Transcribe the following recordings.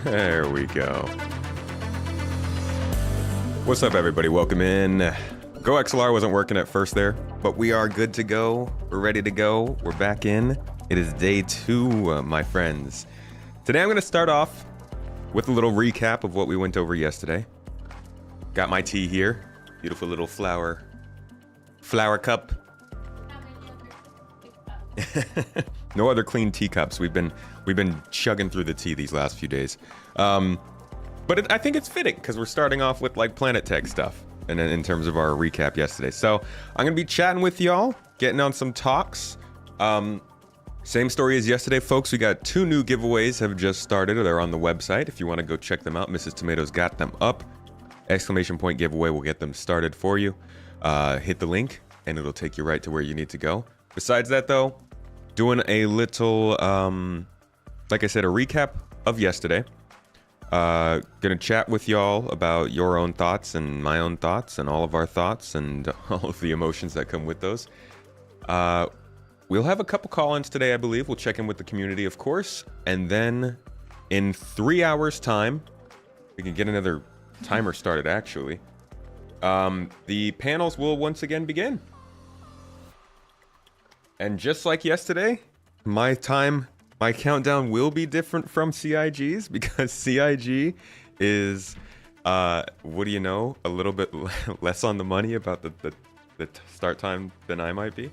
There we go. What's up, everybody? Welcome in. Go XLR wasn't working at first there, but we are good to go. We're ready to go. We're back in. It is day 2, my friends. Today I'm going to start off with a little recap of what we went over yesterday. Got my tea here. Beautiful little flower cup. No other clean teacups. We've been chugging through the tea these last few days. But I think it's fitting because we're starting off with like Planet Tech stuff and in terms of our recap yesterday. So I'm going to be chatting with y'all, getting on some talks. Same story as yesterday, folks. We got 2 new giveaways have just started. They're on the website. If you want to go check them out, Mrs. Tomatoes got them up. Exclamation point giveaway will get them started for you. Hit the link and it'll take you right to where you need to go. Besides that, though, doing a little, like I said, a recap of yesterday. Gonna chat with y'all about your own thoughts and my own thoughts and all of our thoughts and all of the emotions that come with those. We'll have a couple call-ins today, I believe. We'll check in with the community, of course. And then in 3 hours' time, we can get another timer started, actually. The panels will once again begin. And just like yesterday, my countdown will be different from CIG's because CIG is, what do you know, a little bit less on the money about the start time than I might be.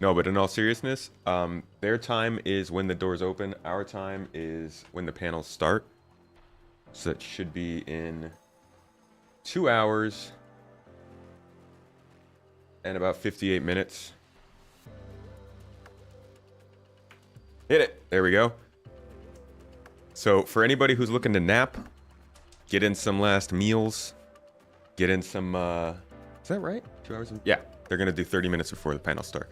No, but in all seriousness, their time is when the doors open. Our time is when the panels start. So it should be in 2 hours and about 58 minutes. Hit it. There we go. So for anybody who's looking to nap, get in some last meals, get in some, is that right? 2 hours? Yeah, they're going to do 30 minutes before the panel start.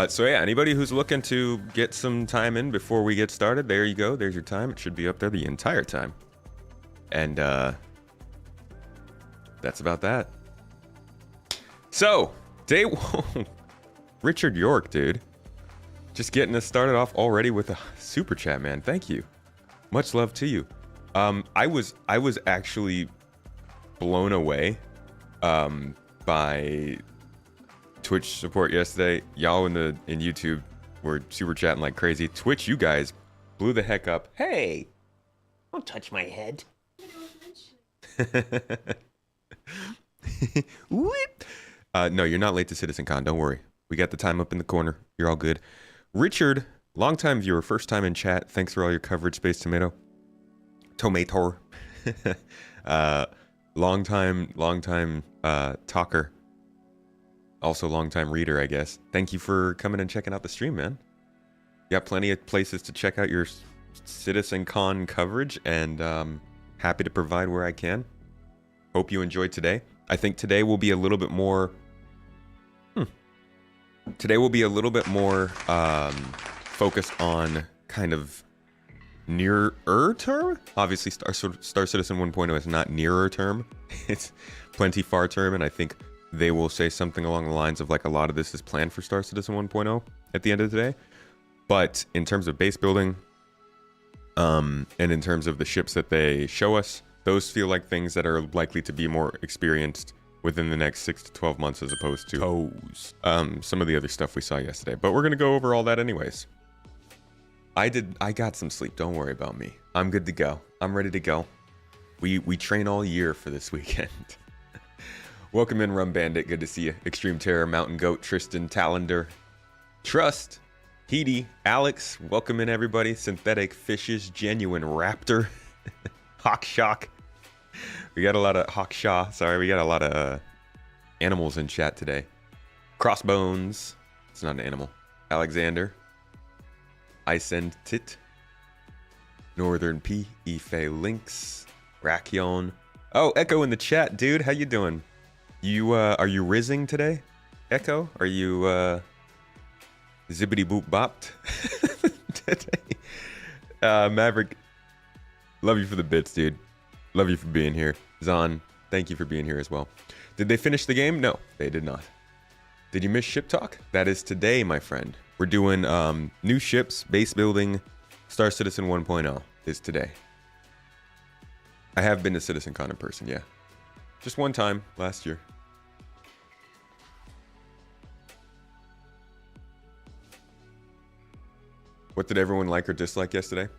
So yeah, anybody who's looking to get some time in before we get started, there you go. There's your time. It should be up there the entire time. And that's about that. So, day 1. Richard York, dude. Just getting us started off already with a super chat, man. Thank you. Much love to you. I was actually blown away by Twitch support yesterday. Y'all in YouTube were super chatting like crazy. Twitch, you guys blew the heck up. Hey, Don't touch my head. Whoop. No, you're not late to CitizenCon. Don't worry. We got the time up in the corner. You're all good. Richard, longtime viewer, first time in chat. Thanks for all your coverage, Space Tomato. Tomator. long time talker. Also long time reader, I guess. Thank you for coming and checking out the stream, man. You got plenty of places to check out your CitizenCon coverage, and happy to provide where I can. Hope you enjoyed today. I think today will be a little bit more... Today will be a little bit more focused on kind of nearer term. Obviously, Star Citizen 1.0 is not nearer term. It's plenty far term, and I think they will say something along the lines of like a lot of this is planned for Star Citizen 1.0 at the end of the day. But in terms of base building, and in terms of the ships that they show us, those feel like things that are likely to be more experienced within the next 6 to 12 months as opposed to some of the other stuff we saw yesterday. But we're going to go over all that anyways. I got some sleep. Don't worry about me. I'm good to go. I'm ready to go. We train all year for this weekend. Welcome in, Rum Bandit. Good to see you. Extreme Terror, Mountain Goat, Tristan, Talander, Trust, Heedy, Alex. Welcome in, everybody. Synthetic Fishes, Genuine Raptor, Hawkshock. We got a lot of Hawkshaw. Sorry, we got a lot of animals in chat today. Crossbones. It's not an animal. Alexander. Icentit. Northern P. Ife Lynx. Rakion. Oh, Echo in the chat, dude. How you doing? You are you rizzing today? Echo? Are you zippity boop bopped today? Maverick. Love you for the bits, dude. Love you for being here. Zahn, thank you for being here as well. Did they finish the game? No, they did not. Did you miss ship talk? That is today, my friend. We're doing new ships, base building, Star Citizen 1.0 is today. I have been to CitizenCon in person, yeah. Just one time last year. What did everyone like or dislike yesterday?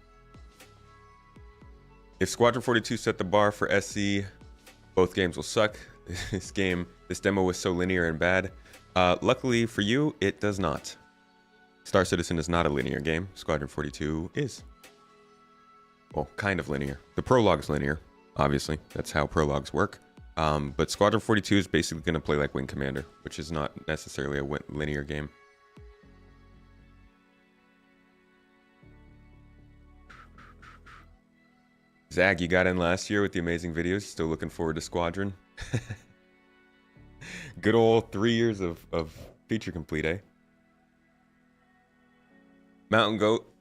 If Squadron 42 set the bar for SC, both games will suck. This demo was so linear and bad. Luckily for you, it does not. Star Citizen is not a linear game. Squadron 42 is. Well, kind of linear. The prologue's linear, obviously. That's how prologues work. But Squadron 42 is basically going to play like Wing Commander, which is not necessarily a linear game. Zach, you got in last year with the amazing videos. Still looking forward to Squadron. Good old 3 years of feature complete, eh? Mountain Goat,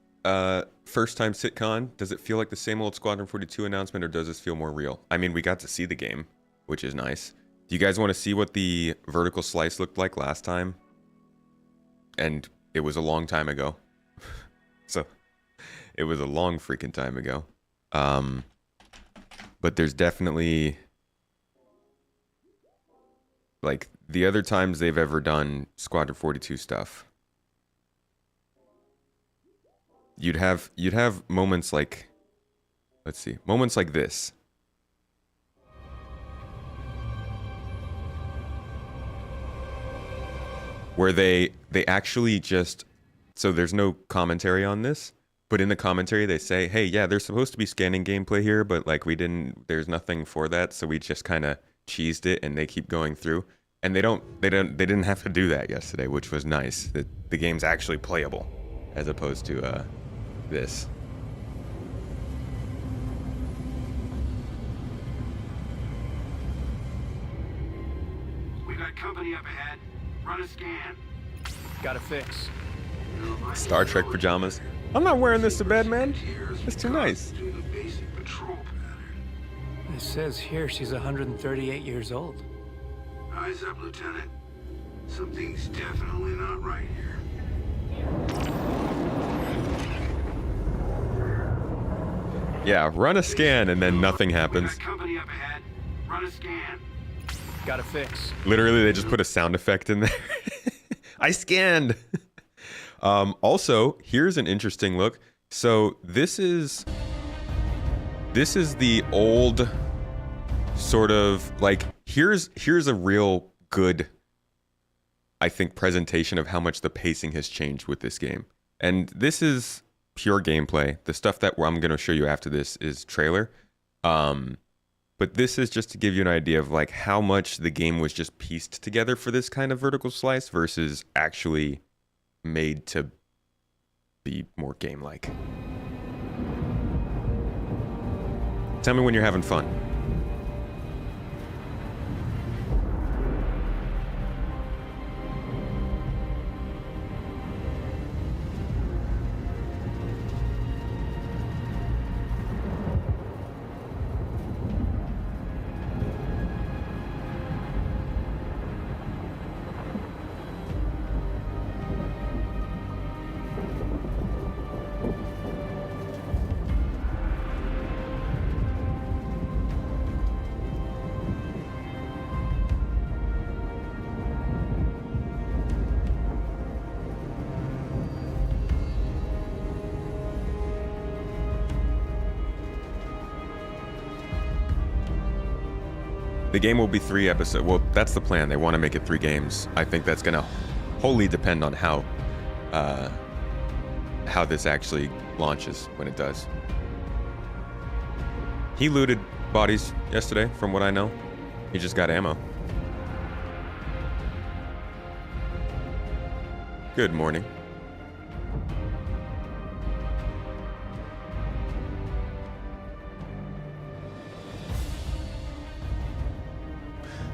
first time sitcon. Does it feel like the same old Squadron 42 announcement, or does this feel more real? I mean, we got to see the game, which is nice. Do you guys want to see what the vertical slice looked like last time? And it was a long time ago. So, it was a long freaking time ago. But there's definitely, like, the other times they've ever done Squadron 42 stuff, you'd have moments like, let's see, moments like this. Where they actually just, so there's no commentary on this, but in the commentary they say, hey, yeah, there's supposed to be scanning gameplay here, but like there's nothing for that, so we just kind of cheesed it, and they keep going through. And they didn't have to do that yesterday, which was nice. That the game's actually playable, as opposed to this. We got company up ahead. Run a scan. Got a fix. Star Trek pajamas. I'm not wearing this to bed, man. It's too nice. It says here she's 138 years old. Eyes up, Lieutenant. Something's definitely not right here. Yeah, run a scan and then nothing happens. We got company up ahead. Run a scan. Got a fix. Literally, they just put a sound effect in there. I scanned. Also, here's an interesting look. So this is the old sort of like, here's a real good, I think, presentation of how much the pacing has changed with this game. And this is pure gameplay. The stuff that I'm going to show you after this is trailer. But this is just to give you an idea of like how much the game was just pieced together for this kind of vertical slice versus actually made to be more game-like. Tell me when you're having fun. The game will be 3 episodes. Well, that's the plan. They want to make it 3 games. I think that's going to wholly depend on how this actually launches when it does. He looted bodies yesterday, from what I know. He just got ammo. Good morning.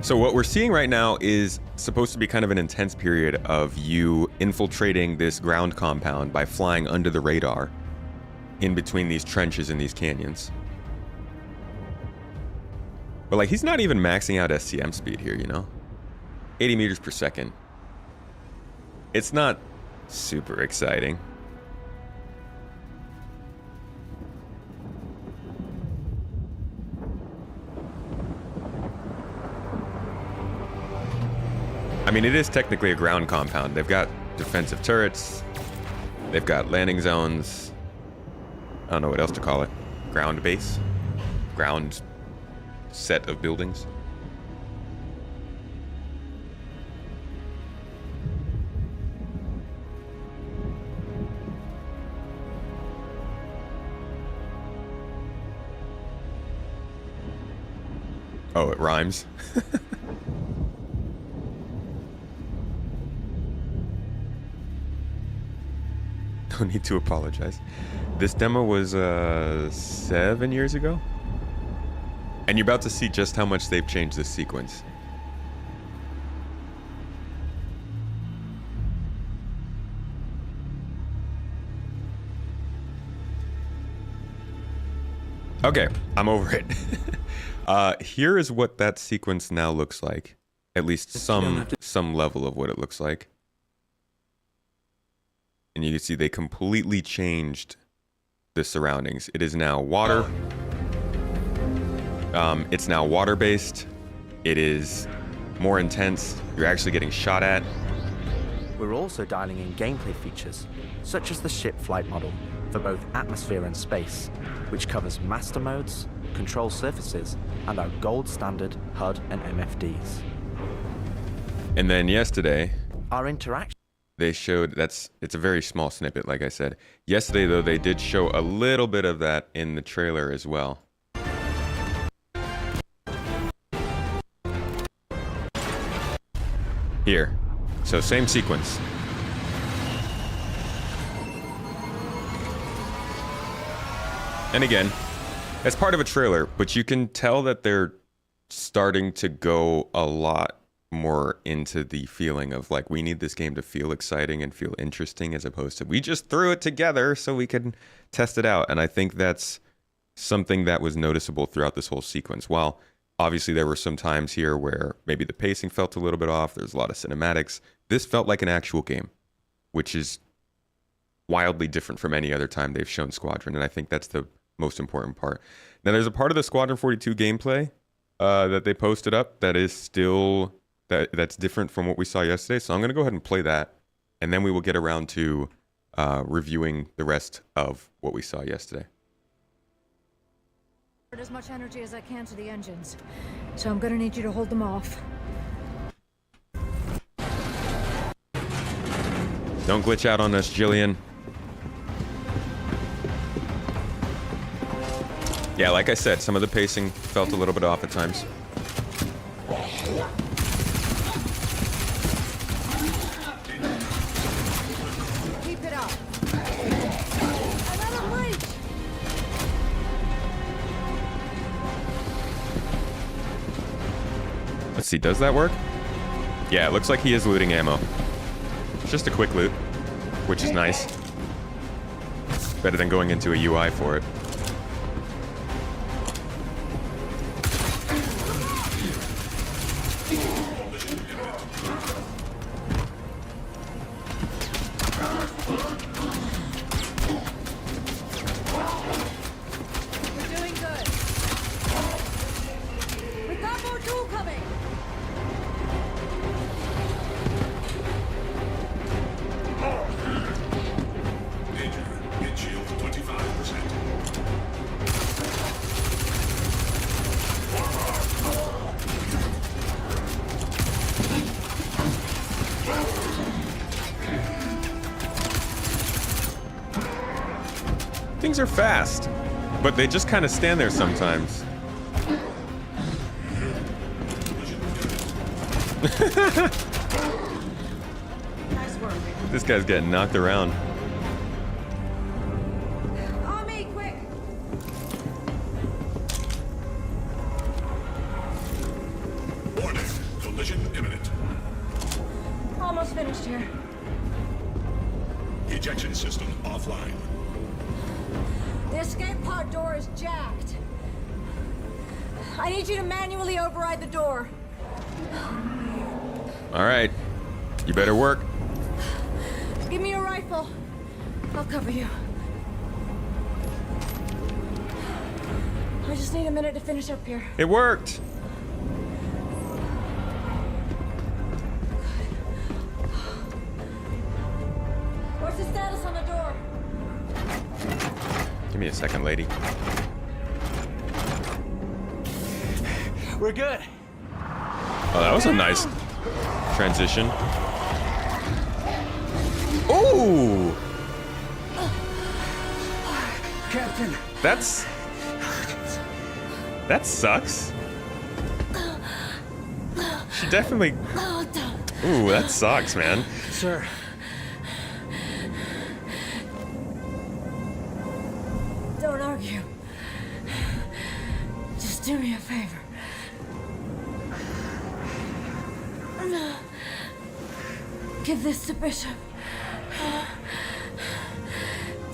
So what we're seeing right now is supposed to be kind of an intense period of you infiltrating this ground compound by flying under the radar in between these trenches and these canyons. But like, he's not even maxing out SCM speed here, you know? 80 meters per second. It's not super exciting. mean, it is technically a ground compound. They've got defensive turrets. They've got landing zones. I don't know what else to call it. Ground base? Ground set of buildings. Oh, it rhymes. No need to apologize. This demo was 7 years ago. And you're about to see just how much they've changed this sequence. Okay, I'm over it. Here is what that sequence now looks like. At least some level of what it looks like. And you can see they completely changed the surroundings. It is now water. It's now water-based. It is more intense. You're actually getting shot at. We're also dialing in gameplay features, such as the ship flight model, for both atmosphere and space, which covers master modes, control surfaces, and our gold standard HUD and MFDs. And then yesterday, Our interaction they showed, it's a very small snippet, like I said. Yesterday, though, they did show a little bit of that in the trailer as well. Here. So same sequence. And again, it's part of a trailer, but you can tell that they're starting to go a lot more into the feeling of like, we need this game to feel exciting and feel interesting, as opposed to we just threw it together so we can test it out. And I think that's something that was noticeable throughout this whole sequence. While obviously there were some times here where maybe the pacing felt a little bit off, there's a lot of cinematics, this felt like an actual game, which is wildly different from any other time they've shown Squadron. And I think that's the most important part. Now there's a part of the Squadron 42 gameplay that they posted up that is still that's different from what we saw yesterday. So I'm going to go ahead and play that, and then we will get around to reviewing the rest of what we saw yesterday. As much energy as I can to the engines, so I'm going to need you to hold them off. Don't glitch out on us, Jillian. Yeah, like I said, some of the pacing felt a little bit off at times. Keep it up. Another breach. Let's see, does that work? Yeah, it looks like he is looting ammo. It's just a quick loot, which is nice. Better than going into a UI for it. You're doing good. We got more tool coming. Danger. Hit shield 25%. Things are fast, but they just kind of stand there sometimes. Nice work. This guy's getting knocked around. On me, quick. Warning. Collision imminent. Almost finished here. Ejection system offline. The escape pod door is jacked. I need you to manually override the door. All right, you better work. Give me your rifle. I'll cover you. I just need a minute to finish up here. It worked. stylus on the door. Give me a second, lady. We're good. Oh, that was a nice transition. Ooh! Captain. That sucks. She definitely... Ooh, that sucks, man. Sir. Don't argue. Just do me a favor. Give this to Bishop.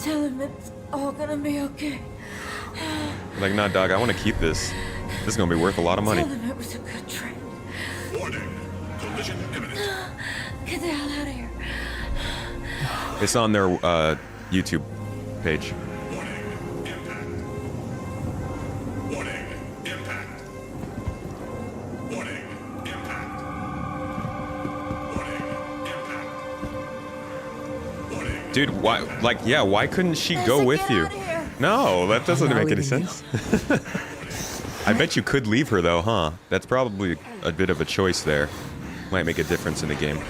Tell him it's all gonna be okay. Like, nah, dog, I want to keep this. This is gonna be worth a lot of money. Tell him it was a good trade. Warning. Collision imminent. Get the hell out of here. It's on their YouTube page. Warning. Impact. Warning. Impact. Warning. Impact. Warning. Impact. Warning. Dude, why? Like, yeah, why couldn't she go Listen, with get you? out of here. No, that doesn't I'm not make any leaving you. sense. I bet you could leave her though, huh? That's probably a bit of a choice there. Might make a difference in the game.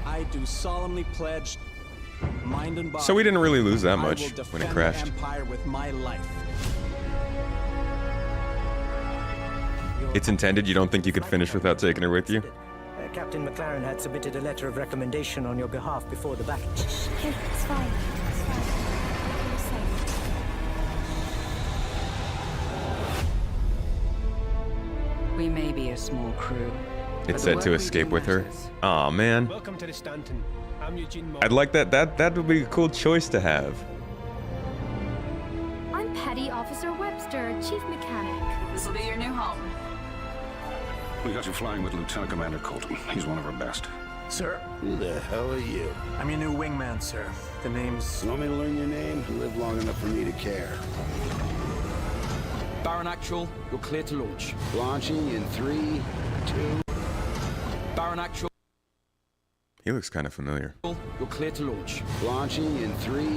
I do solemnly pledge, mind and body. So we didn't really lose that I will much when it defend crashed. the Empire with my life. It's intended. You don't think you could finish without taking her with you? Captain McLaren had submitted a letter of recommendation on your behalf before the battle. Okay, it's fine. It's fine. You're safe. We may be a small crew. It said to escape with her. Aw, man. Welcome to the Stanton. I'm Eugene Moore. I'd like that. That would be a cool choice to have. I'm Petty Officer Webster, Chief Mechanic. This will be your new home. We got you flying with Lieutenant Commander Colton. He's one of our best. Sir, Who the hell are you? I'm your new wingman, sir. The name's... You want me to learn your name? You live long enough for me to care. Baron Actual, you're clear to launch. Launching in 3, 2... Baron Actual, He looks kind of familiar. you're clear to launch. Launching in 3, 2,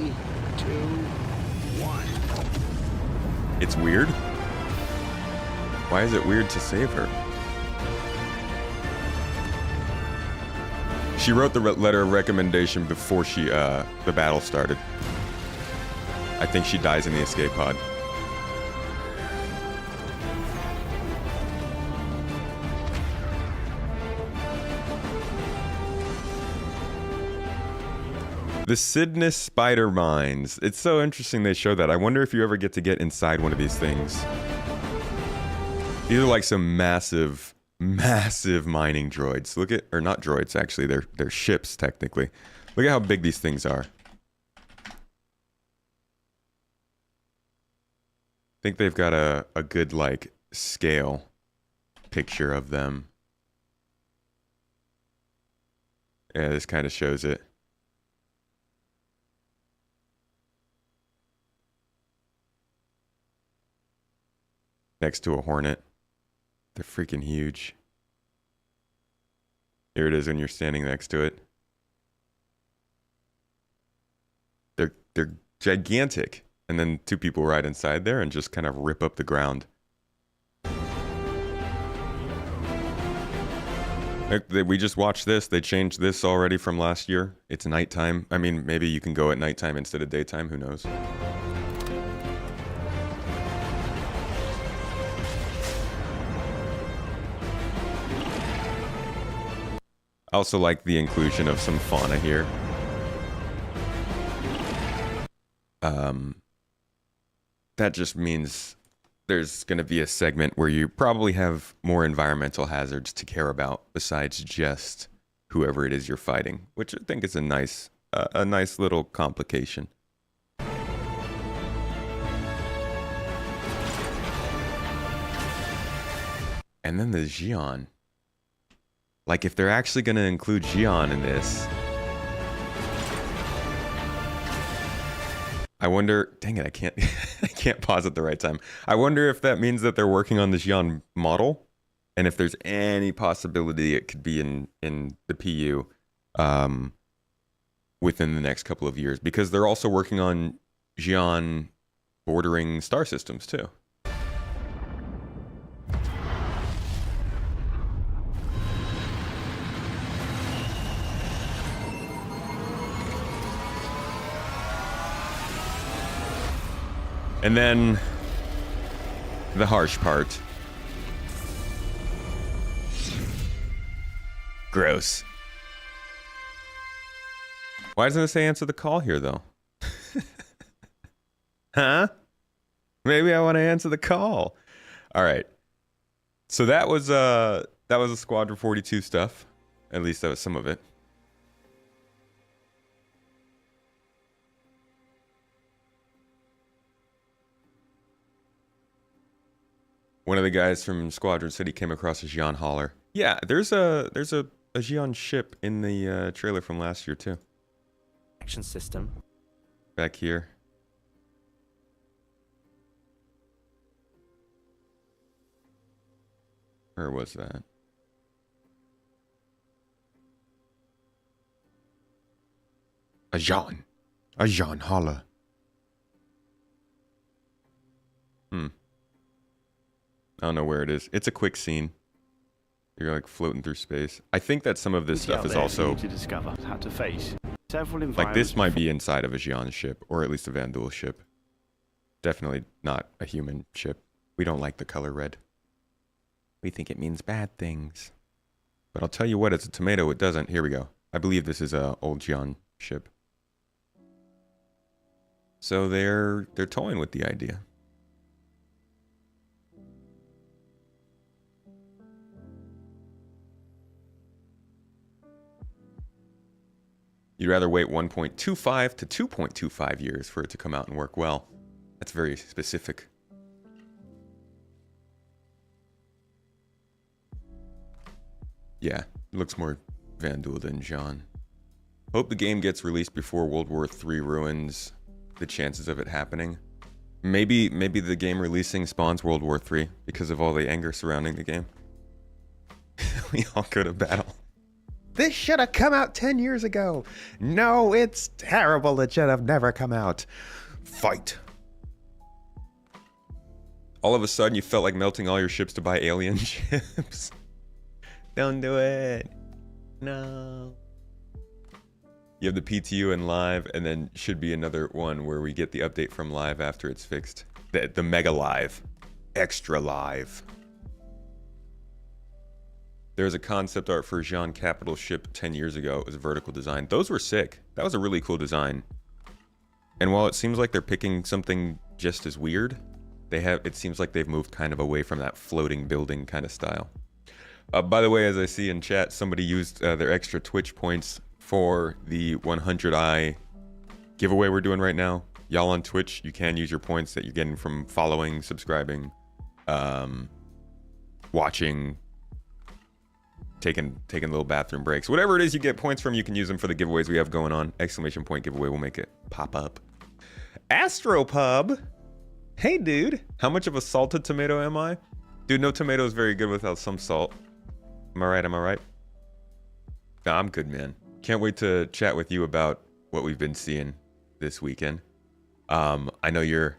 1. It's weird. Why is it weird to save her? She wrote the letter of recommendation before the battle started. I think she dies in the escape pod. The Sidney spider mines. It's so interesting they show that. I wonder if you ever get to get inside one of these things. These are like some massive mining droids. Look at, or not droids actually, they're ships technically. Look at how big these things are. I think they've got a good like scale picture of them. Yeah, this kind of shows it. Next to a Hornet. They're freaking huge. Here it is when you're standing next to it. They're gigantic. And then two people ride inside there and just kind of rip up the ground. We just watched this. They changed this already from last year. It's nighttime. I mean, maybe you can go at nighttime instead of daytime. Who knows? I also like the inclusion of some fauna here. that just means there's going to be a segment where you probably have more environmental hazards to care about besides just whoever it is you're fighting, which I think is a nice little complication. And then the Xion. Like, if they're actually going to include Xion in this, I wonder, dang it, I can't pause at the right time. I wonder if that means that they're working on the Xion model, and if there's any possibility it could be in the PU within the next couple of years, because they're also working on Xion bordering star systems too. And then the harsh part. Gross. Why doesn't it say answer the call here though? Huh? Maybe I want to answer the call. All right. So that was the Squadron 42 stuff. At least that was some of it. One of the guys from Squadron said he came across a Xion hauler. Yeah, there's a Xion ship in the trailer from last year too. Action system. Back here. Where was that? A Xion hauler. I don't know where it is. It's a quick scene. You're like floating through space. I think that some of this stuff is also to discover how to face several like this might be inside of a Xion ship, or at least a Vandal ship. Definitely not a human ship. We don't like the color red. We think it means bad things. But I'll tell you what, it's a tomato. It doesn't. Here we go. I believe this is a old Xion ship. So they're toying with the idea. You'd rather wait 1.25 to 2.25 years for it to come out and work well. That's very specific. Yeah, it looks more Vandal than Xion. Hope the game gets released before World War III ruins the chances of it happening. Maybe the game releasing spawns World War III because of all the anger surrounding the game. We all go to battle. This should have come out 10 years ago. No, it's terrible. It should have never come out. Fight. All of a sudden, you felt like melting all your ships to buy alien ships. Don't do it. No. You have the PTU and live, and then should be another one where we get the update from live after it's fixed. The mega live. Extra live. There was a concept art for a Xion capital ship 10 years ago. It was a vertical design. Those were sick. That was a really cool design. And while it seems like they're picking something just as weird, it seems like they've moved kind of away from that floating building kind of style. By the way, as I see in chat, somebody used their extra Twitch points for the 100i giveaway we're doing right now. Y'all on Twitch, you can use your points that you're getting from following, subscribing, watching, taking little bathroom breaks. Whatever it is you get points from, you can use them for the giveaways we have going on. Exclamation point giveaway will make it pop up. Astropub. Hey, dude. How much of a salted tomato am I? Dude, no tomato is very good without some salt. Am I right? Am I right? Nah, I'm good, man. Can't wait to chat with you about what we've been seeing this weekend. I know you're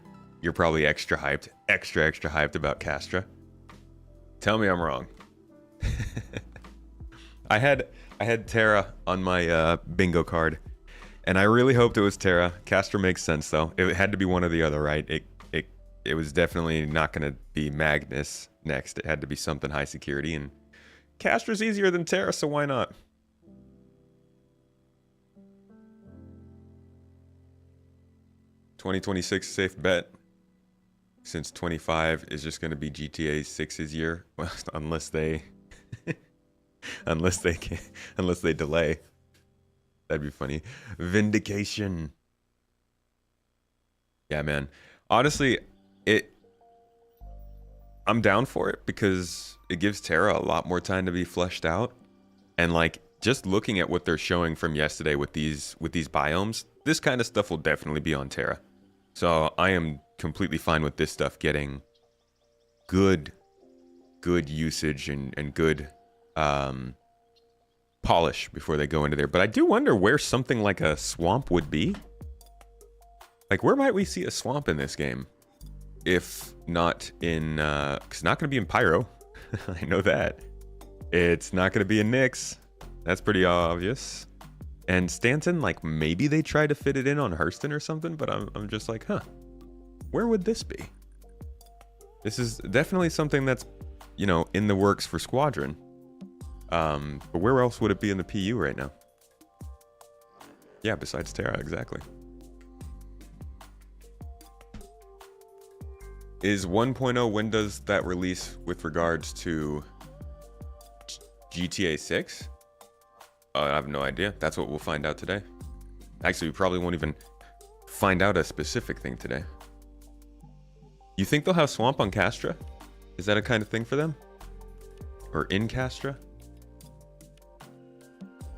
probably extra hyped about Castra. Tell me I'm wrong. I had Terra on my bingo card, and I really hoped it was Terra. Castra makes sense though. It had to be one or the other, right? It was definitely not going to be Magnus next. It had to be something high security, and Castra's easier than Terra, so why not? $2026 safe bet. since 25 is just going to be GTA 6's year, well, unless they unless they delay. That'd be funny. Vindication. Yeah, man. Honestly, I'm down for it because it gives Terra a lot more time to be fleshed out. And like just looking at what they're showing from yesterday with these biomes, this kind of stuff will definitely be on Terra. So I am completely fine with this stuff getting good usage and good polish before they go into there. But I do wonder where something like a swamp would be. Like, where might we see a swamp in this game? If not in, it's not going to be in Pyro. I know that. It's not going to be in Nyx. That's pretty obvious. And Stanton, like, maybe they try to fit it in on Hurston or something, but I'm just like, huh, where would this be? This is definitely something that's, you know, in the works for Squadron. But where else would it be in the PU right now? Yeah, besides Terra, exactly. Is 1.0, when does that release with regards to GTA 6? I have no idea. That's what we'll find out today. Actually, we probably won't even find out a specific thing today. You think they'll have Swamp on Castra? Is that a kind of thing for them? Or in Castra?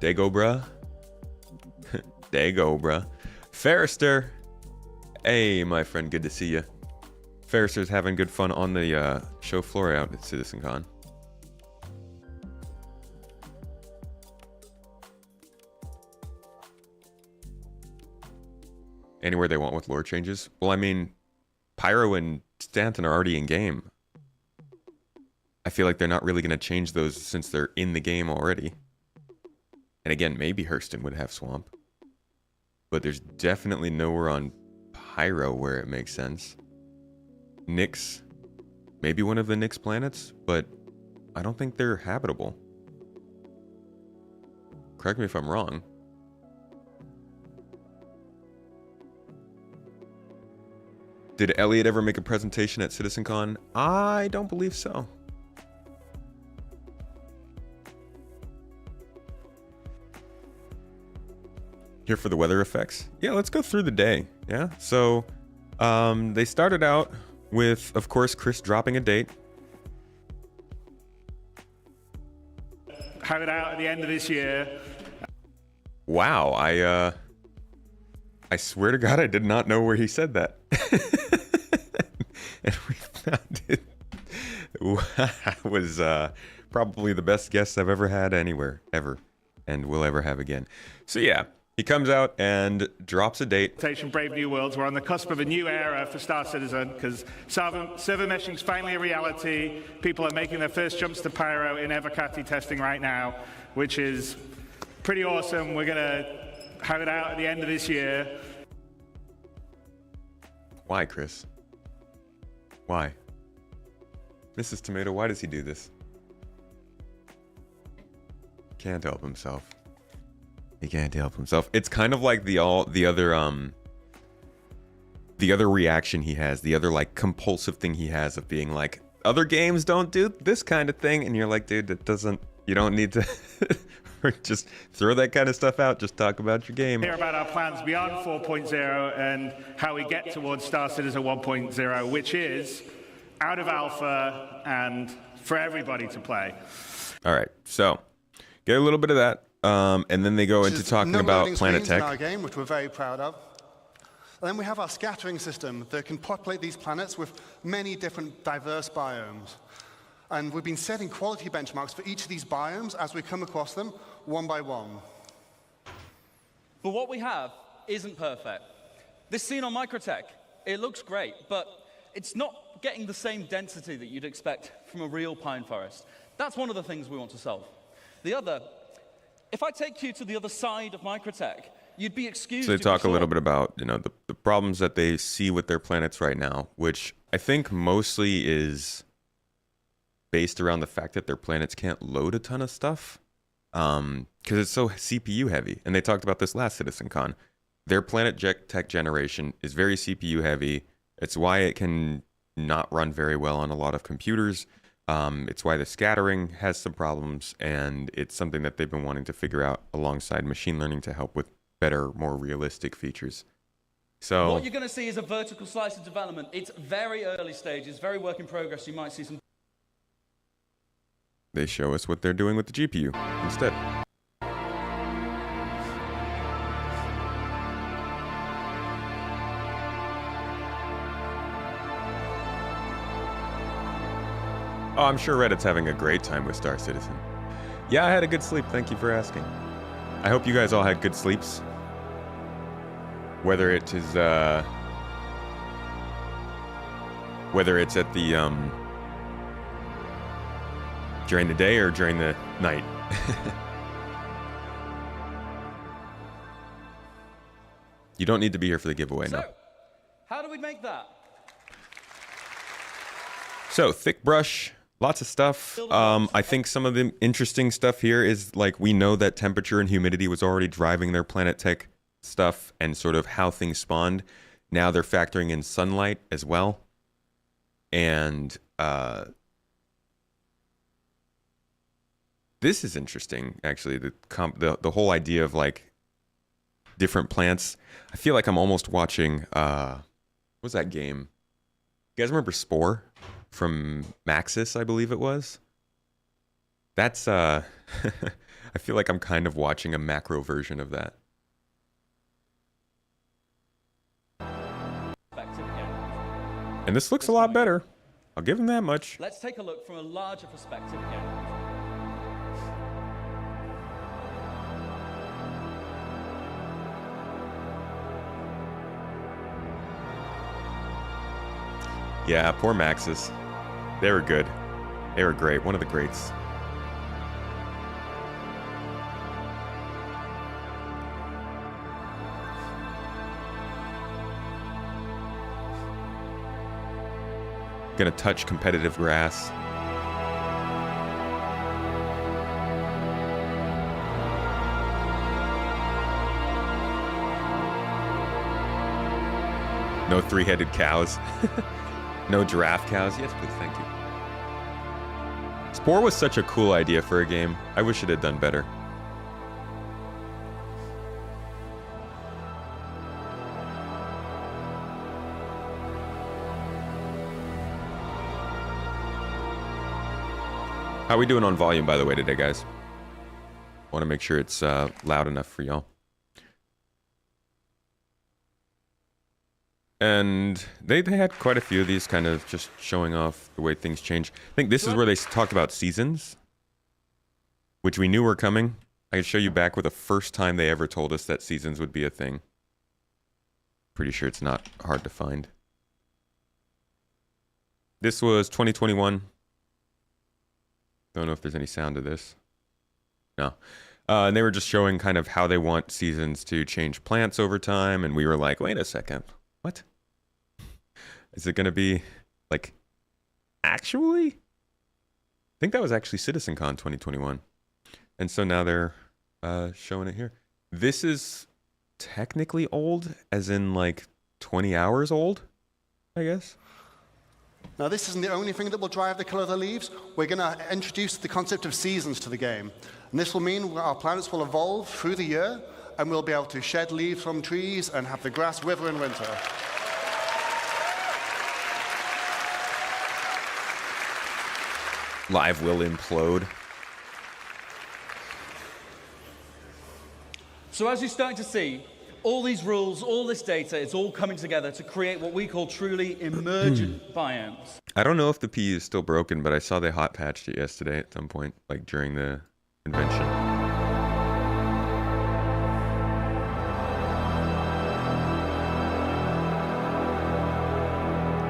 Dago, bruh. Dago, bruh. Ferrister. Hey, my friend, good to see you. Ferrister's having good fun on the show floor out at CitizenCon. Anywhere they want with lore changes? Well, I mean, Pyro and Stanton are already in game. I feel like they're not really going to change those since they're in the game already. And again, maybe Hurston would have Swamp. But there's definitely nowhere on Pyro where it makes sense. Nyx, maybe one of the Nyx planets, but I don't think they're habitable. Correct me if I'm wrong. Did Elliot ever make a presentation at CitizenCon? I don't believe so. Here for the weather effects? Yeah, let's go through the day. Yeah, so they started out with, of course, Chris dropping a date. Have it out at the end of this year. Wow, I swear to God, I did not know where he said that. And we found it. That was probably the best guest I've ever had anywhere, ever, and will ever have again. So yeah, he comes out and drops a date. Brave New Worlds. We're on the cusp of a new era for Star Citizen because server meshing is finally a reality. People are making their first jumps to Pyro in Evocati testing right now, which is pretty awesome. We're going to have it out at the end of this year. Why, Chris? Why? Mrs. Tomato, why does he do this? Can't help himself. He can't help himself. It's kind of like the other reaction he has, the other like compulsive thing he has of being like, other games don't do this kind of thing, and you're like, dude, it doesn't. You don't need to just throw that kind of stuff out. Just talk about your game. Hear about our plans beyond 4.0 and how we get towards Star Citizen 1.0, which is out of alpha and for everybody to play. All right, so get a little bit of that. And then they go into talking about Planet Tech. In our game, which we're very proud of. And then we have our scattering system that can populate these planets with many different diverse biomes. And we've been setting quality benchmarks for each of these biomes as we come across them one by one. But what we have isn't perfect. This scene on Microtech, it looks great, but it's not getting the same density that you'd expect from a real pine forest. That's one of the things we want to solve. The other, if I take you to the other side of Microtech, you'd be excused. So they talk a little bit about, you know, the problems that they see with their planets right now, which I think mostly is based around the fact that their planets can't load a ton of stuff, because it's so CPU heavy. And they talked about this last CitizenCon. Their planet tech generation is very CPU heavy. It's why it can not run very well on a lot of computers. It's why the scattering has some problems, and it's something that they've been wanting to figure out alongside machine learning to help with better, more realistic features. So what you're going to see is a vertical slice of development. It's very early stages, very work in progress. You might see some. they show us what they're doing with the GPU instead. Oh, I'm sure Reddit's having a great time with Star Citizen. Yeah, I had a good sleep. Thank you for asking. I hope you guys all had good sleeps. Whether it is, whether it's at the, during the day or during the night. You don't need to be here for the giveaway, no. So, how do we make that? So, thick brush. Lots of stuff. I think some of the interesting stuff here is, like, we know that temperature and humidity was already driving their Planet Tech stuff and sort of how things spawned. Now they're factoring in sunlight as well. And this is interesting, actually. The whole idea of, like, different plants. I feel like I'm almost watching, what was that game? You guys remember Spore? From Maxis, I believe it was. That's, I feel like I'm kind of watching a macro version of that. And this looks a lot better. I'll give him that much. Let's take a look from a larger perspective again. Yeah, poor Maxis. They were good. They were great. One of the greats. Gonna touch competitive grass. No three-headed cows. No giraffe cows. Yes, please, thank you. Spore was such a cool idea for a game. I wish it had done better. How are we doing on volume, by the way, today, guys? Want to make sure it's loud enough for y'all. And they had quite a few of these kind of just showing off the way things change. I think this is where they talked about seasons, which we knew were coming. I can show you back with the first time they ever told us that seasons would be a thing. Pretty sure it's not hard to find. This was 2021. Don't know if there's any sound to this. No. And they were just showing kind of how they want seasons to change plants over time. And we were like, wait a second. What? Is it going to be, like, actually? I think that was actually CitizenCon 2021. And so now they're showing it here. This is technically old, as in, like, 20 hours old, I guess. Now, this isn't the only thing that will drive the color of the leaves. We're going to introduce the concept of seasons to the game. And this will mean our planets will evolve through the year, and we'll be able to shed leaves from trees and have the grass wither in winter. Live will implode. So as you're starting to see, all these rules, all this data, it's all coming together to create what we call truly emergent biomes. I don't know if the P is still broken, but I saw they hot patched it yesterday at some point, like during the convention.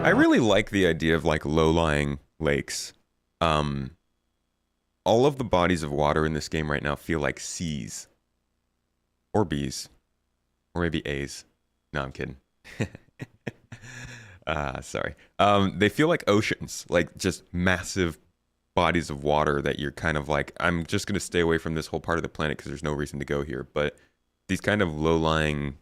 I really like the idea of like low-lying lakes. All of the bodies of water in this game right now feel like C's. Or B's. Or maybe A's. No, I'm kidding. Sorry. They feel like oceans. Like just massive bodies of water that you're kind of like, I'm just going to stay away from this whole part of the planet because there's no reason to go here. But these kind of low-lying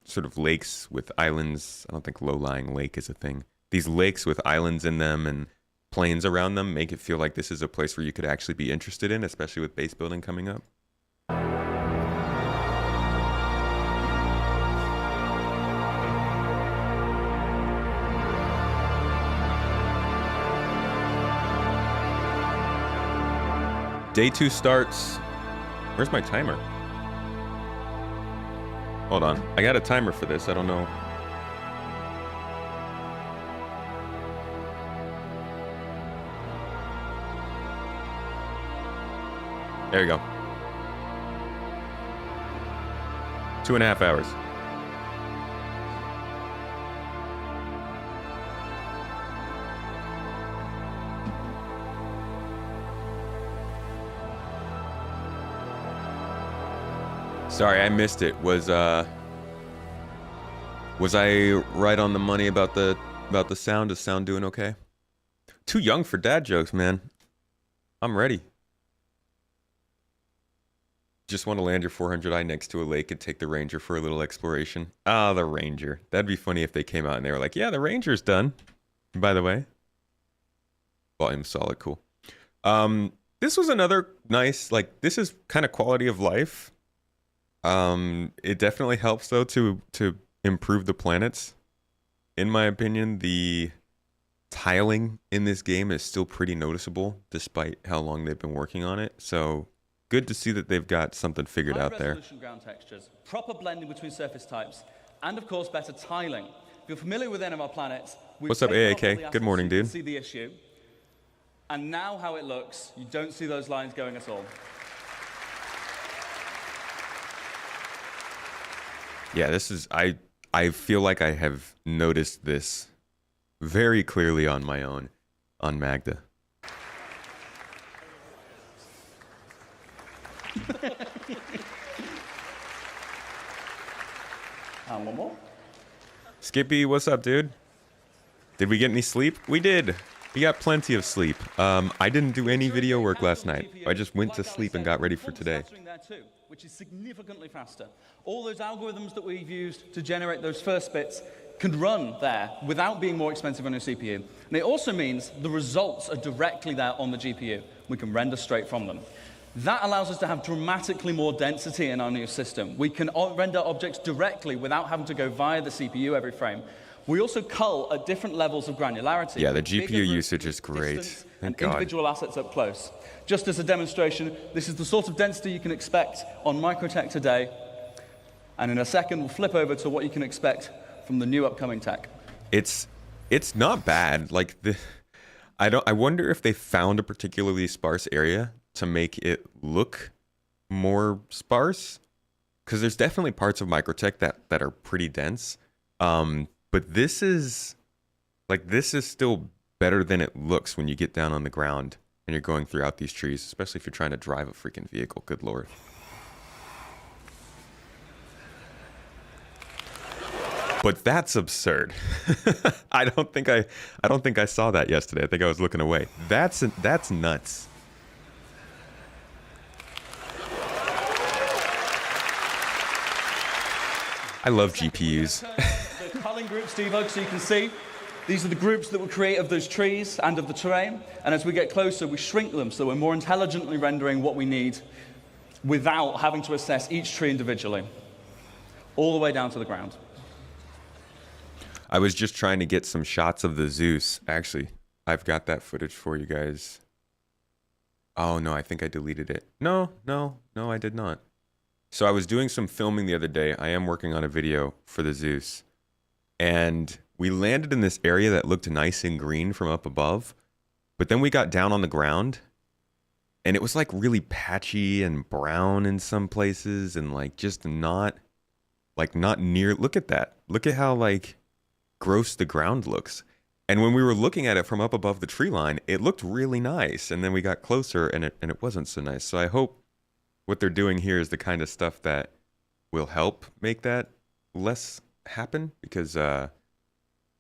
sort of lakes with islands. I don't think low-lying lake is a thing. These lakes with islands in them and plains around them make it feel like this is a place where you could actually be interested in, especially with base building coming up. Day 2 starts. Where's my timer? Hold on. I got a timer for this. I don't know. There you go. 2.5 hours. Sorry, I missed it. Was I right on the money about the sound? Is sound doing okay? Too young for dad jokes, man. I'm ready. Just want to land your 400i next to a lake and take the Ranger for a little exploration. Ah, the Ranger. That'd be funny if they came out and they were like, yeah, the Ranger's done. By the way. Volume solid, cool. This was another nice, like, this is kind of quality of life. It definitely helps though to improve the planets. In my opinion, the tiling in this game is still pretty noticeable despite how long they've been working on it. So good to see that they've got something figured out there. High-resolution ground textures, proper blending between surface types, and of course better tiling. If you're familiar with any of our planets, what's up, AAK? Good morning, dude. See the issue, and now how it looks, you don't see those lines going at all. Yeah, this is, I feel like I have noticed this very clearly on my own, on Magda. One more. Skippy, what's up, dude? Did we get any sleep? We did. We got plenty of sleep. I didn't do any video work last night. I just went to sleep and got ready for today. Which is significantly faster. All those algorithms that we've used to generate those first bits can run there without being more expensive on your CPU. And it also means the results are directly there on the GPU. We can render straight from them. That allows us to have dramatically more density in our new system. We can render objects directly without having to go via the CPU every frame. We also cull at different levels of granularity. Yeah, the GPU usage is great. Thank God. Individual assets up close. Just as a demonstration, this is the sort of density you can expect on Microtech today. And in a second, we'll flip over to what you can expect from the new upcoming tech. It's not bad. Like I wonder if they found a particularly sparse area to make it look more sparse, because there's definitely parts of Microtech that are pretty dense. But this is still better than it looks when you get down on the ground and you're going throughout these trees, especially if you're trying to drive a freaking vehicle. Good Lord. But that's absurd. I don't think I saw that yesterday. I think I was looking away. That's nuts. I love GPUs. The culling groups debug, so you can see these are the groups that will create of those trees and of the terrain. And as we get closer, we shrink them so we're more intelligently rendering what we need without having to assess each tree individually, all the way down to the ground. I was just trying to get some shots of the Zeus. Actually, I've got that footage for you guys. Oh no, I think I deleted it. No, I did not. So I was doing some filming the other day. I am working on a video for the Zeus. And we landed in this area that looked nice and green from up above. But then we got down on the ground and it was like really patchy and brown in some places and like just not near. Look at that. Look at how like gross the ground looks. And when we were looking at it from up above the tree line, it looked really nice. And then we got closer and it wasn't so nice. So I hope what they're doing here is the kind of stuff that will help make that less happen, because I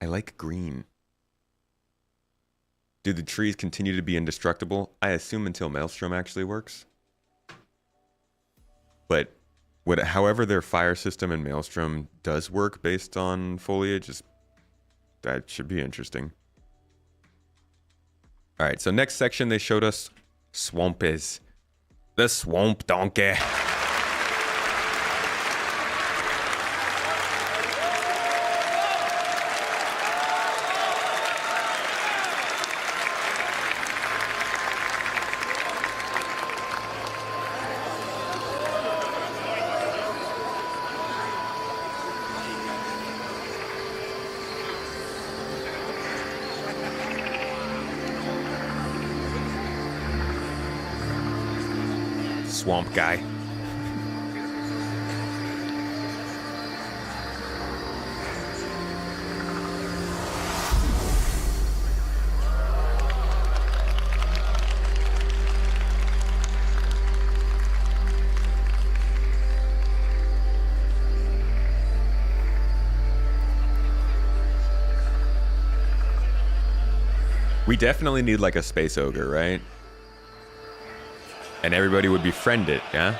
like green. Do the trees continue to be indestructible? I assume until Maelstrom actually works. But however their fire system in Maelstrom does work based on foliage, that should be interesting. All right, so next section they showed us swamp is. The swamp donkey. Swamp guy. We definitely need like a space ogre, right? And everybody would befriend it, yeah?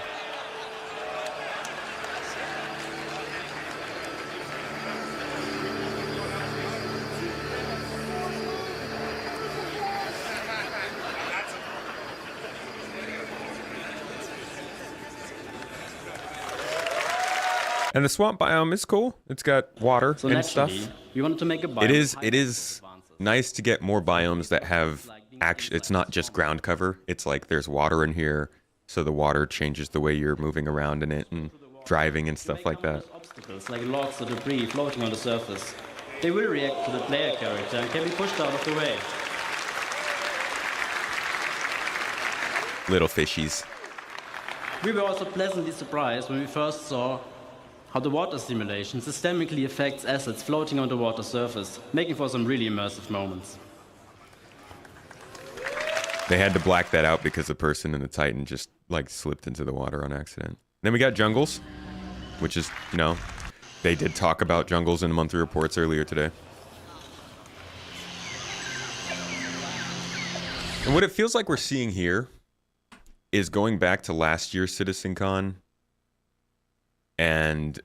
And the swamp biome is cool. It's got water and stuff. We wanted to make a biome. It is nice to get more biomes that have it's not just ground cover. It's like there's water in here, so the water changes the way you're moving around in it and driving and stuff like that. Obstacles like logs or debris floating on the surface. They will react to the player character and can be pushed out of the way. Little fishies. We were also pleasantly surprised when we first saw how the water simulation systemically affects assets floating on the water surface, making for some really immersive moments. They had to black that out because the person in the Titan just like slipped into the water on accident. Then we got jungles, which is, you know, they did talk about jungles in monthly reports earlier today. And what it feels like we're seeing here is going back to last year's CitizenCon. And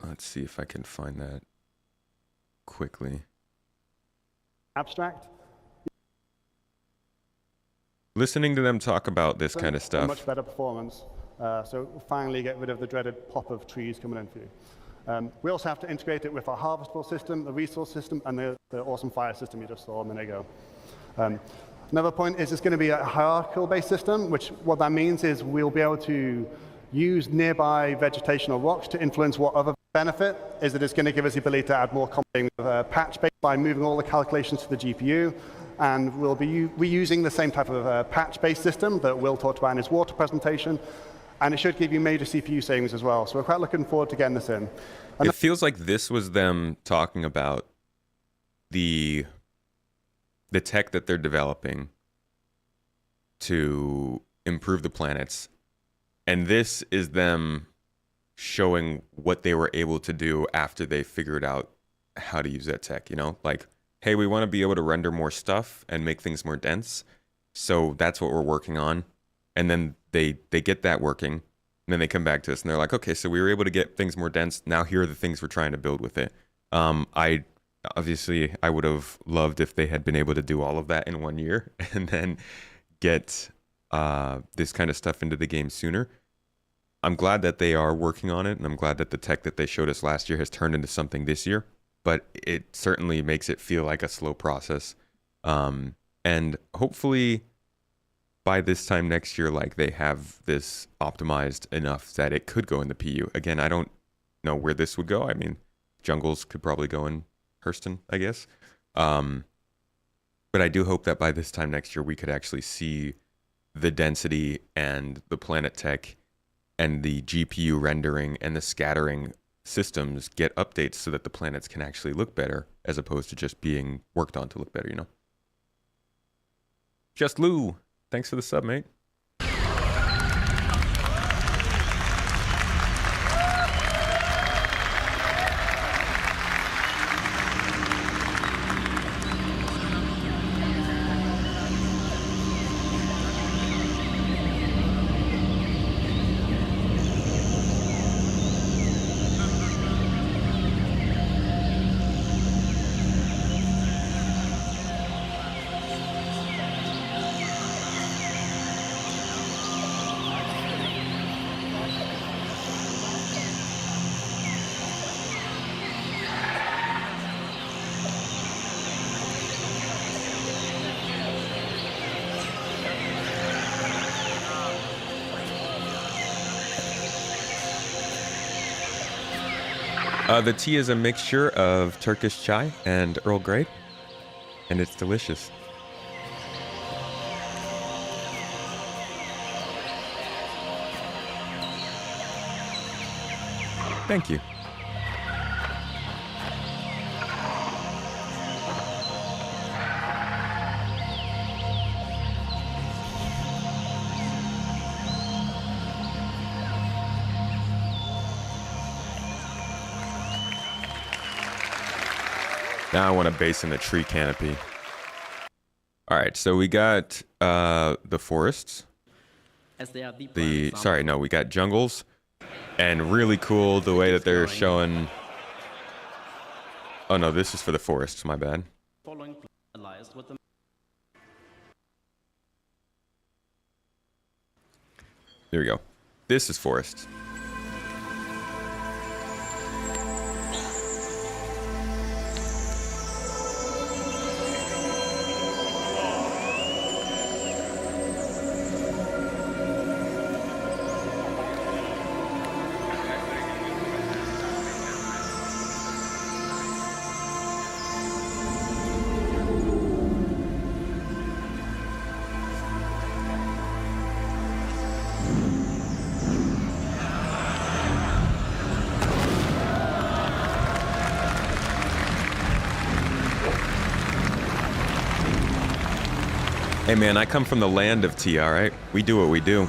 let's see if I can find that quickly. Abstract. Listening to them talk about this kind of stuff. Much better performance. So we'll finally get rid of the dreaded pop of trees coming in for you. We also have to integrate it with our harvestable system, the resource system, and the awesome fire system you just saw a minute ago. Another point is it's going to be a hierarchical-based system, which what that means is we'll be able to use nearby vegetation or rocks to influence what other benefit is that it's going to give us the ability to add more computing patch base by moving all the calculations to the GPU. And we'll be reusing the same type of patch-based system that Will talked about in his water presentation. And it should give you major CPU savings as well. So we're quite looking forward to getting this in. And it feels like this was them talking about the tech that they're developing to improve the planets. And this is them showing what they were able to do after they figured out how to use that tech, you know? Like, hey, we want to be able to render more stuff and make things more dense. So that's what we're working on. And then they get that working. And then they come back to us and they're like, okay, so we were able to get things more dense. Now here are the things we're trying to build with it. I would have loved if they had been able to do all of that in 1 year and then get this kind of stuff into the game sooner. I'm glad that they are working on it, and I'm glad that the tech that they showed us last year has turned into something this year, but it certainly makes it feel like a slow process. And hopefully by this time next year, like, they have this optimized enough that it could go in the PU. Again, I don't know where this would go. I mean, jungles could probably go in Hurston, I guess. But I do hope that by this time next year, we could actually see the density and the planet tech and the GPU rendering and the scattering systems get updates so that the planets can actually look better as opposed to just being worked on to look better, you know? Just Lou, thanks for the sub, mate. The tea is a mixture of Turkish chai and Earl Grey, and it's delicious. Thank you. Now I want to base in the tree canopy. All right, so we got the forests. As they are the we got jungles, and really cool the way that they're showing. Oh no, this is for the forests. My bad. Following lies with the There we go. This is forests. Hey man, I come from the land of tea, all right? We do what we do.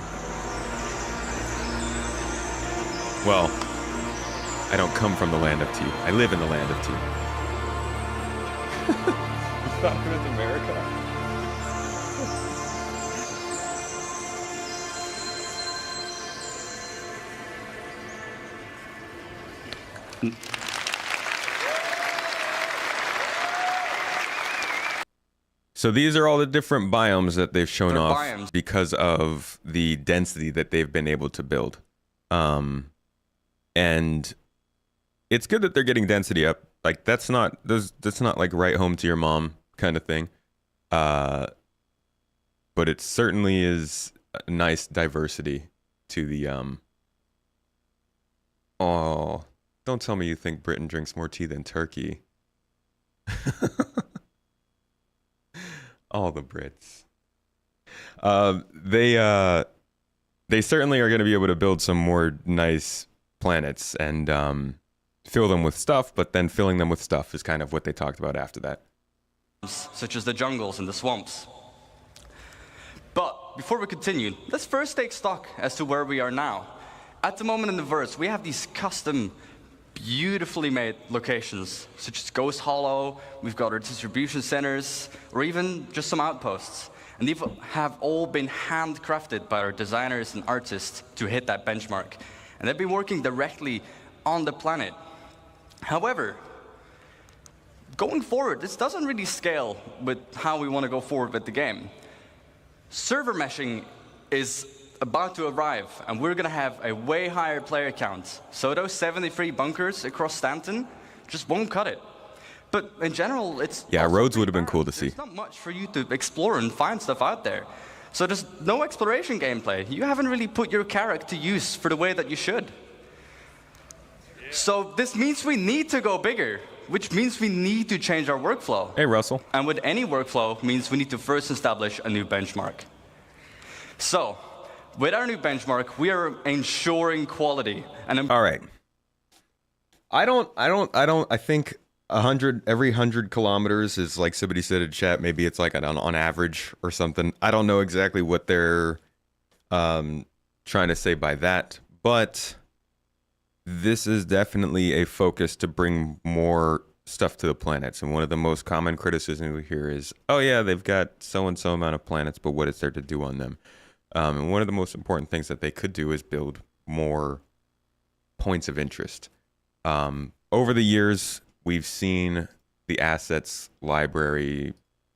Well, I don't come from the land of tea. I live in the land of tea. You thought it was America? So these are all the different biomes that they've shown off because of the density that they've been able to build. And it's good that they're getting density up. Like that's not like right home to your mom kind of thing. But it certainly is a nice diversity to the Oh, don't tell me you think Britain drinks more tea than Turkey. All the Brits. They certainly are going to be able to build some more nice planets and fill them with stuff, but then filling them with stuff is kind of what they talked about after that. Such as the jungles and the swamps. But before we continue, let's first take stock as to where we are now. At the moment in the verse, we have these custom, beautifully made locations, such as Ghost Hollow, we've got our distribution centers, or even just some outposts. And these have all been handcrafted by our designers and artists to hit that benchmark. And they've been working directly on the planet. However, going forward, this doesn't really scale with how we want to go forward with the game. Server meshing is about to arrive, and we're going to have a way higher player count. So those 73 bunkers across Stanton just won't cut it. But in general, it's... Yeah, roads would have been cool to see. There's not much for you to explore and find stuff out there. So there's no exploration gameplay. You haven't really put your character to use for the way that you should. So this means we need to go bigger, which means we need to change our workflow. Hey, Russell. And with any workflow means we need to first establish a new benchmark. So, with our new benchmark, we are ensuring quality. And all right. I think 100 every 100 kilometers is like somebody said in chat. Maybe it's like on average or something. I don't know exactly what they're trying to say by that, but this is definitely a focus to bring more stuff to the planets. And one of the most common criticisms we hear is, oh yeah, they've got so and so amount of planets, but what is there to do on them? And one of the most important things that they could do is build more points of interest. Over the years, we've seen the assets library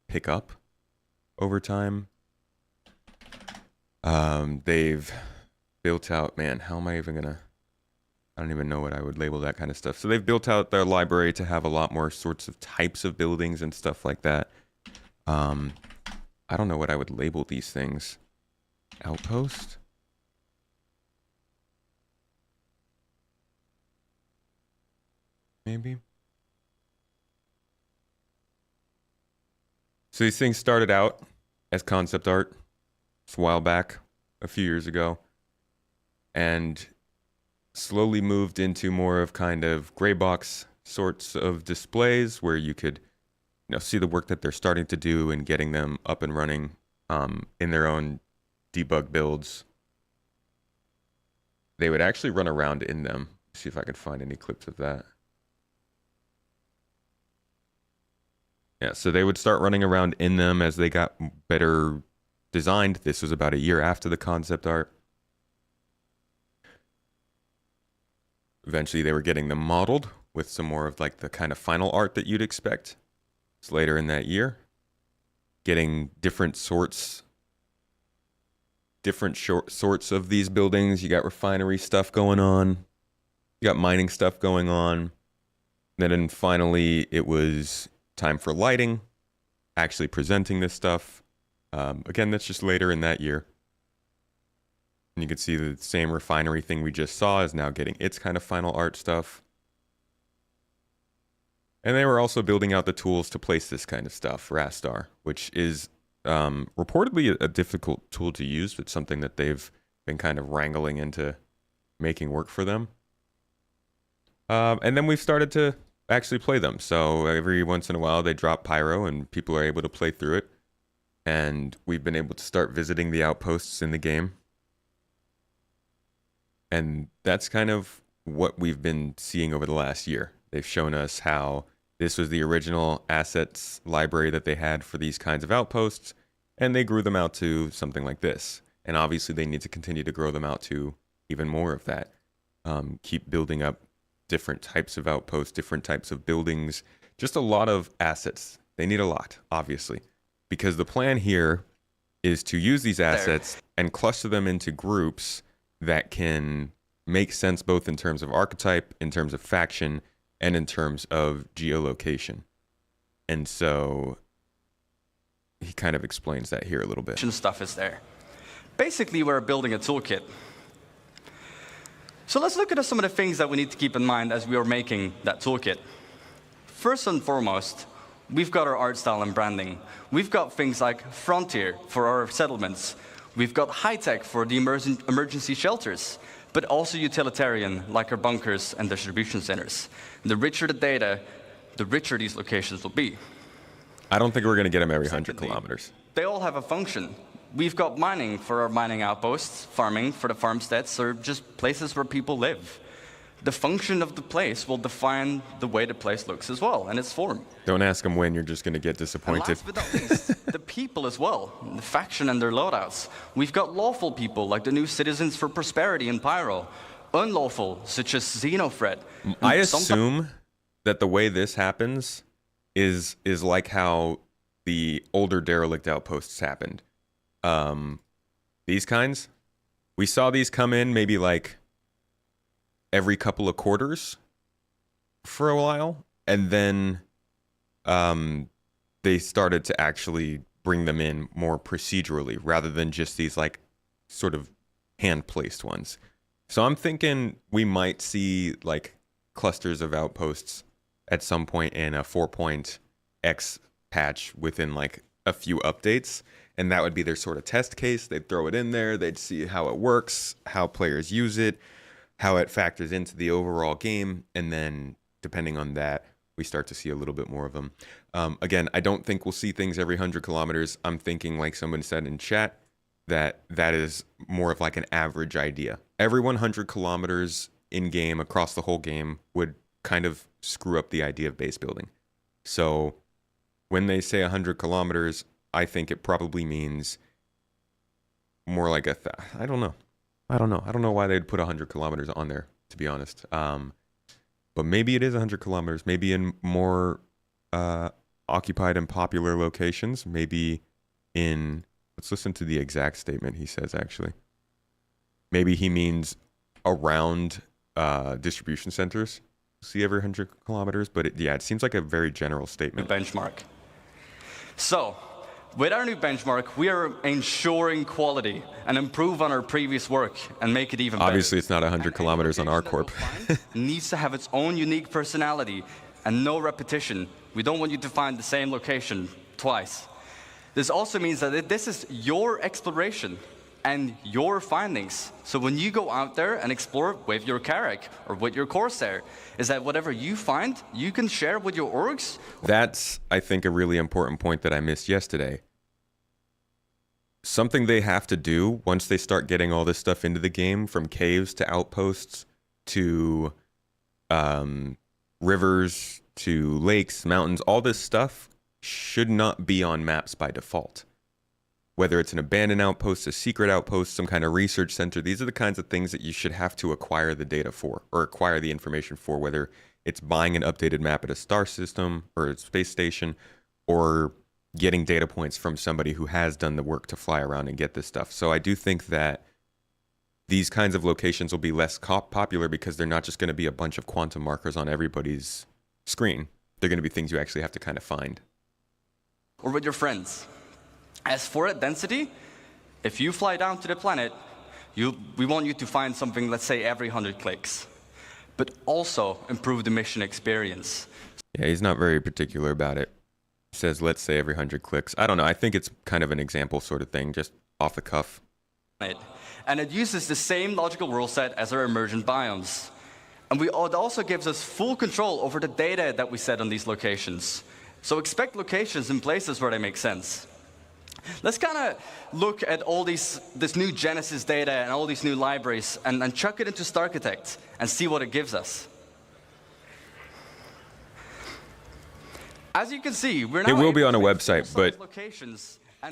pick up over time. They've built out, man, how am I even gonna, I don't even know what I would label that kind of stuff. So they've built out their library to have a lot more sorts of types of buildings and stuff like that. I don't know what I would label these things. Outpost? maybe. So these things started out as concept art a while back, a few years ago, and slowly moved into more of kind of gray box sorts of displays where you could, you know, see the work that they're starting to do and getting them up and running in their own debug builds. They would actually run around in them. See if I can find any clips of that. Yeah, so they would start running around in them as they got better designed. This was about a year after the concept art. Eventually they were getting them modeled with some more of like the kind of final art that you'd expect. It's later in that year. Getting different sorts of these buildings. You got refinery stuff going on. You got mining stuff going on. Then finally it was time for lighting, actually presenting this stuff. Again, that's just later in that year. And you can see the same refinery thing we just saw is now getting its kind of final art stuff. And they were also building out the tools to place this kind of stuff, Rastar, which is reportedly a difficult tool to use, but something that they've been kind of wrangling into making work for them. And then we've started to actually play them. So every once in a while they drop Pyro and people are able to play through it. And we've been able to start visiting the outposts in the game. And that's kind of what we've been seeing over the last year. They've shown us how this was the original assets library that they had for these kinds of outposts, and they grew them out to something like this. And obviously they need to continue to grow them out to even more of that. Keep building up different types of outposts, different types of buildings, just a lot of assets. They need a lot, obviously, because the plan here is to use these assets and cluster them into groups that can make sense both in terms of archetype, in terms of faction, and in terms of geolocation. And so he kind of explains that here a little bit. Stuff is there. Basically, we're building a toolkit. So let's look at some of the things that we need to keep in mind as we are making that toolkit. First and foremost, we've got our art style and branding. We've got things like Frontier for our settlements. We've got high-tech for the emergency shelters, but also utilitarian, like our bunkers and distribution centers. The richer the data, the richer these locations will be. I don't think we're going to get them every 100 kilometers. They all have a function. We've got mining for our mining outposts, farming for the farmsteads, or just places where people live. The function of the place will define the way the place looks as well, and its form. Don't ask them when, you're just going to get disappointed. And last but not least, the people as well, the faction and their loadouts. We've got lawful people, like the new Citizens for Prosperity in Pyro. Unlawful, such as Xenofred. I assume that the way this happens is like how the older derelict outposts happened. These kinds, we saw these come in maybe like every couple of quarters for a while, and then they started to actually bring them in more procedurally rather than just these like sort of hand-placed ones. So I'm thinking we might see like clusters of outposts at some point in a 4.x patch within like a few updates, and that would be their sort of test case. They'd throw it in there, they'd see how it works, how players use it, how it factors into the overall game, and then depending on that, we start to see a little bit more of them. Again, I don't think we'll see things every 100 kilometers. I'm thinking, like someone said in chat, that is more of like an average idea. Every 100 kilometers in game, across the whole game, would kind of screw up the idea of base building. So when they say 100 kilometers, I think it probably means more like I don't know. I don't know why they'd put 100 kilometers on there, to be honest. But maybe it is 100 kilometers. Maybe in more occupied and popular locations. Maybe in... Let's listen to the exact statement he says, actually. Maybe he means around distribution centers. See every 100 kilometers. But it seems like a very general statement. Benchmark. So, with our new benchmark, we are ensuring quality and improve on our previous work and make it even better. Obviously, it's not 100 kilometers on our corp. Needs to have its own unique personality and no repetition. We don't want you to find the same location twice. This also means that this is your exploration and your findings. So when you go out there and explore with your Carrack or with your Corsair, is that whatever you find, you can share with your orgs. That's, I think, a really important point that I missed yesterday. Something they have to do once they start getting all this stuff into the game, from caves to outposts to rivers to lakes, mountains, all this stuff should not be on maps by default. Whether it's an abandoned outpost, a secret outpost, some kind of research center, these are the kinds of things that you should have to acquire the data for, or acquire the information for, whether it's buying an updated map at a star system or a space station, or getting data points from somebody who has done the work to fly around and get this stuff. So I do think that these kinds of locations will be less popular because they're not just going to be a bunch of quantum markers on everybody's screen. They're going to be things you actually have to kind of find. Or with your friends. As for that density, if you fly down to the planet, we want you to find something, let's say, every 100 clicks, but also improve the mission experience. Yeah, he's not very particular about it. He says, let's say every 100 clicks. I don't know. I think it's kind of an example sort of thing, just off the cuff. And it uses the same logical rule set as our emergent biomes. And it also gives us full control over the data that we set on these locations. So expect locations in places where they make sense. Let's kind of look at all this new Genesis data and all these new libraries and chuck it into Starkitect and see what it gives us. As you can see, we're now it will be on a website, but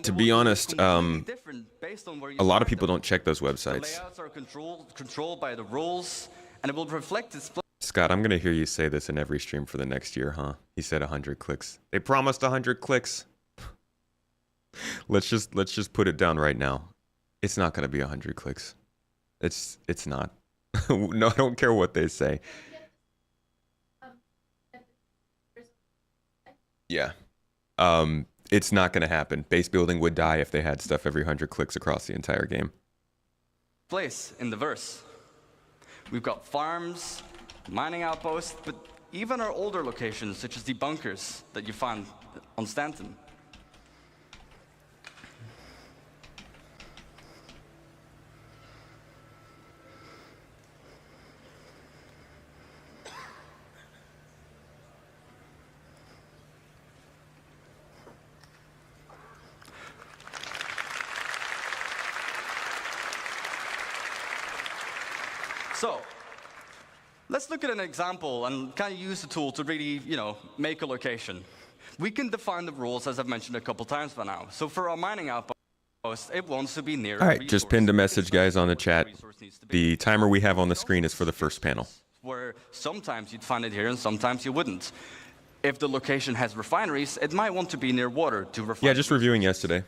to be honest, a lot of people don't check those websites. The layouts are controlled by the rules, and it will reflect its. Scott, I'm going to hear you say this in every stream for the next year, huh? He said 100 clicks. They promised 100 clicks. Let's just put it down right now. It's not going to be 100 clicks. It's not. No, I don't care what they say. Yeah. It's not going to happen. Base building would die if they had stuff every 100 clicks across the entire game. Place in the verse. We've got farms, mining outposts, but even our older locations, such as the bunkers that you find on Stanton. So, let's look at an example and kind of use the tool to really, make a location. We can define the rules, as I've mentioned a couple times by now. So for our mining outpost, it wants to be near. All right, just pinned a message, guys, on the chat. The timer we have on the screen is for the first panel. Where sometimes you'd find it here and sometimes you wouldn't. If the location has refineries, it might want to be near water to refine. Yeah, just reviewing yesterday.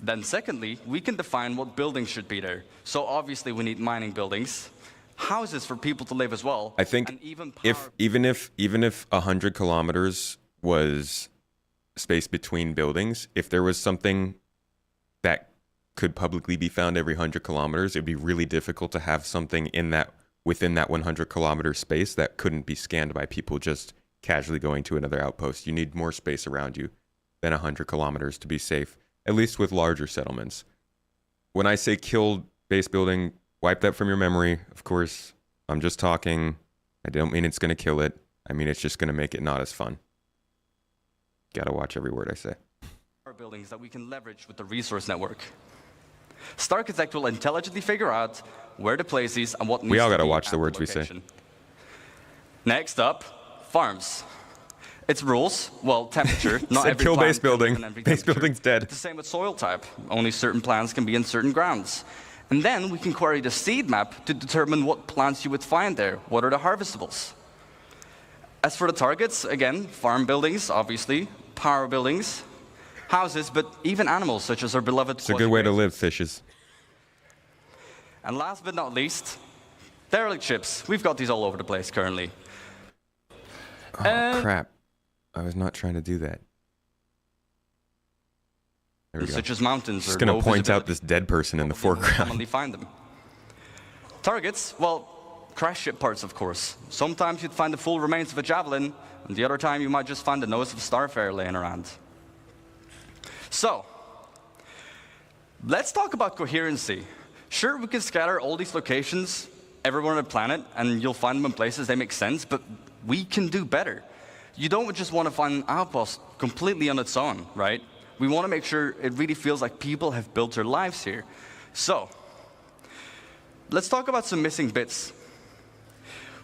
Then secondly, we can define what buildings should be there. So obviously we need mining buildings. Houses for people to live as well. I think even if 100 kilometers was space between buildings, if there was something that could publicly be found every 100 kilometers, it'd be really difficult to have something within that 100 kilometer space that couldn't be scanned by people just casually going to another outpost. You need more space around you than 100 kilometers to be safe, at least with larger settlements. When I say kill base building, wipe that from your memory. Of course, I'm just talking. I don't mean it's going to kill it. I mean it's just going to make it not as fun. Gotta watch every word I say. Our buildings that we can leverage with the resource network. Starkitect will intelligently figure out where to place these and what needs to be. We all gotta watch the words we say. Next up, farms. Its rules, well, temperature. Not every kill plant base building. Base building's dead. It's the same with soil type. Only certain plants can be in certain grounds. And then we can query the seed map to determine what plants you would find there. What are the harvestables? As for the targets, again, farm buildings, obviously, power buildings, houses, but even animals, such as our beloved. It's a good way to live, fishes. And last but not least, derelict ships. We've got these all over the place currently. Oh, crap. I was not trying to do that. There we go. such as mountains Just or gonna low point out visibility. this dead person in the Probably where we foreground. commonly find them. Targets, well, crash ship parts, of course. Sometimes you'd find the full remains of a javelin, and the other time you might just find the nose of a Starfare laying around. So, let's talk about coherency. Sure, we can scatter all these locations everywhere on the planet, and you'll find them in places they make sense, but we can do better. You don't just want to find an outpost completely on its own, right? We want to make sure it really feels like people have built their lives here. So, let's talk about some missing bits.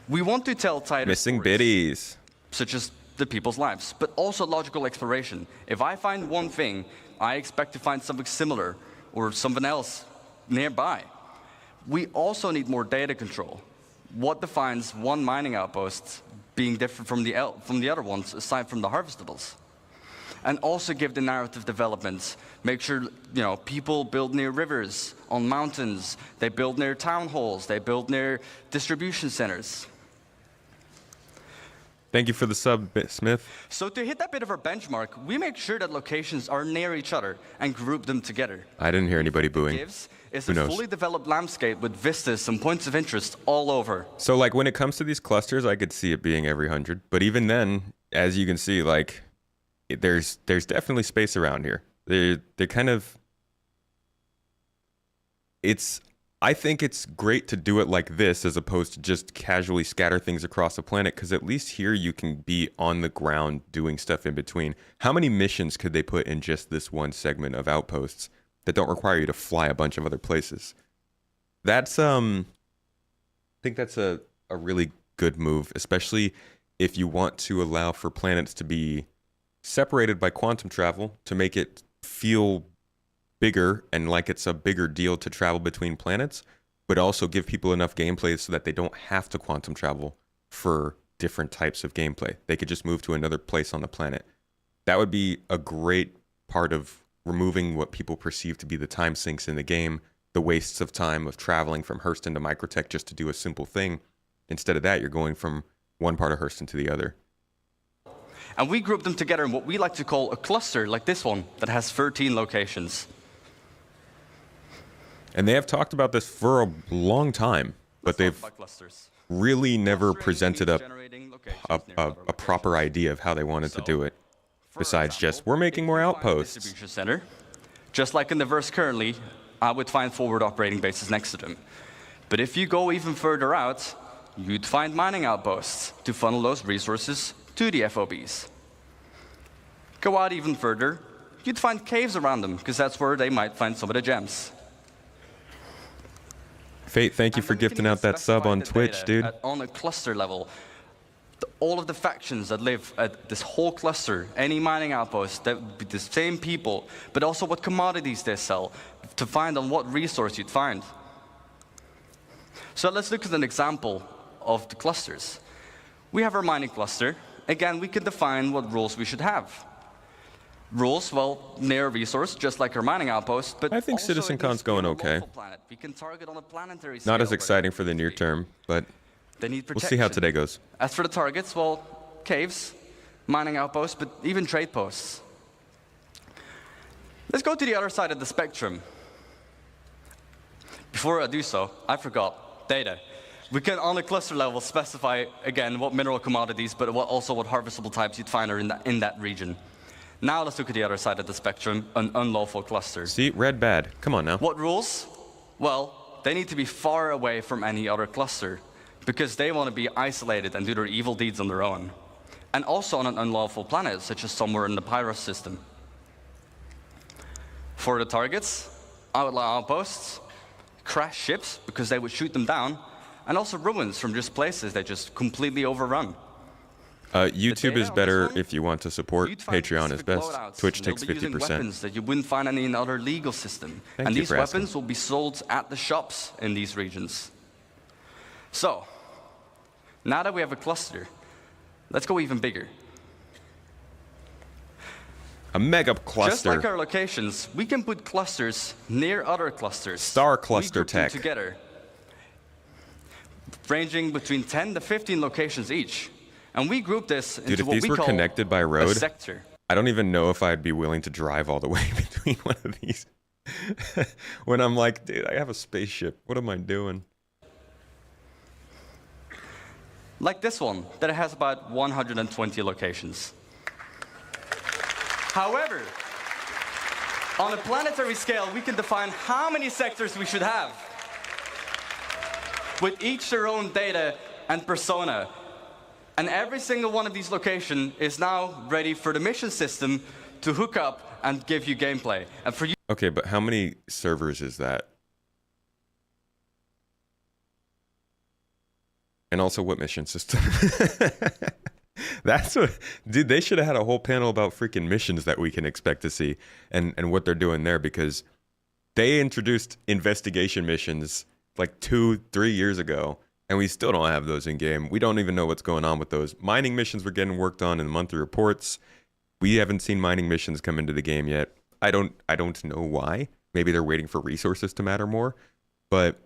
We want to tell tighter Missing stories, biddies. such as the people's lives, but also logical exploration. If I find one thing, I expect to find something similar or something else nearby. We also need more data control. What defines one mining outpost being different from the other ones, aside from the harvestables? And also give the narrative development. Make sure people build near rivers, on mountains. They build near town halls. They build near distribution centers. Thank you for the sub, Smith. So to hit that bit of our benchmark, we make sure that locations are near each other and group them together. I didn't hear anybody booing. Is Who a knows? fully developed landscape with vistas and points of interest all over. So like when it comes to these clusters, I could see it being every 100. But even then, as you can see, like there's definitely space around here. They're kind of. I think it's great to do it like this as opposed to just casually scatter things across the planet, because at least here you can be on the ground doing stuff in between. How many missions could they put in just this one segment of outposts that don't require you to fly a bunch of other places? That's I think that's a really good move, especially if you want to allow for planets to be separated by quantum travel to make it feel bigger and like it's a bigger deal to travel between planets, but also give people enough gameplay so that they don't have to quantum travel for different types of gameplay. They could just move to another place on the planet. That would be a great part of removing what people perceive to be the time sinks in the game, the wastes of time of traveling from Hurston to Microtech just to do a simple thing. Instead of that, you're going from one part of Hurston to the other. And we group them together in what we like to call a cluster, like this one, that has 13 locations. And they have talked about this for a long time, but they've really never presented a proper idea of how they wanted to do it. Besides just, we're making more outposts. Distribution center. Just like in the verse currently, I would find forward operating bases next to them. But if you go even further out, you'd find mining outposts to funnel those resources to the FOBs. Go out even further, you'd find caves around them, because that's where they might find some of the gems. Fate, thank you for gifting out that sub on Twitch, dude. On a cluster level, all of the factions that live at this whole cluster, any mining outpost, that would be the same people, but also what commodities they sell, to find on what resource you'd find. So let's look at an example of the clusters. We have our mining cluster. Again, we can define what rules we should have. Rules, well, near a resource, just like our mining outpost, but I think CitizenCon's going okay. We can target on a planetary Not as scale, exciting for the near term, but they need we'll see how today goes. As for the targets, well, caves, mining outposts, but even trade posts. Let's go to the other side of the spectrum. Before I do so, I forgot data. We can, on a cluster level, specify, again, what mineral commodities, but also what harvestable types you'd find are in that region. Now let's look at the other side of the spectrum, an unlawful cluster. See, red bad. Come on now. What rules? Well, they need to be far away from any other cluster, because they want to be isolated and do their evil deeds on their own. And also on an unlawful planet, such as somewhere in the Pyros system. For the targets, outlaw outposts, crash ships, because they would shoot them down, and also ruins from just places they just completely overrun. YouTube is better if you want to support. Patreon is best. Twitch takes 50%. Weapons that you wouldn't find in any other legal system. And these weapons will be sold at the shops in these regions. So, now that we have a cluster, let's go even bigger. A mega cluster. Just like our locations, we can put clusters near other clusters. Star cluster we group them tech. Together, ranging between 10 to 15 locations each. And we group this into what we call connected by road, a sector. I don't even know if I'd be willing to drive all the way between one of these. When I'm like, dude, I have a spaceship. What am I doing? Like this one, that has about 120 locations. However, on a planetary scale, we can define how many sectors we should have, with each their own data and persona. And every single one of these locations is now ready for the mission system to hook up and give you gameplay. And for you. Okay, but how many servers is that? And also, what mission system? That's what, dude, they should have had a whole panel about freaking missions that we can expect to see and what they're doing there, because they introduced investigation missions like 2-3 years ago, and we still don't have those in game. We don't even know what's going on with those. Mining missions were getting worked on in the monthly reports. We haven't seen mining missions come into the game yet. I don't know why. Maybe they're waiting for resources to matter more, but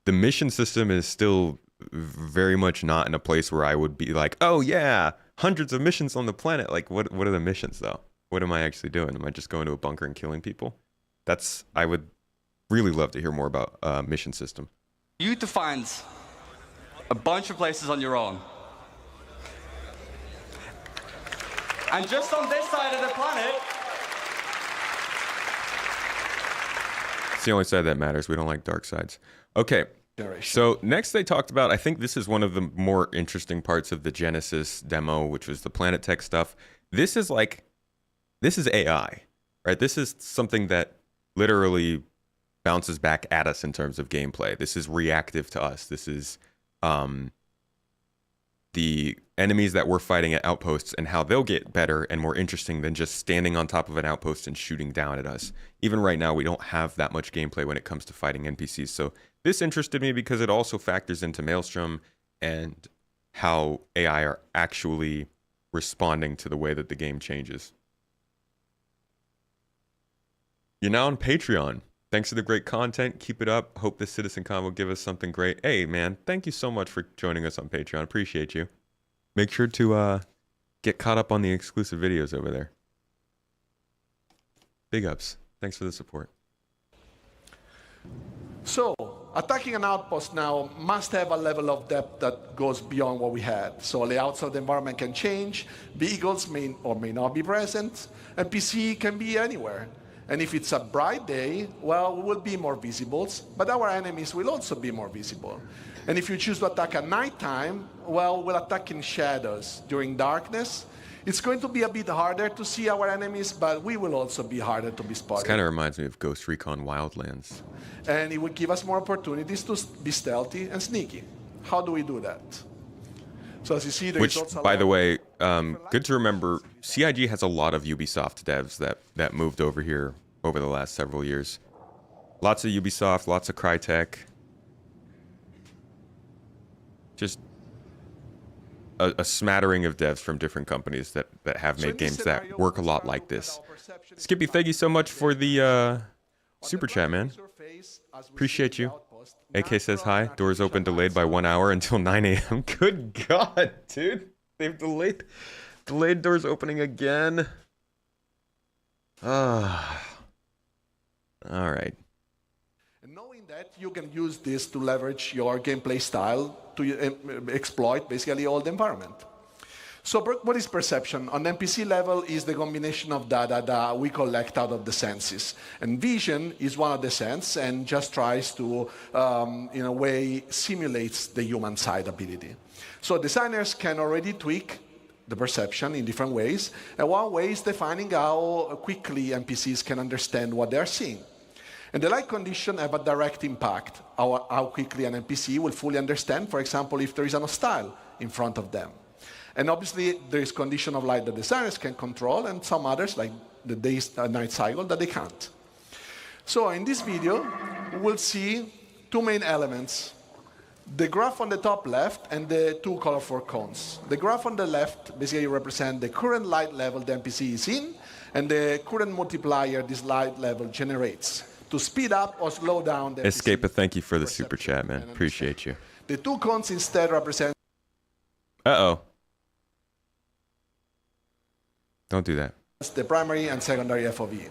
the mission system is still very much not in a place where I would be like, oh yeah, hundreds of missions on the planet. Like, what are the missions though? What am I actually doing? Am I just going to a bunker and killing people? I would really love to hear more about mission system. You to find a bunch of places on your own. And just on this side of the planet, it's the only side that matters. We don't like dark sides. Okay. So next they talked about, I think this is one of the more interesting parts of the Genesis demo, which was the Planet Tech stuff. This is AI, right? This is something that literally bounces back at us in terms of gameplay. This is reactive to us. This is the enemies that we're fighting at outposts and how they'll get better and more interesting than just standing on top of an outpost and shooting down at us. Even right now, we don't have that much gameplay when it comes to fighting NPCs. So this interested me because it also factors into Maelstrom and how AI are actually responding to the way that the game changes. You're now on Patreon. Thanks for the great content. Keep it up. Hope this CitizenCon will give us something great. Hey, man, thank you so much for joining us on Patreon. Appreciate you. Make sure to get caught up on the exclusive videos over there. Big ups. Thanks for the support. So, attacking an outpost now must have a level of depth that goes beyond what we had. So layouts of the environment can change, vehicles may or may not be present, and PC can be anywhere. And if it's a bright day, well, we will be more visible, but our enemies will also be more visible. And if you choose to attack at nighttime, well, we'll attack in shadows. During darkness, it's going to be a bit harder to see our enemies, but we will also be harder to be spotted. This kind of reminds me of Ghost Recon Wildlands. And it will give us more opportunities to be stealthy and sneaky. How do we do that? So as you see, which, by the way, good to remember, CIG has a lot of Ubisoft devs that moved over here over the last several years. Lots of Ubisoft, lots of Crytek. Just a smattering of devs from different companies that have made games that work a lot like this. Skippy, thank you so much for the super chat, man. Appreciate you. AK says hi. Doors open delayed by 1 hour until 9 a.m. Good God, dude. They've delayed doors opening again. All right. And knowing that, you can use this to leverage your gameplay style to exploit basically all the environment. So what is perception? On the NPC level is the combination of data that we collect out of the senses. And vision is one of the senses and just tries to, in a way, simulates the human side ability. So designers can already tweak the perception in different ways. And one way is defining how quickly NPCs can understand what they're seeing. And the light condition have a direct impact how quickly an NPC will fully understand, for example, if there is an hostile in front of them. And obviously, there is condition of light that designers can control, and some others, like the day-night cycle, that they can't. So in this video, we'll see two main elements. The graph on the top left and the two colorful cones. The graph on the left basically represents the current light level the NPC is in, and the current multiplier this light level generates to speed up or slow down the Escape, thank you for the super chat, man. Appreciate you. The two cones instead represent... Uh-oh. Don't do that. The primary and secondary FOV.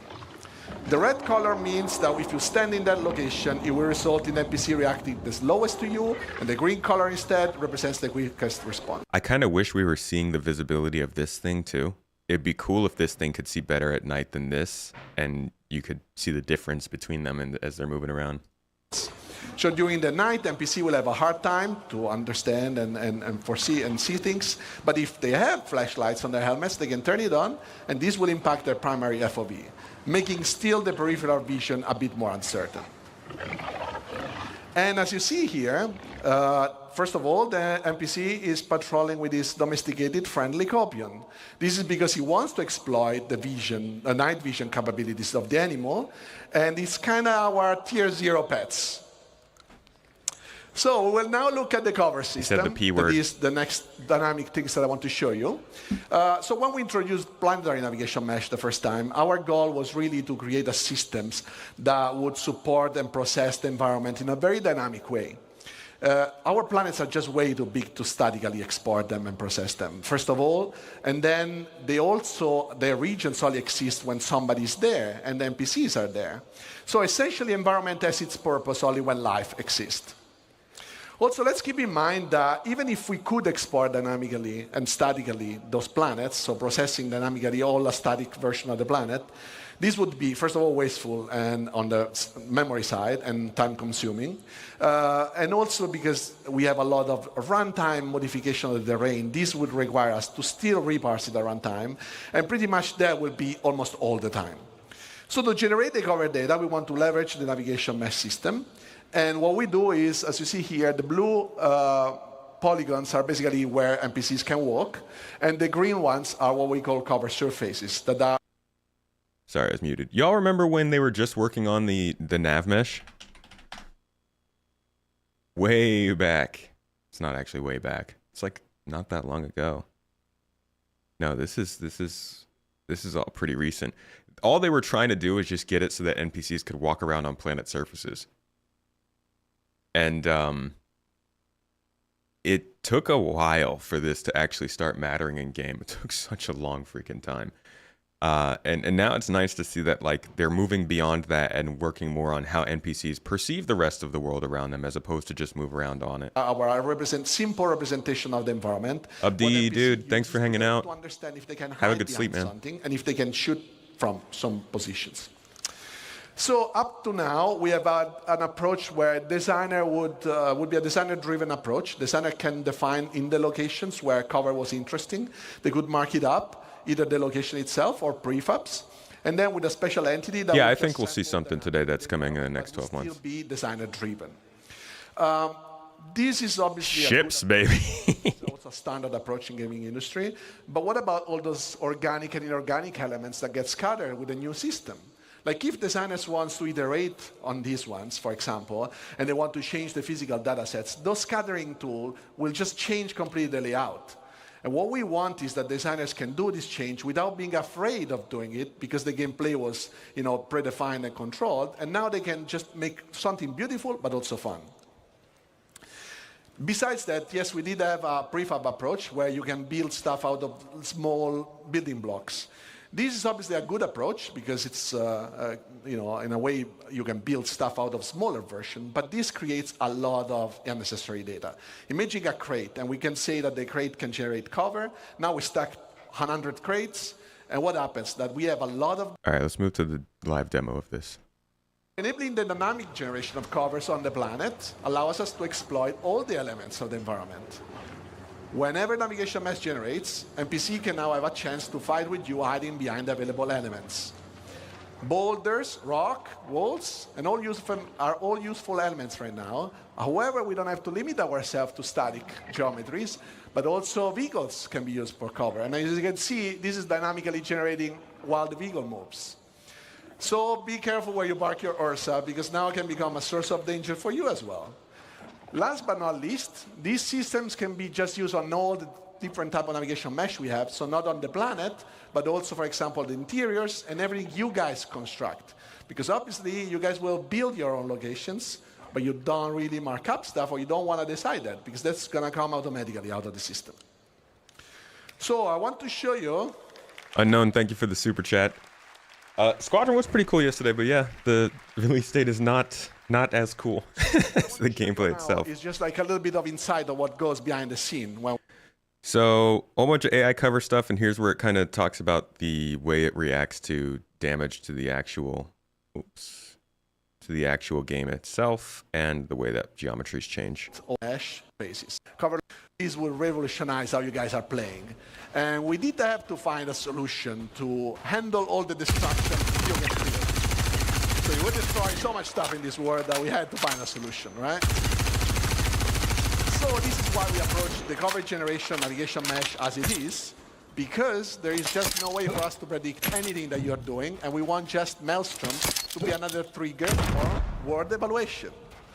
The red color means that if you stand in that location, it will result in NPC reacting the slowest to you, and the green color instead represents the quickest response. I kind of wish we were seeing the visibility of this thing too. It'd be cool if this thing could see better at night than this, and you could see the difference between them as they're moving around. So during the night, NPC will have a hard time to understand and foresee and see things. But if they have flashlights on their helmets, they can turn it on, and this will impact their primary FOV, making still the peripheral vision a bit more uncertain. And as you see here, first of all, the NPC is patrolling with his domesticated friendly Copion. This is because he wants to exploit the night vision capabilities of the animal, and it's kind of our tier 0 pets. So we will now look at the cover system. He said the P word. That is the next dynamic things that I want to show you. So when we introduced planetary navigation mesh the first time, our goal was really to create a systems that would support and process the environment in a very dynamic way. Our planets are just way too big to statically export them and process them, first of all. And then their regions only exist when somebody's there and the NPCs are there. So essentially, environment has its purpose only when life exists. Also, let's keep in mind that even if we could export dynamically and statically those planets, so processing dynamically all a static version of the planet, this would be, first of all, wasteful and on the memory side and time-consuming. And also because we have a lot of runtime modification of the terrain, this would require us to still reparse it at runtime, and pretty much that will be almost all the time. So to generate the cover data, we want to leverage the navigation mesh system. And what we do is, as you see here, the blue polygons are basically where NPCs can walk, and the green ones are what we call cover surfaces that are... Sorry, I was muted. Y'all remember when they were just working on the nav mesh? Way back. It's not actually way back. It's like not that long ago. No, this is all pretty recent. All they were trying to do is just get it so that NPCs could walk around on planet surfaces. And it took a while for this to actually start mattering in game. It took such a long freaking time. And now it's nice to see that like they're moving beyond that and working more on how NPCs perceive the rest of the world around them as opposed to just move around on it. Our simple representation of the environment. Abdi, dude, thanks for hanging out. To understand if they can have a good sleep, man. And if they can shoot from some positions. So up to now, we have an approach where designer would be a designer-driven approach. Designer can define in the locations where cover was interesting. They could mark it up, either the location itself or prefabs. And then with a special entity that... Yeah, I think we'll see something today that's coming in the next 12 months. Still be designer-driven. This is obviously... Ships, baby. It's a standard approach in gaming industry. But what about all those organic and inorganic elements that get scattered with a new system? Like if designers want to iterate on these ones, for example, and they want to change the physical data sets, those scattering tools will just change completely the layout. And what we want is that designers can do this change without being afraid of doing it because the gameplay was, predefined and controlled. And now they can just make something beautiful, but also fun. Besides that, yes, we did have a prefab approach where you can build stuff out of small building blocks. This is obviously a good approach because it's, in a way you can build stuff out of smaller version, but this creates a lot of unnecessary data. Imagine a crate, and we can say that the crate can generate cover. Now we stack 100 crates, and what happens? That we have a lot of... All right, let's move to the live demo of this. Enabling the dynamic generation of covers on the planet allows us to exploit all the elements of the environment. Whenever navigation mesh generates, NPC can now have a chance to fight with you hiding behind available elements. Boulders, rock, walls, and are all useful elements right now. However, we don't have to limit ourselves to static geometries, but also vehicles can be used for cover. And as you can see, this is dynamically generating while the vehicle moves. So be careful where you park your Ursa, because now it can become a source of danger for you as well. Last but not least, these systems can be just used on all the different type of navigation mesh we have, so not on the planet, but also, for example, the interiors and everything you guys construct. Because obviously, you guys will build your own locations, but you don't really mark up stuff, or you don't want to decide that, because that's going to come automatically out of the system. So I want to show you Unknown, thank you for the super chat. Squadron was pretty cool yesterday, but yeah, the release date is not as cool as the gameplay itself. It's just like a little bit of insight of what goes behind the scene. So, a whole bunch of AI cover stuff, and here's where it kind of talks about the way it reacts to damage to the actual, to the actual game itself, and the way that geometries change. Mesh basis. Cover these will revolutionize how you guys are playing, and we did have to find a solution to handle all the destruction you can feel. So you would destroy so much stuff in this world that we had to find a solution, right? So this is why we approach the cover generation navigation mesh as it is, because there is just no way for us to predict anything that you're doing, and we want just Maelstrom to be another trigger for word evaluation.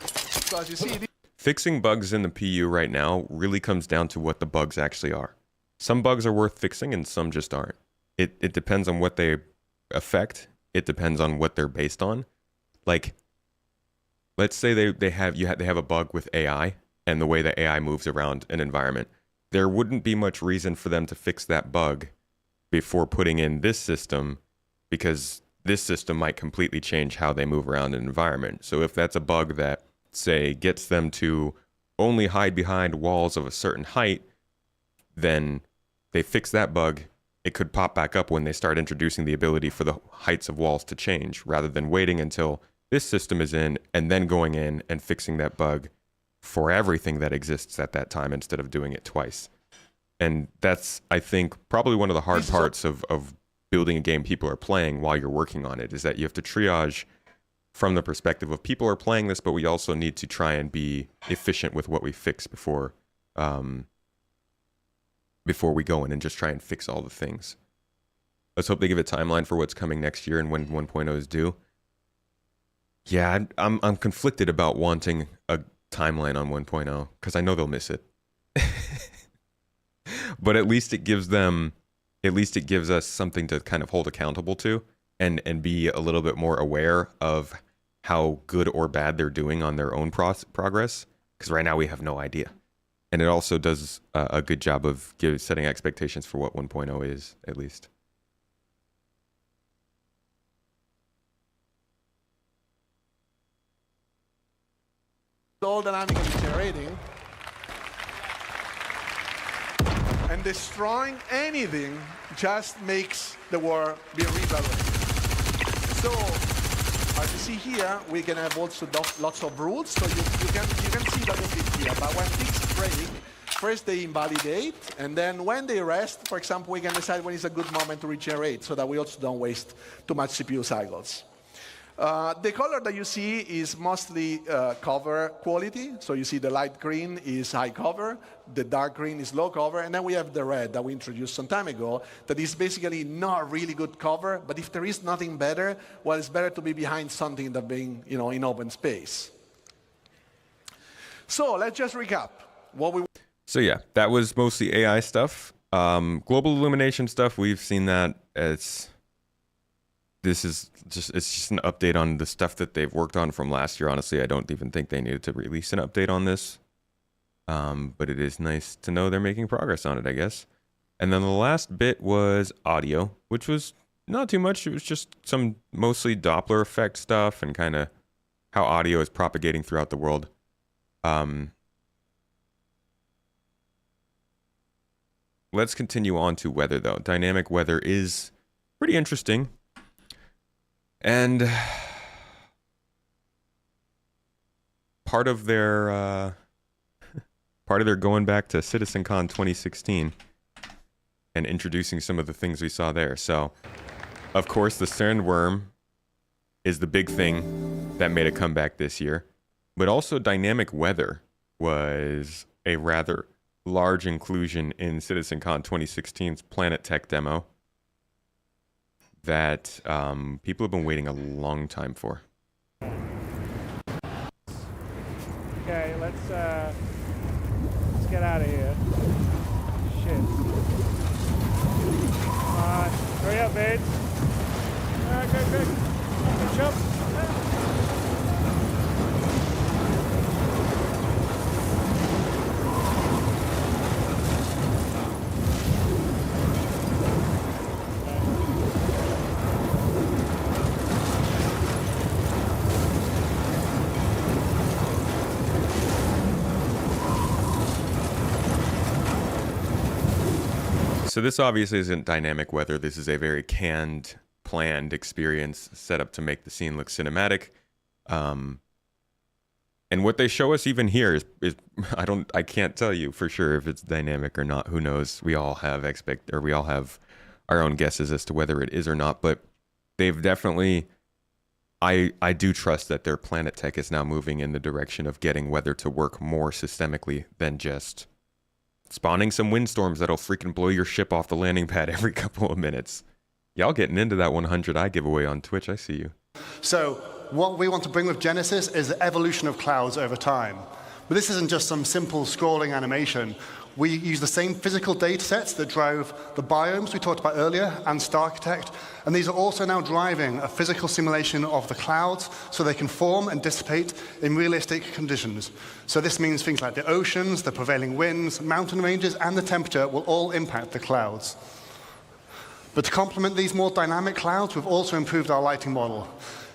So as you see, Fixing bugs in the PU right now really comes down to what the bugs actually are. Some bugs are worth fixing and some just aren't. It depends on what they affect. It depends on what they're based on. Like, let's say they have a bug with AI and the way that AI moves around an environment. There wouldn't be much reason for them to fix that bug before putting in this system, because this system might completely change how they move around an environment. So if that's a bug that, say, gets them to only hide behind walls of a certain height, then they fix that bug. It could pop back up when they start introducing the ability for the heights of walls to change, rather than waiting until this system is in and then going in and fixing that bug for everything that exists at that time instead of doing it twice. And that's, I think, probably one of the hard parts of building a game people are playing while you're working on it, is that you have to triage from the perspective of people are playing this, but we also need to try and be efficient with what we fix before we go in and just try and fix all the things. Let's hope they give a timeline for what's coming next year and when 1.0 is due. Yeah, I'm conflicted about wanting a timeline on 1.0 because I know they'll miss it. But at least it gives us something to kind of hold accountable to and be a little bit more aware of how good or bad they're doing on their own progress, because right now we have no idea. And it also does a good job of setting expectations for what 1.0 is, at least. all dynamically generating, and destroying anything just makes the war be reevaluated. So, as you see here, we can have also lots of rules, so you can see that here. But when things break, first they invalidate, and then when they rest, for example, we can decide when is a good moment to regenerate, so that we also don't waste too much CPU cycles. The color that you see is mostly cover quality. So you see the light green is high cover, the dark green is low cover, and then we have the red that we introduced some time ago that is basically not really good cover, but if there is nothing better, well, it's better to be behind something than being, in open space. So let's just recap what we... So yeah, that was mostly AI stuff. Global illumination stuff, we've seen that. It's just an update on the stuff that they've worked on from last year. Honestly, I don't even think they needed to release an update on this. But it is nice to know they're making progress on it, I guess. And then the last bit was audio, which was not too much. It was just some mostly Doppler effect stuff and kind of how audio is propagating throughout the world. Let's continue on to weather, though. Dynamic weather is pretty interesting. And part of their going back to CitizenCon 2016 and introducing some of the things we saw there. So, of course, the sandworm is the big thing that made a comeback this year. But also dynamic weather was a rather large inclusion in CitizenCon 2016's Planet Tech demo that people have been waiting a long time for. Okay, let's get out of here. Shit. Come on, hurry up, Bates. All right, good. Jump. So this obviously isn't dynamic weather. This is a very canned, planned experience set up to make the scene look cinematic. And what they show us even here is I can't tell you for sure if it's dynamic or not. Who knows? We all have we all have our own guesses as to whether it is or not, but they've definitely, I do trust that their planet tech is now moving in the direction of getting weather to work more systemically than just spawning some windstorms that'll freaking blow your ship off the landing pad every couple of minutes. Y'all getting into that 100i giveaway on Twitch, I see you. So what we want to bring with Genesis is the evolution of clouds over time. But this isn't just some simple scrolling animation. We use the same physical data sets that drove the biomes we talked about earlier and Stararchitect, and these are also now driving a physical simulation of the clouds so they can form and dissipate in realistic conditions. So this means things like the oceans, the prevailing winds, mountain ranges, and the temperature will all impact the clouds. But to complement these more dynamic clouds, we've also improved our lighting model.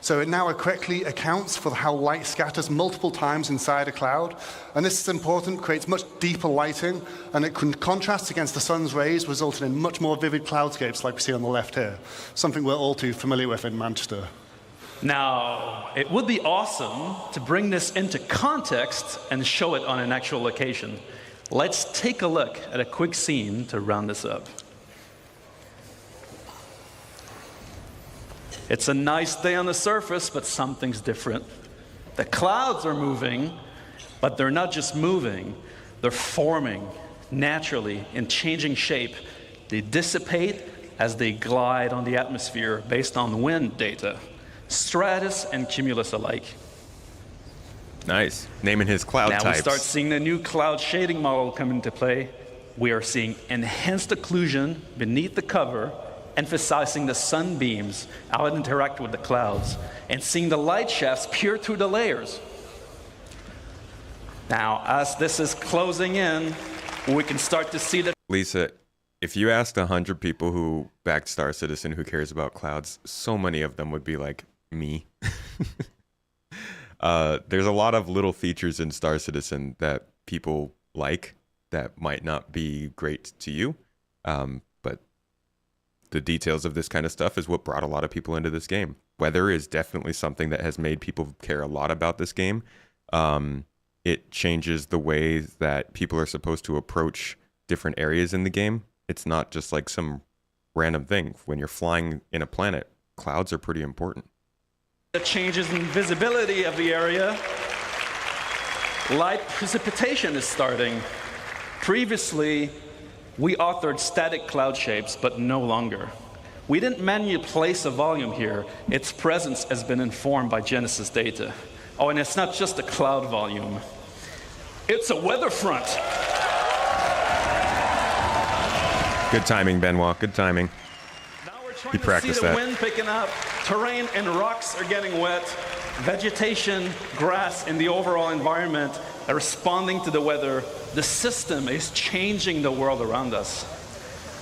So it now correctly accounts for how light scatters multiple times inside a cloud. And this is important, creates much deeper lighting, and it can contrast against the sun's rays, resulting in much more vivid cloudscapes like we see on the left here, something we're all too familiar with in Manchester. Now, it would be awesome to bring this into context and show it on an actual location. Let's take a look at a quick scene to round this up. It's a nice day on the surface, but something's different. The clouds are moving, but they're not just moving, they're forming naturally in changing shape. They dissipate as they glide on the atmosphere based on wind data, stratus and cumulus alike. Nice. Naming his cloud types. Now we start seeing the new cloud shading model come into play. We are seeing enhanced occlusion beneath the cover, emphasizing the sunbeams, how it interact with the clouds, and seeing the light shafts peer through the layers. Now, as this is closing in, we can start to see the... Lisa, if you asked 100 people who backed Star Citizen who cares about clouds, so many of them would be like, me. There's a lot of little features in Star Citizen that people like that might not be great to you. But the details of this kind of stuff is what brought a lot of people into this game. Weather is definitely something that has made people care a lot about this game. It changes the way that people are supposed to approach different areas in the game. It's not just like some random thing. When you're flying in a planet, clouds are pretty important. The changes in visibility of the area. Light precipitation is starting. Previously, we authored static cloud shapes, but no longer. We didn't manually place a volume here. Its presence has been informed by Genesis data. Oh, and it's not just a cloud volume. It's a weather front. Good timing, Benoit. Good timing. He practiced that. See the wind picking up. Terrain and rocks are getting wet. Vegetation, grass, and the overall environment are responding to the weather. The system is changing the world around us.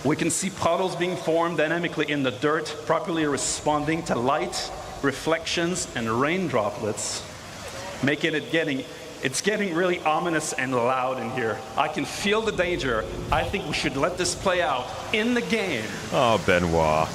We can see puddles being formed dynamically in the dirt, properly responding to light, reflections, and rain droplets, making it getting really ominous and loud in here. I can feel the danger. I think we should let this play out in the game. Oh, Benoit.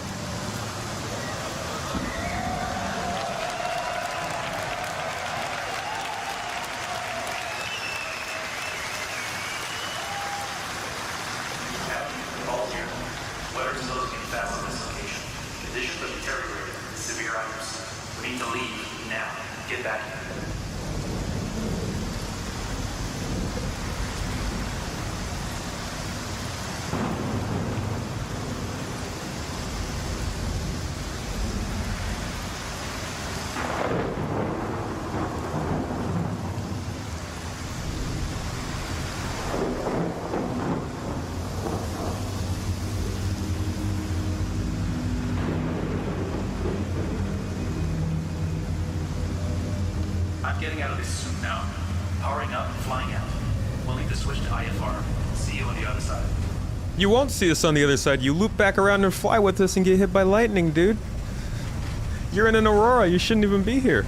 I'm getting out of this suit now. Powering up and flying out. We'll need to switch to IFR. See you on the other side. You won't see us on the other side. You loop back around and fly with us and get hit by lightning, dude. You're in an Aurora. You shouldn't even be here.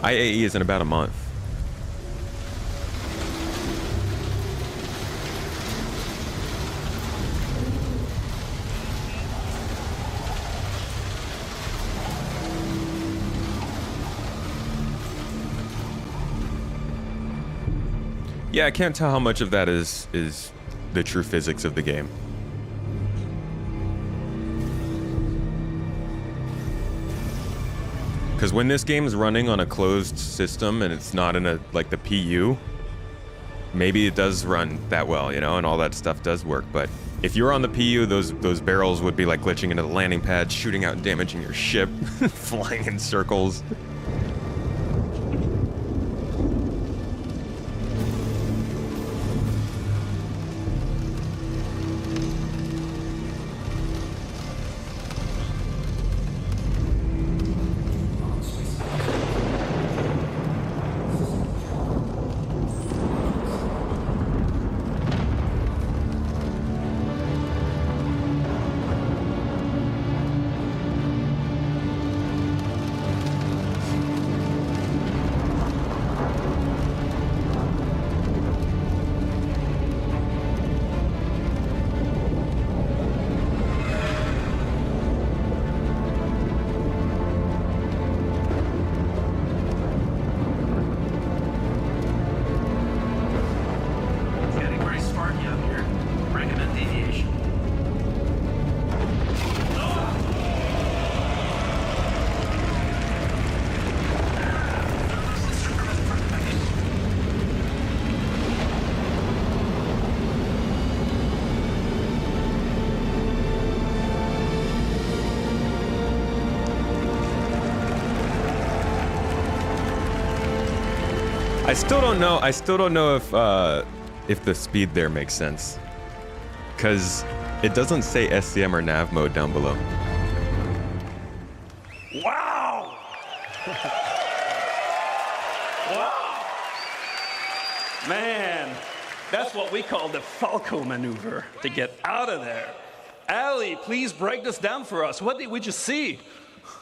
IAE is in about a month. Yeah, I can't tell how much of that is the true physics of the game. Because when this game is running on a closed system and it's not in a like the PU, maybe it does run that well, you know, and all that stuff does work. But if you're on the PU, those barrels would be like glitching into the landing pad, shooting out and damaging your ship, flying in circles. I still don't know if the speed there makes sense, because it doesn't say SCM or nav mode down below. Wow! Wow! Man, that's what we call the Falco maneuver to get out of there. Ali, please break this down for us. What did we just see?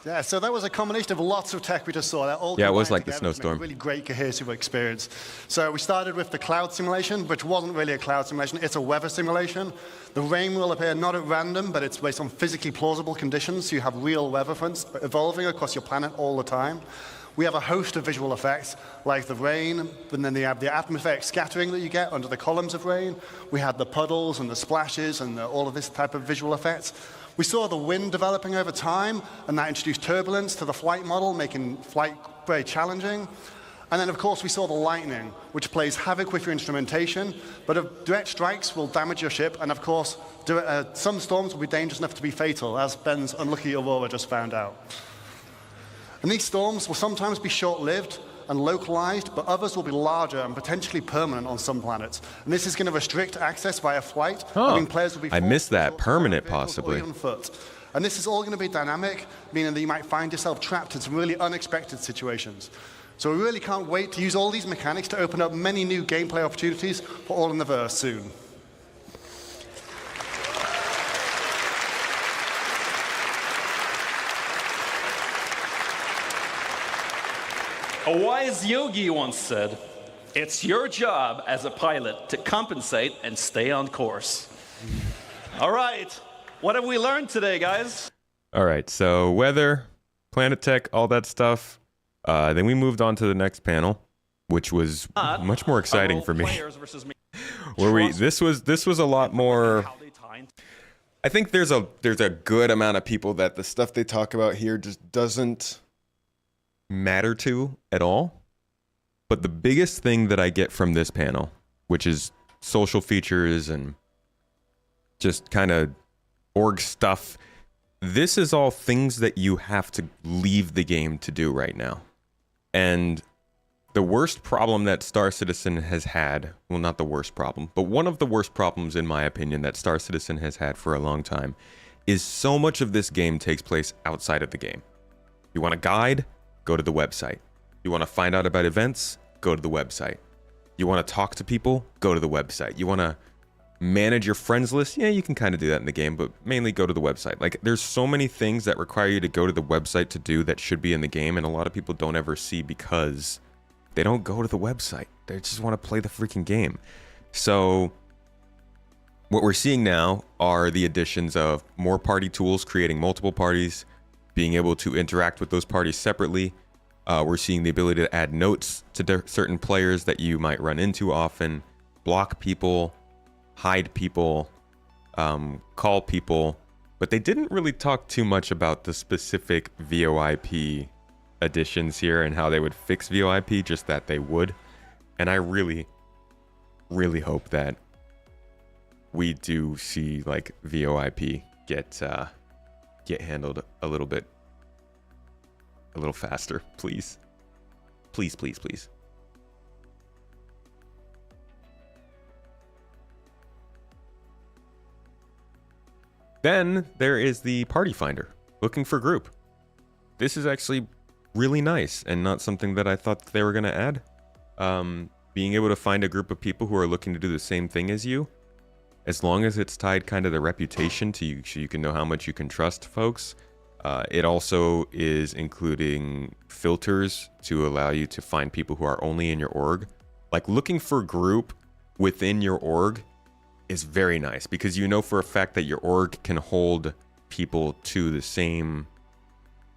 Yeah, so that was a combination of lots of tech we just saw. That all yeah, it was like combined the together to make snowstorm. a really great cohesive experience. So we started with the cloud simulation, which wasn't really a cloud simulation. It's a weather simulation. The rain will appear not at random, but it's based on physically plausible conditions. So you have real weather fronts evolving across your planet all the time. We have a host of visual effects, like the rain, and then you have the atmospheric scattering that you get under the columns of rain. We had the puddles and the splashes and all of this type of visual effects. We saw the wind developing over time, and that introduced turbulence to the flight model, making flight very challenging. And then, of course, we saw the lightning, which plays havoc with your instrumentation, but direct strikes will damage your ship, and of course, some storms will be dangerous enough to be fatal, as Ben's unlucky Aurora just found out. And these storms will sometimes be short-lived and localized, but others will be larger and potentially permanent on some planets. And this is going to restrict access via flight. Oh, I mean, players will be I missed that. Permanent, possibly. on foot. And this is all going to be dynamic, meaning that you might find yourself trapped in some really unexpected situations. So we really can't wait to use all these mechanics to open up many new gameplay opportunities for All in the Verse soon. A wise yogi once said, "It's your job as a pilot to compensate and stay on course." All right, what have we learned today, guys? All right, so weather, planet tech, all that stuff. Then we moved on to the next panel, which was much more exciting for me. Where this was a lot more. I think there's a good amount of people that the stuff they talk about here just doesn't matter to at all. But the biggest thing that I get from this panel, which is social features and just kind of org stuff, this is all things that you have to leave the game to do right now. And the worst problem that Star Citizen has had, well, not the worst problem, but one of the worst problems, in my opinion, that Star Citizen has had for a long time, is so much of this game takes place outside of the game. You want a guide? Go to the website. You want to find out about events? Go to the website. You want to talk to people? Go to the website. You want to manage your friends list, yeah, you can kind of do that in the game, but mainly go to the website. Like, there's so many things that require you to go to the website to do that should be in the game, and a lot of people don't ever see because they don't go to the website. They just want to play the freaking game. So what we're seeing now are the additions of more party tools, creating multiple parties, being able to interact with those parties separately. We're seeing the ability to add notes to certain players that you might run into often, block people, hide people, call people, but they didn't really talk too much about the specific VoIP additions here and how they would fix VoIP, just that they would. And I really, really hope that we do see like VoIP get handled a little faster, please. Please, please, please. Then there is the party finder, looking for group. This is actually really nice and not something that I thought they were going to add. Being able to find a group of people who are looking to do the same thing as you, as long as it's tied kind of the reputation to you, so you can know how much you can trust folks. It also is including filters to allow you to find people who are only in your org. Like, looking for group within your org is very nice because you know for a fact that your org can hold people to the same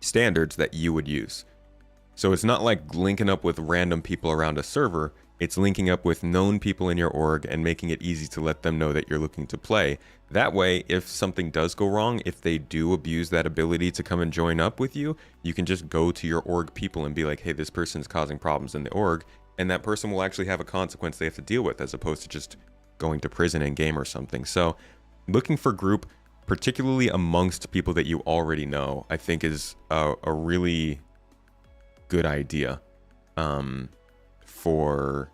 standards that you would use. So it's not like linking up with random people around a server. It's linking up with known people in your org and making it easy to let them know that you're looking to play. That way, if something does go wrong, if they do abuse that ability to come and join up with you, you can just go to your org people and be like, hey, this person's causing problems in the org, and that person will actually have a consequence they have to deal with, as opposed to just going to prison in game or something. So looking for group, particularly amongst people that you already know, I think is a really good idea for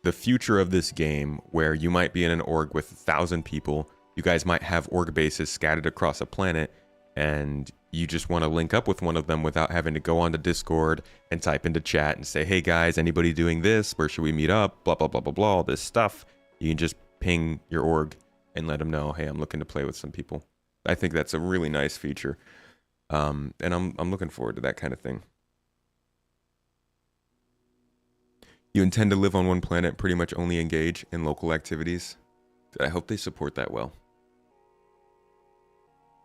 the future of this game, where you might be in an org with 1,000 people. You guys might have org bases scattered across a planet, and you just want to link up with one of them without having to go onto Discord and type into chat and say, hey guys, anybody doing this? Where should we meet up? Blah, blah, blah, blah, blah, all this stuff. You can just ping your org and let them know, hey, I'm looking to play with some people. I think that's a really nice feature. And I'm looking forward to that kind of thing. You intend to live on one planet, pretty much only engage in local activities. I hope they support that well.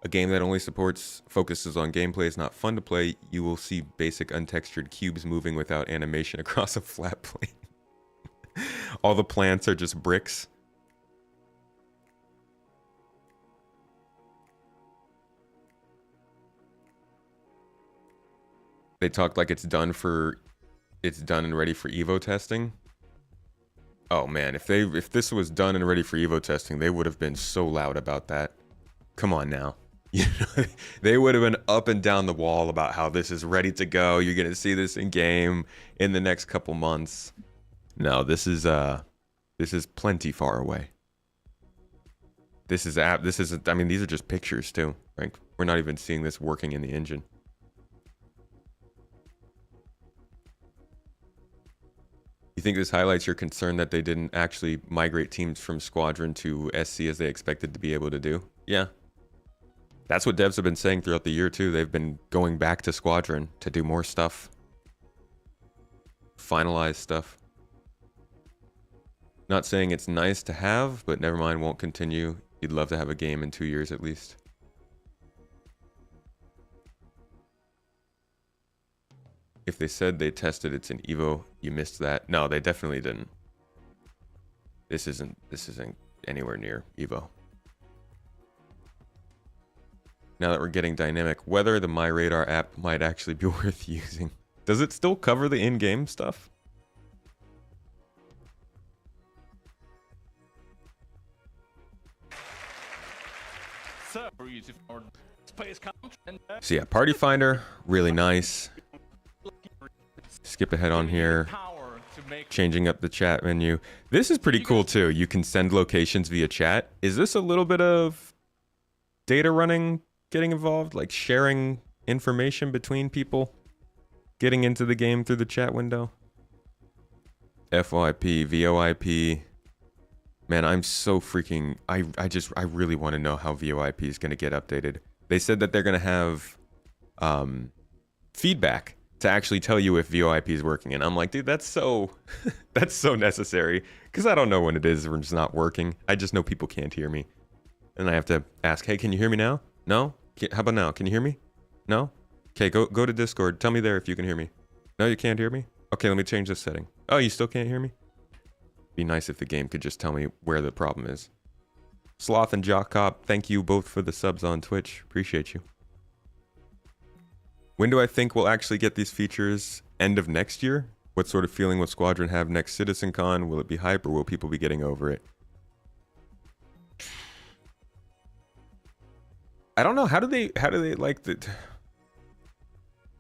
A game that only focuses on gameplay is not fun to play. You will see basic untextured cubes moving without animation across a flat plane. All the plants are just bricks. They talked like it's done and ready for Evo testing. Oh man, if this was done and ready for Evo testing, they would have been so loud about that. Come on now. You know, they would have been up and down the wall about how this is ready to go. You're gonna see this in game in the next couple months. No, this is plenty far away. I mean, these are just pictures too. Like, we're not even seeing this working in the engine. You think this highlights your concern that they didn't actually migrate teams from Squadron to SC as they expected to be able to do? Yeah. That's what devs have been saying throughout the year too. They've been going back to Squadron to do more stuff. Finalize stuff. Not saying it's nice to have, but never mind, won't continue. You'd love to have a game in 2 years at least. If they said they tested it's an Evo, you missed that. No, they definitely didn't. This isn't anywhere near Evo. Now that we're getting dynamic weather, the MyRadar app might actually be worth using. Does it still cover the in-game stuff? So yeah, Party Finder, really nice. Skip ahead on here. Changing up the chat menu. This is pretty cool too. You can send locations via chat. Is this a little bit of data running getting involved? Like sharing information between people? Getting into the game through the chat window? FYP, VoIP, Man, I'm so freaking... I really want to know how VoIP is going to get updated. They said that they're going to have feedback to actually tell you if VoIP is working. And I'm like, dude, that's so... that's so necessary. Because I don't know when it is or it's not working. I just know people can't hear me. And I have to ask, hey, can you hear me now? No? How about now? Can you hear me? No? Okay, go to Discord. Tell me there if you can hear me. No, you can't hear me? Okay, let me change this setting. Oh, you still can't hear me? Be nice if the game could just tell me where the problem is. Sloth and Jock Cop, thank you both for the subs on Twitch. Appreciate you. When do I think we'll actually get these features? End of next year? What sort of feeling will Squadron have next CitizenCon? Will it be hype or will people be getting over it? I don't know. How do they like the...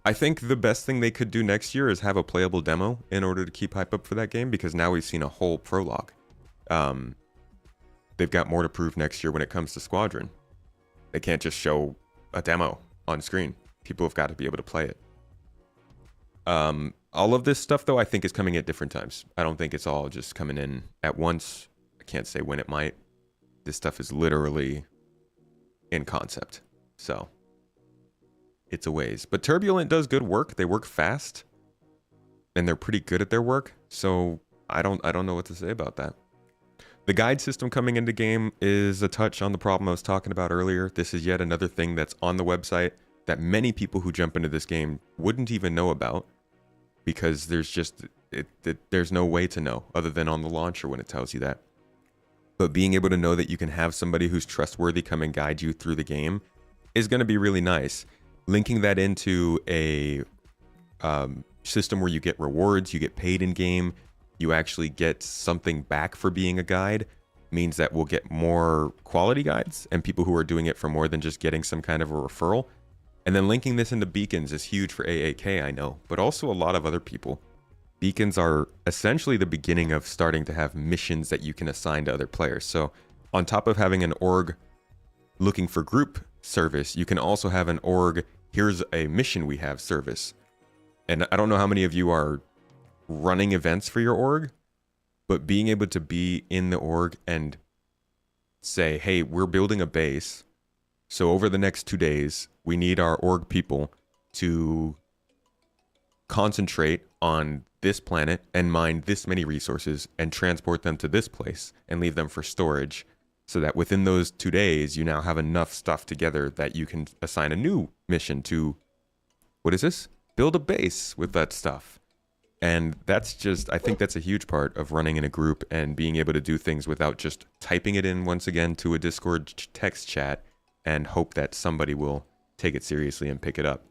I think the best thing they could do next year is have a playable demo in order to keep hype up for that game, because now we've seen a whole prologue. They've got more to prove next year when it comes to Squadron. They can't just show a demo on screen. People have got to be able to play it. All of this stuff, though, I think is coming at different times. I don't think it's all just coming in at once. I can't say when it might. This stuff is literally in concept. So... it's a ways. But Turbulent does good work. They work fast. And they're pretty good at their work. So I don't know what to say about that. The guide system coming into game is a touch on the problem I was talking about earlier. This is yet another thing that's on the website that many people who jump into this game wouldn't even know about. Because there's just... there's no way to know other than on the launcher when it tells you that. But being able to know that you can have somebody who's trustworthy come and guide you through the game is going to be really nice. Linking that into a system where you get rewards, you get paid in game, you actually get something back for being a guide, means that we'll get more quality guides and people who are doing it for more than just getting some kind of a referral. And then linking this into beacons is huge for AAK, I know, but also a lot of other people. Beacons are essentially the beginning of starting to have missions that you can assign to other players. So on top of having an org looking for group service, you can also have an org, here's a mission we have service. And I don't know how many of you are running events for your org, but being able to be in the org and say, hey, we're building a base, so over the next 2 days we need our org people to concentrate on this planet and mine this many resources and transport them to this place and leave them for storage. So that within those 2 days, you now have enough stuff together that you can assign a new mission to, what is this? Build a base with that stuff. And that's just, I think that's a huge part of running in a group and being able to do things without just typing it in once again to a Discord text chat and hope that somebody will take it seriously and pick it up.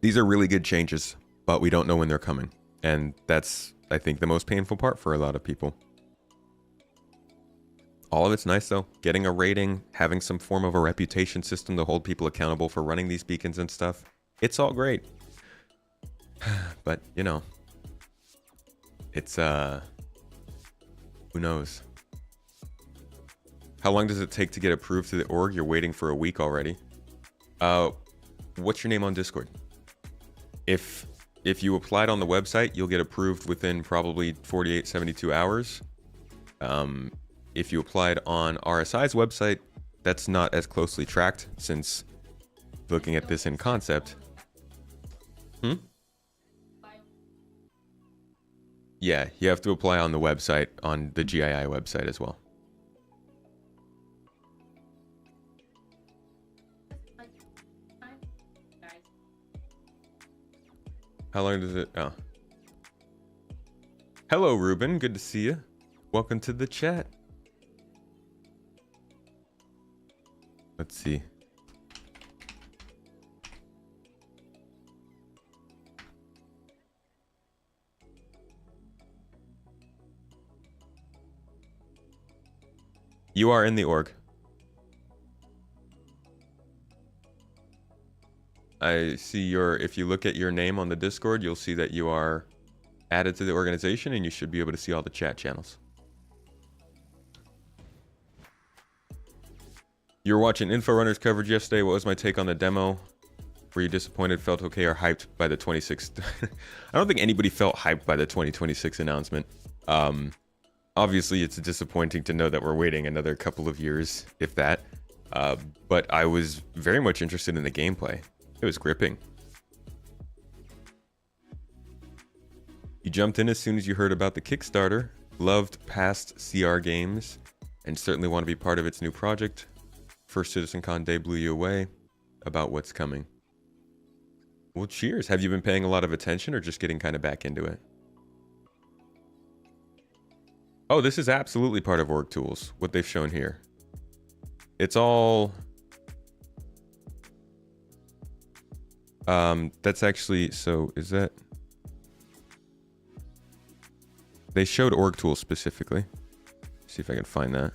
These are really good changes, but we don't know when they're coming. And that's, I think, the most painful part for a lot of people. All of it's nice, though. Getting a rating, having some form of a reputation system to hold people accountable for running these beacons and stuff. It's all great. But, you know, it's, who knows? How long does it take to get approved to the org? You're waiting for a week already. What's your name on Discord? If you applied on the website, you'll get approved within probably 48, 72 hours. If you applied on RSI's website, that's not as closely tracked, since looking at this in concept. Yeah, you have to apply on the website, on the GII website as well. How long does it... oh. Hello, Ruben. Good to see you. Welcome to the chat. Let's see. You are in the org. I see your, if you look at your name on the Discord, you'll see that you are added to the organization and you should be able to see all the chat channels. You were watching InfoRunner's coverage yesterday. What was my take on the demo? Were you disappointed, felt okay, or hyped by the 26? I don't think anybody felt hyped by the 2026 announcement. Obviously, it's disappointing to know that we're waiting another couple of years, if that. But I was very much interested in the gameplay. It was gripping. You jumped in as soon as you heard about the Kickstarter, loved past CR games, and certainly want to be part of its new project. First CitizenCon day blew you away. About what's coming. Well, cheers. Have you been paying a lot of attention or just getting kind of back into it? Oh, this is absolutely part of org tools, what they've shown here. It's all... that's actually... So, is that... They showed org tools specifically. See if I can find that.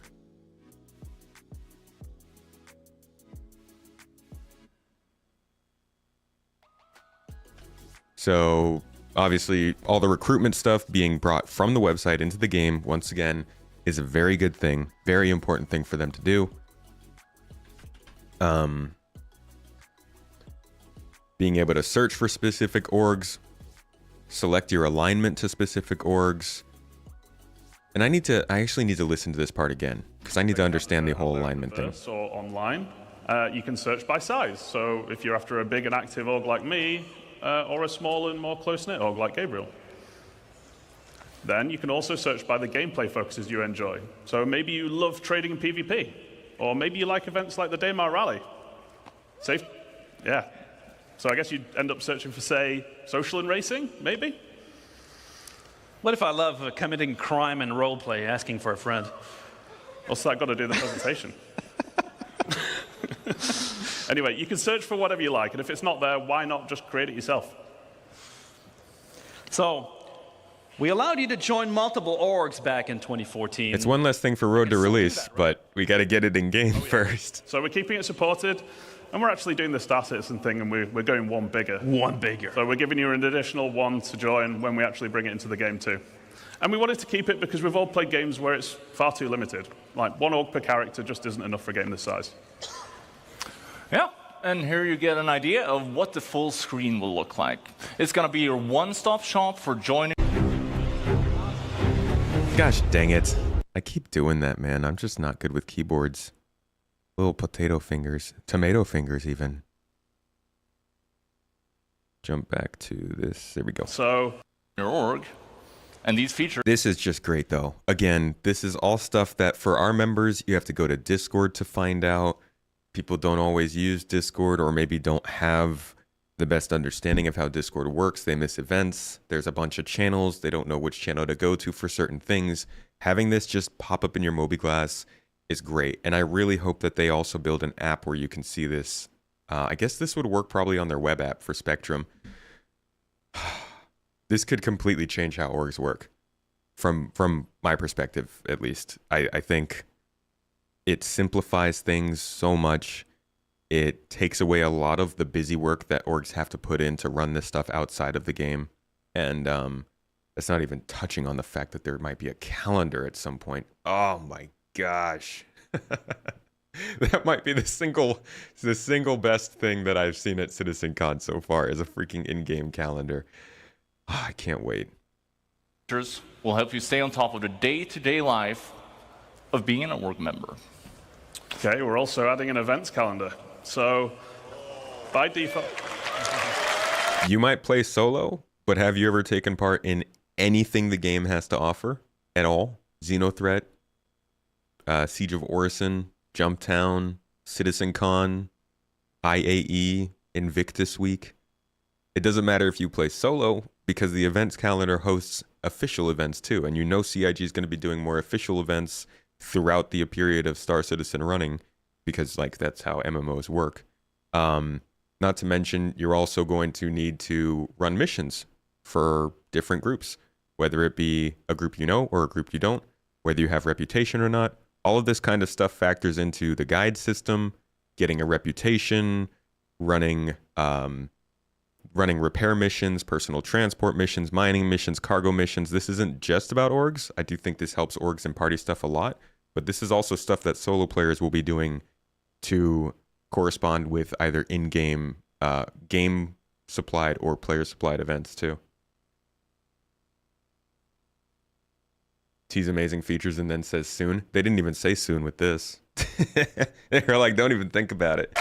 So obviously all the recruitment stuff being brought from the website into the game, once again, is a very good thing. Very important thing for them to do. Being able to search for specific orgs, select your alignment to specific orgs. And I actually need to listen to this part again, because I need to understand the whole alignment thing. Or online, you can search by size. So if you're after a big and active org like me, or a small and more close-knit org like Gabriel. Then you can also search by the gameplay focuses you enjoy. So maybe you love trading and PvP, or maybe you like events like the Daymar Rally. Safe? Yeah. So I guess you'd end up searching for, say, social and racing, maybe? What if I love committing crime and roleplay, asking for a friend? What's that got to do with the presentation? Anyway, you can search for whatever you like, and if it's not there, why not just create it yourself? So, we allowed you to join multiple orgs back in 2014. It's one less thing for Road to Release, but we got to get it in game first. So we're keeping it supported, and we're actually doing the Star Citizen thing, and we're going one bigger. One bigger. So we're giving you an additional one to join when we actually bring it into the game too. And we wanted to keep it because we've all played games where it's far too limited. Like one org per character just isn't enough for a game this size. Yeah, and here you get an idea of what the full screen will look like. It's going to be your one-stop shop for joining. Gosh dang it. I keep doing that, man. I'm just not good with keyboards. Little potato fingers. Tomato fingers, even. Jump back to this. There we go. So, your org. And these features. This is just great, though. Again, this is all stuff that for our members, you have to go to Discord to find out. People don't always use Discord or maybe don't have the best understanding of how Discord works. They miss events. There's a bunch of channels. They don't know which channel to go to for certain things. Having this just pop up in your mobiGlas is great. And I really hope that they also build an app where you can see this. I guess this would work probably on their web app for Spectrum. This could completely change how orgs work. From my perspective, at least. I think it simplifies things so much. It takes away a lot of the busy work that orgs have to put in to run this stuff outside of the game. And that's not even touching on the fact that there might be a calendar at some point. Oh my gosh. That might be the single best thing that I've seen at CitizenCon so far is a freaking in-game calendar. Oh, I can't wait. Will help you stay on top of the day-to-day life of being an org member. Okay, we're also adding an events calendar. So, by default... You might play solo, but have you ever taken part in anything the game has to offer at all? Xenothreat, Siege of Orison, Jumptown, CitizenCon, IAE, Invictus Week. It doesn't matter if you play solo, because the events calendar hosts official events too, and you know CIG is going to be doing more official events throughout the period of Star Citizen running, because like that's how MMOs work. Not to mention, you're also going to need to run missions for different groups, whether it be a group you know or a group you don't, whether you have reputation or not. All of this kind of stuff factors into the guide system, getting a reputation, running repair missions, personal transport missions, mining missions, cargo missions. This isn't just about orgs. I do think this helps orgs and party stuff a lot, but this is also stuff that solo players will be doing to correspond with either in-game game supplied or player supplied events too. Tease amazing features and then says soon. They didn't even say soon with this. They're like, don't even think about it.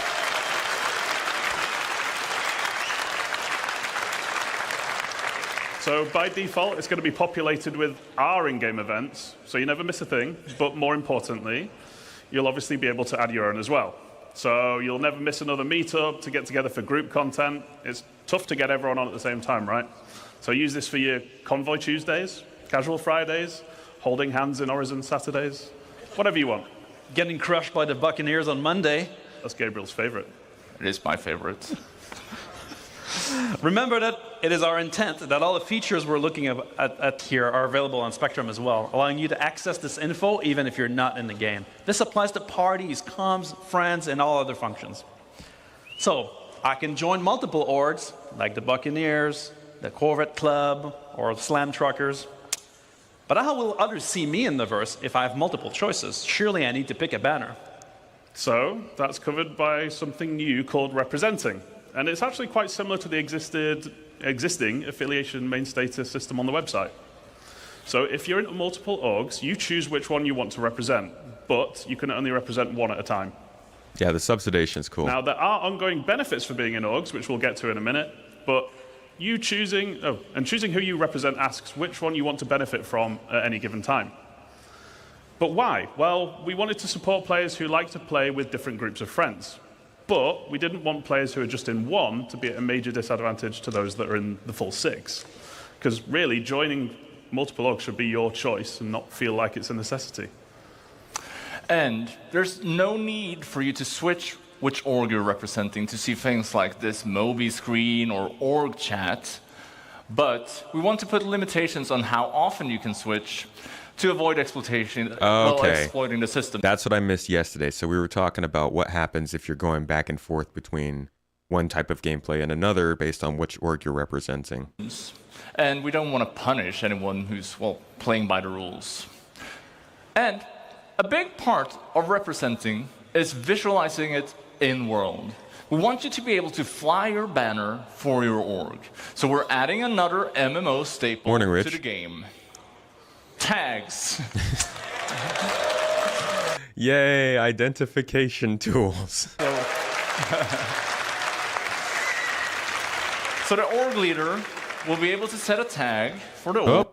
So by default, it's going to be populated with our in-game events, so you never miss a thing. But more importantly, you'll obviously be able to add your own as well. So you'll never miss another meetup to get together for group content. It's tough to get everyone on at the same time, right? So use this for your Convoy Tuesdays, Casual Fridays, holding hands in Horizon Saturdays, whatever you want. Getting crushed by the Buccaneers on Monday. That's Gabriel's favorite. It is my favorite. Remember that it is our intent that all the features we're looking at here are available on Spectrum as well, allowing you to access this info even if you're not in the game. This applies to parties, comms, friends, and all other functions. So I can join multiple orgs, like the Buccaneers, the Corvette Club, or the Slam Truckers. But how will others see me in the verse if I have multiple choices? Surely I need to pick a banner. So that's covered by something new called representing. And it's actually quite similar to the existing affiliation main status system on the website. So if you're in multiple orgs, you choose which one you want to represent, but you can only represent one at a time. Yeah, the subsidation is cool. Now, there are ongoing benefits for being in orgs, which we'll get to in a minute, but choosing who you represent asks which one you want to benefit from at any given time. But why? Well, we wanted to support players who like to play with different groups of friends. But we didn't want players who are just in one to be at a major disadvantage to those that are in the full 6. Because really, joining multiple orgs should be your choice and not feel like it's a necessity. And there's no need for you to switch which org you're representing to see things like this Moby screen or org chat. But we want to put limitations on how often you can switch to avoid exploitation, exploiting the system. That's what I missed yesterday. So we were talking about what happens if you're going back and forth between one type of gameplay and another based on which org you're representing. And we don't want to punish anyone who's, well, playing by the rules. And a big part of representing is visualizing it in-world. We want you to be able to fly your banner for your org. So we're adding another MMO staple to the game. Tags. Yay, identification tools. So the org leader will be able to set a tag for the org.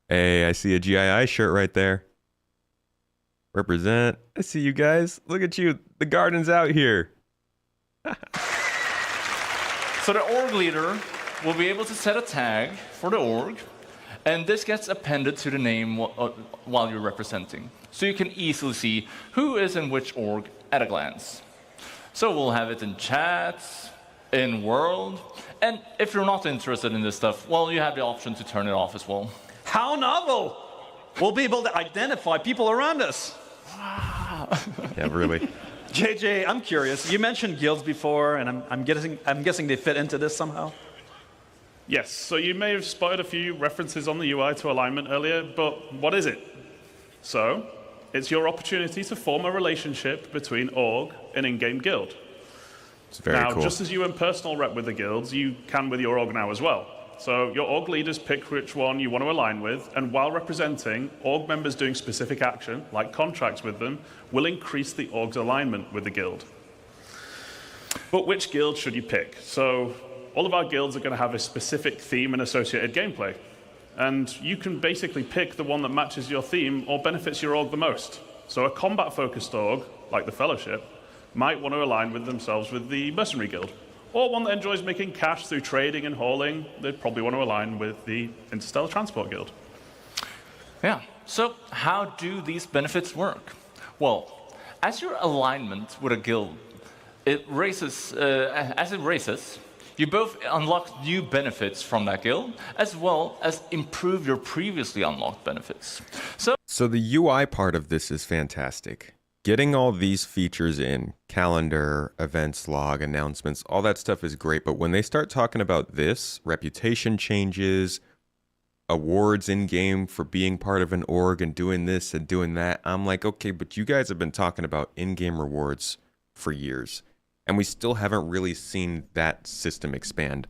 Hey, I see a GII shirt right there. Represent. I see you guys. Look at you. The garden's out here. So the org leader will be able to set a tag for the org. And this gets appended to the name while you're representing. So you can easily see who is in which org at a glance. So we'll have it in chats, in world, and if you're not interested in this stuff, well, you have the option to turn it off as well. How novel! We'll be able to identify people around us. Yeah, really. JJ, I'm curious. You mentioned guilds before, and I'm guessing they fit into this somehow. Yes, so you may have spotted a few references on the UI to alignment earlier, but what is it? So, it's your opportunity to form a relationship between org and in-game guild. It's very cool. Now, just as you in personal rep with the guilds, you can with your org now as well. So your org leaders pick which one you want to align with, and while representing, org members doing specific action, like contracts with them, will increase the org's alignment with the guild. But which guild should you pick? So all of our guilds are going to have a specific theme and associated gameplay. And you can basically pick the one that matches your theme or benefits your org the most. So a combat-focused org, like the Fellowship, might want to align with themselves with the Mercenary Guild. Or one that enjoys making cash through trading and hauling, they'd probably want to align with the Interstellar Transport Guild. Yeah, so how do these benefits work? Well, as your alignment with a guild, as it raises, you both unlock new benefits from that guild, as well as improve your previously unlocked benefits. So the UI part of this is fantastic. Getting all these features in, calendar, events, log, announcements, all that stuff is great. But when they start talking about this, reputation changes, awards in-game for being part of an org and doing this and doing that, I'm like, okay, but you guys have been talking about in-game rewards for years. and we still haven't really seen that system expand.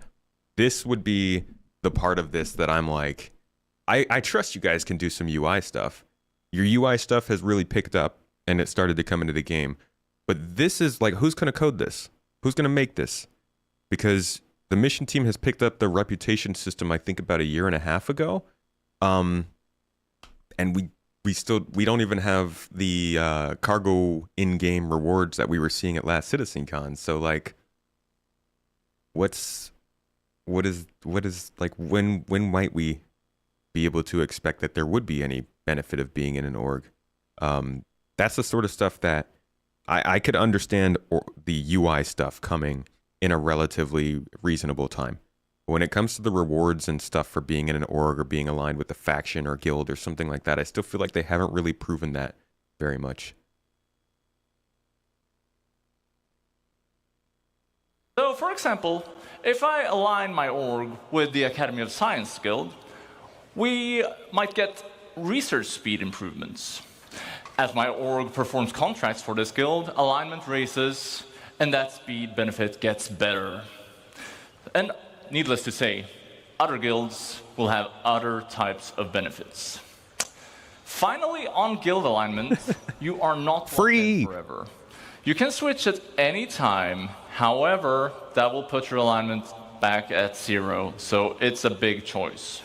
This would be the part of this that I'm like, I trust you guys can do some UI stuff. Your UI stuff has really picked up, and it started to come into the game. But this is like, who's going to code this? Who's going to make this? Because the mission team has picked up the reputation system, I think, about a year and a half ago. And we don't even have the cargo in-game rewards that we were seeing at last CitizenCon. So like, what is like, when might we be able to expect that there would be any benefit of being in an org? That's the sort of stuff that I could understand, the UI stuff coming in a relatively reasonable time. When it comes to the rewards and stuff for being in an org or being aligned with a faction or guild or something like that, I still feel like they haven't really proven that very much. So, for example, if I align my org with the Academy of Science Guild, we might get research speed improvements. As my org performs contracts for this guild, alignment raises, and that speed benefit gets better. And needless to say, other guilds will have other types of benefits. Finally, on guild alignment, you are not free forever. You can switch at any time. However, that will put your alignment back at 0, so it's a big choice.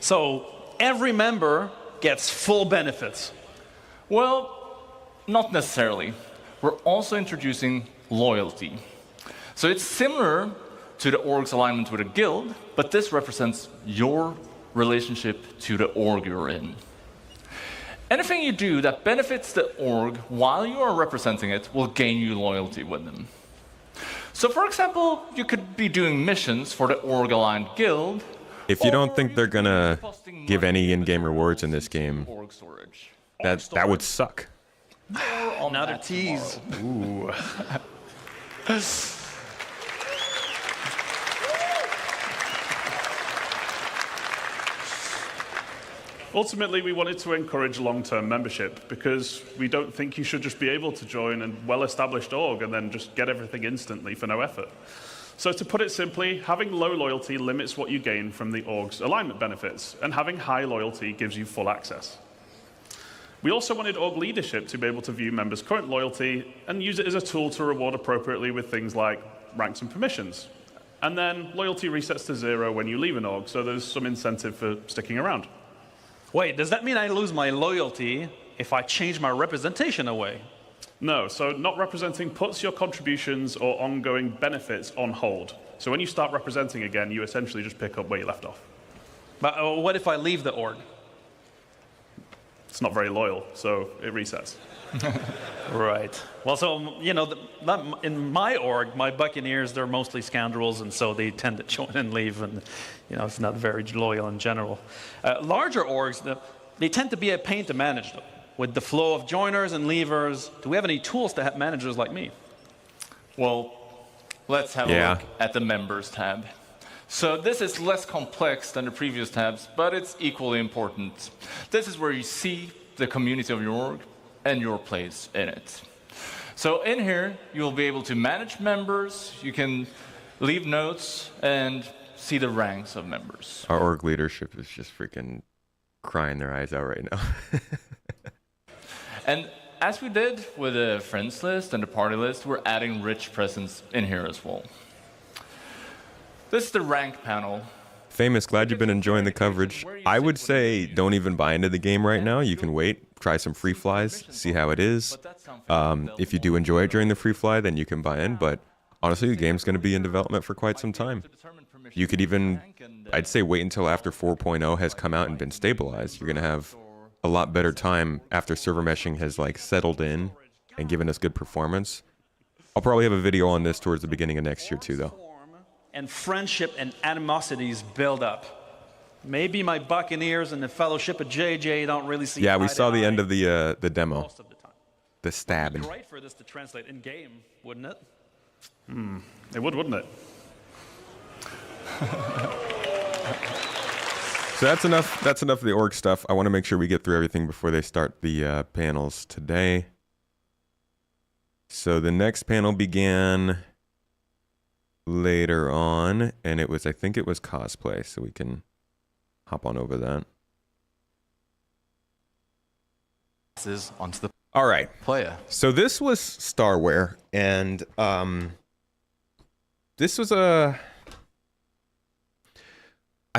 So every member gets full benefits? Well, not necessarily. We're also introducing loyalty. So it's similar to the org's alignment with a guild, but this represents your relationship to the org you're in. Anything you do that benefits the org while you are representing it will gain you loyalty with them. So for example, you could be doing missions for the org-aligned guild. If you don't think they're gonna give any in-game rewards in this game, that would suck. Another tease. Ooh. Ultimately, we wanted to encourage long-term membership because we don't think you should just be able to join a well-established org and then just get everything instantly for no effort. So to put it simply, having low loyalty limits what you gain from the org's alignment benefits, and having high loyalty gives you full access. We also wanted org leadership to be able to view members' current loyalty and use it as a tool to reward appropriately with things like ranks and permissions. And then loyalty resets to 0 when you leave an org, so there's some incentive for sticking around. Wait, does that mean I lose my loyalty if I change my representation away? No, so not representing puts your contributions or ongoing benefits on hold. So when you start representing again, you essentially just pick up where you left off. But what if I leave the org? It's not very loyal, so it resets. Right. Well, so, you know, in my org, my Buccaneers, they're mostly scoundrels, and so they tend to join and leave, and, you know, it's not very loyal in general. Larger orgs, they tend to be a pain to manage, though. With the flow of joiners and leavers, do we have any tools to have managers like me? Well, let's have a look at the Members tab. So this is less complex than the previous tabs, but it's equally important. This is where you see the community of your org and your place in it. So in here, you'll be able to manage members, you can leave notes, and see the ranks of members. Our org leadership is just freaking crying their eyes out right now. And as we did with the friends list and the party list, we're adding rich presence in here as well. This is the rank panel. Famous, glad you've been enjoying the coverage. I would say don't even buy into the game right now. You can wait, try some free flies, see how it is. If you do enjoy it during the free fly, then you can buy in. But honestly, the game's going to be in development for quite some time. You could even, I'd say, wait until after 4.0 has come out and been stabilized. You're going to have a lot better time after server meshing has like settled in and given us good performance. I'll probably have a video on this towards the beginning of next year too, though. And friendship and animosities build up. Maybe my Buccaneers and the Fellowship of JJ don't really see. Yeah, we saw the end of the demo. The stabbing. It'd be great for this to translate in game, wouldn't it? It would, wouldn't it? So that's enough. That's enough of the org stuff. I want to make sure we get through everything before they start the panels today. So the next panel began later on, and I think it was cosplay, so we can hop on over that. Onto the All right, player. So this was Starware, and this was I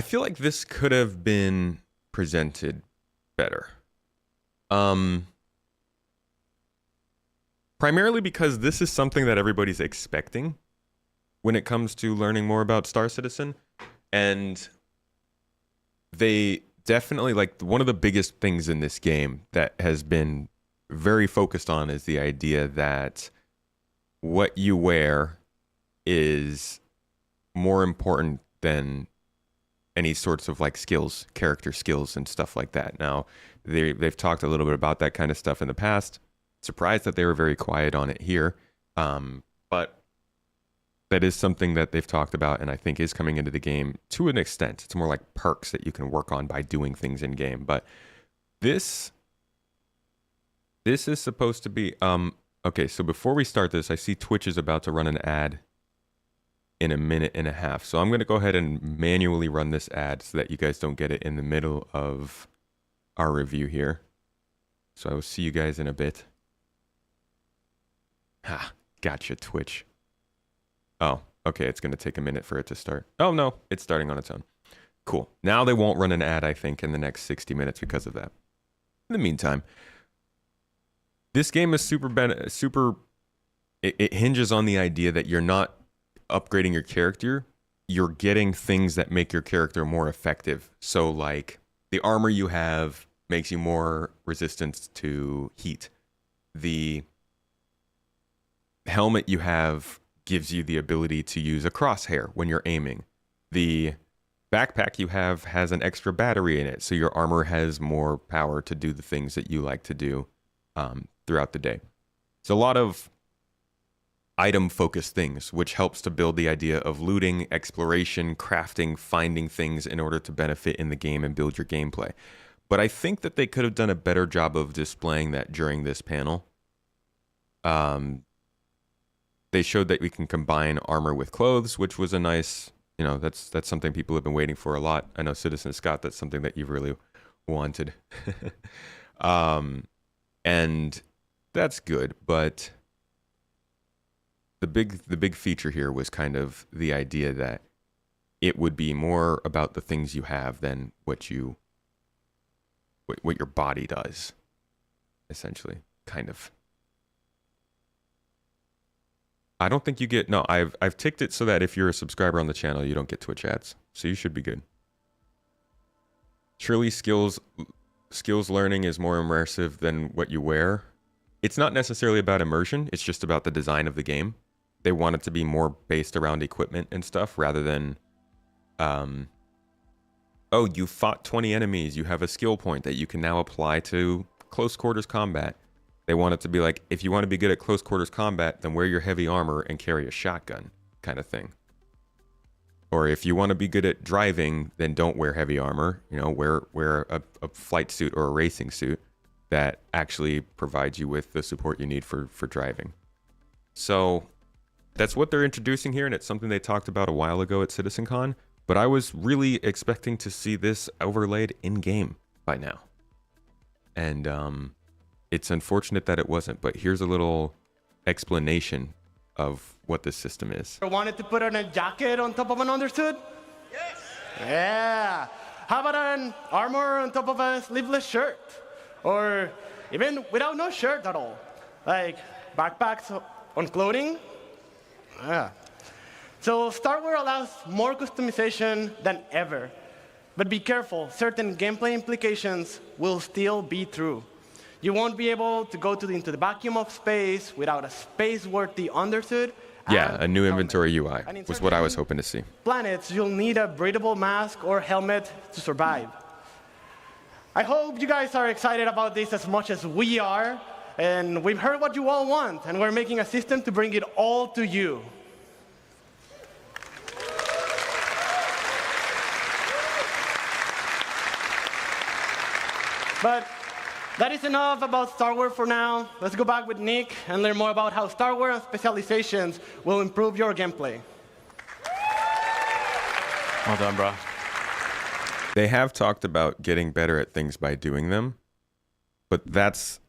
feel like this could have been presented better. Primarily because this is something that everybody's expecting when it comes to learning more about Star Citizen, and they definitely, like, one of the biggest things in this game that has been very focused on is the idea that what you wear is more important than any sorts of like skills, character skills and stuff like that. Now, they've talked a little bit about that kind of stuff in the past. Surprised that they were very quiet on it here. But that is something that they've talked about and I think is coming into the game to an extent. It's more like perks that you can work on by doing things in game. But this is supposed to be okay, so before we start this, I see Twitch is about to run an ad in a minute and a half. So I'm going to go ahead and manually run this ad so that you guys don't get it in the middle of our review here. So I will see you guys in a bit. Ha, gotcha, Twitch. Oh, okay, it's going to take a minute for it to start. Oh, no, it's starting on its own. Cool. Now they won't run an ad, I think, in the next 60 minutes because of that. In the meantime, this game is it hinges on the idea that you're not upgrading your character, you're getting things that make your character more effective. So, like, the armor you have makes you more resistant to heat. The helmet you have gives you the ability to use a crosshair when you're aiming. The backpack you have has an extra battery in it, so your armor has more power to do the things that you like to do throughout the day. It's a lot of item-focused things, which helps to build the idea of looting, exploration, crafting, finding things in order to benefit in the game and build your gameplay. But I think that they could have done a better job of displaying that during this panel. They showed that we can combine armor with clothes, which was a nice, that's something people have been waiting for a lot. I know, Citizen Scott, that's something that you've really wanted. And that's good, but the big feature here was kind of the idea that it would be more about the things you have than what your body does, essentially, kind of. I don't think you get, no, I've ticked it so that if you're a subscriber on the channel, you don't get Twitch ads. So you should be good. Surely skills learning is more immersive than what you wear. It's not necessarily about immersion. It's just about the design of the game. They want it to be more based around equipment and stuff rather than, oh, you fought 20 enemies. You have a skill point that you can now apply to close quarters combat. They want it to be like, if you want to be good at close quarters combat, then wear your heavy armor and carry a shotgun kind of thing. Or if you want to be good at driving, then don't wear heavy armor. Wear a flight suit or a racing suit that actually provides you with the support you need for driving. So that's what they're introducing here, and it's something they talked about a while ago at CitizenCon, but I was really expecting to see this overlaid in-game by now. And it's unfortunate that it wasn't, but here's a little explanation of what this system is. I wanted to put on a jacket on top of an undersuit? Yes! Yeah! How about an armor on top of a sleeveless shirt? Or even without no shirt at all? Like backpacks on clothing? Yeah. So Starware allows more customization than ever. But be careful, certain gameplay implications will still be true. You won't be able to go into the vacuum of space without a space-worthy undersuit. Yeah, a new inventory UI was what I was hoping to see. Planets, you'll need a breathable mask or helmet to survive. I hope you guys are excited about this as much as we are. And we've heard what you all want, and we're making a system to bring it all to you. But that is enough about Starware for now. Let's go back with Nick and learn more about how Starware and specializations will improve your gameplay. Well done, bro. They have talked about getting better at things by doing them, but that's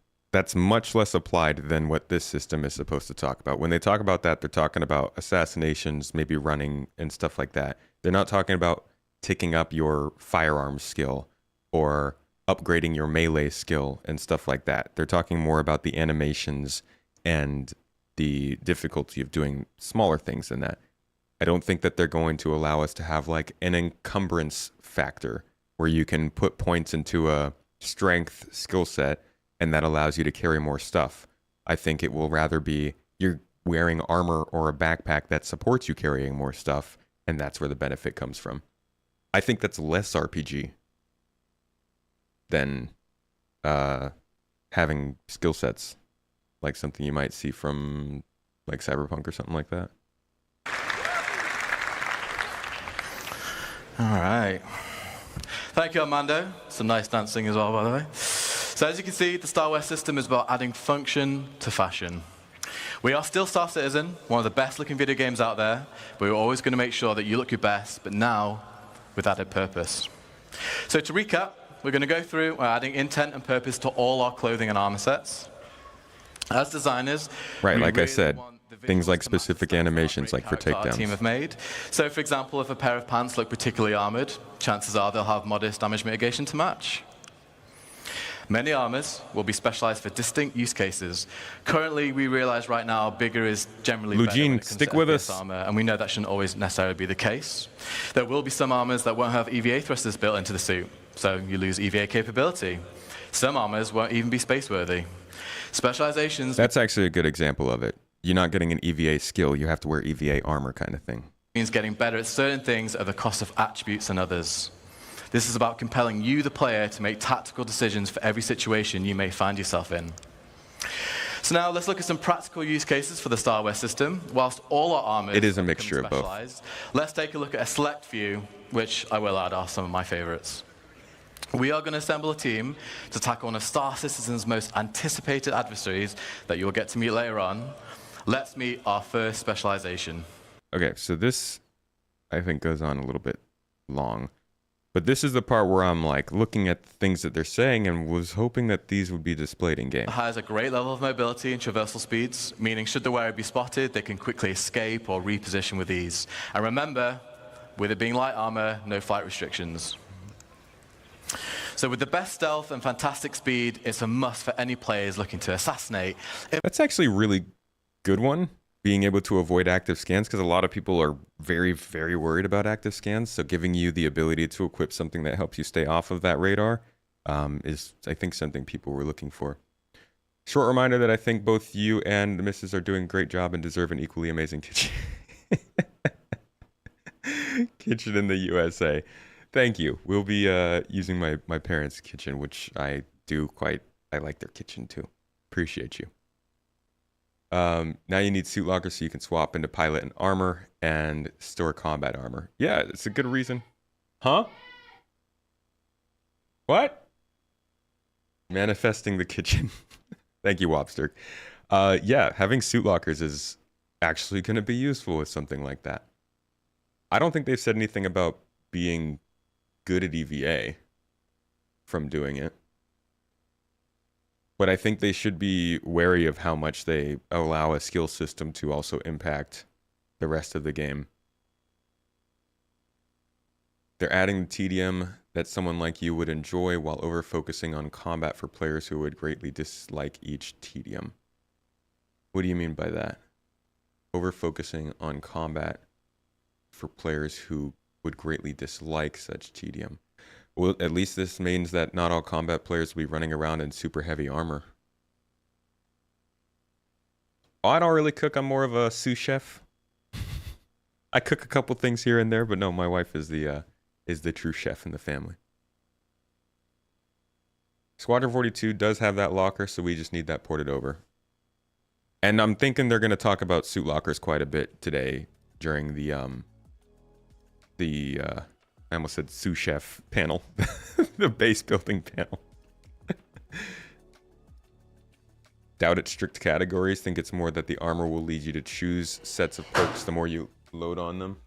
much less applied than what this system is supposed to talk about. When they talk about that, they're talking about assassinations, maybe running and stuff like that. They're not talking about ticking up your firearms skill or upgrading your melee skill and stuff like that. They're talking more about the animations and the difficulty of doing smaller things than that. I don't think that they're going to allow us to have like an encumbrance factor where you can put points into a strength skill set and that allows you to carry more stuff. I think it will rather be you're wearing armor or a backpack that supports you carrying more stuff, and that's where the benefit comes from. I think that's less RPG than having skill sets, like something you might see from like Cyberpunk or something like that. All right. Thank you, Armando. Some nice dancing as well, by the way. So as you can see, the Starware system is about adding function to fashion. We are still Star Citizen, one of the best looking video games out there, but we're always going to make sure that you look your best, but now with added purpose. So to recap, we're going to go through adding intent and purpose to all our clothing and armor sets. As designers, right, like I said, things like specific animations, like for takedowns. Our team have made. So, for example, if a pair of pants look particularly armored, chances are they'll have modest damage mitigation to match. Many armors will be specialized for distinct use cases. Currently, we realize right now bigger is generally better when it comes stick to with FPS us. armor, and we know that shouldn't always necessarily be the case. There will be some armors that won't have EVA thrusters built into the suit, so you lose EVA capability. Some armors won't even be space-worthy. Specializations... That's actually a good example of it. You're not getting an EVA skill, you have to wear EVA armor kind of thing. Means getting better at certain things at the cost of attributes and others. This is about compelling you, the player, to make tactical decisions for every situation you may find yourself in. So now let's look at some practical use cases for the Starware system. Whilst all our armors... It is a mixture of both. Let's take a look at a select few, which I will add are some of my favorites. We are going to assemble a team to tackle one of Star Citizen's most anticipated adversaries that you'll get to meet later on. Let's meet our first specialization. Okay, so this, I think, goes on a little bit long. But this is the part where I'm like looking at the things that they're saying and was hoping that these would be displayed in game. It has a great level of mobility and traversal speeds, meaning should the wearer be spotted, they can quickly escape or reposition with ease. And remember, with it being light armor, no flight restrictions. So with the best stealth and fantastic speed, it's a must for any players looking to assassinate. That's actually a really good one, being able to avoid active scans, because a lot of people are very, very worried about active scans. So giving you the ability to equip something that helps you stay off of that radar is, I think, something people were looking for. Short reminder that I think both you and the missus are doing a great job and deserve an equally amazing kitchen. Kitchen in the USA. Thank you. We'll be using my parents' kitchen, which I like their kitchen too. Appreciate you. Now you need suit lockers so you can swap into pilot and armor and store combat armor. Yeah, it's a good reason. Huh? What? Manifesting the kitchen. Thank you, Wobster. Yeah, having suit lockers is actually going to be useful with something like that. I don't think they've said anything about being good at EVA from doing it. But I think they should be wary of how much they allow a skill system to also impact the rest of the game. They're adding the tedium that someone like you would enjoy while over-focusing on combat for players who would greatly dislike each tedium. What do you mean by that? Over-focusing on combat for players who would greatly dislike such tedium. Well, at least this means that not all combat players will be running around in super heavy armor. Oh, I don't really cook. I'm more of a sous chef. I cook a couple things here and there, but no, my wife is the true chef in the family. Squadron 42 does have that locker, so we just need that ported over. And I'm thinking they're going to talk about suit lockers quite a bit today during the I almost said sous chef panel, the base building panel. Doubt it's strict categories. Think it's more that the armor will lead you to choose sets of perks the more you load on them.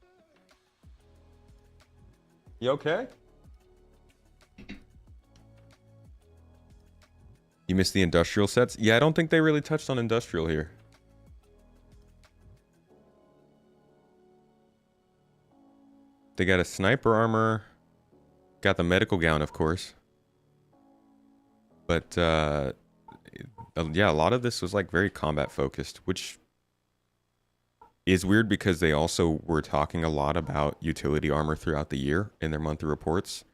You okay? You missed the industrial sets? Yeah, I don't think they really touched on industrial here. They got a sniper armor. Got the medical gown, of course. But, yeah, a lot of this was, like, very combat focused, which is weird because they also were talking a lot about utility armor throughout the year in their monthly reports.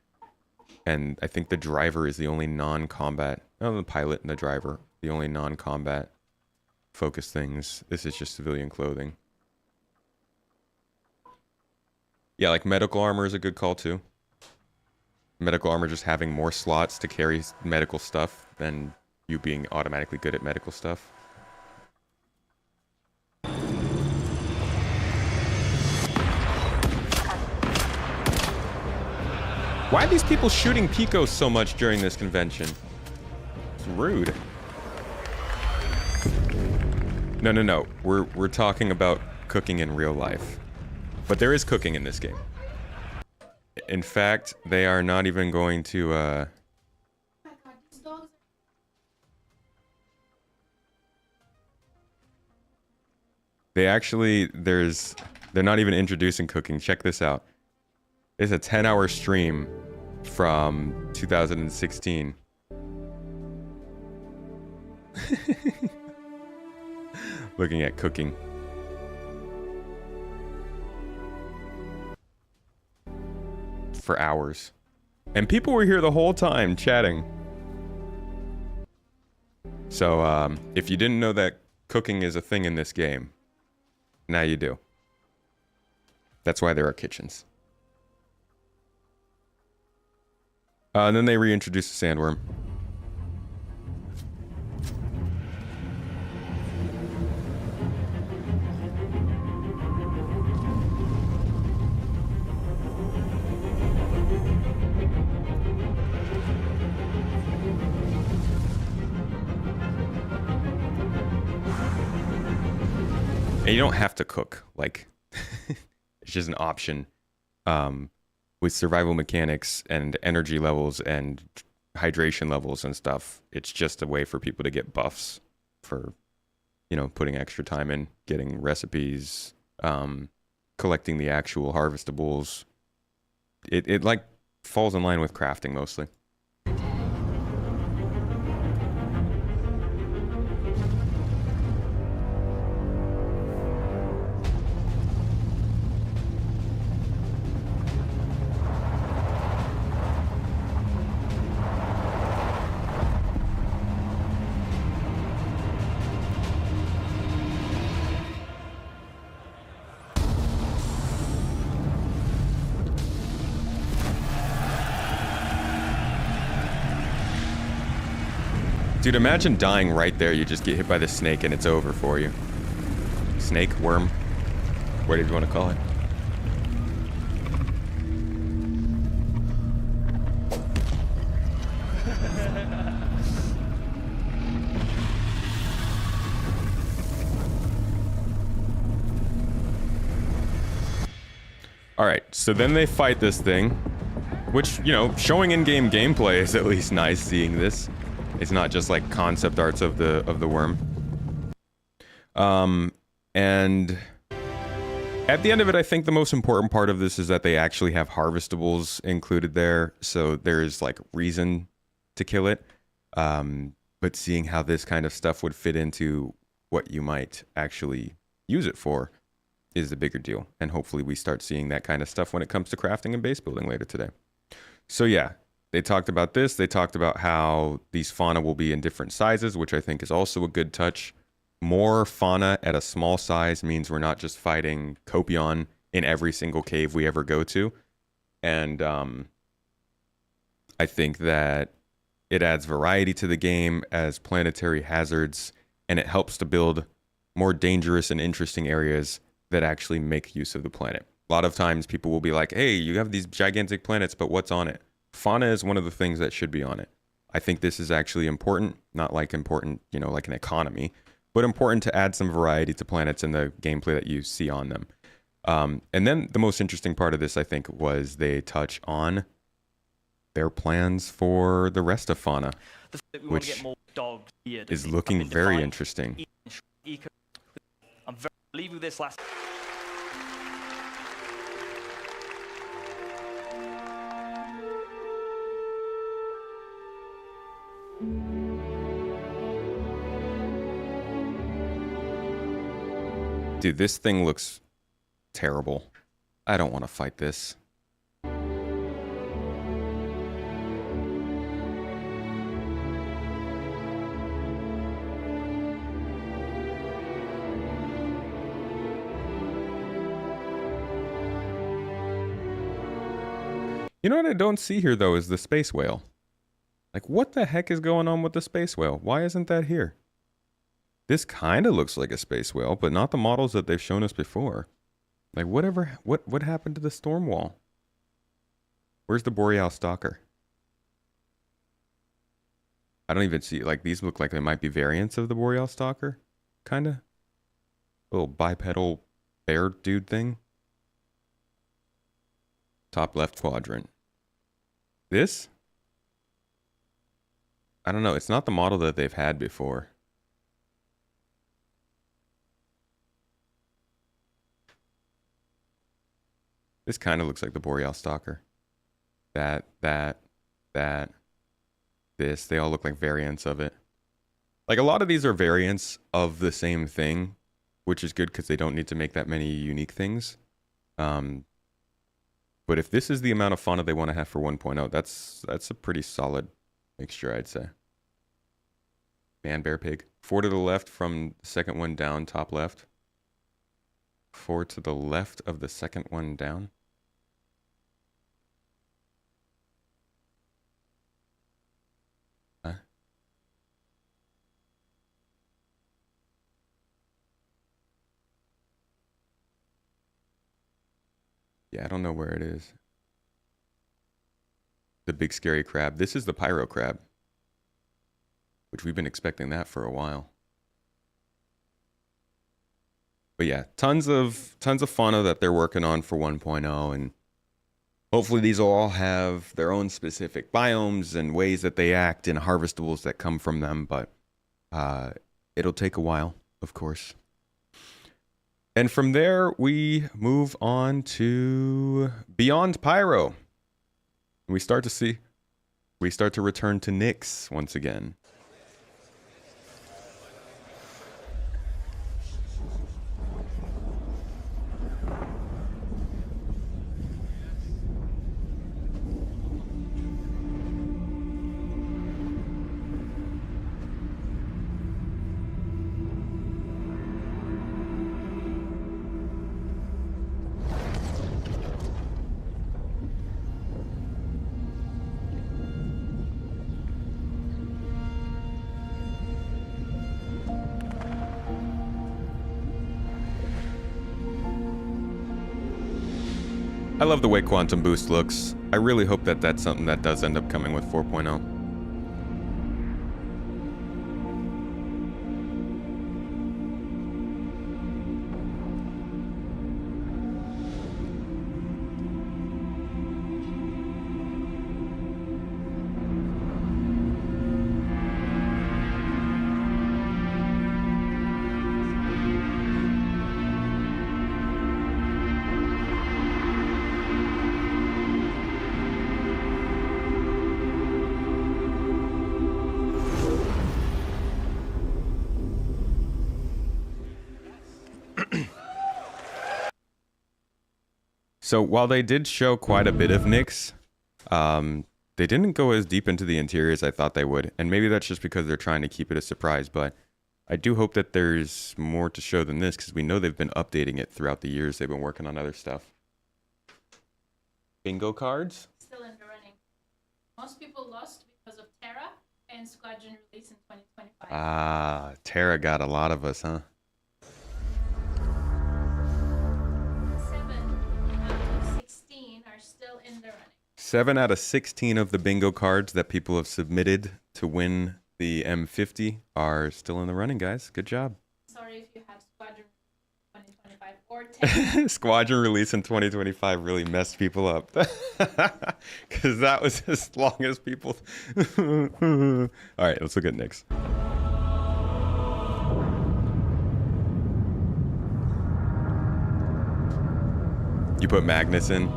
And I think the driver is the only non-combat, the pilot and the driver, the only non-combat focused things. This is just civilian clothing. Yeah, like medical armor is a good call too. Medical armor just having more slots to carry medical stuff than you being automatically good at medical stuff. Why are these people shooting Picos so much during this convention? It's rude. No. We're talking about cooking in real life. But there is cooking in this game. In fact, they are not even going to they're not even introducing cooking. Check this out. It's a 10-hour stream from 2016. Looking at cooking. For hours. And people were here the whole time chatting. So, if you didn't know that cooking is a thing in this game, now you do. That's why there are kitchens. And then they reintroduced the sandworm. And you don't have to cook. Like, it's just an option. With survival mechanics and energy levels and hydration levels and stuff, it's just a way for people to get buffs for, you know, putting extra time in, getting recipes, collecting the actual harvestables. It like falls in line with crafting mostly. Dude, imagine dying right there. You just get hit by the snake and it's over for you. Snake, worm, whatever you want to call it. All right, so then they fight this thing, which, you know, showing in-game gameplay is at least nice seeing this. It's not just like concept arts of the worm. And at the end of it, I think the most important part of this is that they actually have harvestables included there, so there's like reason to kill it. But seeing how this kind of stuff would fit into what you might actually use it for is the bigger deal. And hopefully we start seeing that kind of stuff when it comes to crafting and base building later today. So yeah. They talked about this. They talked about how these fauna will be in different sizes, which I think is also a good touch. More fauna at a small size means we're not just fighting Copion in every single cave we ever go to. And I think that it adds variety to the game as planetary hazards, and it helps to build more dangerous and interesting areas that actually make use of the planet. A lot of times people will be like, hey, you have these gigantic planets, but what's on it? Fauna is one of the things that should be on it. I think this is actually important, not like important, you know, like an economy, but important to add some variety to planets and the gameplay that you see on them. And then the most interesting part of this, I think, was they touch on their plans for the rest of Fauna, which is looking very interesting. I'm very leave with this last. Dude, this thing looks terrible. I don't want to fight this. You know what I don't see here, though, is the space whale. Like, what the heck is going on with the space whale? Why isn't that here? This kind of looks like a space whale, but not the models that they've shown us before. Like, what happened to the storm wall? Where's the Boreal Stalker? I don't even see, like, these look like they might be variants of the Boreal Stalker. Kind of. Little bipedal bear dude thing. Top left quadrant. This? I don't know. It's not the model that they've had before. This kind of looks like the Boreal Stalker. That, this. They all look like variants of it. Like, a lot of these are variants of the same thing, which is good because they don't need to make that many unique things. But if this is the amount of fauna they want to have for 1.0, that's a pretty solid mixture, I'd say. Man, bear, pig. 4 to the left from the second one down, top left. 4 to the left of the second one down. Huh? Yeah, I don't know where it is. The big scary crab. This is the pyro crab, which we've been expecting that for a while. But yeah, tons of fauna that they're working on for 1.0, and hopefully these will all have their own specific biomes and ways that they act and harvestables that come from them, but it'll take a while, of course. And from there, we move on to Beyond Pyro. We start to return to Nyx once again. I love the way Quantum Boost looks. I really hope that that's something that does end up coming with 4.0. So while they did show quite a bit of Nyx, they didn't go as deep into the interior as I thought they would. And maybe that's just because they're trying to keep it a surprise, but I do hope that there's more to show than this, because we know they've been updating it throughout the years. They've been working on other stuff. Bingo cards? Still in the running. Most people lost because of Terra and Squadron release in 2025. Ah, Terra got a lot of us, huh? 7 out of 16 of the bingo cards that people have submitted to win the M50 are still in the running, guys. Good job. Sorry if you have Squadron 2025 Squadron release in 2025 really messed people up. Because that was as long as people... All right, let's look at Nyx. You put Magnus in.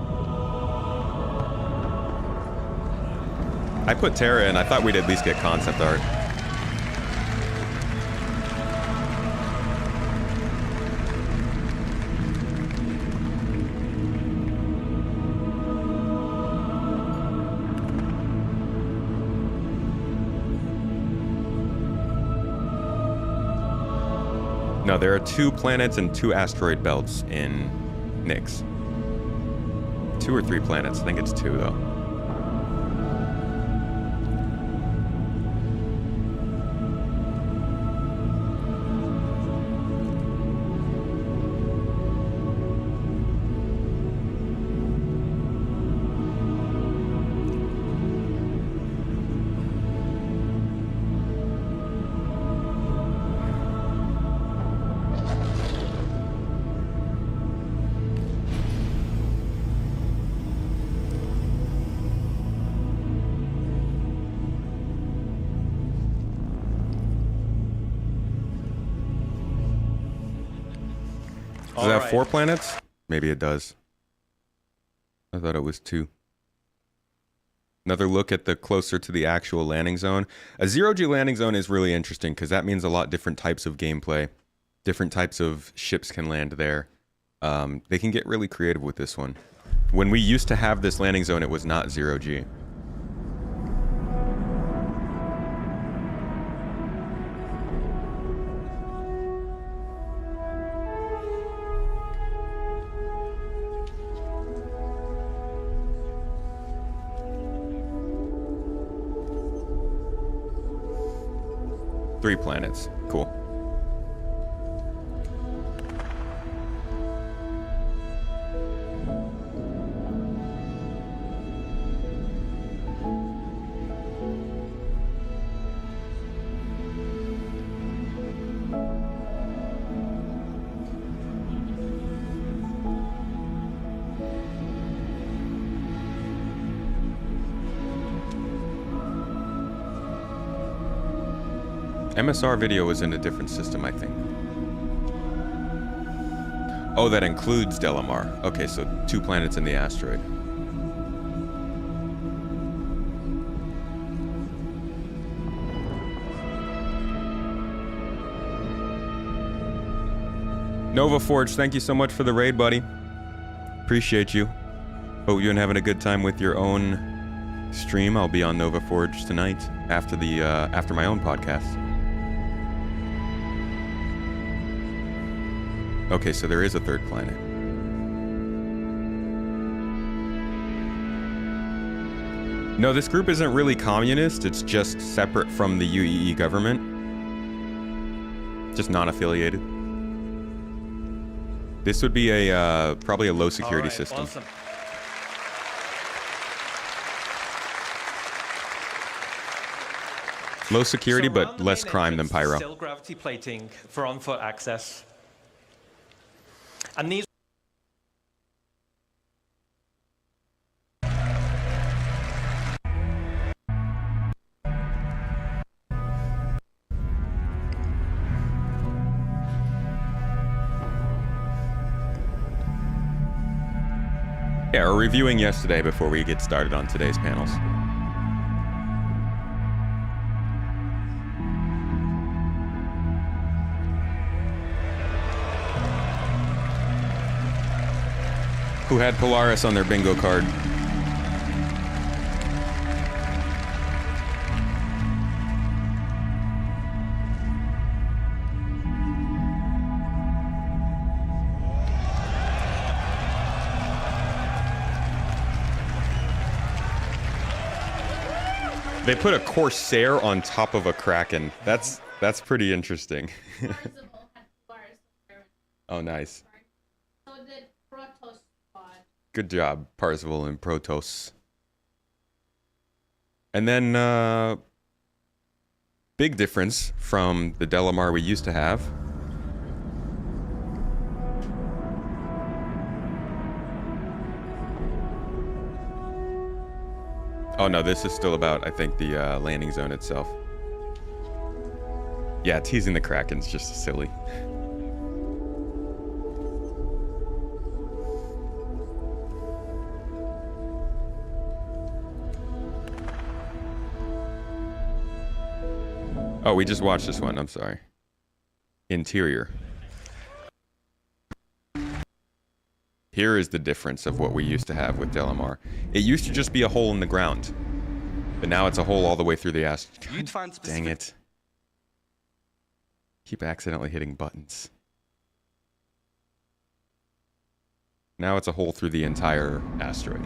I put Terra in. I thought we'd at least get concept art. No, there are 2 planets and 2 asteroid belts in Nyx. 2 or 3 planets. I think it's 2 though. Does it have 4 planets? Maybe it does. I thought it was 2. Another look at the closer to the actual landing zone. A 0G landing zone is really interesting because that means a lot different types of gameplay. Different types of ships can land there. They can get really creative with this one. When we used to have this landing zone, it was not 0G. Three planets. Cool. MSR video was in a different system, I think. Oh, that includes Delamar. Okay, so 2 planets in the asteroid. Nova Forge, thank you so much for the raid, buddy. Appreciate you. Hope you're having a good time with your own stream. I'll be on Nova Forge tonight after the after my own podcast. Okay, so there is a 3rd planet. No, this group isn't really communist. It's just separate from the UEE government. Just non-affiliated. This would be a probably a low security system. Awesome. Low security, but less crime than Pyro. Still gravity plating for on-foot access. And these Yeah, we're reviewing yesterday before we get started on today's panels. Who had Polaris on their bingo card? They put a Corsair on top of a Kraken. That's pretty interesting. Oh, nice. So did Protoss squad. Good job, Parzival and Protoss. And then, big difference from the Delamar we used to have. Oh no, this is still about, I think, the landing zone itself. Yeah, teasing the Kraken's just silly. Oh, we just watched this one, I'm sorry. Interior. Here is the difference of what we used to have with Delamar. It used to just be a hole in the ground. But now it's a hole all the way through the ass. Dang it. Keep accidentally hitting buttons. Now it's a hole through the entire asteroid.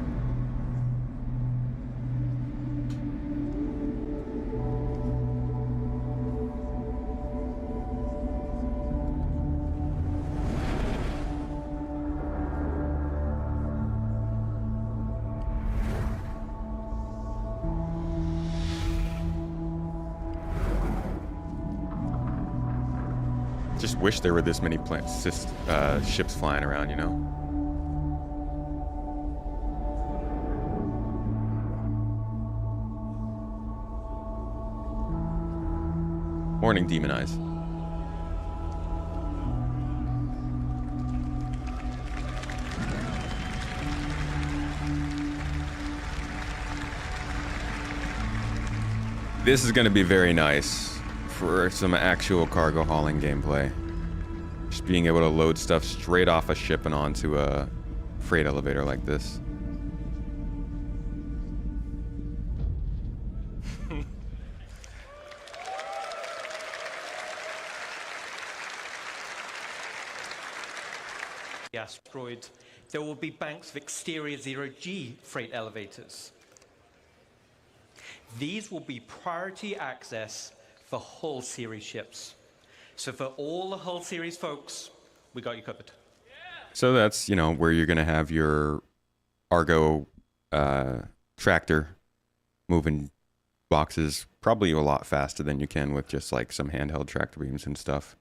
Just wish there were this many ships flying around, you know? Morning, Demon Eyes. This is going to be very nice for some actual cargo hauling gameplay. Just being able to load stuff straight off a ship and onto a freight elevator like this. The asteroid, there will be banks of exterior 0G freight elevators. These will be priority access for Hull series ships. So for all the Hull series folks, we got you covered. So that's, you know, where you're going to have your Argo tractor moving boxes probably a lot faster than you can with just like some handheld tractor beams and stuff.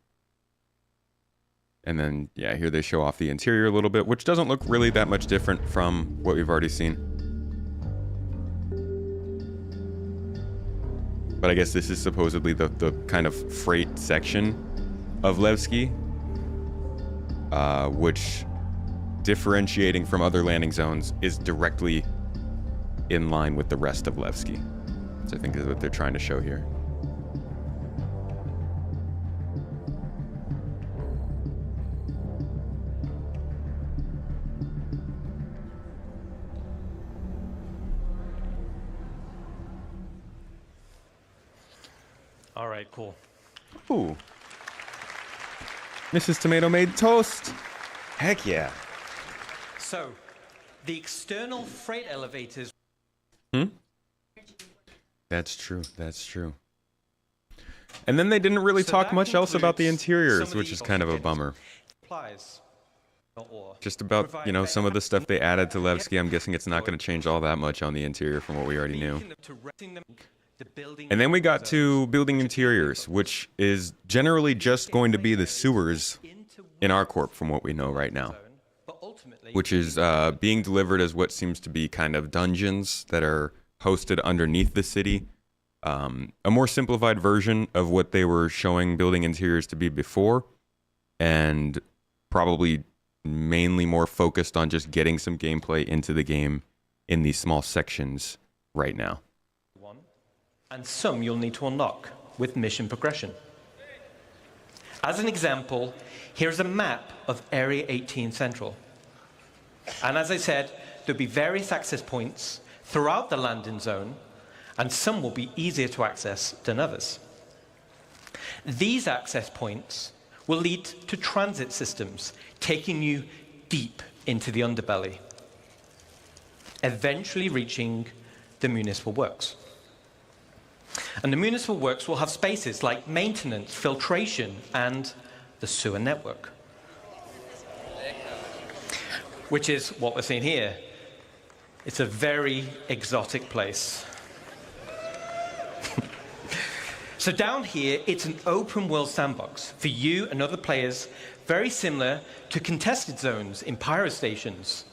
And then, yeah, here they show off the interior a little bit, which doesn't look really that much different from what we've already seen. But I guess this is supposedly the kind of freight section of Levski, which, differentiating from other landing zones, is directly in line with the rest of Levski. So I think is what they're trying to show here. All right, cool. Ooh. Mrs. Tomato made toast. Heck yeah. So, the external freight elevators... That's true, that's true. And then they didn't really talk much else about the interiors, which is kind of a bummer. Just about, you know, some of the stuff they added to Levski. I'm guessing it's not going to change all that much on the interior from what we already knew. And then we got to building interiors, which is generally just going to be the sewers in our corp from what we know right now. Which is being delivered as what seems to be kind of dungeons that are hosted underneath the city. A more simplified version of what they were showing building interiors to be before. And probably mainly more focused on just getting some gameplay into the game in these small sections right now. And some you'll need to unlock with mission progression. As an example, here's a map of Area 18 Central. And as I said, there'll be various access points throughout the landing zone, and some will be easier to access than others. These access points will lead to transit systems, taking you deep into the underbelly, eventually reaching the municipal works. And the municipal works will have spaces like maintenance, filtration, and the sewer network. Which is what we're seeing here. It's a very exotic place. So down here, it's an open world sandbox for you and other players, very similar to contested zones in pyro stations.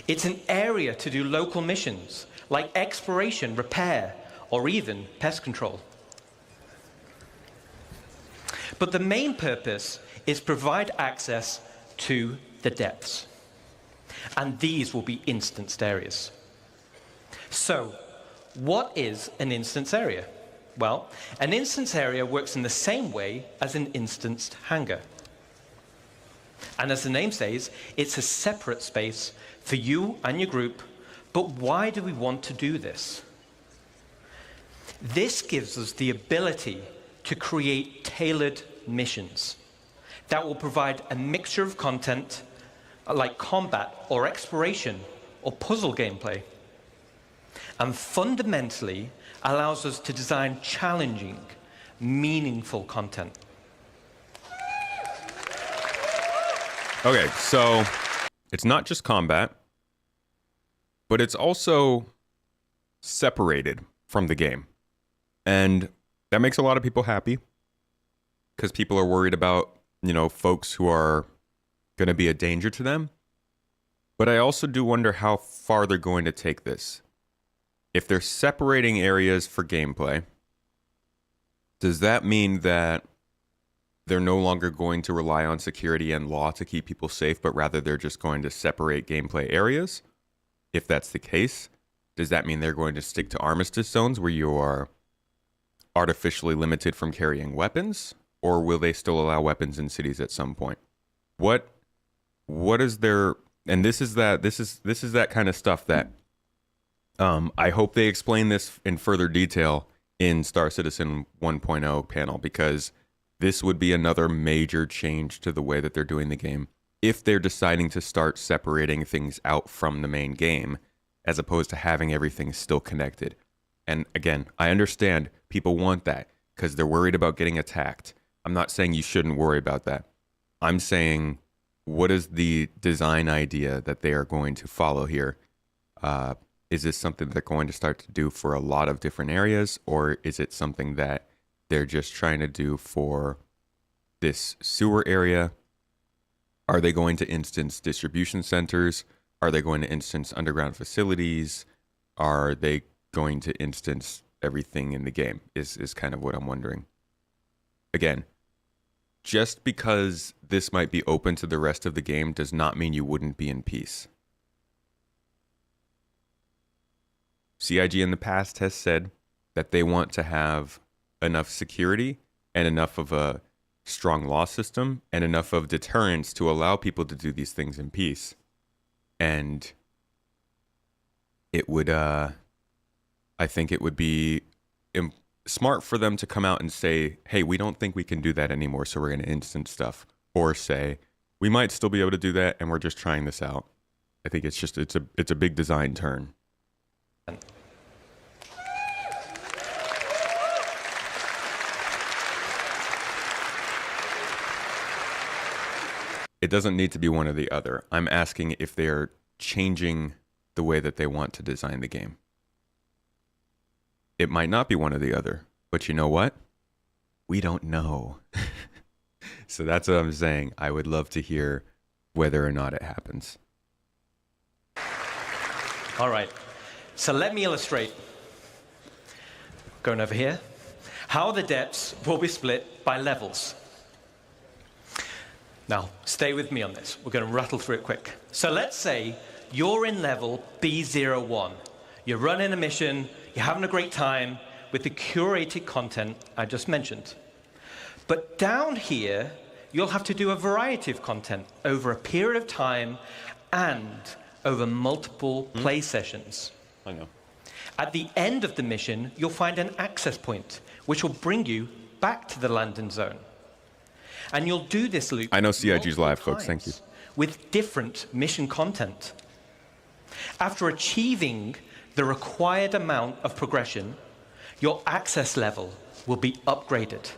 It's an area to do local missions, like exploration, repair, or even pest control. But the main purpose is provide access to the depths. And these will be instanced areas. So, what is an instance area? Well, an instance area works in the same way as an instanced hangar. And as the name says, it's a separate space for you and your group. But why do we want to do this? This gives us the ability to create tailored missions that will provide a mixture of content like combat or exploration or puzzle gameplay, and fundamentally allows us to design challenging, meaningful content. Okay, so it's not just combat, but it's also separated from the game. And that makes a lot of people happy because people are worried about, folks who are going to be a danger to them. But I also do wonder how far they're going to take this. If they're separating areas for gameplay, does that mean that they're no longer going to rely on security and law to keep people safe, but rather they're just going to separate gameplay areas? If that's the case, does that mean they're going to stick to armistice zones where you are artificially limited from carrying weapons? Or will they still allow weapons in cities at some point? What is their... And this is that kind of stuff that I hope they explain this in further detail in Star Citizen 1.0 panel, because this would be another major change to the way that they're doing the game if they're deciding to start separating things out from the main game as opposed to having everything still connected. And again, I understand people want that because they're worried about getting attacked. I'm not saying you shouldn't worry about that. I'm saying, what is the design idea that they are going to follow here? Is this something they're going to start to do for a lot of different areas, or is it something that they're just trying to do for this sewer area? Are they going to instance distribution centers? Are they going to instance underground facilities? Are they going to instance everything in the game is kind of what I'm wondering. Again, just because this might be open to the rest of the game does not mean you wouldn't be in peace. CIG in the past has said that they want to have enough security and enough of a strong law system and enough of deterrence to allow people to do these things in peace. And it would, I think it would be smart for them to come out and say, hey, we don't think we can do that anymore, so we're going to instance stuff. Or say, we might still be able to do that, and we're just trying this out. I think it's just, it's a big design turn. It doesn't need to be one or the other. I'm asking if they're changing the way that they want to design the game. It might not be one or the other, but you know what? We don't know. So that's what I'm saying. I would love to hear whether or not it happens. All right. So let me illustrate. Going over here. How the depths will be split by levels. Now, stay with me on this. We're going to rattle through it quick. So let's say you're in level B01. You're running a mission, you're having a great time with the curated content I just mentioned. But down here, you'll have to do a variety of content over a period of time and over multiple play sessions. I know. At the end of the mission, you'll find an access point, which will bring you back to the landing zone. And you'll do this loop. I know CIG's live, folks. Thank you. With different mission content. After achieving the required amount of progression, your access level will be upgraded.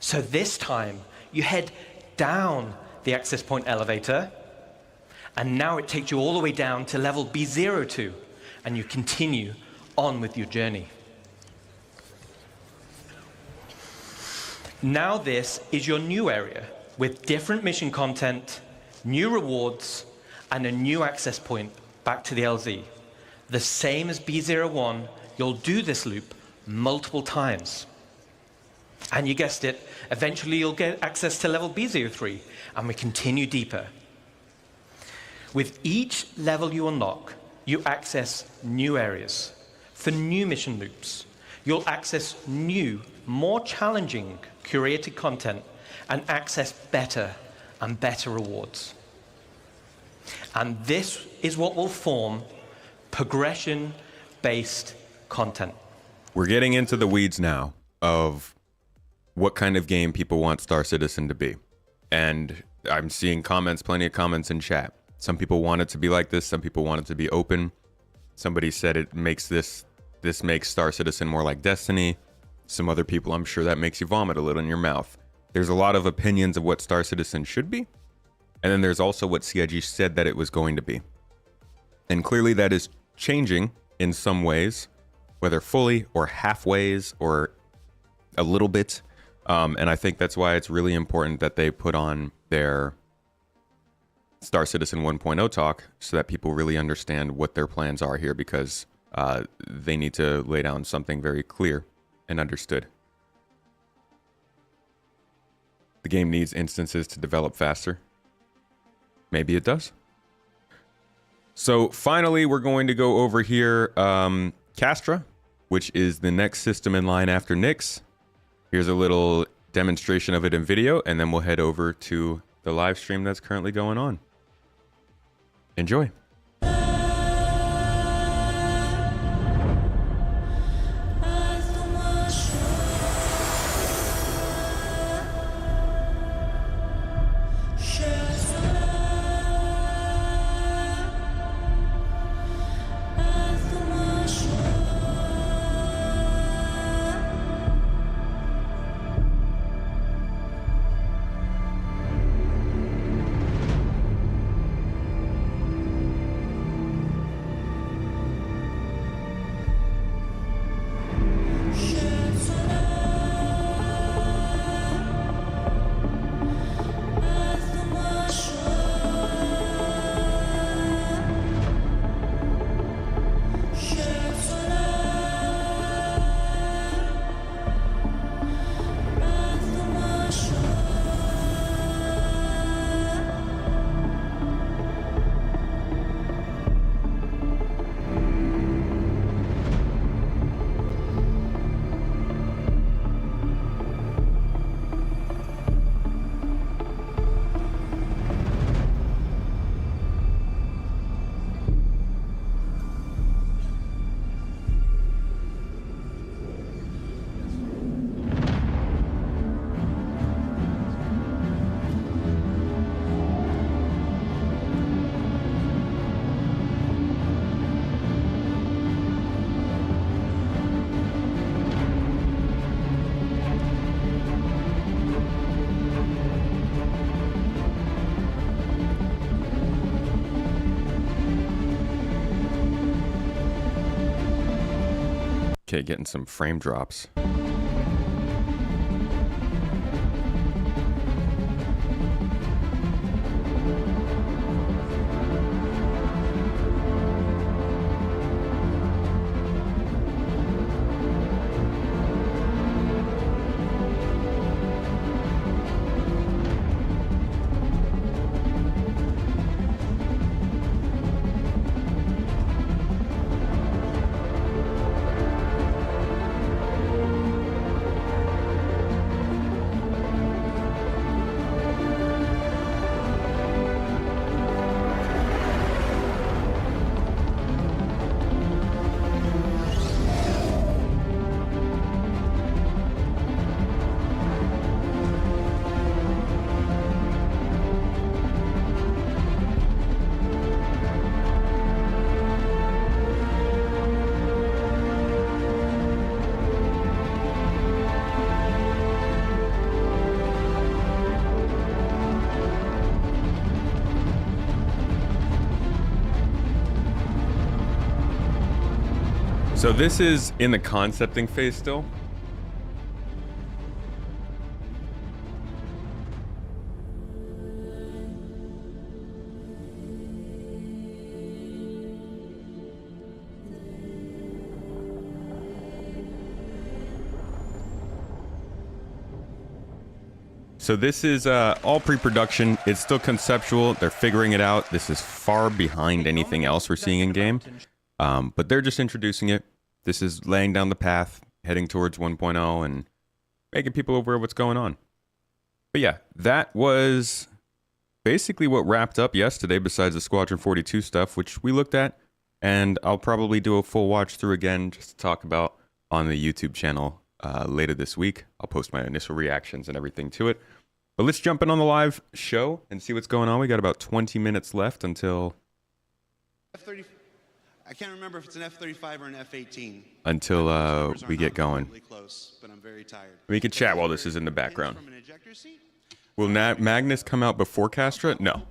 So this time, you head down the access point elevator, and now it takes you all the way down to level B02, and you continue on with your journey. Now this is your new area with different mission content, new rewards, and a new access point back to the LZ. The same as B01, you'll do this loop multiple times. And you guessed it, eventually you'll get access to level B03, and we continue deeper. With each level you unlock, you access new areas for new mission loops. You'll access new, more challenging curated content and access better and better rewards. And this is what will form progression-based content. We're getting into the weeds now of what kind of game people want Star Citizen to be. And I'm seeing comments, plenty of comments in chat. Some people want it to be like this. Some people want it to be open. Somebody said it makes this makes Star Citizen more like Destiny. Some other people, I'm sure that makes you vomit a little in your mouth. There's a lot of opinions of what Star Citizen should be. And then there's also what CIG said that it was going to be. And clearly that is changing in some ways, whether fully or halfways or a little bit. And I think that's why it's really important that they put on their Star Citizen 1.0 talk so that people really understand what their plans are here, because they need to lay down something very clear and understood. The game needs instances to develop faster. Maybe it does. So finally, we're going to go over here, Castra, which is the next system in line after Nyx. Here's a little demonstration of it in video, and then we'll head over to the live stream that's currently going on. Enjoy. Okay, getting some frame drops. So this is in the concepting phase still. So this is all pre-production. It's still conceptual. They're figuring it out. This is far behind anything else we're seeing in game. But they're just introducing it. This is laying down the path, heading towards 1.0 and making people aware of what's going on. But yeah, that was basically what wrapped up yesterday besides the Squadron 42 stuff, which we looked at. And I'll probably do a full watch through again just to talk about on the YouTube channel later this week. I'll post my initial reactions and everything to it. But let's jump in on the live show and see what's going on. We got about 20 minutes left until... F-30, I can't remember if it's an F-35 or an F-18. Until we get going. Close, but I'm very tired. We can chat while this is in the background. Will Magnus come out before Castra? No.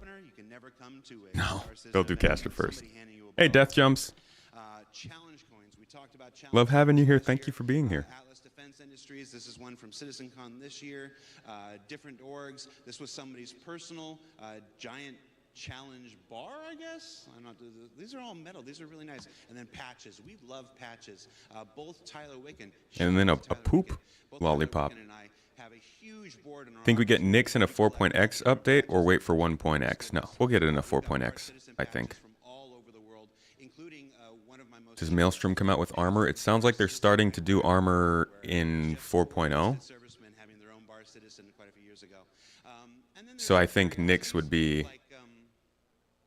No, they'll do Castra first. Hey, Death Jumps. Love having you here. Thank you for being here. Industries. This is one from CitizenCon this year. Different orgs. This was somebody's personal giant challenge bar, I guess. I'm not. These are all metal. These are really nice. And then patches. We love patches. Both Tyler Wicken. And then a poop lollipop. Think we get Nix in a 4.x update or wait for 1.x? No, we'll get it in a 4.x, I think. Does Maelstrom come out with armor? It sounds like they're starting to do armor in 4.0. So I think Nix would be...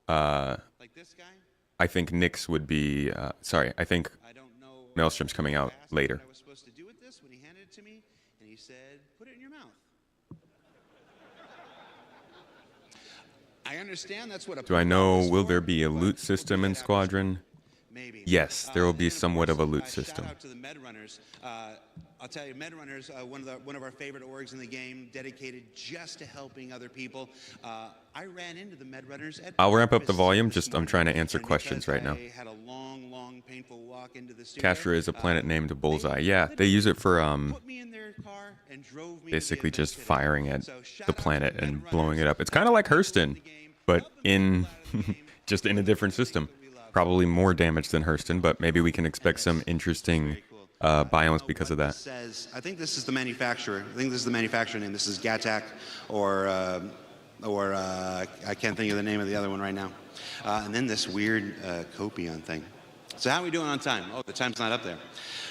I think Nix would be... sorry, I think Maelstrom's coming out later. I understand that's what. Do I know, will there be a loot system in Squadron? Yes, there will be somewhat of a loot system. Shout out to the Med Runners. I'll tell you, Med Runners, one of our favorite orgs in the game, dedicated just to helping other people. I ran into the Med Runners at... I'll ramp up the volume, I'm trying to answer questions right now. Castra is a planet named Bullseye. Yeah, they use it for basically just firing at the planet and blowing it up. It's kind of like Hurston, but in just in a different system. Probably more damage than Hurston, but maybe we can expect some interesting biomes because of that. I think this is the manufacturer. I think this is the manufacturer name. This is Gatak or I can't think of the name of the other one right now. And then this weird Copion thing. So how are we doing on time? Oh, the time's not up there.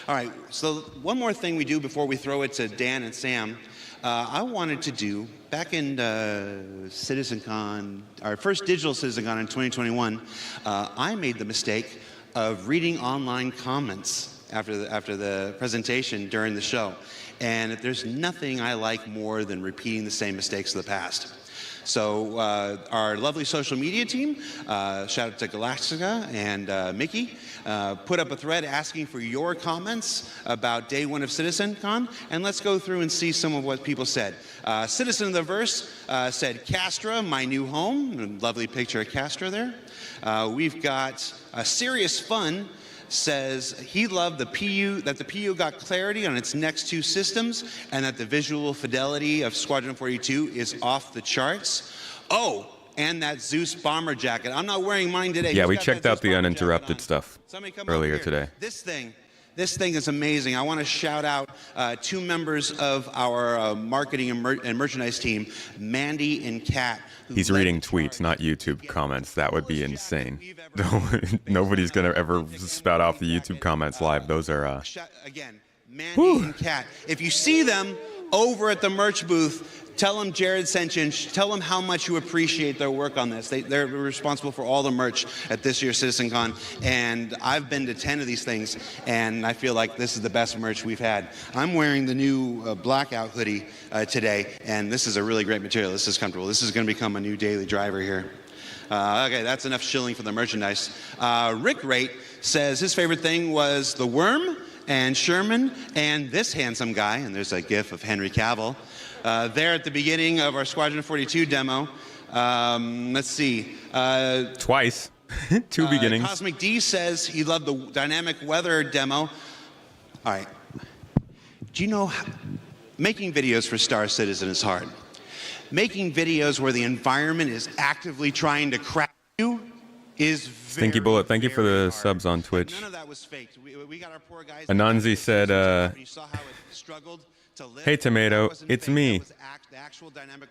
All right, so one more thing we do before we throw it to Dan and Sam. I wanted to do, back in CitizenCon, our first digital CitizenCon in 2021, I made the mistake of reading online comments after the presentation during the show. And there's nothing I like more than repeating the same mistakes of the past. So our lovely social media team, shout out to Galactica and Mickey, put up a thread asking for your comments about day one of CitizenCon, and let's go through and see some of what people said. Citizen of the Verse said, Castra, my new home. Lovely picture of Castra there. We've got Serious Fun says he loved the PU, that the PU got clarity on its next two systems and that the visual fidelity of Squadron 42 is off the charts. Oh, and that Zeus bomber jacket. I'm not wearing mine today. Yeah, we checked out the uninterrupted stuff earlier today. This thing is amazing. I want to shout out two members of our marketing and merchandise team, Mandy and Kat. He's reading tweets, not YouTube comments. That would be insane. Nobody's going to ever spout off the YouTube comments live. Those are... Again, Mandy and Kat. If you see them over at the merch booth, tell them Jared sent you and tell them how much you appreciate their work on this. They're responsible for all the merch at this year's CitizenCon, and I've been to 10 of these things, and I feel like this is the best merch we've had. I'm wearing the new blackout hoodie today, and this is a really great material. This is comfortable. This is going to become a new daily driver here. Okay, that's enough shilling for the merchandise. Rick Rate says his favorite thing was the worm and Sherman and this handsome guy, and there's a gif of Henry Cavill. There at the beginning of our Squadron 42 demo. Let's see. Twice. Two beginnings. Cosmic D says he loved the dynamic weather demo. All right. Do you know, making videos for Star Citizen is hard. Making videos where the environment is actively trying to crack you is very, Stinky Bullet, thank you for the subs on Twitch. None of that was faked. We got our poor guys. Ananzi said, you saw how it struggled Hey, Tomato, it's me.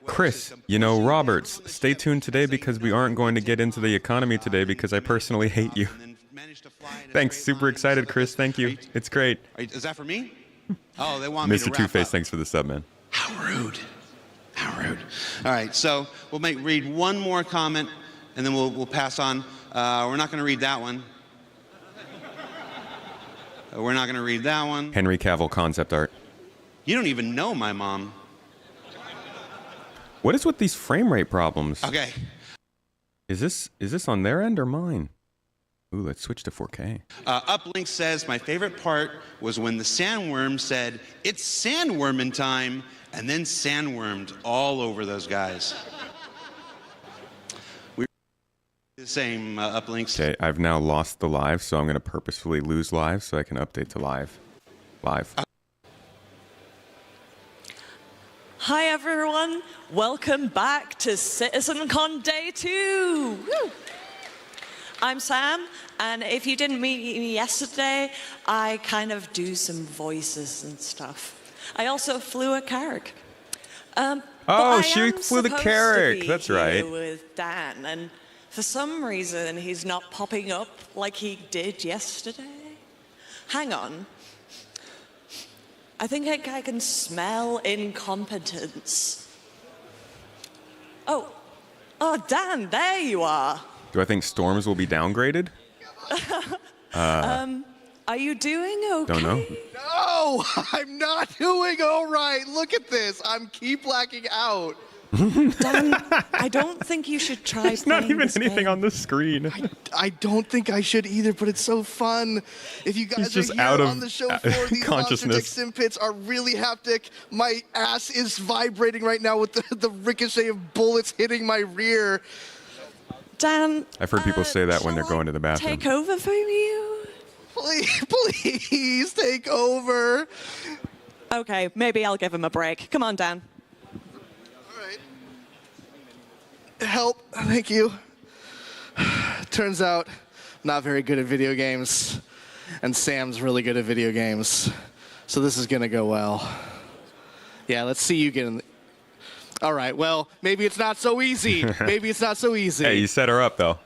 Chris, you know, Roberts. Stay tuned today because we aren't going to get into the economy today because I personally hate you. Thanks, super excited, Chris. Thank you. It's great. Is that for me? Oh, they want me to Mr. wrap Two-Face, up. thanks for the sub, man. How rude. How rude. All right, so we'll read one more comment, and then we'll pass on. We're not going to read that one. We're not going to read that one. Henry Cavill concept art. You don't even know my mom. What is with these frame rate problems? Okay. Is this on their end or mine? Ooh, let's switch to 4K. Uplink says, my favorite part was when the sandworm said, it's sandworming time, and then sandwormed all over those guys. We're the same, Uplinks. Okay, I've now lost the live, so I'm going to purposefully lose live so I can update to live. Hi everyone, welcome back to CitizenCon Day 2. Woo! I'm Sam, and if you didn't meet me yesterday, I kind of do some voices and stuff. I also flew a Carrick. Oh, she flew the Carrick. That's right. With Dan, and for some reason he's not popping up like he did yesterday. Hang on. I think I can smell incompetence. Oh, Dan, there you are. Do I think storms will be downgraded? Are you doing okay? Don't know. No, I'm not doing all right. Look at this. I'm keep blacking out. Dan, I don't think you should try. There's not even anything on the screen. I don't think I should either, but it's so fun. If you guys just are here out of on the show floor, these monster dick sim pits are really haptic. My ass is vibrating right now with the ricochet of bullets hitting my rear. Dan, I've heard people say that when they're going to the bathroom. take over for you? Please take over. Okay, maybe I'll give him a break. Come on, Dan. Help, thank you. Turns out, not very good at video games, and Sam's really good at video games. So this is gonna go well. Yeah, let's see you get in. All right, well, maybe it's not so easy. Maybe it's not so easy. Hey, you set her up, though.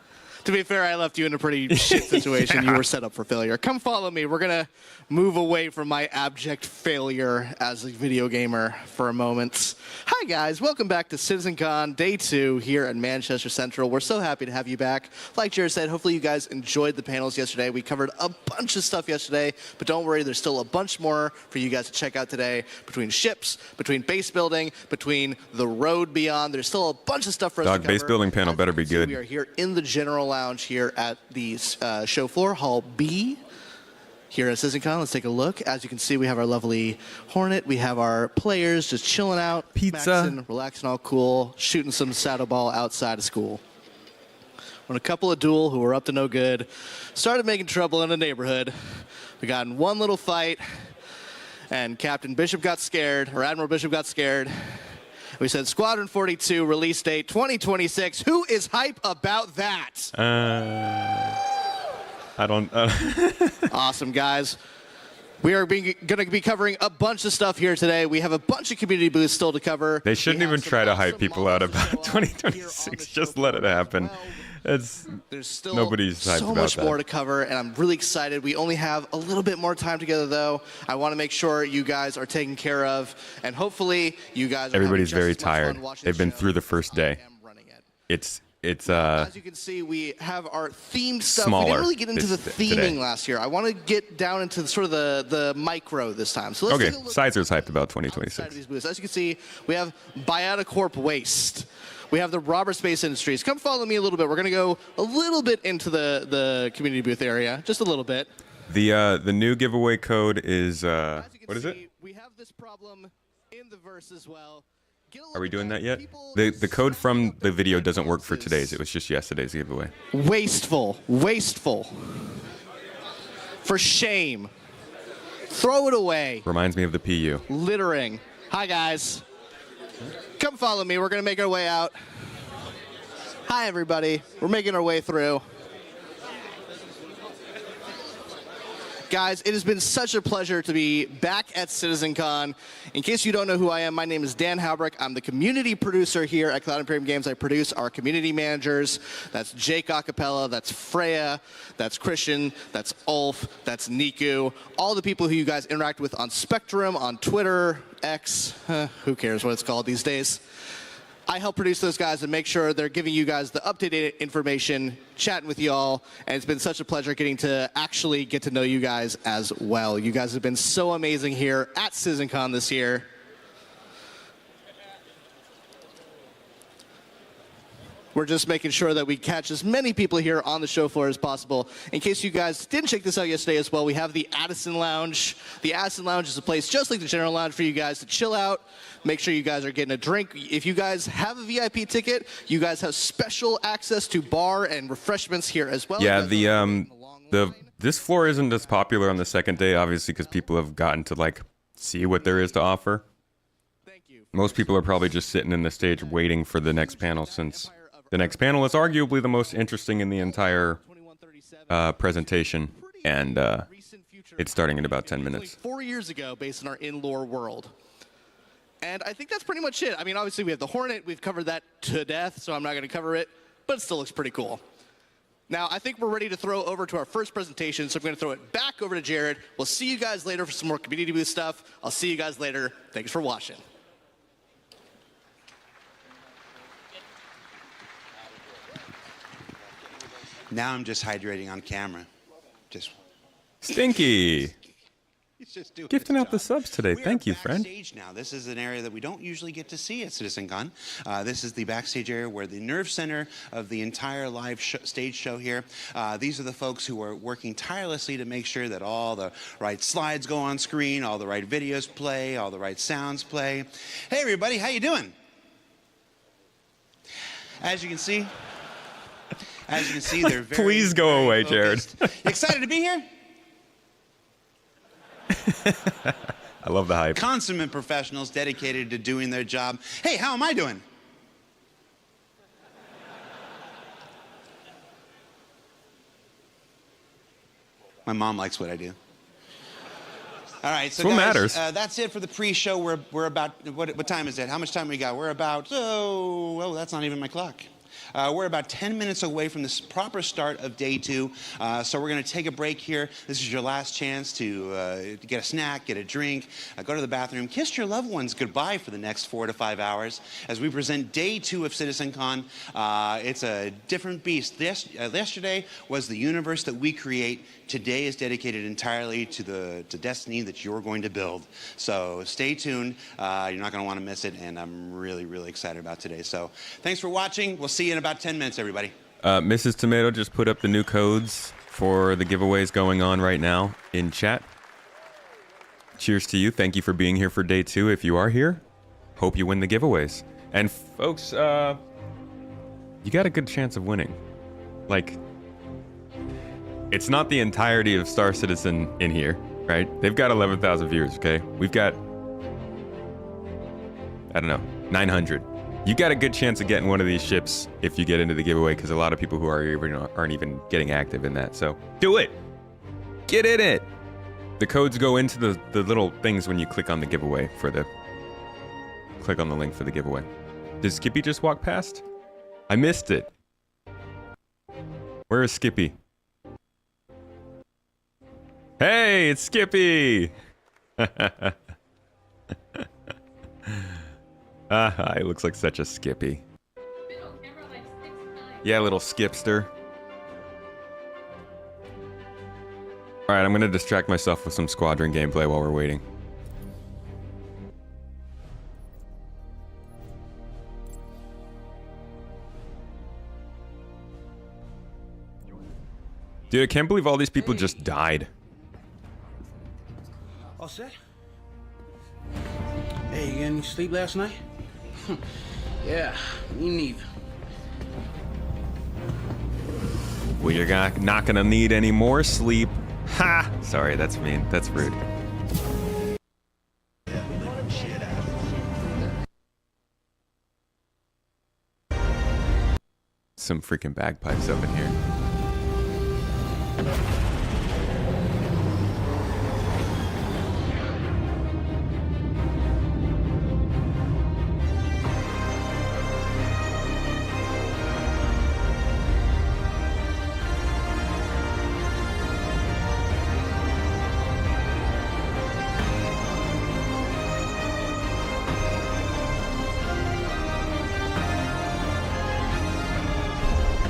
To be fair, I left you in a pretty shit situation. Yeah. You were set up for failure. Come follow me. We're going to move away from my abject failure as a video gamer for a moment. Hi, guys. Welcome back to CitizenCon Day 2 here at Manchester Central. We're so happy to have you back. Like Jared said, hopefully you guys enjoyed the panels yesterday. We covered a bunch of stuff yesterday, but don't worry, there's still a bunch more for you guys to check out today. Between ships, between base building, between the road beyond, there's still a bunch of stuff for us to cover. Base building panel better be good. We are here in the general lounge here at the show floor, Hall B, here at CitizenCon. Let's take a look. As you can see, we have our lovely Hornet. We have our players just chilling out, pizza, maxing, relaxing, all cool, shooting some saddle ball outside of school. When a couple of duel who were up to no good started making trouble in the neighborhood, we got in one little fight, and Captain Bishop got scared, or Admiral Bishop got scared. We said Squadron 42 release date 2026. Who is hype about that? I don't. Awesome, guys. We are going to be covering a bunch of stuff here today. We have a bunch of community booths still to cover. They shouldn't even try to hype people out about 2026. Just let it happen. There's still nobody's hyped so about much that. more to cover, and I'm really excited. We only have a little bit more time together, though. I want to make sure you guys are taken care of, and hopefully you guys are Everybody's having very just as much fun tired. watching They've the been show. through the first day. It's As you can see, we have our themed stuff. We Smaller didn't really get into the this- theming today. last year. I want to get down into sort of the micro this time. So let's okay. take a look Sizer's hyped about outside of 2026. these booths. As you can see, we have Bioticorp Waste. We have the Robert Space Industries. Come follow me a little bit. We're going to go a little bit into the community booth area, just a little bit. The new giveaway code is what is it? We have this problem in the verse as well. Are we doing that yet? The code from the video doesn't work for today's. It was just yesterday's giveaway. Wasteful. Wasteful. For shame. Throw it away. Reminds me of the PU. Littering. Hi, guys. Come follow me. We're going to make our way out. Hi, everybody. We're making our way through. Guys, it has been such a pleasure to be back at CitizenCon. In case you don't know who I am, my name is Dan Halbrick. I'm the community producer here at Cloud Imperium Games. I produce our community managers. That's Jake Acapella, that's Freya, that's Christian, that's Ulf, that's Niku. All the people who you guys interact with on Spectrum, on Twitter, X, who cares what it's called these days. I help produce those guys and make sure they're giving you guys the up-to-date information, chatting with y'all, and it's been such a pleasure getting to actually get to know you guys as well. You guys have been so amazing here at CitizenCon this year. We're just making sure that we catch as many people here on the show floor as possible. In case you guys didn't check this out yesterday as well, we have the Addison Lounge. The Addison Lounge is a place just like the General Lounge for you guys to chill out. Make sure you guys are getting a drink. If you guys have a VIP ticket, you guys have special access to bar and refreshments here as well. Yeah, this floor isn't as popular on the second day, obviously, because people have gotten to like see what there is to offer. Most people are probably just sitting in the stage waiting for the next panel, since the next panel is arguably the most interesting in the entire presentation, and it's starting in about 10 minutes. 4 years ago, based on our in-lore world. And I think that's pretty much it. I mean, obviously we have the Hornet. We've covered that to death, so I'm not going to cover it, but it still looks pretty cool. Now, I think we're ready to throw over to our first presentation, so I'm going to throw it back over to Jared. We'll see you guys later for some more community booth stuff. I'll see you guys later. Thanks for watching. Now I'm just hydrating on camera. Just Stinky. He's just doing Gifting his out the job. subs today. We Thank are you, friend. backstage now. This is an area that we don't usually get to see at CitizenCon. This is the backstage area where the nerve center of the entire live stage show here. These are the folks who are working tirelessly to make sure that all the right slides go on screen, all the right videos play, all the right sounds play. Hey, everybody, how you doing? As you can see, they're very, Please go very away, focused. Jared. You excited to be here? I love the hype. Consummate professionals dedicated to doing their job. Hey, how am I doing? My mom likes what I do. All right, so What guys, matters? That's it for the pre-show. We're about, what time is it? How much time we got? We're about, oh, that's not even my clock. We're about 10 minutes away from the proper start of day 2, so we're going to take a break here. This is your last chance to get a snack, get a drink, go to the bathroom, kiss your loved ones goodbye for the next 4 to 5 hours as we present day 2 of CitizenCon. It's a different beast. Yesterday was the universe that we create. Today is dedicated entirely to Destiny that you're going to build. So stay tuned. You're not going to want to miss it, and I'm really, really excited about today. So thanks for watching. We'll see you in about 10 minutes, everybody. Mrs. Tomato just put up the new codes for the giveaways going on right now in chat. Cheers to you. Thank you for being here for day 2. If you are here, hope you win the giveaways. And folks, you got a good chance of winning. Like, it's not the entirety of Star Citizen in here, right? They've got 11,000 viewers, okay? We've got, I don't know, 900. You got a good chance of getting one of these ships if you get into the giveaway, because a lot of people who aren't even getting active in that. So do it. Get in it. The codes go into the little things when you click on the giveaway click on the link for the giveaway. Did Skippy just walk past? I missed it. Where is Skippy? Hey, it's Skippy! It looks like such a Skippy. Yeah, little skipster. Alright, I'm gonna distract myself with some Squadron gameplay while we're waiting. Dude, I can't believe all these people just died. All set? Hey, you get any sleep last night? Yeah, me neither. Well, you're not gonna need any more sleep. Ha! Sorry, that's mean. That's rude. Some freaking bagpipes up in here.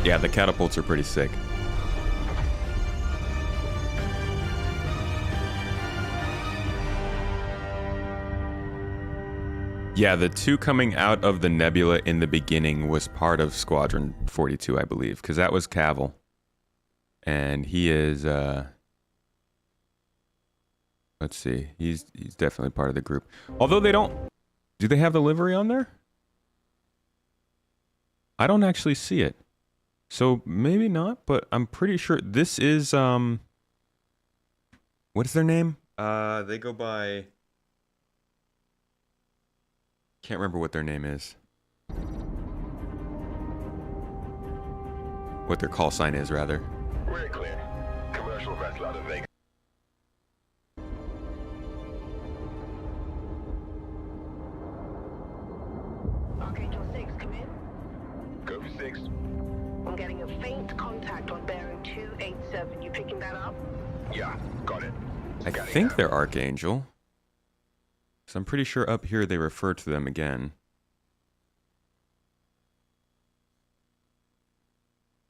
Yeah, the catapults are pretty sick. Yeah, the two coming out of the nebula in the beginning was part of Squadron 42, I believe, because that was Cavill. And he is, let's see, he's definitely part of the group. Although they don't, do they have the livery on there? I don't actually see it. So maybe not, but I'm pretty sure this is, what is their name? They go by, can't remember what their name is. What their call sign is, rather. We're clear. Commercial vessel out of Vegas. Archangel 6, come in. Go for 6. I'm getting a faint contact on bearing 287. You picking that up? Yeah, got it. I think they're Archangel. So I'm pretty sure up here they refer to them again.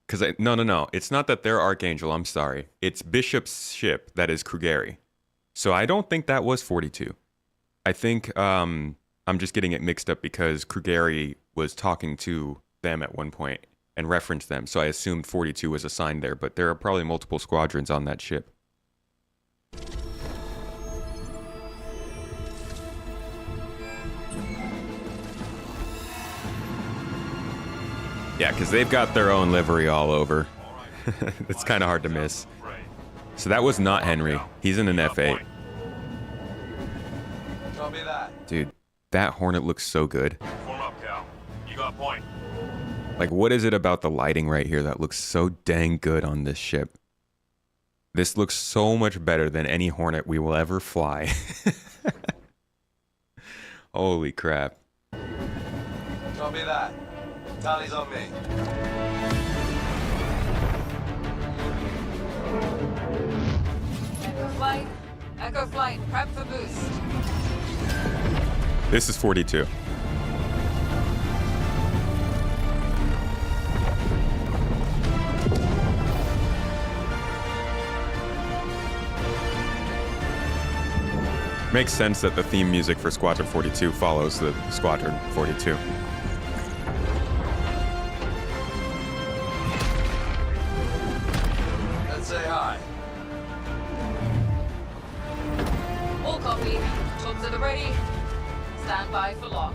Because no. It's not that they're Archangel, I'm sorry. It's Bishop's ship that is Krugeri. So I don't think that was 42. I think I'm just getting it mixed up because Krugeri was talking to them at one point and referenced them. So I assumed 42 was assigned there, but there are probably multiple squadrons on that ship. Yeah, because they've got their own livery all over. It's kind of hard to miss. So that was not Henry. He's in an F8. Copy that. Dude, that Hornet looks so good. Form up, Cal. You got a point. Like, what is it about the lighting right here that looks so dang good on this ship? This looks so much better than any Hornet we will ever fly. Holy crap. Copy that. Tally's on me. Echo flight, prep for boost. This is 42. Makes sense that the theme music for Squadron 42 follows the Squadron 42. Let's say hi. All copy. Tops at the ready. Stand by for lock.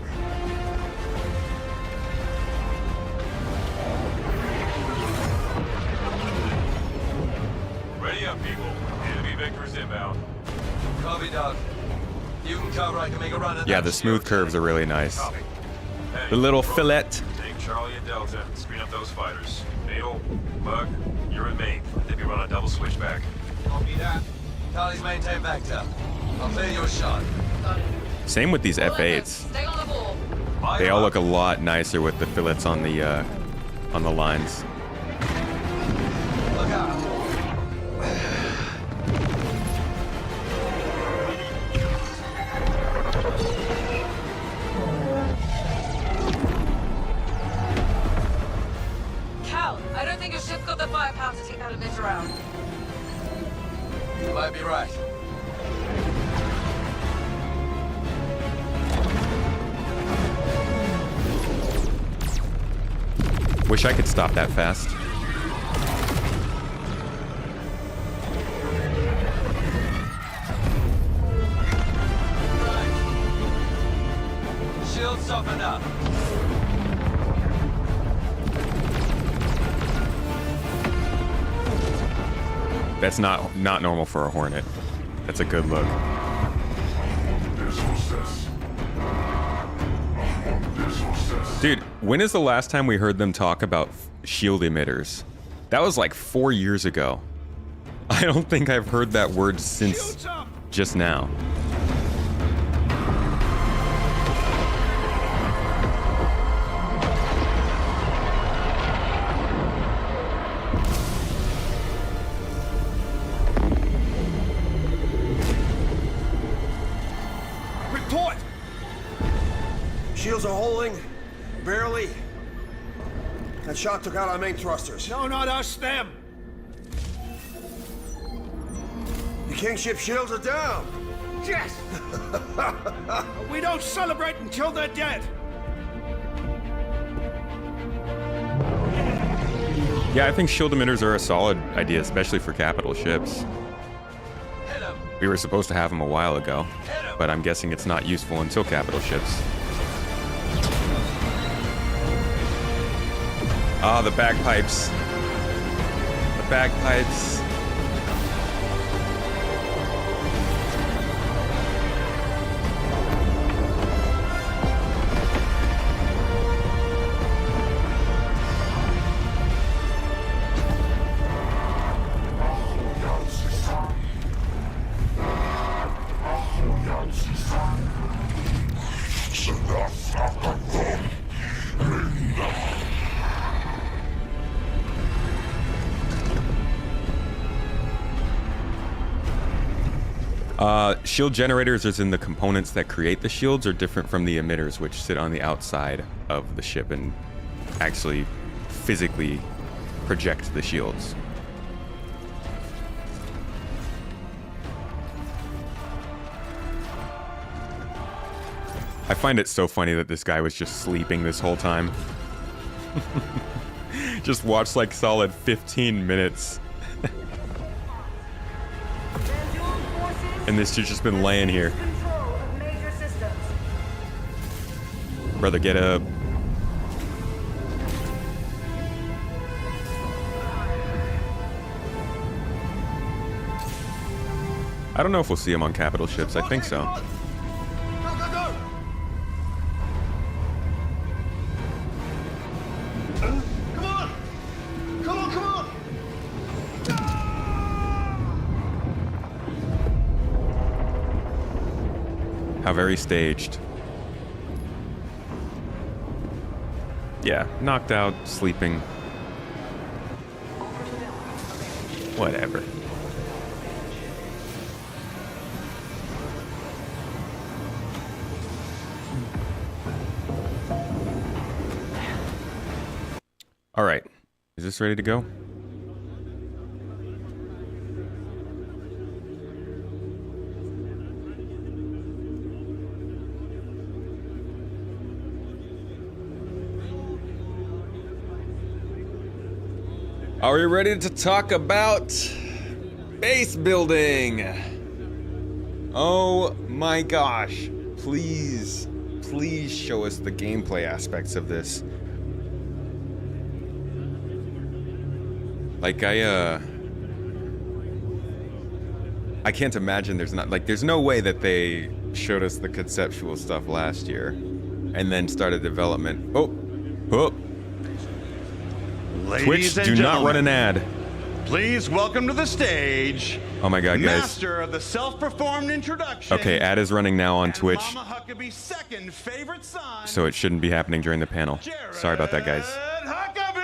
Ready up, people. Enemy vectors inbound. Copy, Doug. You can cover, I can make a run at Yeah, that the smooth curves are really nice. Copy. Hey, The little Rover, fillet. Take Charlie and Delta. Screen up those fighters. Natal, Bug, you're in main. I think we run a double switchback. Copy that. Charlie's maintain vector. I'll clear your shot. Same with these F8s. Stay on the ball. They all look a lot nicer with the fillets on the lines. Look out. Cal, I don't think your ship's got the firepower to take that emitter out. You might be right. Wish I could stop that fast. Shield softened up. That's not normal for a Hornet. That's a good look. Dude, when is the last time we heard them talk about shield emitters? That was like 4 years ago. I don't think I've heard that word since just now. Report! Shields are holding. Barely. That shot took out our main thrusters. No, not us, them. The Kingship shields are down. Yes. We don't celebrate until they're dead. Yeah, I think shield emitters are a solid idea, especially for capital ships. We were supposed to have them a while ago, but I'm guessing it's not useful until capital ships. Ah, the bagpipes. The bagpipes. Shield generators, as in the components that create the shields, are different from the emitters, which sit on the outside of the ship and actually physically project the shields. I find it so funny that this guy was just sleeping this whole time. Just watched like solid 15 minutes. And this dude's just been laying here. Brother, get up. I don't know if we'll see him on capital ships. I think so. How very staged. Yeah, knocked out, sleeping. Whatever. All right. Is this ready to go? Are we ready to talk about base building? Oh my gosh. Please, please show us the gameplay aspects of this. Like, I can't imagine there's no way that they showed us the conceptual stuff last year and then started development. Oh. Ladies Twitch, and do not run an ad. Please welcome to the stage. Oh my God, guys. Master of the self-performed introduction. Okay, ad is running now on Twitch. Mama Huckabee's second favorite son. So it shouldn't be happening during the panel. Sorry about that, guys. Huckabee!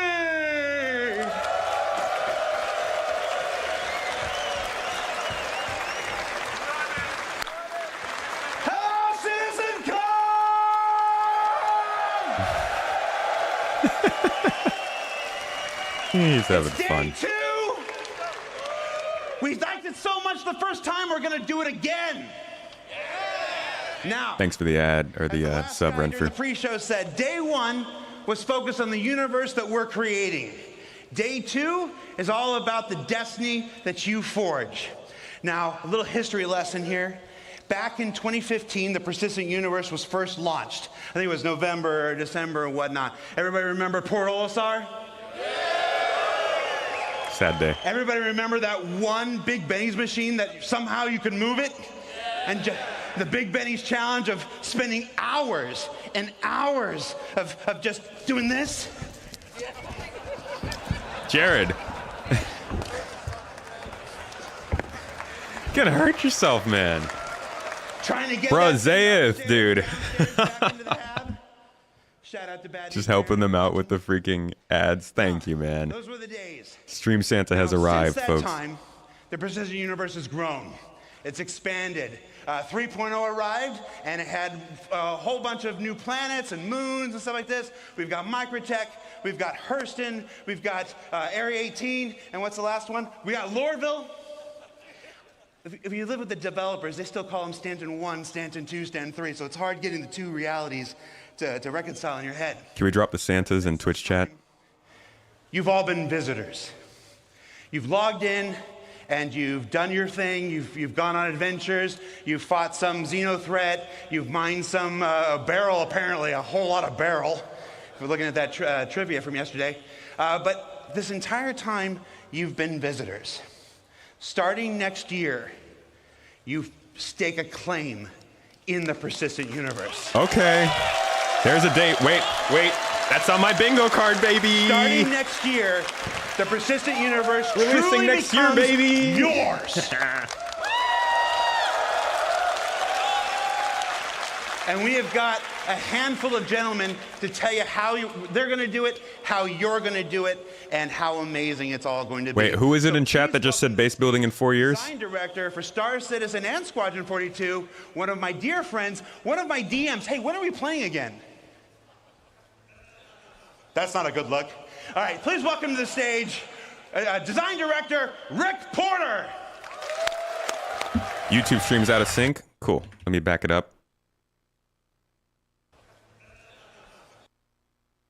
Hello, CitizenCon! He's having Day fun. 2. We liked it so much the first time, we're gonna do it again. Now, Thanks for the ad, or the sub run for. the pre-show said, day 1 was focused on the universe that we're creating. Day 2 is all about the destiny that you forge. Now, a little history lesson here. Back in 2015, the Persistent Universe was first launched. I think it was November or December or whatnot. Everybody remember Port Olisar? Sad day. Everybody remember that one Big Benny's machine that somehow you could move it? And the Big Benny's challenge of spending hours and hours of just doing this? Jared. Gonna hurt yourself, man. Trying to get Bruh, that Zayeth, dude. Shout out to Bad Just helping them out with the freaking ads. Thank you, man. Those were the days. Stream Santa has arrived, Since that folks. time, the Precision Universe has grown. It's expanded. 3.0 arrived, and it had a whole bunch of new planets and moons and stuff like this. We've got Microtech, we've got Hurston, we've got Area 18, and what's the last one? We got Lorville. If you live with the developers, they still call them Stanton 1, Stanton 2, Stanton 3, so it's hard getting the two realities to reconcile in your head. Can we drop the Santas in Twitch chat? You've all been visitors. You've logged in, and you've done your thing. You've gone on adventures. You've fought some Xeno threat. You've mined some barrel, apparently, a whole lot of barrel. If we're looking at that trivia from yesterday. But this entire time, you've been visitors. Starting next year, you stake a claim in the persistent universe. Okay. There's a date. Wait. That's on my bingo card, baby. Starting next year, the persistent universe releasing truly next year, becomes baby. yours. And we have got a handful of gentlemen to tell you how they're going to do it, how you're going to do it, and how amazing it's all going to be. Wait, who is it in chat that just said base building in 4 years? Design director for Star Citizen and Squadron 42, one of my dear friends, one of my DMs. Hey, when are we playing again? That's not a good look. All right, please welcome to the stage, design director Rick Porter. YouTube stream's out of sync? Cool. Let me back it up.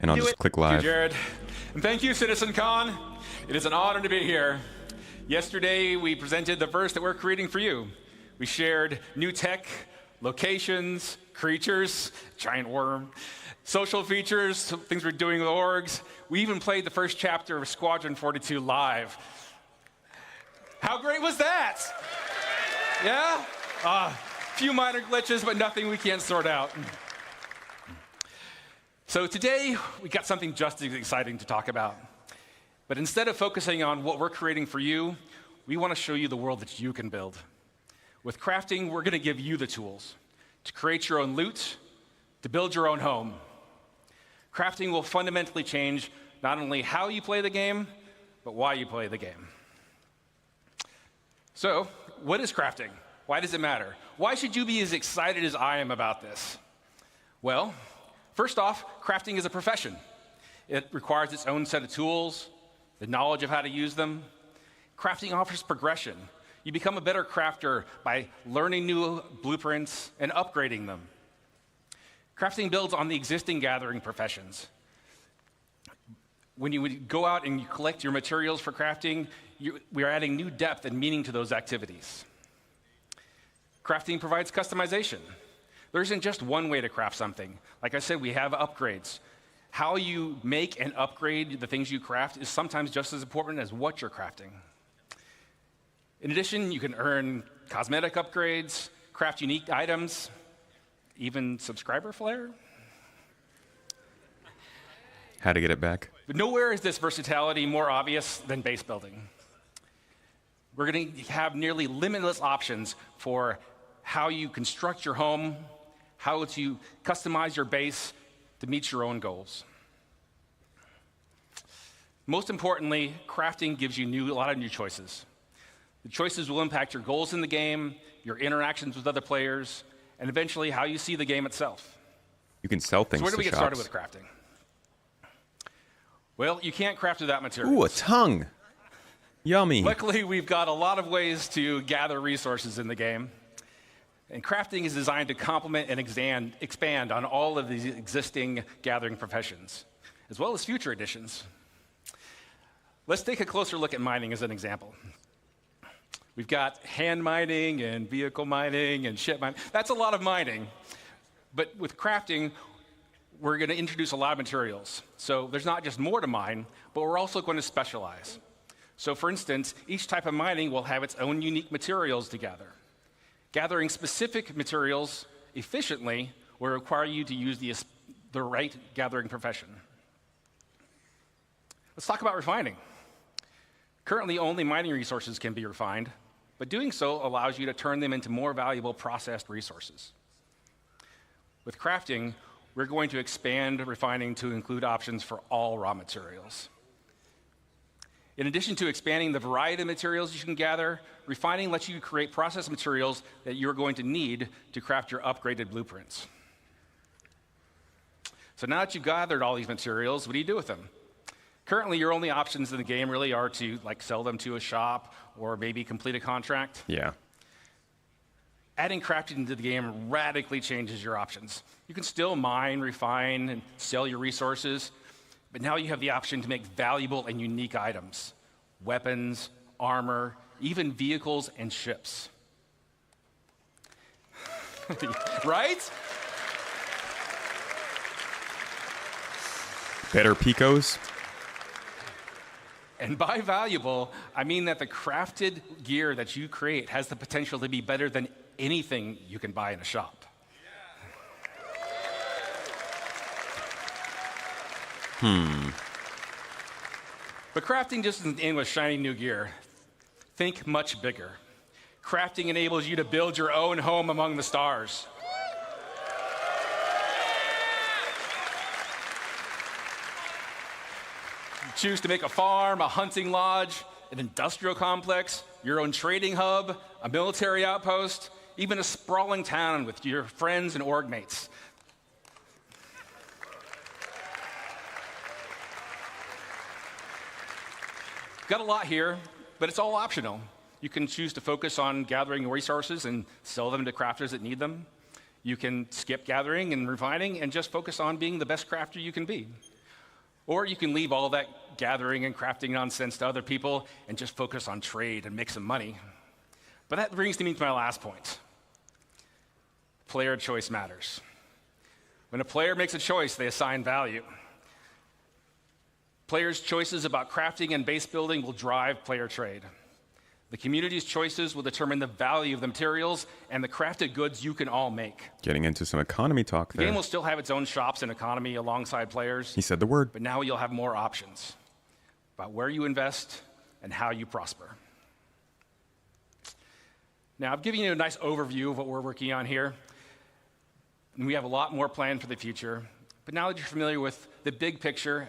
And I'll just click live. Thank you, Jared. And thank you, CitizenCon. It is an honor to be here. Yesterday, we presented the verse that we're creating for you. We shared new tech, locations, creatures, giant worm, social features, things we're doing with orgs. We even played the first chapter of Squadron 42 live. How great was that? Yeah? A few minor glitches, but nothing we can't sort out. So today, we got something just as exciting to talk about. But instead of focusing on what we're creating for you, we want to show you the world that you can build. With crafting, we're going to give you the tools to create your own loot, to build your own home. Crafting will fundamentally change not only how you play the game, but why you play the game. So, what is crafting? Why does it matter? Why should you be as excited as I am about this? Well, first off, crafting is a profession. It requires its own set of tools, the knowledge of how to use them. Crafting offers progression. You become a better crafter by learning new blueprints and upgrading them. Crafting builds on the existing gathering professions. When you would go out and you collect your materials for crafting, we are adding new depth and meaning to those activities. Crafting provides customization. There isn't just one way to craft something. Like I said, we have upgrades. How you make and upgrade the things you craft is sometimes just as important as what you're crafting. In addition, you can earn cosmetic upgrades, craft unique items, even subscriber flair. How to get it back? But nowhere is this versatility more obvious than base building. We're going to have nearly limitless options for how you construct your home, how to customize your base to meet your own goals. Most importantly, crafting gives you a lot of new choices. The choices will impact your goals in the game, your interactions with other players, and eventually how you see the game itself. You can sell things to So where do we get shops. started with crafting? Well, you can't craft without materials. Ooh, a tongue. Yummy. Luckily, we've got a lot of ways to gather resources in the game. And crafting is designed to complement and expand on all of these existing gathering professions, as well as future additions. Let's take a closer look at mining as an example. We've got hand mining and vehicle mining and ship mining. That's a lot of mining. But with crafting, we're going to introduce a lot of materials. So there's not just more to mine, but we're also going to specialize. So for instance, each type of mining will have its own unique materials to gather. Gathering specific materials efficiently will require you to use the right gathering profession. Let's talk about refining. Currently, only mining resources can be refined, but doing so allows you to turn them into more valuable processed resources. With crafting, we're going to expand refining to include options for all raw materials. In addition to expanding the variety of materials you can gather, refining lets you create process materials that you're going to need to craft your upgraded blueprints. So now that you've gathered all these materials, what do you do with them? Currently, your only options in the game really are to sell them to a shop or maybe complete a contract. Yeah. Adding crafting into the game radically changes your options. You can still mine, refine, and sell your resources, but now you have the option to make valuable and unique items, weapons, armor, even vehicles and ships. Right? Better picos. And by valuable, I mean that the crafted gear that you create has the potential to be better than anything you can buy in a shop. But crafting just doesn't end with shiny new gear. Think much bigger. Crafting enables you to build your own home among the stars. You choose to make a farm, a hunting lodge, an industrial complex, your own trading hub, a military outpost, even a sprawling town with your friends and org mates. Got a lot here, but it's all optional. You can choose to focus on gathering resources and sell them to crafters that need them. You can skip gathering and refining and just focus on being the best crafter you can be. Or you can leave all that gathering and crafting nonsense to other people and just focus on trade and make some money. But that brings me to my last point. Player choice matters. When a player makes a choice, they assign value. Players' choices about crafting and base building will drive player trade. The community's choices will determine the value of the materials and the crafted goods you can all make. Getting into some economy talk The there. game will still have its own shops and economy alongside players. He said the word. But now you'll have more options about where you invest and how you prosper. Now, I've given you a nice overview of what we're working on here. And we have a lot more planned for the future. But now that you're familiar with the big picture,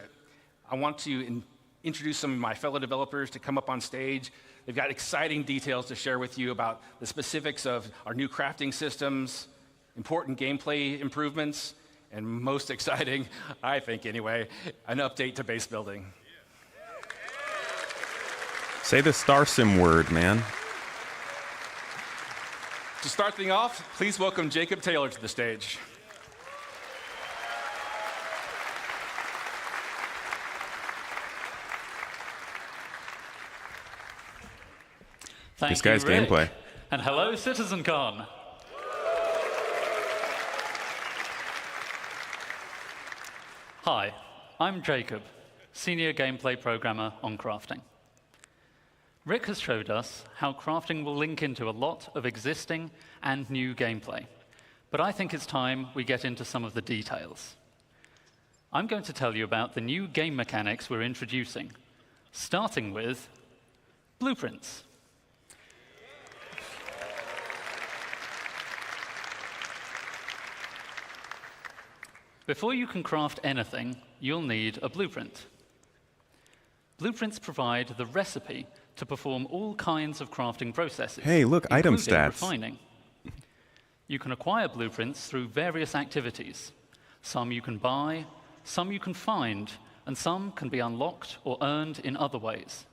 I want to introduce some of my fellow developers to come up on stage. They've got exciting details to share with you about the specifics of our new crafting systems, important gameplay improvements, and most exciting, I think anyway, an update to base building. Say the Star Sim word, man. To start things off, please welcome Jacob Taylor to the stage. This guy's Rick. gameplay. And hello, CitizenCon. Hi, I'm Jacob, Senior Gameplay Programmer on crafting. Rick has showed us how crafting will link into a lot of existing and new gameplay, but I think it's time we get into some of the details. I'm going to tell you about the new game mechanics we're introducing, starting with blueprints. Before you can craft anything, you'll need a blueprint. Blueprints provide the recipe to perform all kinds of crafting processes. Hey, look, item including stats. Refining. You can acquire blueprints through various activities. Some you can buy, some you can find, and some can be unlocked or earned in other ways.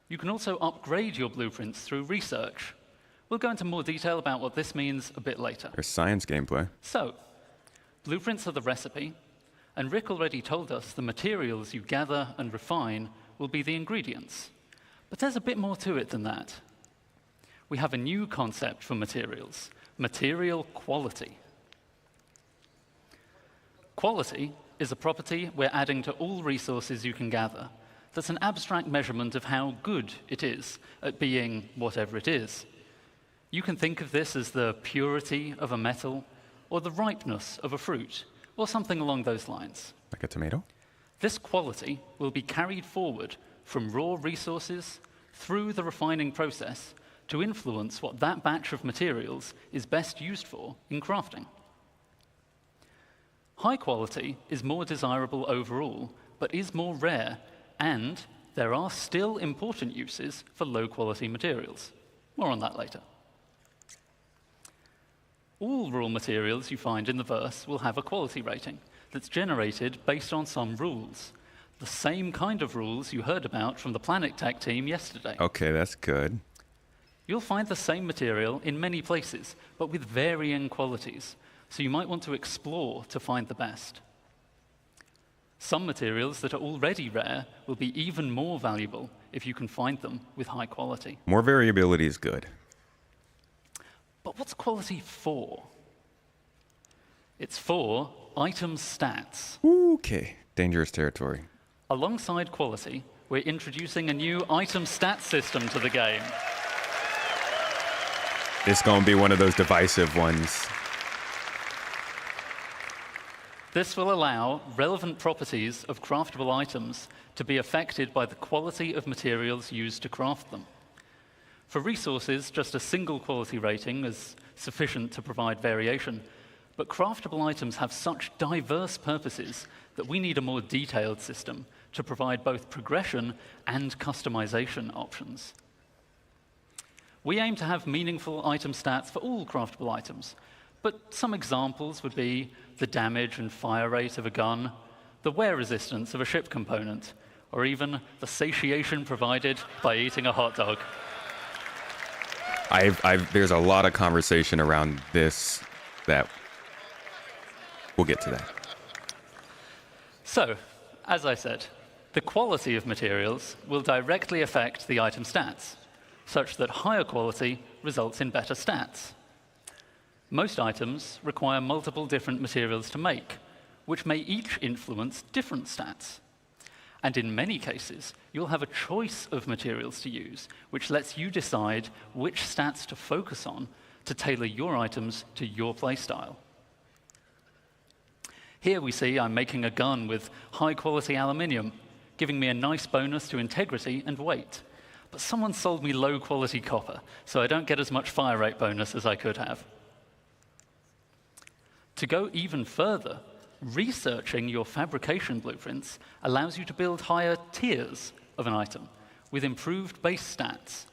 You can also upgrade your blueprints through research. We'll go into more detail about what this means a bit later. There's science gameplay. So, blueprints are the recipe, and Rick already told us the materials you gather and refine will be the ingredients. But there's a bit more to it than that. We have a new concept for materials, material quality. Quality is a property we're adding to all resources you can gather. That's an abstract measurement of how good it is at being whatever it is. You can think of this as the purity of a metal, or the ripeness of a fruit, or something along those lines. Like a tomato? This quality will be carried forward from raw resources through the refining process to influence what that batch of materials is best used for in crafting. High quality is more desirable overall, but is more rare and there are still important uses for low-quality materials. More on that later. All raw materials you find in the verse will have a quality rating that's generated based on some rules. The same kind of rules you heard about from the Planet Tech team yesterday. Okay, that's good. You'll find the same material in many places, but with varying qualities, so you might want to explore to find the best. Some materials that are already rare will be even more valuable if you can find them with high quality. More variability is good. But what's quality for? It's for item stats. Okay, dangerous territory. Alongside quality, we're introducing a new item stat system to the game. It's going to be one of those divisive ones. This will allow relevant properties of craftable items to be affected by the quality of materials used to craft them. For resources, just a single quality rating is sufficient to provide variation, but craftable items have such diverse purposes that we need a more detailed system to provide both progression and customization options. We aim to have meaningful item stats for all craftable items, but some examples would be the damage and fire rate of a gun, the wear resistance of a ship component, or even the satiation provided by eating a hot dog. There's a lot of conversation around this that we'll get to that. So, as I said, the quality of materials will directly affect the item stats, such that higher quality results in better stats. Most items require multiple different materials to make, which may each influence different stats. And in many cases, you'll have a choice of materials to use, which lets you decide which stats to focus on to tailor your items to your playstyle. Here we see I'm making a gun with high-quality aluminium, giving me a nice bonus to integrity and weight. But someone sold me low-quality copper, so I don't get as much fire rate bonus as I could have. To go even further, researching your fabrication blueprints allows you to build higher tiers of an item with improved base stats.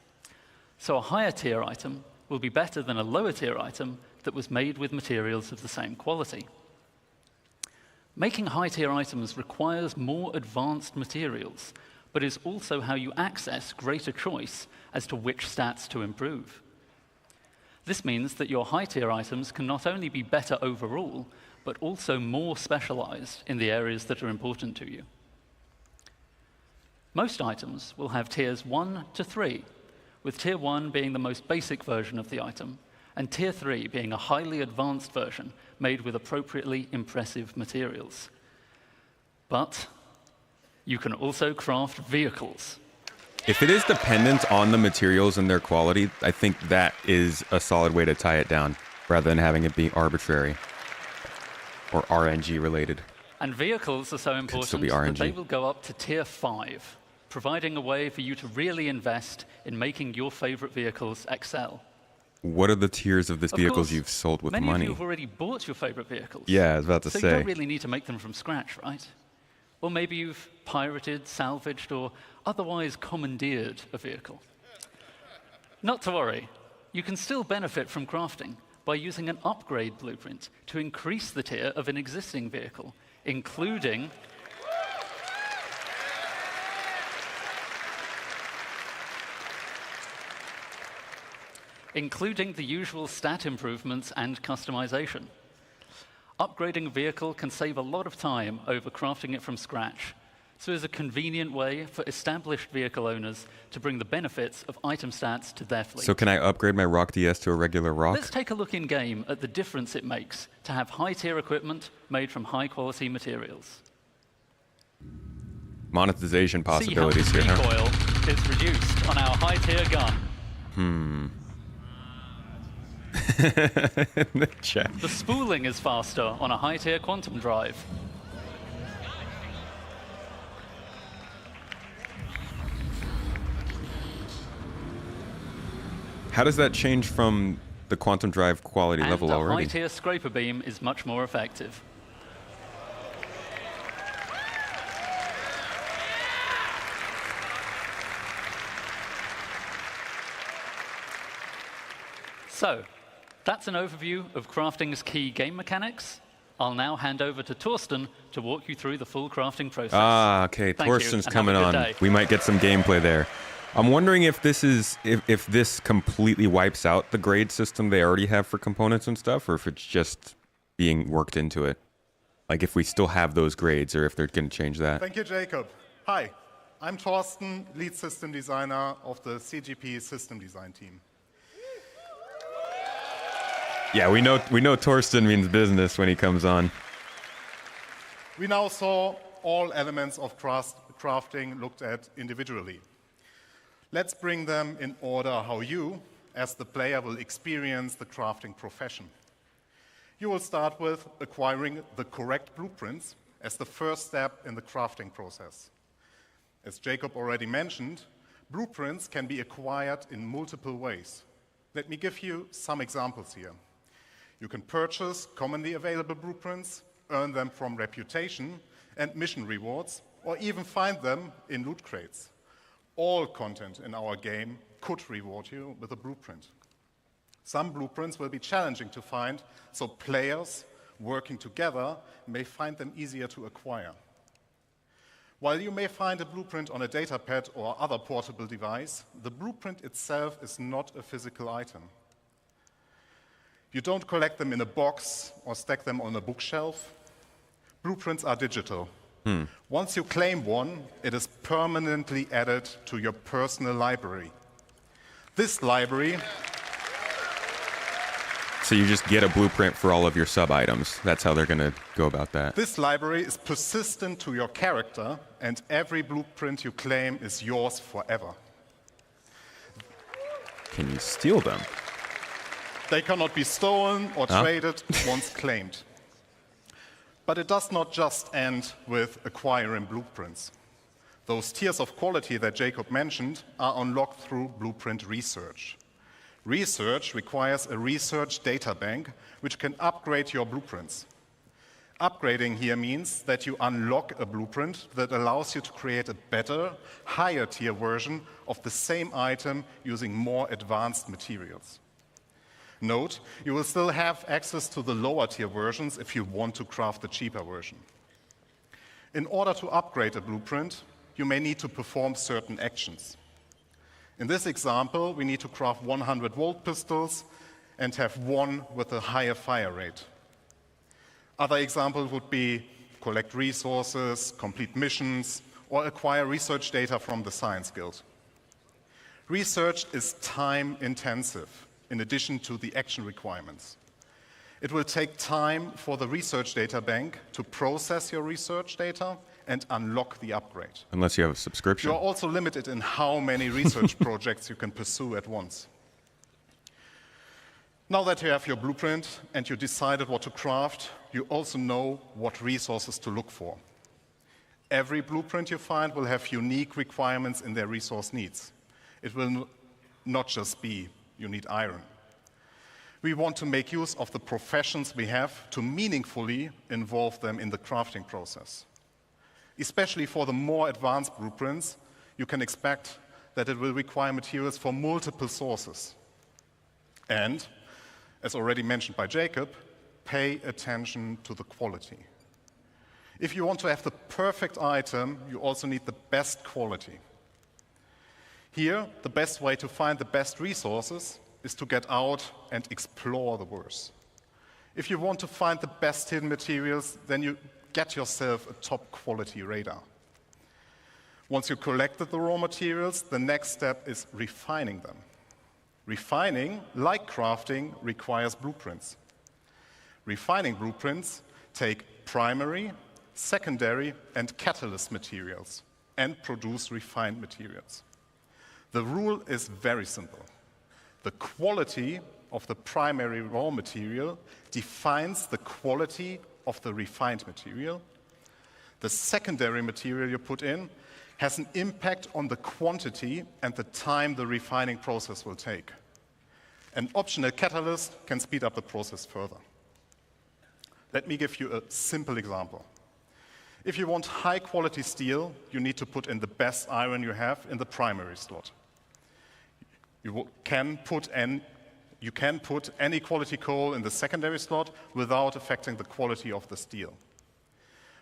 So a higher tier item will be better than a lower tier item that was made with materials of the same quality. Making high tier items requires more advanced materials, but is also how you access greater choice as to which stats to improve. This means that your high-tier items can not only be better overall, but also more specialized in the areas that are important to you. Most items will have tiers 1 to 3, with tier 1 being the most basic version of the item, and tier 3 being a highly advanced version made with appropriately impressive materials. But you can also craft vehicles. If it is dependent on the materials and their quality, I think that is a solid way to tie it down, rather than having it be arbitrary or RNG related. And vehicles are so important that they will go up to tier 5, providing a way for you to really invest in making your favorite vehicles excel. What are the tiers of these vehicles you've sold with many money? Many of you have already bought your favorite vehicles. Yeah, I was about to say. say. You don't really need to make them from scratch, right? Or maybe you've pirated, salvaged, or otherwise commandeered a vehicle. Not to worry. You can still benefit from crafting by using an upgrade blueprint to increase the tier of an existing vehicle, including the usual stat improvements and customization. Upgrading a vehicle can save a lot of time over crafting it from scratch, so it's a convenient way for established vehicle owners to bring the benefits of item stats to their fleet. So can I upgrade my Rock DS to a regular Rock? Let's take a look in-game at the difference it makes to have high-tier equipment made from high-quality materials. Monetization possibilities See how here, recoil is reduced on our high-tier gun. Check. The spooling is faster on a high-tier quantum drive. How does that change from the quantum drive quality level already? And a high-tier scraper beam is much more effective. So, that's an overview of crafting's key game mechanics. I'll now hand over to Torsten to walk you through the full crafting process. Ah, okay. Thank you, Torsten's and coming have a on. good day. We might get some gameplay there. I'm wondering if this is if this completely wipes out the grade system they already have for components and stuff, or if it's just being worked into it. Like if we still have those grades, or if they're going to change that. Thank you, Jacob. Hi, I'm Torsten, lead system designer of the CGP system design team. Yeah, we know Torsten means business when he comes on. We now saw all elements of crafting looked at individually. Let's bring them in order how you, as the player, will experience the crafting profession. You will start with acquiring the correct blueprints as the first step in the crafting process. As Jacob already mentioned, blueprints can be acquired in multiple ways. Let me give you some examples here. You can purchase commonly available blueprints, earn them from reputation and mission rewards, or even find them in loot crates. All content in our game could reward you with a blueprint. Some blueprints will be challenging to find, so players working together may find them easier to acquire. While you may find a blueprint on a datapad or other portable device, the blueprint itself is not a physical item. You don't collect them in a box or stack them on a bookshelf. Blueprints are digital. Once you claim one, it is permanently added to your personal library. This library... So you just get a blueprint for all of your sub-items. That's how they're going to go about that. This library is persistent to your character, and every blueprint you claim is yours forever. Can you steal them? They cannot be stolen or traded once claimed. But it does not just end with acquiring blueprints. Those tiers of quality that Jacob mentioned are unlocked through blueprint research. Research requires a research data bank which can upgrade your blueprints. Upgrading here means that you unlock a blueprint that allows you to create a better, higher tier version of the same item using more advanced materials. Note, you will still have access to the lower tier versions if you want to craft the cheaper version. In order to upgrade a blueprint, you may need to perform certain actions. In this example, we need to craft 100-volt pistols and have one with a higher fire rate. Other examples would be collect resources, complete missions, or acquire research data from the Science Guild. Research is time-intensive, in addition to the action requirements. It will take time for the research data bank to process your research data and unlock the upgrade. Unless you have a subscription. You are also limited in how many research projects you can pursue at once. Now that you have your blueprint and you decided what to craft, you also know what resources to look for. Every blueprint you find will have unique requirements in their resource needs. It will not just be you need iron. We want to make use of the professions we have to meaningfully involve them in the crafting process. Especially for the more advanced blueprints, you can expect that it will require materials from multiple sources. And, as already mentioned by Jacob, pay attention to the quality. If you want to have the perfect item, you also need the best quality. Here, the best way to find the best resources is to get out and explore the world. If you want to find the best hidden materials, then you get yourself a top quality radar. Once you collected the raw materials, the next step is refining them. Refining, like crafting, requires blueprints. Refining blueprints take primary, secondary, and catalyst materials and produce refined materials. The rule is very simple. The quality of the primary raw material defines the quality of the refined material. The secondary material you put in has an impact on the quantity and the time the refining process will take. An optional catalyst can speed up the process further. Let me give you a simple example. If you want high-quality steel, you need to put in the best iron you have in the primary slot. You can put in you can put any quality coal in the secondary slot without affecting the quality of the steel.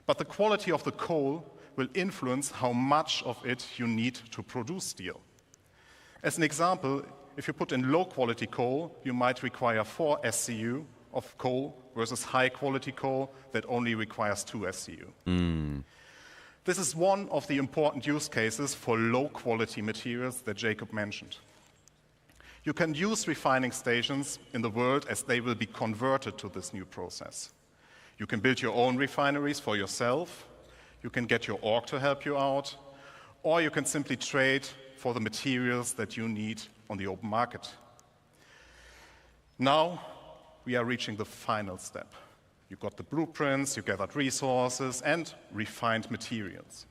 But the quality of the coal will influence how much of it you need to produce steel. As an example, if you put in low-quality coal, you might require 4 SCU of coal versus high-quality coal that only requires 2 SCU. This is one of the important use cases for low-quality materials that Jacob mentioned. You can use refining stations in the world as they will be converted to this new process. You can build your own refineries for yourself, you can get your org to help you out, or you can simply trade for the materials that you need on the open market. Now, we are reaching the final step. You got the blueprints, you gathered resources, and refined materials.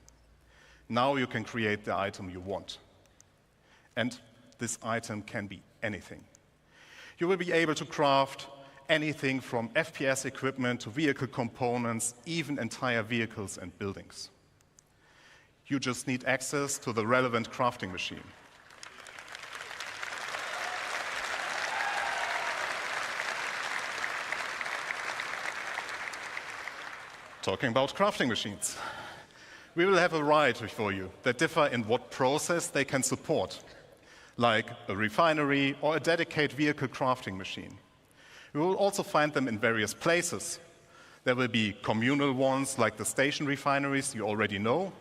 Now you can create the item you want. And this item can be anything. You will be able to craft anything from FPS equipment to vehicle components, even entire vehicles and buildings. You just need access to the relevant crafting machine. Talking about crafting machines, we will have a variety for you that differ in what process they can support, like a refinery or a dedicated vehicle crafting machine. We will also find them in various places. There will be communal ones like the station refineries you already know,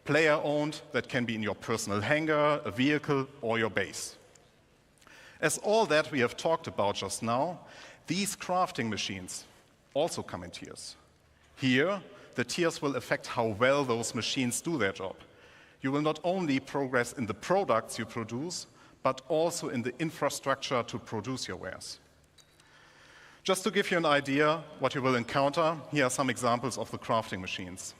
player-owned that can be in your personal hangar, a vehicle, or your base. As all that we have talked about just now, these crafting machines also come in tiers. Here, the tiers will affect how well those machines do their job. You will not only progress in the products you produce, but also in the infrastructure to produce your wares. Just to give you an idea what you will encounter, here are some examples of the crafting machines.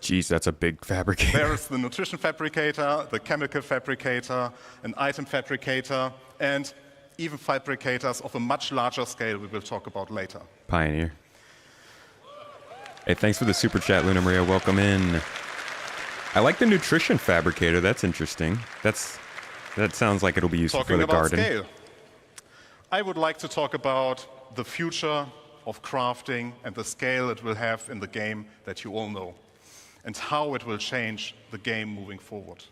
Geez, that's a big fabricator. There's the nutrition fabricator, the chemical fabricator, an item fabricator, and even fabricators of a much larger scale we will talk about later. Pioneer. Hey, thanks for the super chat, Luna Maria. Welcome in. I like the nutrition fabricator. That's interesting. That sounds like it'll be useful for the garden. Scale, I would like to talk about the future of crafting and the scale it will have in the game that you all know, and how it will change the game moving forward.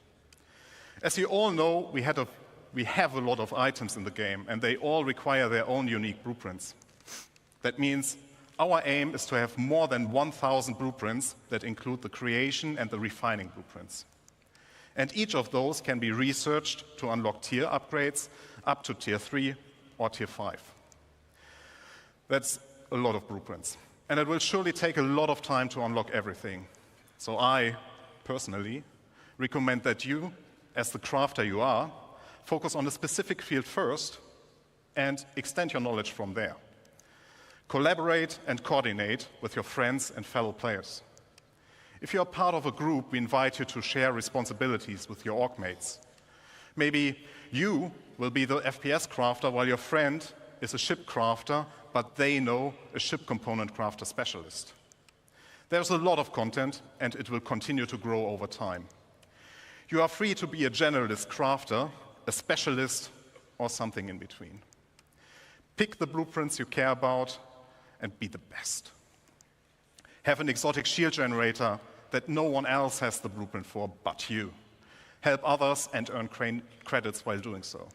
As you all know, we have a lot of items in the game, and they all require their own unique blueprints. That means our aim is to have more than 1,000 blueprints that include the creation and the refining blueprints. And each of those can be researched to unlock tier upgrades up to tier 3 or tier 5. That's a lot of blueprints. And it will surely take a lot of time to unlock everything. So I, personally, recommend that you, as the crafter you are, focus on a specific field first and extend your knowledge from there. Collaborate and coordinate with your friends and fellow players. If you are part of a group, we invite you to share responsibilities with your org mates. Maybe you will be the FPS crafter while your friend is a ship crafter, but they know a ship component crafter specialist. There's a lot of content, and it will continue to grow over time. You are free to be a generalist crafter, a specialist, or something in between. Pick the blueprints you care about, and be the best. Have an exotic shield generator that no one else has the blueprint for but you. Help others and earn credits while doing so.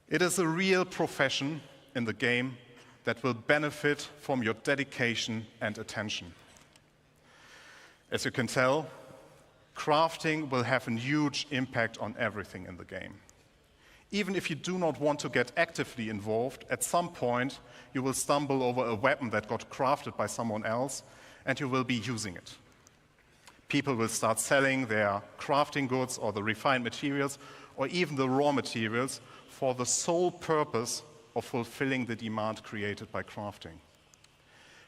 It is a real profession in the game that will benefit from your dedication and attention. As you can tell, crafting will have a huge impact on everything in the game. Even if you do not want to get actively involved, at some point you will stumble over a weapon that got crafted by someone else, and you will be using it. People will start selling their crafting goods or the refined materials, or even the raw materials, for the sole purpose of fulfilling the demand created by crafting.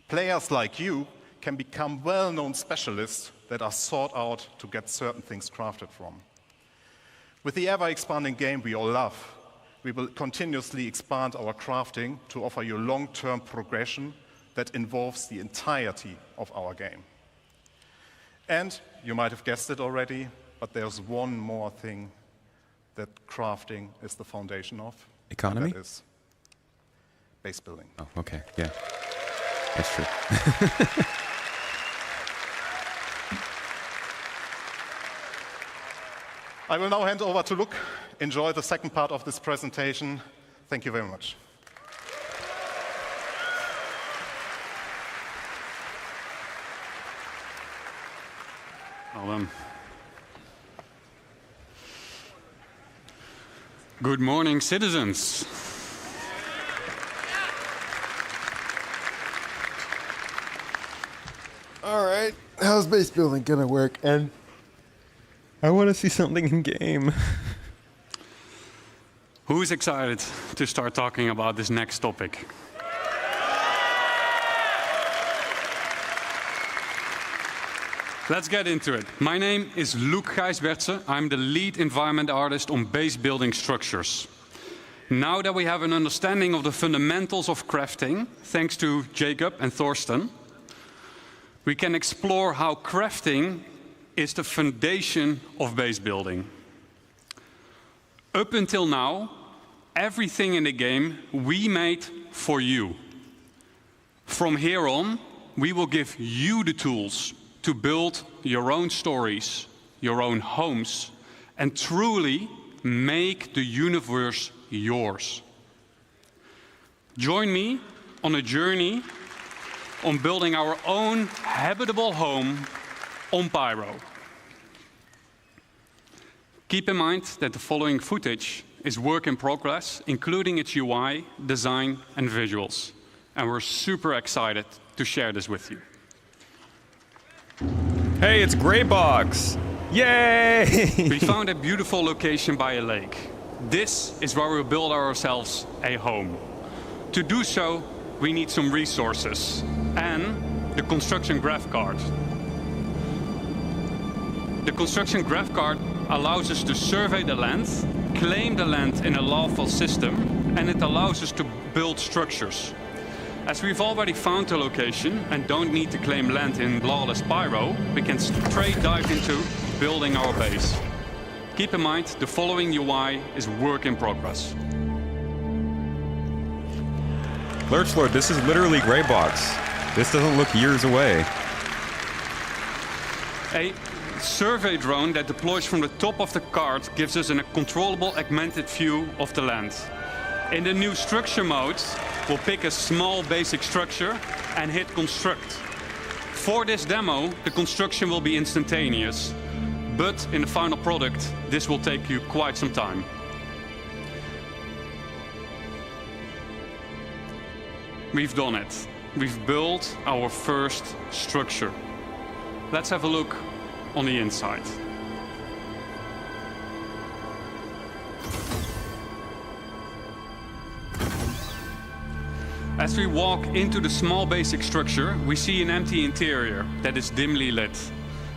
Players like you can become well-known specialists that are sought out to get certain things crafted from. With the ever-expanding game we all love, we will continuously expand our crafting to offer you long-term progression that involves the entirety of our game. And you might have guessed it already, but there's one more thing that crafting is the foundation of. Economy? That is base building. Oh, okay. Yeah. That's true. I will now hand over to Luke. Enjoy the second part of this presentation. Thank you very much. Well done. Good morning, citizens. All right. How's base building gonna work? And I want to see something in game. Who is excited to start talking about this next topic? Let's get into it. My name is Luc Gijsbertse. I'm the lead environment artist on base building structures. Now that we have an understanding of the fundamentals of crafting, thanks to Jacob and Thorsten, we can explore how crafting is the foundation of base building. Up until now, everything in the game we made for you. From here on, we will give you the tools to build your own stories, your own homes, and truly make the universe yours. Join me on a journey on building our own habitable home on Pyro. Keep in mind that the following footage is work in progress, including its UI, design, and visuals. And we're super excited to share this with you. Hey, it's Greybox! Yay! We found a beautiful location by a lake. This is where we'll build ourselves a home. To do so, we need some resources and the construction graph card. The construction graph card allows us to survey the land, claim the land in a lawful system, and it allows us to build structures. As we've already found the location and don't need to claim land in Lawless Pyro, we can straight dive into building our base. Keep in mind, the following UI is work in progress. Lurch Lord, this is literally Greybox. This doesn't look years away. A survey drone that deploys from the top of the card gives us a controllable augmented view of the land. In the new structure mode, we'll pick a small basic structure and hit construct. For this demo, the construction will be instantaneous, but in the final product, this will take you quite some time. We've done it. We've built our first structure. Let's have a look on the inside. As we walk into the small basic structure, we see an empty interior that is dimly lit.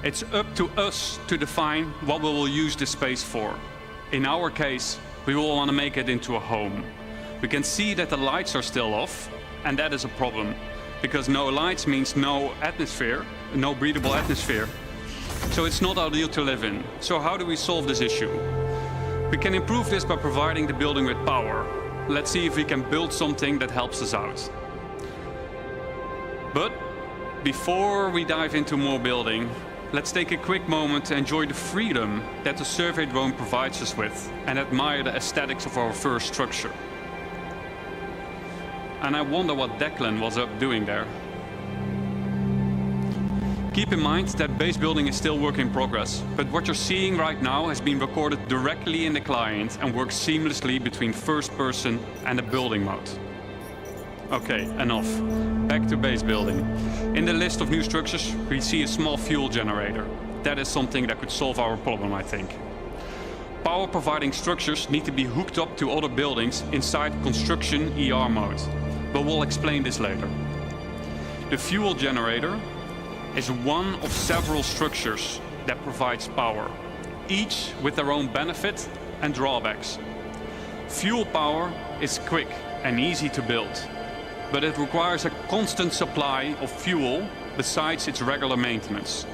It's up to us to define what we will use this space for. In our case, we will want to make it into a home. We can see that the lights are still off, and that is a problem, because no lights means no atmosphere, no breathable atmosphere. So it's not ideal to live in. So how do we solve this issue? We can improve this by providing the building with power. Let's see if we can build something that helps us out. But before we dive into more building, let's take a quick moment to enjoy the freedom that the survey drone provides us with and admire the aesthetics of our first structure. And I wonder what Declan was up doing there. Keep in mind that base building is still work in progress, but what you're seeing right now has been recorded directly in the client and works seamlessly between first person and the building mode. Okay, enough. Back to base building. In the list of new structures, we see a small fuel generator. That is something that could solve our problem, I think. Power providing structures need to be hooked up to other buildings inside construction ER mode, but we'll explain this later. The fuel generator is one of several structures that provides power, each with their own benefit and drawbacks. Fuel power is quick and easy to build, but it requires a constant supply of fuel besides its regular maintenance.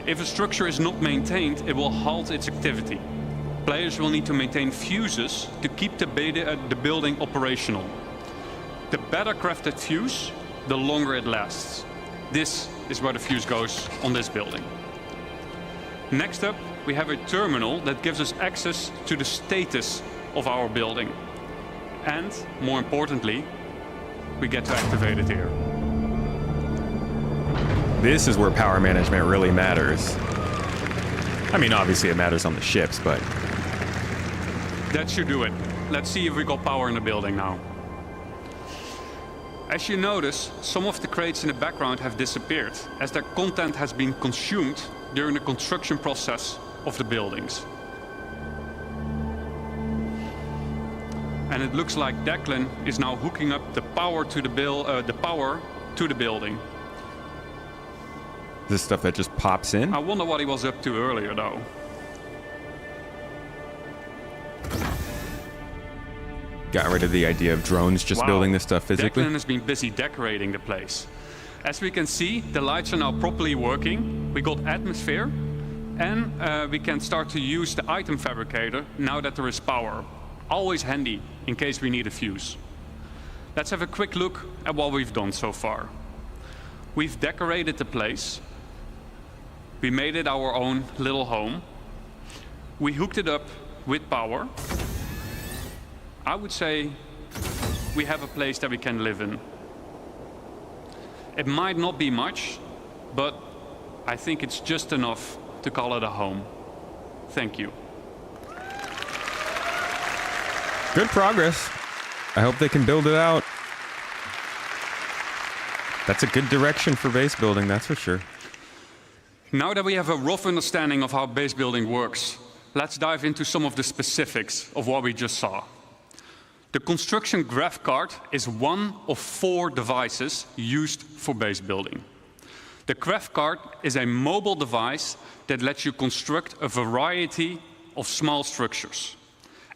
If a structure is not maintained, it will halt its activity. Players will need to maintain fuses to keep the building operational. The better crafted fuse, the longer it lasts. This is where the fuse goes on this building. Next up, we have a terminal that gives us access to the status of our building. And, more importantly, we get to activate it here. This is where power management really matters. I mean, obviously it matters on the ships, but... That should do it. Let's see if we got power in the building now. As you notice, some of the crates in the background have disappeared, as their content has been consumed during the construction process of the buildings. And it looks like Declan is now hooking up the power to the building. This stuff that just pops in? I wonder what he was up to earlier, though. Got rid of the idea of drones just building this stuff physically? Declan has been busy decorating the place. As we can see, the lights are now properly working. We got atmosphere, and we can start to use the item fabricator now that there is power. Always handy in case we need a fuse. Let's have a quick look at what we've done so far. We've decorated the place. We made it our own little home. We hooked it up with power. I would say we have a place that we can live in. It might not be much, but I think it's just enough to call it a home. Thank you. Good progress. I hope they can build it out. That's a good direction for base building, that's for sure. Now that we have a rough understanding of how base building works, let's dive into some of the specifics of what we just saw. The construction graph card is one of 4 devices used for base building. The graph card is a mobile device that lets you construct a variety of small structures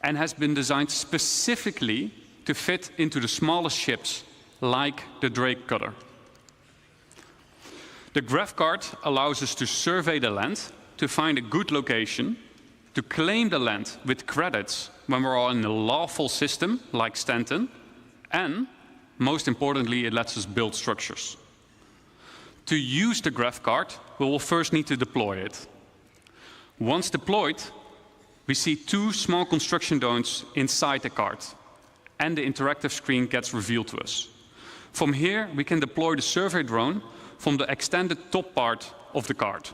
and has been designed specifically to fit into the smallest ships, like the Drake Cutter. The graph card allows us to survey the land, to find a good location, to claim the land with credits when we're all in a lawful system, like Stanton, and, most importantly, it lets us build structures. To use the graph card, we will first need to deploy it. Once deployed, we see 2 small construction drones inside the card, and the interactive screen gets revealed to us. From here, we can deploy the survey drone from the extended top part of the card.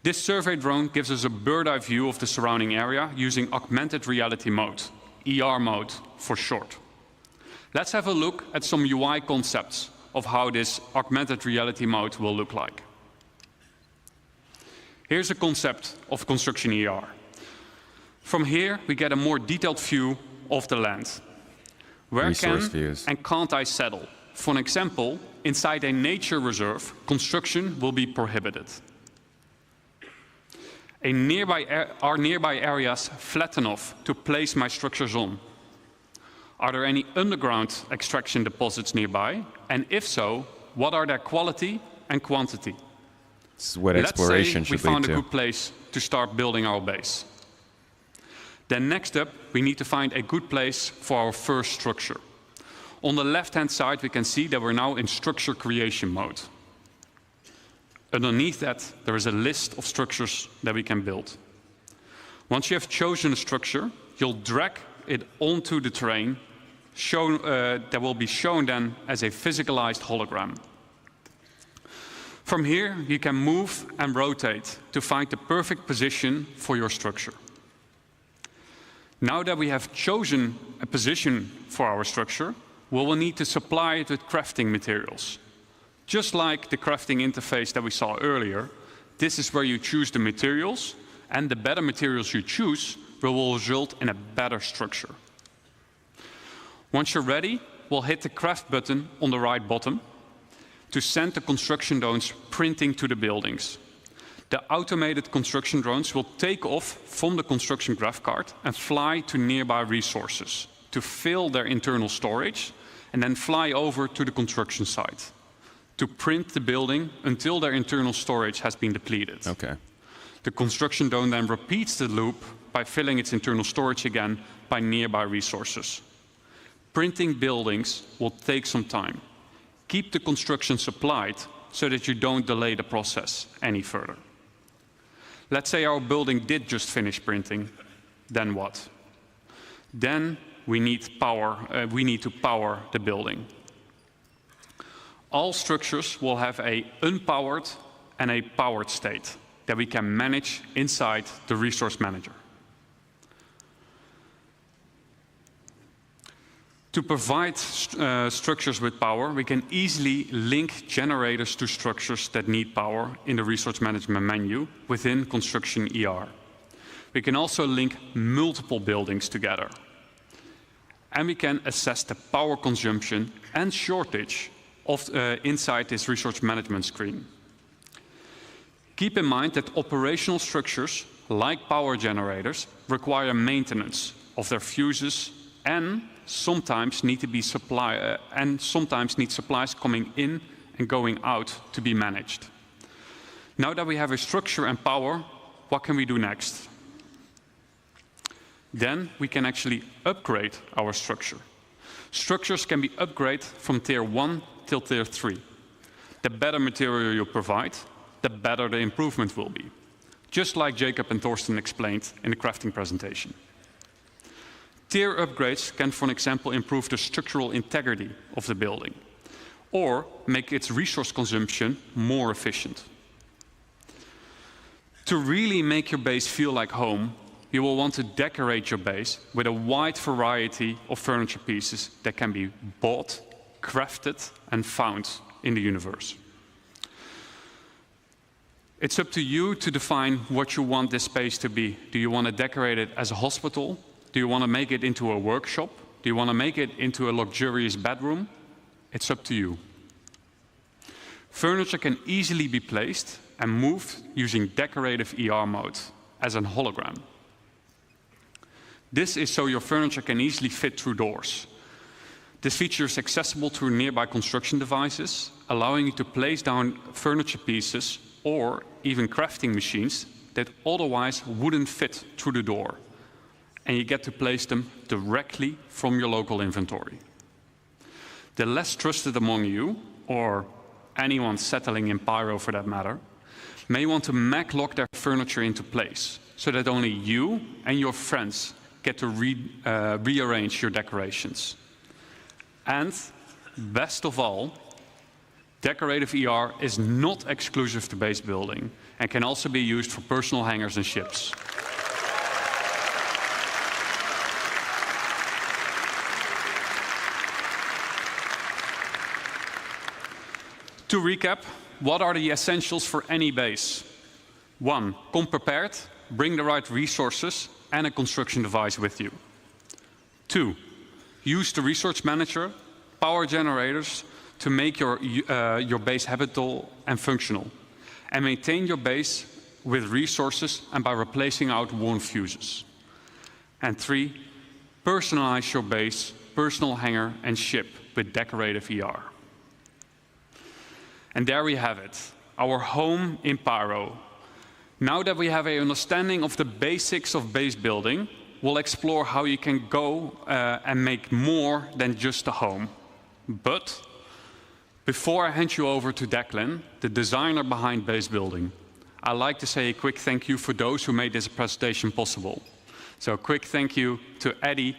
This survey drone gives us a bird's-eye view of the surrounding area using augmented reality mode, ER mode for short. Let's have a look at some UI concepts of how this augmented reality mode will look like. Here's a concept of construction ER. From here, we get a more detailed view of the land. Where Resource can views. and can't I settle? For an example, inside a nature reserve, construction will be prohibited. Are nearby areas flat enough to place my structures on? Are there any underground extraction deposits nearby? And if so, what are their quality and quantity? This is what exploration Let's say should we found lead a to. good place to start building our base. Then next up, we need to find a good place for our first structure. On the left-hand side, we can see that we're now in structure creation mode. Underneath that, there is a list of structures that we can build. Once you have chosen a structure, you'll drag it onto the terrain that will be shown then as a physicalized hologram. From here, you can move and rotate to find the perfect position for your structure. Now that we have chosen a position for our structure, we will need to supply it with crafting materials. Just like the crafting interface that we saw earlier, this is where you choose the materials, and the better materials you choose will result in a better structure. Once you're ready, we'll hit the craft button on the right bottom to send the construction drones printing to the buildings. The automated construction drones will take off from the construction graph card and fly to nearby resources to fill their internal storage and then fly over to the construction site to print the building until their internal storage has been depleted. Okay. The construction drone then repeats the loop by filling its internal storage again by nearby resources. Printing buildings will take some time. Keep the construction supplied so that you don't delay the process any further. Let's say our building did just finish printing, then what? Then we need to power the building. All structures will have an unpowered and a powered state that we can manage inside the resource manager. To provide structures with power, we can easily link generators to structures that need power in the resource management menu within Construction ER. We can also link multiple buildings together. And we can assess the power consumption and shortage of, inside this resource management screen. Keep in mind that operational structures, like power generators, require maintenance of their fuses and sometimes need supplies coming in and going out to be managed. Now that we have a structure and power, what can we do next? Then we can actually upgrade our structure. Structures can be upgraded from tier 1 till tier 3. The better material you provide, the better the improvement will be. Just like Jacob and Thorsten explained in the crafting presentation. Tier upgrades can, for example, improve the structural integrity of the building or make its resource consumption more efficient. To really make your base feel like home, you will want to decorate your base with a wide variety of furniture pieces that can be bought, crafted, and found in the universe. It's up to you to define what you want this space to be. Do you want to decorate it as a hospital? Do you want to make it into a workshop? Do you want to make it into a luxurious bedroom? It's up to you. Furniture can easily be placed and moved using decorative ER mode as a hologram. This is so your furniture can easily fit through doors. This feature is accessible through nearby construction devices, allowing you to place down furniture pieces or even crafting machines that otherwise wouldn't fit through the door. And you get to place them directly from your local inventory. The less trusted among you, or anyone settling in Pyro for that matter, may want to mag-lock their furniture into place so that only you and your friends get to rearrange your decorations. And best of all, decorative ER is not exclusive to base building and can also be used for personal hangars and ships. To recap, what are the essentials for any base? 1, come prepared, bring the right resources and a construction device with you. 2, use the resource manager, power generators to make your base habitable and functional. And maintain your base with resources and by replacing out worn fuses. And 3, personalize your base, personal hangar and ship with decorative ER. And there we have it, our home in Pyro. Now that we have an understanding of the basics of base building, we'll explore how you can go and make more than just a home. But before I hand you over to Declan, the designer behind base building, I'd like to say a quick thank you for those who made this presentation possible. So a quick thank you to Eddie,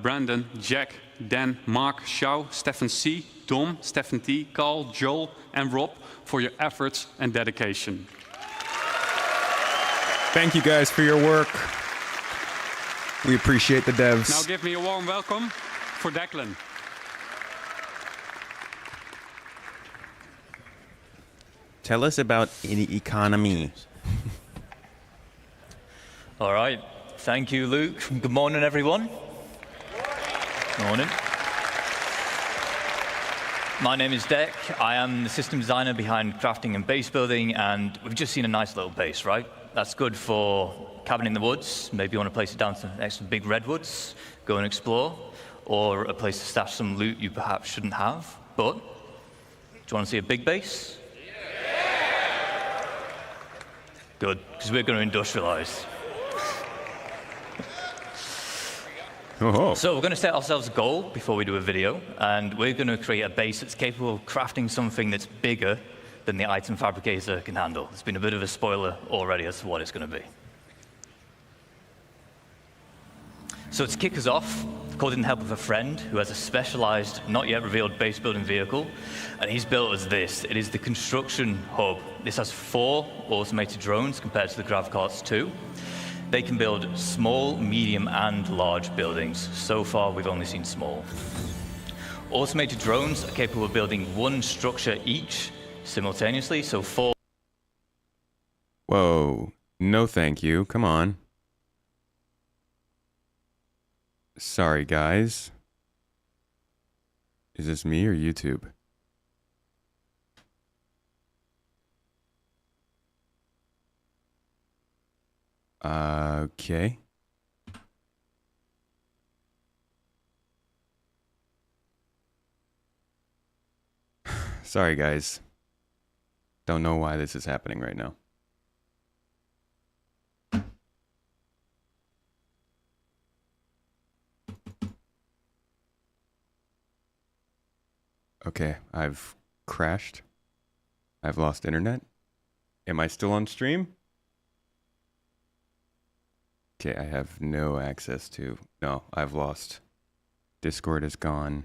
Brandon, Jack, Dan, Mark, Xiao, Stefan C, Dom, Stefan T, Carl, Joel, and Rob for your efforts and dedication. Thank you guys for your work. We appreciate the devs. Now give me a warm welcome for Declan. Tell us about the economy. All right. Thank you, Luke. Good morning, everyone. Morning. My name is Dec. I am the system designer behind crafting and base building, and we've just seen a nice little base, right? That's good for cabin in the woods. Maybe you want to place it down next to big redwoods, go and explore, or a place to stash some loot you perhaps shouldn't have. But, do you want to see a big base? Yeah. Good, because we're going to industrialize. Oh. So we're going to set ourselves a goal before we do a video, and we're going to create a base that's capable of crafting something that's bigger than the item fabricator can handle. It's been a bit of a spoiler already as to what it's going to be. So to kick us off, called in the help of a friend who has a specialized, not yet revealed base building vehicle, and he's built us this. It is the construction hub. This has 4 automated drones compared to the Gravcarts 2. They can build small, medium, and large buildings. So far, we've only seen small. Automated drones are capable of building 1 structure each simultaneously, so 4. Whoa. No thank you. Come on. Sorry, guys. Is this me or YouTube? Okay. Sorry, guys. Don't know why this is happening right now. Okay, I've crashed. I've lost internet. Am I still on stream? Okay, I have no access to... No, I've lost. Discord is gone.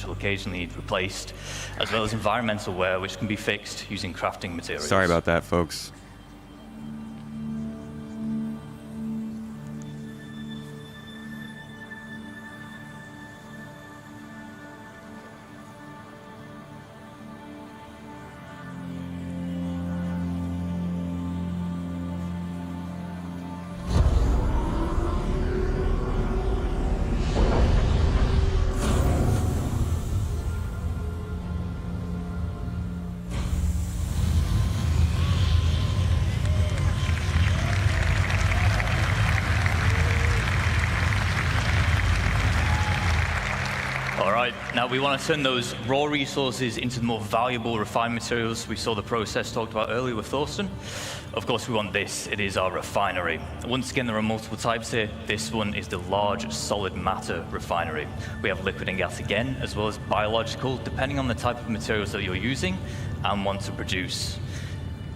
Occasionally replaced, as well as environmental wear, which can be fixed using crafting materials. Sorry about that, folks. Now we want to turn those raw resources into the more valuable refined materials we saw the process talked about earlier with Thorsten. Of course we want this, it is our refinery. Once again there are multiple types here. This one is the large solid matter refinery. We have liquid and gas again, as well as biological, depending on the type of materials that you're using and want to produce.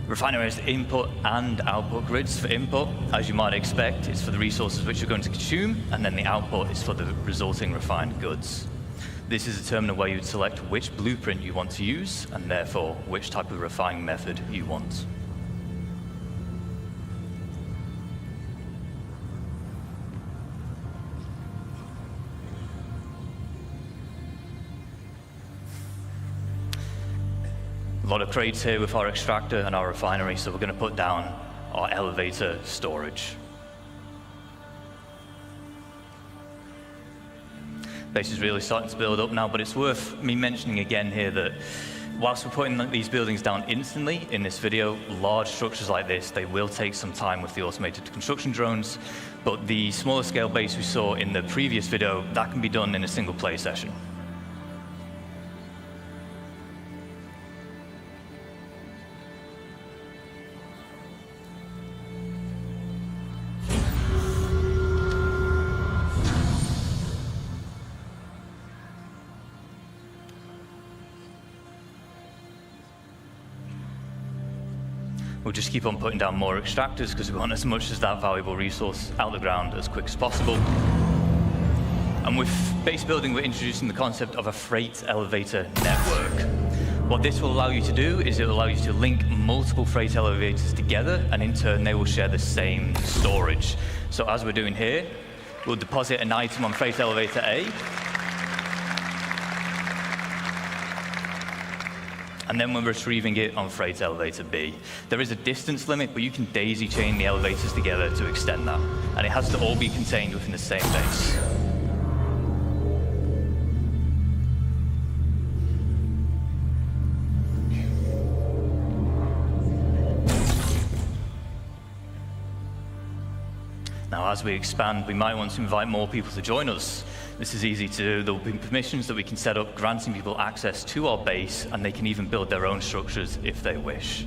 Refinery has input and output grids. For input, as you might expect, it's for the resources which you're going to consume, and then the output is for the resulting refined goods. This is a terminal where you would select which blueprint you want to use, and therefore which type of refining method you want. A lot of crates here with our extractor and our refinery, so we're going to put down our elevator storage. Base is really starting to build up now, but it's worth me mentioning again here that whilst we're putting these buildings down instantly in this video, large structures like this, they will take some time with the automated construction drones, but the smaller scale base we saw in the previous video, that can be done in a single play session. We'll just keep on putting down more extractors because we want as much as that valuable resource out the ground as quick as possible. And with base building, we're introducing the concept of a freight elevator network. What this will allow you to do is it will allow you to link multiple freight elevators together, and in turn they will share the same storage. So as we're doing here, we'll deposit an item on freight elevator A, and then we're retrieving it on freight elevator B. There is a distance limit, but you can daisy chain the elevators together to extend that. And it has to all be contained within the same base. Now, as we expand, we might want to invite more people to join us. This is easy to do. There will be permissions that we can set up, granting people access to our base, and they can even build their own structures if they wish.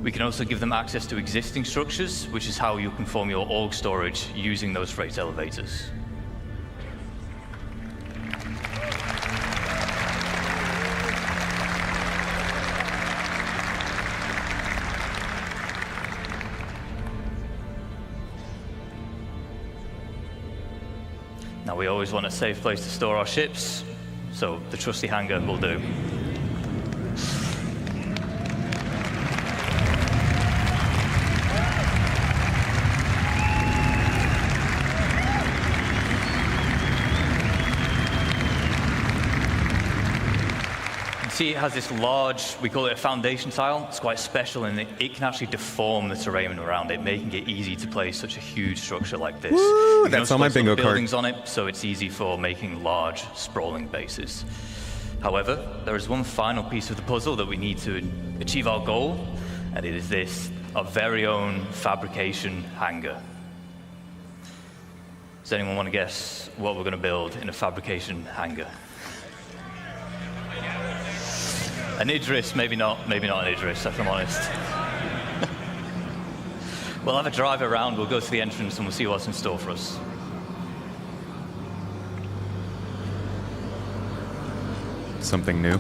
We can also give them access to existing structures, which is how you can form your org storage using those freight elevators. Now, we always want a safe place to store our ships, so the trusty hangar will do. See, it has this large, we call it a foundation tile. It's quite special in that it can actually deform the terrain around it, making it easy to place such a huge structure like this. Woo, that's on my bingo card. Buildings on it, so it's easy for making large, sprawling bases. However, there is one final piece of the puzzle that we need to achieve our goal, and it is this, our very own fabrication hangar. Does anyone want to guess what we're going to build in a fabrication hangar? An Idris, maybe not an Idris, if I'm honest. We'll have a drive around, we'll go to the entrance, and we'll see what's in store for us. Something new.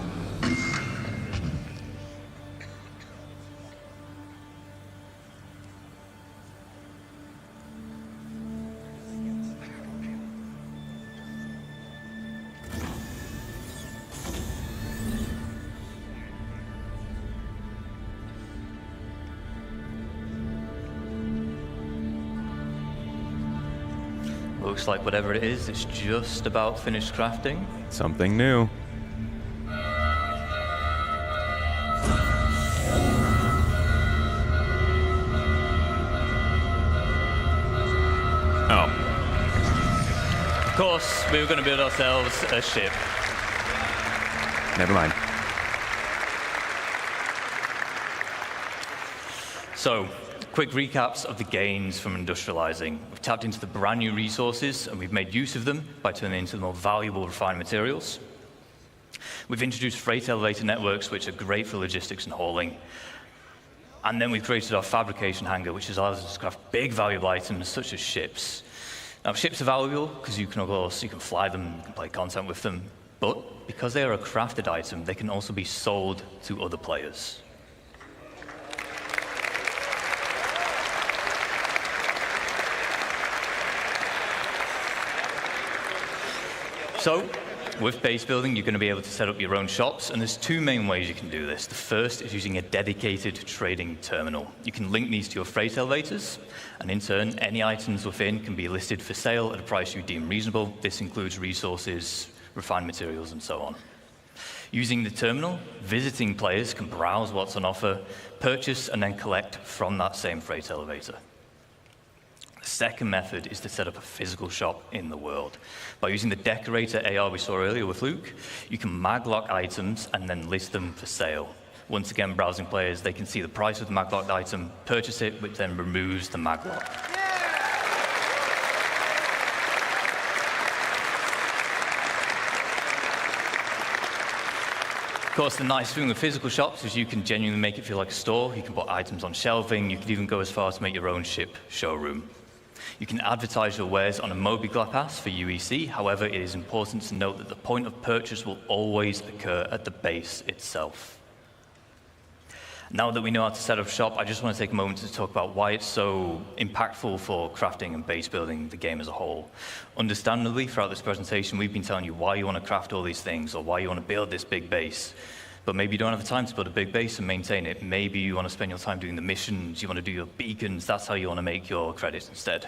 Looks like whatever it is, it's just about finished crafting. Something new. Oh. Of course, we were going to build ourselves a ship. Never mind. So, quick recaps of the gains from industrializing. We've tapped into the brand new resources and we've made use of them by turning into the more valuable refined materials. We've introduced freight elevator networks, which are great for logistics and hauling. And then we've created our fabrication hangar, which allows us to craft big valuable items such as ships. Now, ships are valuable because you can fly them, you can play content with them, but because they are a crafted item, they can also be sold to other players. So, with base building, you're going to be able to set up your own shops, and there's two main ways you can do this. The first is using a dedicated trading terminal. You can link these to your freight elevators, and in turn, any items within can be listed for sale at a price you deem reasonable. This includes resources, refined materials, and so on. Using the terminal, visiting players can browse what's on offer, purchase, and then collect from that same freight elevator. The second method is to set up a physical shop in the world. By using the decorator AR we saw earlier with Luke, you can maglock items and then list them for sale. Once again, browsing players, they can see the price of the maglocked item, purchase it, which then removes the maglock. Of course, the nice thing with physical shops is you can genuinely make it feel like a store. You can put items on shelving. You can even go as far as to make your own ship showroom. You can advertise your wares on a mobile pass for UEC. However, it is important to note that the point of purchase will always occur at the base itself. Now that we know how to set up shop, I just want to take a moment to talk about why it's so impactful for crafting and base building the game as a whole. Understandably, throughout this presentation, we've been telling you why you want to craft all these things or why you want to build this big base. But maybe you don't have the time to build a big base and maintain it. Maybe you want to spend your time doing the missions, you want to do your beacons, that's how you want to make your credits instead.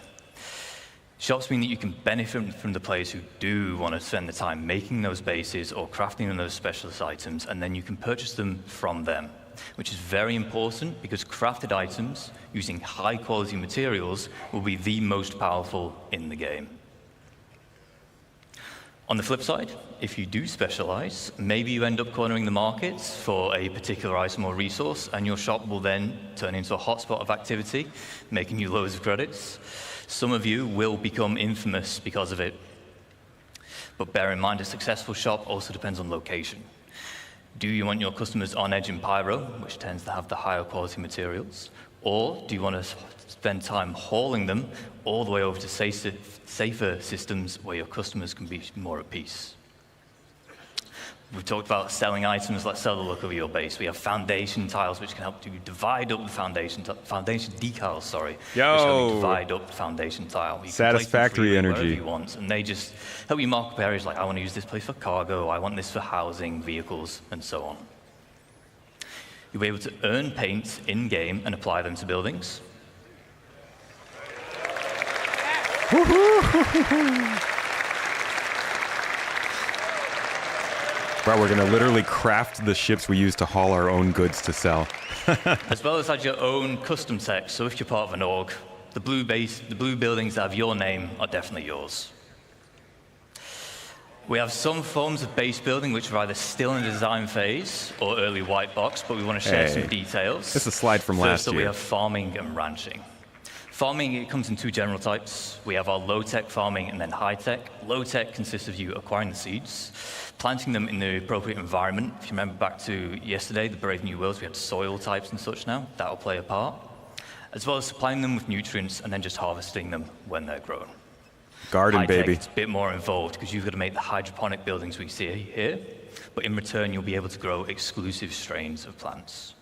Shops mean that you can benefit from the players who do want to spend the time making those bases or crafting those specialist items, and then you can purchase them from them, which is very important because crafted items using high quality materials will be the most powerful in the game. On the flip side, if you do specialize, maybe you end up cornering the markets for a particular item or resource, and your shop will then turn into a hotspot of activity, making you loads of credits. Some of you will become infamous because of it. But bear in mind, a successful shop also depends on location. Do you want your customers on edge in Pyro, which tends to have the higher quality materials? Or do you want to spend time hauling them all the way over to safer systems where your customers can be more at peace? We've talked about selling items. Let's sell the look of your base. We have foundation tiles, which can help you divide up the foundation decals, sorry. Yo! Which help you divide up the foundation tile. You Satisfactory can place them freely energy. wherever you want, and they just help you mark up areas like, I want to use this place for cargo, I want this for housing, vehicles, and so on. You'll be able to earn paint in-game and apply them to buildings. Bro, we're gonna literally craft the ships we use to haul our own goods to sell. As well as add your own custom tech, so if you're part of an org, the blue buildings that have your name are definitely yours. We have some forms of base building which are either still in the design phase or early white box, but we want to share some details. This is a slide from last First up, we year. have farming and ranching. Farming, it comes in two general types. We have our low-tech farming and then high-tech. Low-tech consists of you acquiring the seeds, planting them in the appropriate environment. If you remember back to yesterday, the Brave New Worlds, we had soil types and such now. That'll play a part. As well as supplying them with nutrients and then just harvesting them when they're grown. Garden, High-tech, baby. it's a bit more involved because you've got to make the hydroponic buildings we see here, but in return, you'll be able to grow exclusive strains of plants.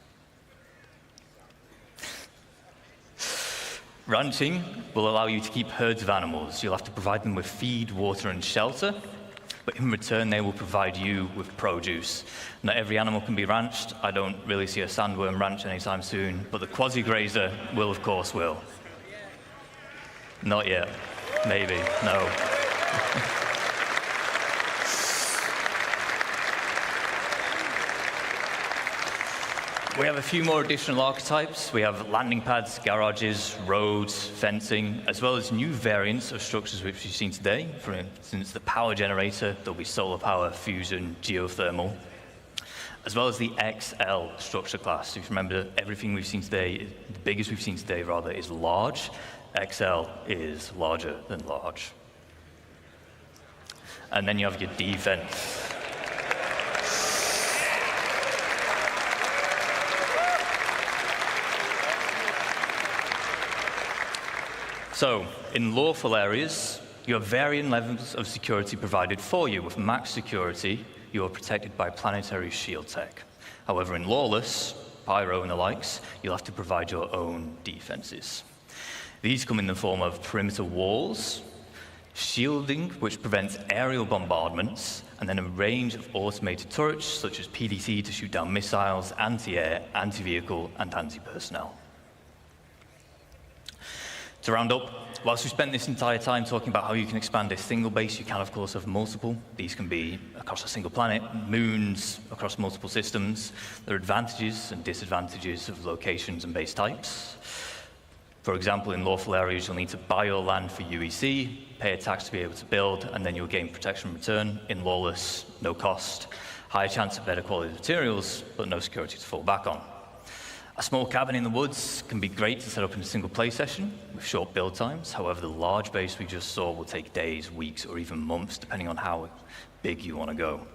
Ranching will allow you to keep herds of animals. You'll have to provide them with feed, water, and shelter, but in return, they will provide you with produce. Not every animal can be ranched. I don't really see a sandworm ranch anytime soon, but the quasi-grazer will, of course, will. Not yet. Maybe. No. We have a few more additional archetypes. We have landing pads, garages, roads, fencing, as well as new variants of structures which you've seen today. For instance, the power generator, there'll be solar power, fusion, geothermal, as well as the XL structure class. If you remember, everything we've seen today, the biggest we've seen today, rather, is large. XL is larger than large. And then you have your defense. So, in lawful areas, you have varying levels of security provided for you. With max security, you are protected by planetary shield tech. However, in lawless, Pyro and the likes, you'll have to provide your own defenses. These come in the form of perimeter walls, shielding, which prevents aerial bombardments, and then a range of automated turrets, such as PDC to shoot down missiles, anti-air, anti-vehicle, and anti-personnel. To round up, whilst we spent this entire time talking about how you can expand a single base, you can, of course, have multiple. These can be across a single planet, moons, across multiple systems. There are advantages and disadvantages of locations and base types. For example, in lawful areas, you'll need to buy your land for UEC, pay a tax to be able to build, and then you'll gain protection in return. In lawless, no cost, higher chance of better quality materials, but no security to fall back on. A small cabin in the woods can be great to set up in a single play session with short build times. However, the large base we just saw will take days, weeks, or even months, depending on how big you want to go.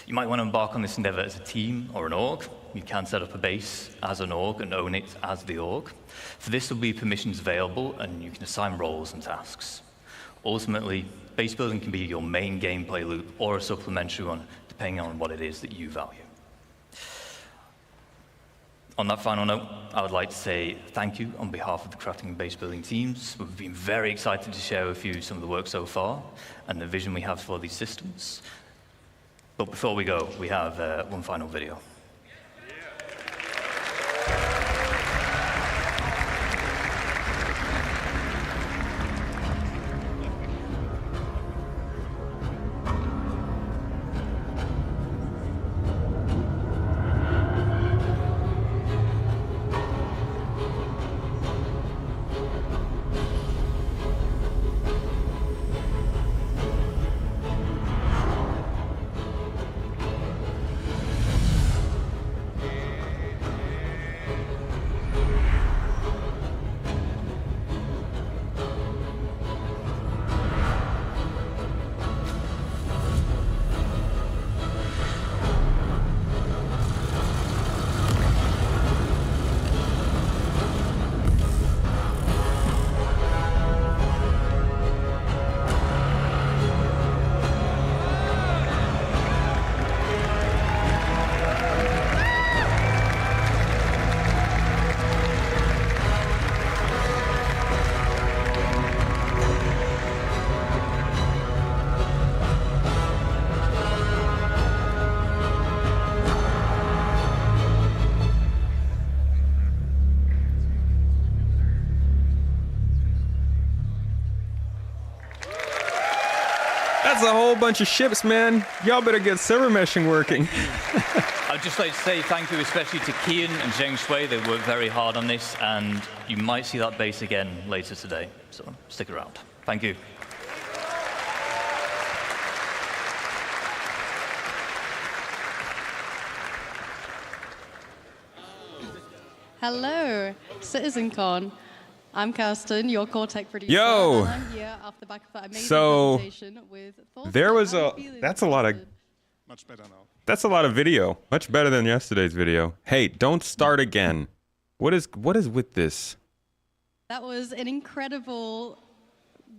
You might want to embark on this endeavor as a team or an org. You can set up a base as an org and own it as the org. For this, there will be permissions available, and you can assign roles and tasks. Ultimately, base building can be your main gameplay loop or a supplementary one, depending on what it is that you value. On that final note, I would like to say thank you on behalf of the crafting and base building teams. We've been very excited to share with you some of the work so far and the vision we have for these systems. But before we go, we have one final video. That's a whole bunch of ships, man. Y'all better get server meshing working. I'd just like to say thank you especially to Kian and Zheng Shui. They worked very hard on this, and you might see that base again later today. So stick around. Thank you. Hello, CitizenCon. I'm Kirsten, your core tech producer. Yo! And I'm here off the back of that amazing So, presentation with thoughts there on was how a... you're feeling That's a lot of... Much better now. That's a lot of video. Much better than yesterday's video. Hey, don't start again. What is with this? That was an incredible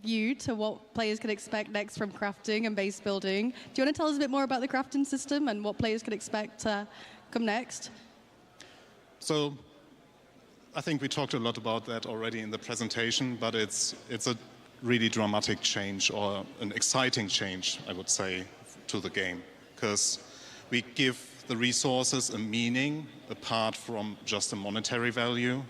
view to what players can expect next from crafting and base building. Do you want to tell us a bit more about the crafting system and what players can expect to come next? So, I think we talked a lot about that already in the presentation, but it's a really dramatic change, or an exciting change, I would say, to the game, because we give the resources a meaning apart from just a monetary value.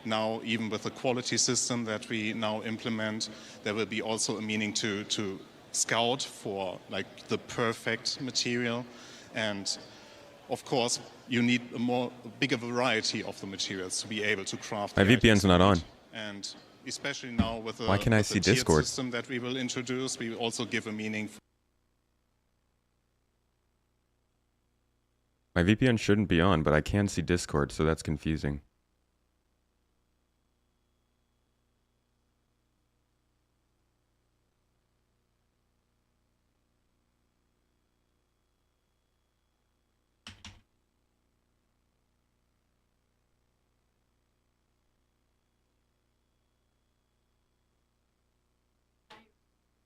Now, even with the quality system that we now implement, there will be also a meaning to scout for like the perfect material, and of course, you need a bigger variety of the materials to be able to craft. My VPN's not on. And especially now with the, Why can I with see the tiered Discord? system that we will introduce, we will also give a meaning. My VPN shouldn't be on, but I can see Discord, so that's confusing.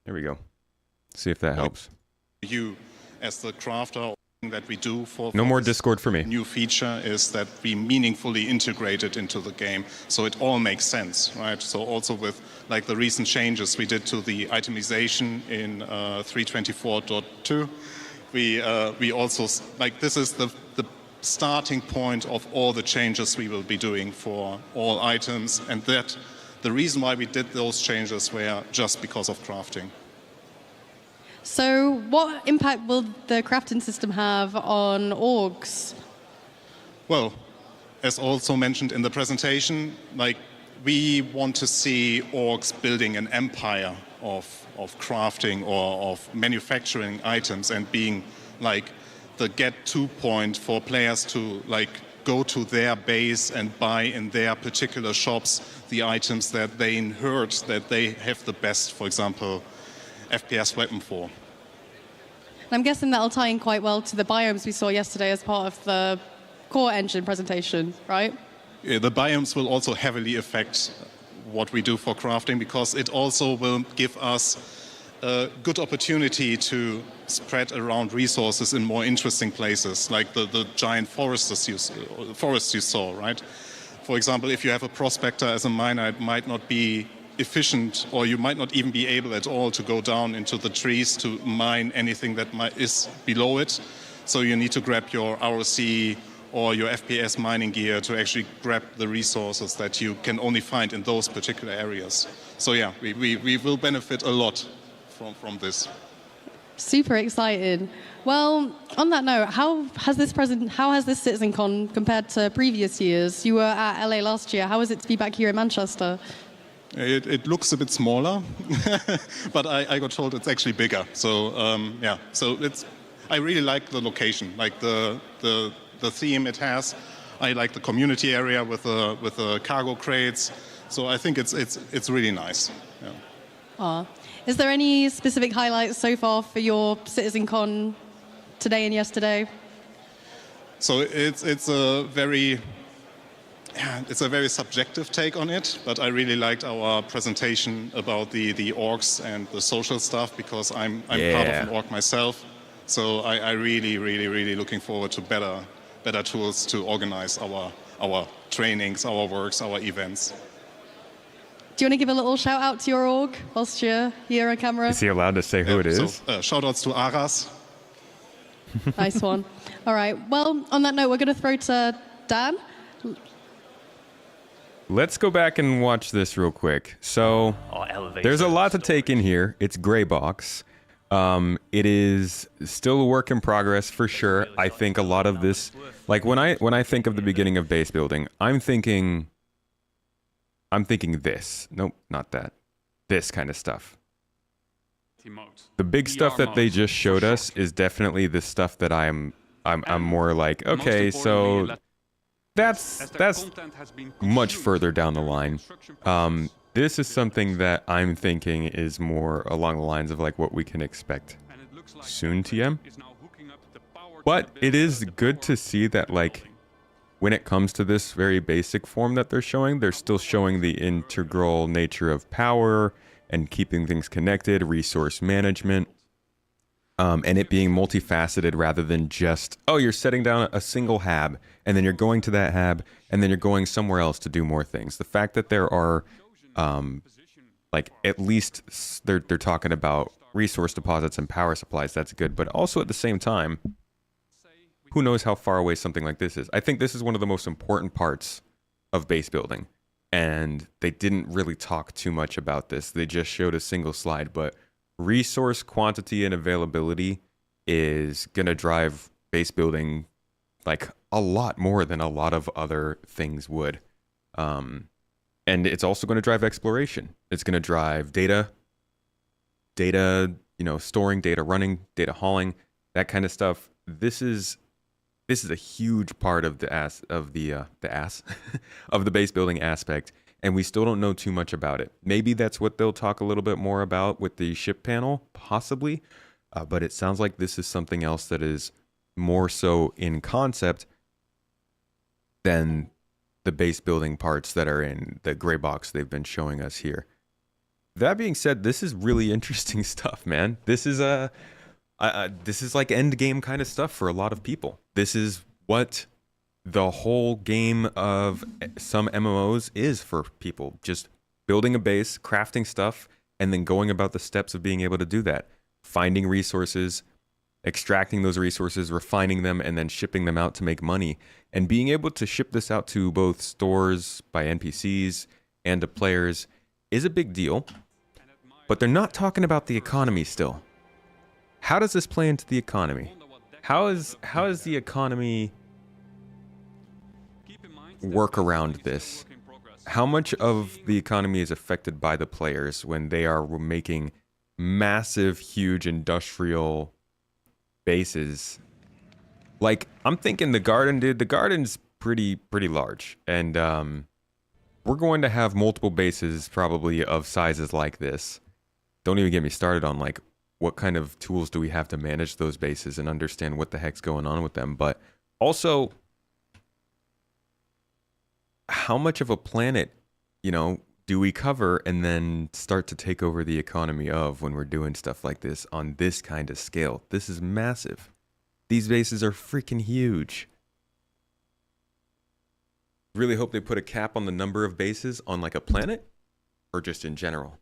There we go. See if that helps. You, as the crafter, that we do for No more this Discord for me. new feature is that we meaningfully integrate it into the game, so it all makes sense, right? So also with like the recent changes we did to the itemization in 324.2, we also like this is the starting point of all the changes we will be doing for all items, and that the reason why we did those changes were just because of crafting. So what impact will the crafting system have on orgs? Well, as also mentioned in the presentation, like we want to see orgs building an empire of crafting or of manufacturing items and being like the get-to point for players to like go to their base and buy in their particular shops the items that they inherit, that they have the best, for example, FPS weapon for. And I'm guessing that'll tie in quite well to the biomes we saw yesterday as part of the core engine presentation, right? Yeah, the biomes will also heavily affect what we do for crafting, because it also will give us a good opportunity to spread around resources in more interesting places, like the giant forests you saw, right? For example, if you have a prospector as a miner, it might not be efficient, or you might not even be able at all to go down into the trees to mine anything that is below it. So you need to grab your ROC or your FPS mining gear to actually grab the resources that you can only find in those particular areas. So yeah, we will benefit a lot from this. Super excited. Well, on that note, how has this CitizenCon compared to previous years? You were at LA last year. How was it to be back here in Manchester? It looks a bit smaller, but I got told it's actually bigger. So yeah, so I really like the location, like the theme it has. I like the community area with the cargo crates. So I think it's really nice. Yeah. Is there any specific highlights so far for your CitizenCon today and yesterday? So it's a very subjective take on it, but I really liked our presentation about the orgs and the social stuff, because I'm part of an org myself. So I really looking forward to better tools to organize our trainings, our works, our events. Do you want to give a little shout out to your org whilst you're here on camera? Is he allowed to say who it is? So, shout outs to Aras. Nice one. All right. Well, on that note, we're going to throw to Dan. Let's go back and watch this real quick. So, there's a lot to take in here. It's gray box. It is still a work in progress for sure. I think a lot of this, like when I think of the beginning of base building, I'm thinking this. Nope, not that. This kind of stuff. The big stuff that they just showed us is definitely the stuff that I'm more like, okay, so that's much further down the line. This is something that I'm thinking is more along the lines of like what we can expect soon, TM. But it is good to see that like when it comes to this very basic form that they're showing, they're still showing the integral nature of power and keeping things connected, resource management, and it being multifaceted rather than just, oh, you're setting down a single hab and then you're going to that hab and then you're going somewhere else to do more things. The fact that there are like at least they're talking about resource deposits and power supplies, that's good. But also at the same time, who knows how far away something like this is. I think this is one of the most important parts of base building. And they didn't really talk too much about this. They just showed a single slide, but resource quantity and availability is going to drive base building like a lot more than a lot of other things would. And it's also going to drive exploration. It's going to drive data, storing, data running, data hauling, that kind of stuff. This is a huge part of of the base building aspect, and we still don't know too much about it. Maybe that's what they'll talk a little bit more about with the ship panel, possibly. But it sounds like this is something else that is more so in concept than the base building parts that are in the gray box they've been showing us here. That being said, this is really interesting stuff, man. This is like end game kind of stuff for a lot of people. This is what the whole game of some MMOs is for people. Just building a base, crafting stuff, and then going about the steps of being able to do that. Finding resources, extracting those resources, refining them, and then shipping them out to make money. And being able to ship this out to both stores by NPCs and to players is a big deal. But they're not talking about the economy still. How does this play into the economy? How is the economy work around this? How much of the economy is affected by the players when they are making massive, huge industrial bases? Like, I'm thinking the garden, dude. The garden's pretty large, and we're going to have multiple bases probably of sizes like this. Don't even get me started on like what kind of tools do we have to manage those bases and understand what the heck's going on with them. But also, how much of a planet, do we cover and then start to take over the economy of when we're doing stuff like this on this kind of scale? This is massive. These bases are freaking huge. Really hope they put a cap on the number of bases on like a planet or just in general.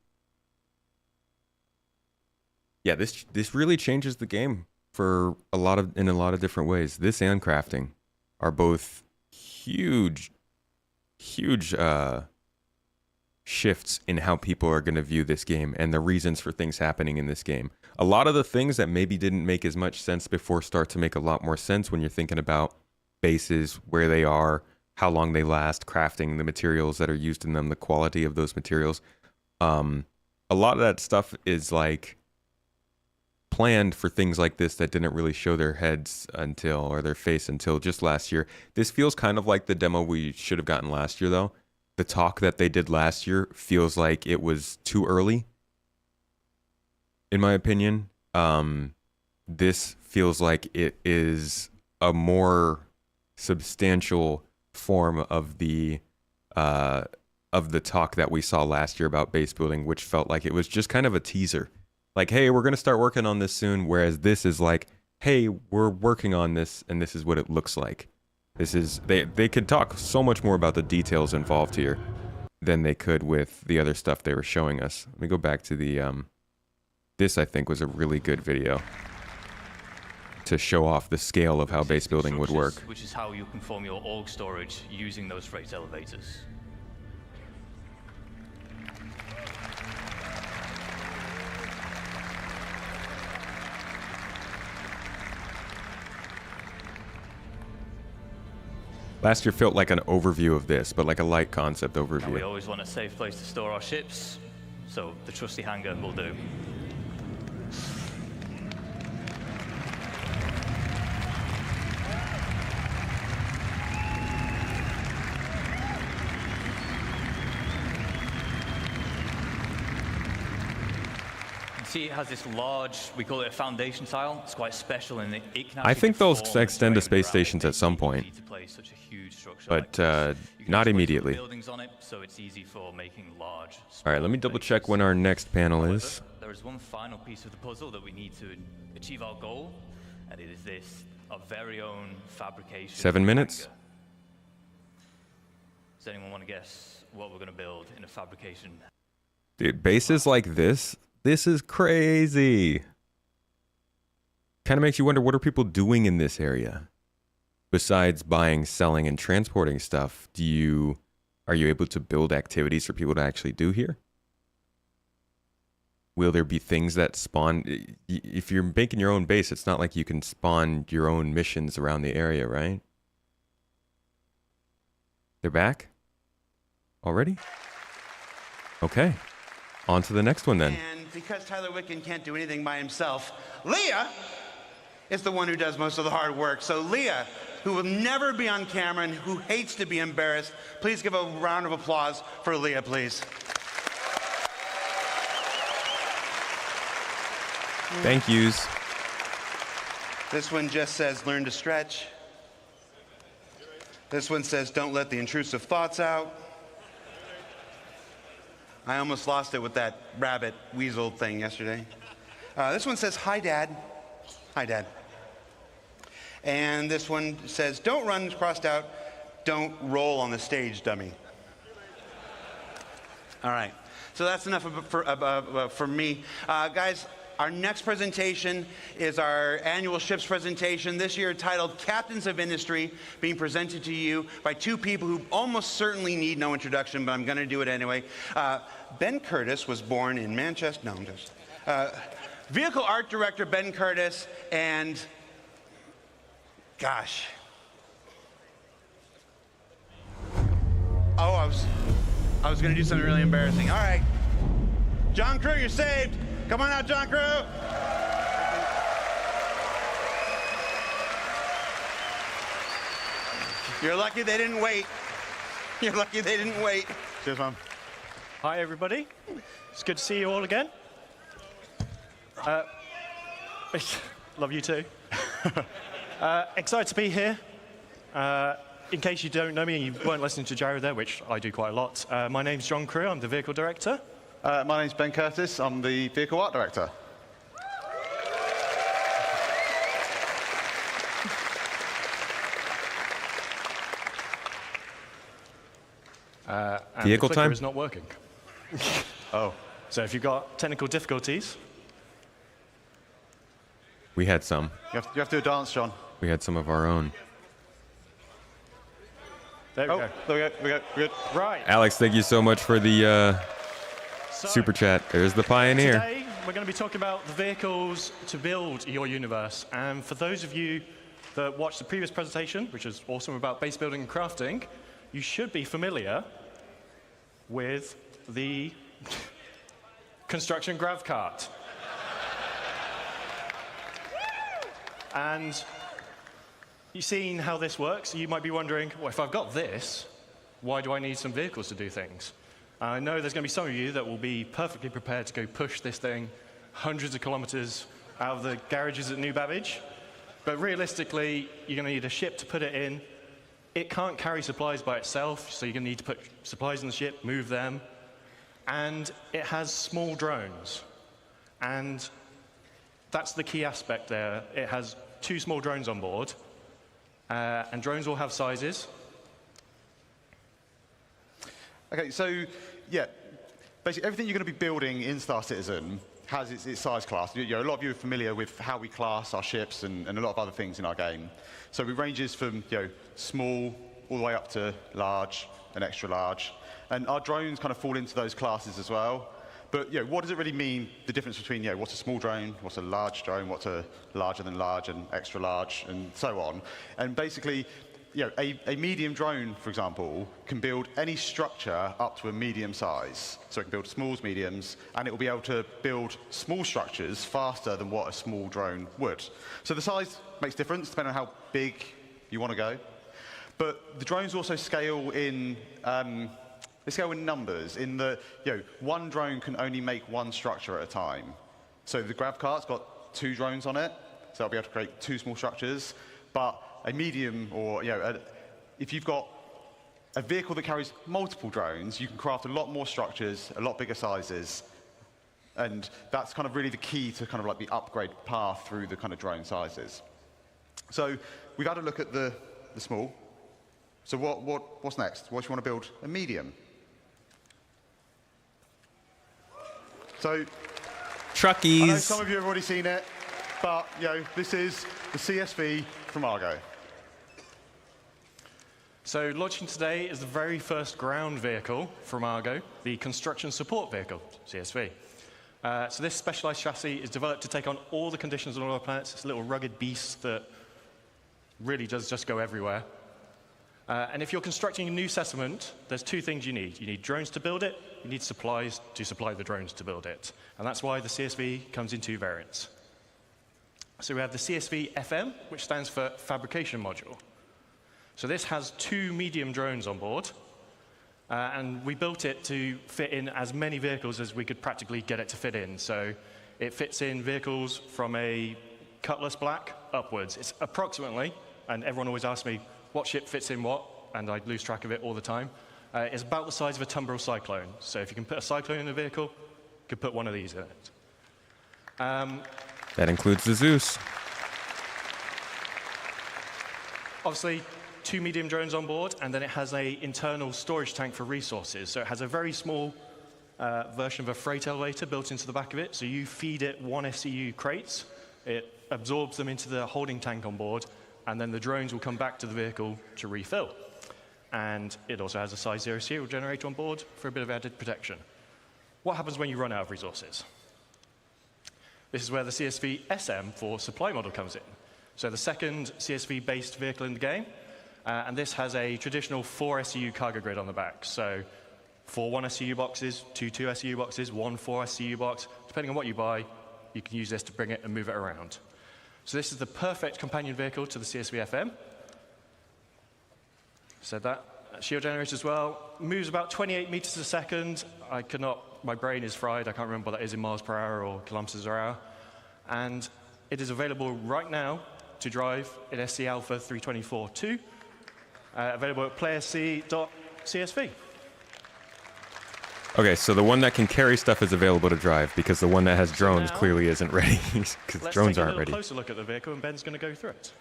Yeah, this really changes the game for in a lot of different ways. This and crafting are both huge shifts in how people are going to view this game and the reasons for things happening in this game. A lot of the things that maybe didn't make as much sense before start to make a lot more sense when you're thinking about bases, where they are, how long they last, crafting, the materials that are used in them, the quality of those materials. A lot of that stuff is like planned for things like this that didn't really show their heads or their face until just last year. This feels kind of like the demo we should have gotten last year, though. The talk that they did last year feels like it was too early, in my opinion. This feels like it is a more substantial form of the talk that we saw last year about base building, which felt like it was just kind of a teaser. Like, hey, we're going to start working on this soon, whereas this is like, hey, we're working on this, and this is what it looks like. This is they could talk so much more about the details involved here than they could with the other stuff they were showing us. Let me go back to the this I think was a really good video to show off the scale of how base building would work. Which is how you can form your org storage using those freight elevators. Last year felt like an overview of this, but like a light concept Now, we overview. always want a safe place to store our ships, so the trusty hangar will do. See, it has this large, we call it a foundation tile. It's quite special, and it can I actually think they'll deform extend to the terrain space around stations it. at some It's point, easy to place such a huge structure but like this. You can not just place immediately. buildings on it, so it's easy for making large. All right, let me double check when our next panel is. There is one final piece of the puzzle that we need to achieve our goal, and it is this, our very own fabrication. 7 minutes? hangar. Does anyone want to guess what we're going to build in a fabrication? Dude, bases like this is crazy. Kind of makes you wonder, what are people doing in this area? Besides buying, selling, and transporting stuff, are you able to build activities for people to actually do here? Will there be things that spawn? If you're making your own base, it's not like you can spawn your own missions around the area, right? They're back? Already? Okay. On to the next one then. And because Tyler Wicken can't do anything by himself, Leah is the one who does most of the hard work. So Leah, who will never be on camera and who hates to be embarrassed, please give a round of applause for Leah, please. Thank yous. This one just says, learn to stretch. This one says, don't let the intrusive thoughts out. I almost lost it with that rabbit weasel thing yesterday. This one says, hi, Dad. Hi, Dad. And this one says, don't run, crossed out. Don't roll on the stage, dummy. All right. So that's enough for me. Guys, our next presentation is our annual ships presentation, this year titled Captains of Industry, being presented to you by two people who almost certainly need no introduction, but I'm going to do it anyway. Ben Curtis was born in Manchester. No, I'm just. Vehicle art director Ben Curtis and, gosh. Oh, I was going to do something really embarrassing. All right. John Crew, you're saved. Come on out, John Crew. You're lucky they didn't wait. You're lucky they didn't wait. Cheers, Mom. Hi, everybody. It's good to see you all again. Love you too. Excited to be here. In case you don't know me and you weren't listening to Jared there, which I do quite a lot, my name's John Crew. I'm the vehicle director. My name's Ben Curtis. I'm the vehicle art director. And Vehicle the clicker time? is not working. Oh. So if you've got technical difficulties. We had some. You have to do a dance, John. We had some of our own. There we go. There we go. Good. Right. Alex, thank you so much for the super chat. There's the pioneer. Today, we're going to be talking about the vehicles to build your universe. And for those of you that watched the previous presentation, which is awesome about base building and crafting, you should be familiar with the construction grav cart. And you've seen how this works. You might be wondering, well, if I've got this, why do I need some vehicles to do things? I know there's going to be some of you that will be perfectly prepared to go push this thing hundreds of kilometers out of the garages at New Babbage. But realistically, you're going to need a ship to put it in. It can't carry supplies by itself, so you're going to need to put supplies in the ship, move them. And it has small drones. And that's the key aspect there. It has 2 small drones on board. And drones will have sizes. Okay, so, yeah, basically everything you're going to be building in Star Citizen has its size class. A lot of you are familiar with how we class our ships and a lot of other things in our game. So it ranges from small all the way up to large and extra large. And our drones kind of fall into those classes as well. But what does it really mean, the difference between what's a small drone, what's a large drone, what's a larger than large and extra large, and so on? And basically, a medium drone, for example, can build any structure up to a medium size. So it can build smalls, mediums, and it will be able to build small structures faster than what a small drone would. So the size makes a difference depending on how big you want to go. But the drones also scale in numbers, in that one drone can only make one structure at a time. So the grav cart's got 2 drones on it, so it'll be able to create 2 small structures. But a medium, or if you've got a vehicle that carries multiple drones, you can craft a lot more structures, a lot bigger sizes, and that's kind of really the key to kind of like the upgrade path through the kind of drone sizes. So we've had a look at the small. So what's next? What do you want to build? A medium. So truckies. I know some of you have already seen it, but this is the CSV from Argo. So launching today is the very first ground vehicle from Argo, the Construction Support Vehicle, CSV. So this specialized chassis is developed to take on all the conditions on all our planets. It's a little rugged beast that really does just go everywhere. And if you're constructing a new settlement, there's 2 things you need. You need drones to build it, you need supplies to supply the drones to build it. And that's why the CSV comes in 2 variants. So we have the CSV FM, which stands for Fabrication Module. So this has 2 medium drones on board, and we built it to fit in as many vehicles as we could practically get it to fit in. So it fits in vehicles from a Cutlass Black upwards. It's approximately, and everyone always asks me, what ship fits in what, and I lose track of it all the time. It's about the size of a Tumbril Cyclone. So if you can put a Cyclone in a vehicle, you could put one of these in it. That includes the Zeus. Obviously, 2 medium drones on board, and then it has an internal storage tank for resources. So it has a very small version of a freight elevator built into the back of it. So you feed it 1 SCU crates, it absorbs them into the holding tank on board, and then the drones will come back to the vehicle to refill. And it also has a size 0 serial generator on board for a bit of added protection. What happens when you run out of resources? This is where the CSV SM for supply model comes in. So the second CSV-based vehicle in the game, and this has a traditional 4 SCU cargo grid on the back. So 4 1 SCU boxes, 2 2 SCU boxes, 1 4 SCU box. Depending on what you buy, you can use this to bring it and move it around. So this is the perfect companion vehicle to the CSV FM. Said that. Shield generator as well. Moves about 28 meters a second. My brain is fried. I can't remember what that is in miles per hour or kilometers per hour. And it is available right now to drive in SC Alpha 324.2. Available at playerc.csv. Okay, so the one that can carry stuff is available to drive, because the one that has drones now, clearly isn't ready, because drones aren't ready. Let's take a little closer look at the vehicle, and Ben's going to go through it.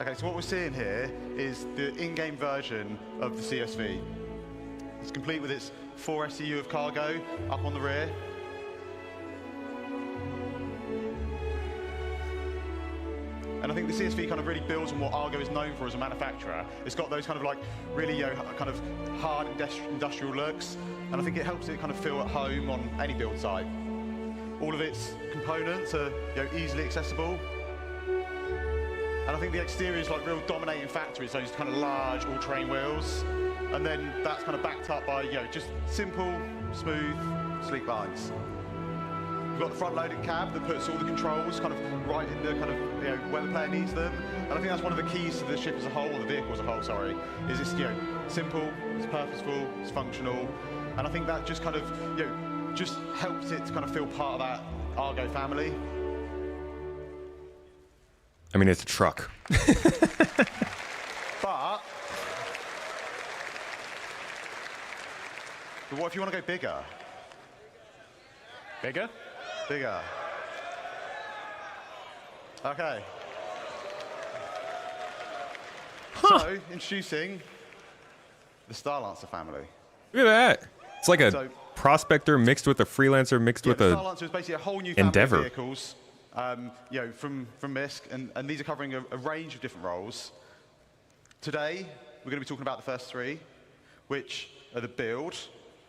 Okay, so what we're seeing here is the in-game version of the CSV. It's complete with its 4 SCU of cargo up on the rear. And I think the CSV kind of really builds on what Argo is known for as a manufacturer. It's got those kind of like really kind of hard industrial looks, and I think it helps it kind of feel at home on any build site. All of its components are easily accessible. And I think the exterior is like real dominating factor. It's those kind of large all-terrain wheels, and then that's kind of backed up by just simple, smooth, sleek lines. We've got the front-loaded cab that puts all the controls kind of right in the kind of where the player needs them. And I think that's one of the keys to the ship as a whole, or the vehicle as a whole, sorry, is it's simple, it's purposeful, it's functional, and I think that just kind of just helps it to kind of feel part of that Argo family. I mean, it's a truck. But what if you want to go bigger? Bigger? Bigger. Okay. So, introducing the Starlancer family. Look at that. It's like a prospector mixed with a freelancer mixed with a Starlancer is basically a whole new family endeavor. of vehicles. From MISC, and these are covering a range of different roles. Today, we're going to be talking about the first 3, which are the build,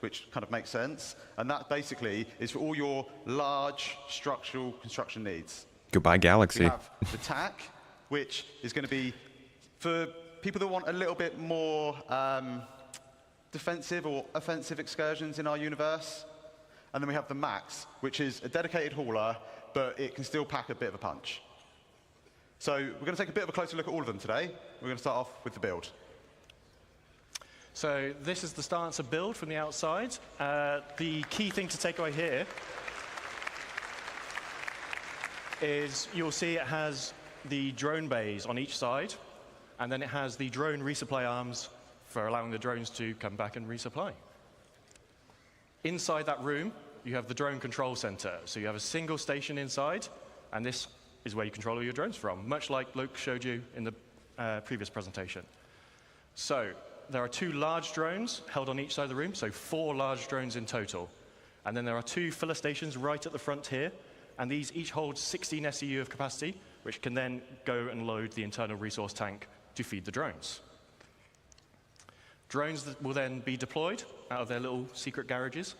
which kind of makes sense. And that basically is for all your large structural construction needs. Goodbye, Galaxy. We have the TAC, which is going to be for people that want a little bit more defensive or offensive excursions in our universe. And then we have the MAX, which is a dedicated hauler, but it can still pack a bit of a punch. So we're going to take a bit of a closer look at all of them today. We're going to start off with the build. So this is the Starlancer build from the outside. The key thing to take away here is you'll see it has the drone bays on each side, and then it has the drone resupply arms for allowing the drones to come back and resupply. Inside that room, you have the drone control center. So you have a single station inside, and this is where you control all your drones from, much like Luke showed you in the previous presentation. So there are 2 large drones held on each side of the room, so 4 large drones in total. And then there are 2 filler stations right at the front here, and these each hold 16 SEU of capacity, which can then go and load the internal resource tank to feed the drones. Drones that will then be deployed out of their little secret garages,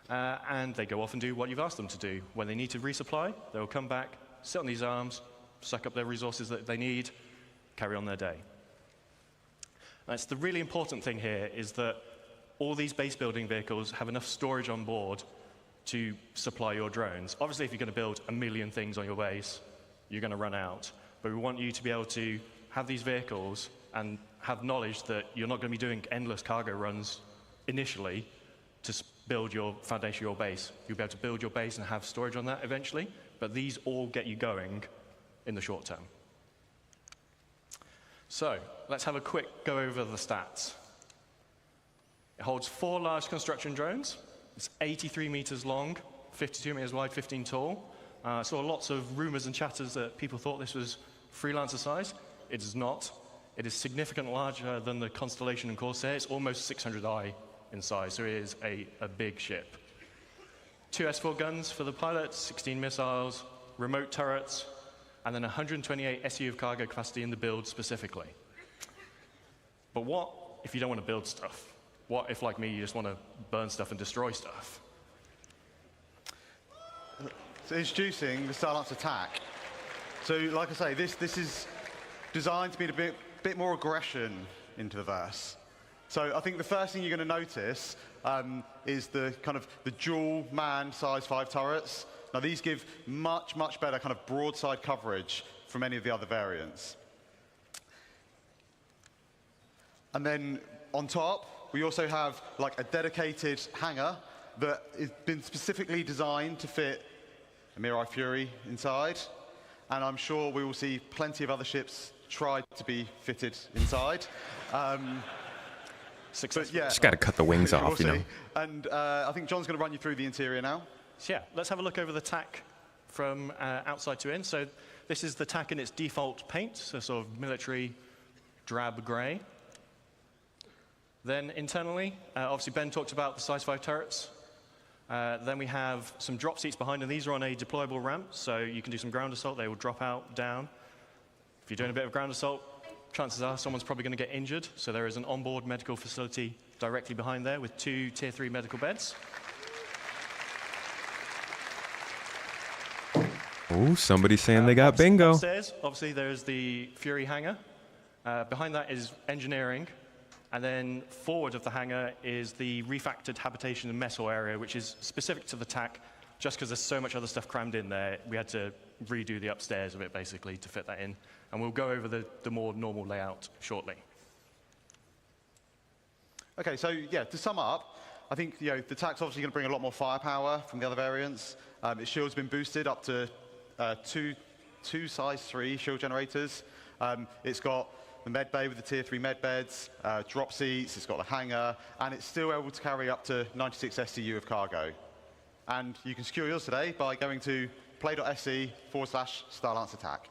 and they go off and do what you've asked them to do. When they need to resupply, they will come back, sit on these arms, suck up their resources that they need, carry on their day. That's the really important thing here, is that all these base building vehicles have enough storage on board to supply your drones. Obviously, if you're going to build 1 million things on your base, you're going to run out. But we want you to be able to have these vehicles and have knowledge that you're not going to be doing endless cargo runs initially to build your foundation, your base. You'll be able to build your base and have storage on that eventually, but these all get you going in the short term. So let's have a quick go over the stats. It holds 4 large construction drones. It's 83 meters long, 52 meters wide, 15 tall. Saw lots of rumors and chatters that people thought this was Freelancer size. It is not. It is significantly larger than the Constellation and Corsair. It's almost 600i in size, so it is a big ship. 2 S4 guns for the pilots, 16 missiles, remote turrets, and then 128 SU of cargo capacity in the build specifically. But what if you don't want to build stuff? What if, like me, you just want to burn stuff and destroy stuff? So introducing the Starlancer attack. So like I say, this is designed to be a bit more aggression into the verse. So I think the first thing you're going to notice is the kind of the dual man size 5 turrets. Now these give much, much better kind of broadside coverage from any of the other variants. And then on top, we also have like a dedicated hangar that has been specifically designed to fit a Mirai Fury inside. And I'm sure we will see plenty of other ships try to be fitted inside. But yeah, just got to cut the wings off, you know. And I think John's going to run you through the interior now. So yeah, let's have a look over the TAC from outside to in. So this is the TAC in its default paint, so sort of military drab grey. Then internally, obviously Ben talked about the size 5 turrets. Then we have some drop seats behind, and these are on a deployable ramp, so you can do some ground assault. They will drop out, down. If you're doing a bit of ground assault, chances are someone's probably going to get injured, so there is an onboard medical facility directly behind there with 2 Tier 3 medical beds. Oh, somebody's saying they got bingo. Upstairs, obviously, there's the Fury hangar. Behind that is engineering. And then forward of the hangar is the refactored habitation and mess hall area, which is specific to the TAC, just because there's so much other stuff crammed in there. We had to redo the upstairs of it, basically, to fit that in. And we'll go over the more normal layout shortly. Okay, so yeah, to sum up, I think the TAC's obviously going to bring a lot more firepower from the other variants. Its shield's been boosted up to two size 3 shield generators. It's got the med bay with the Tier 3 med beds, drop seats, it's got the hangar, and it's still able to carry up to 96 SCU of cargo. And you can secure yours today by going to play.se/Starlancer attack.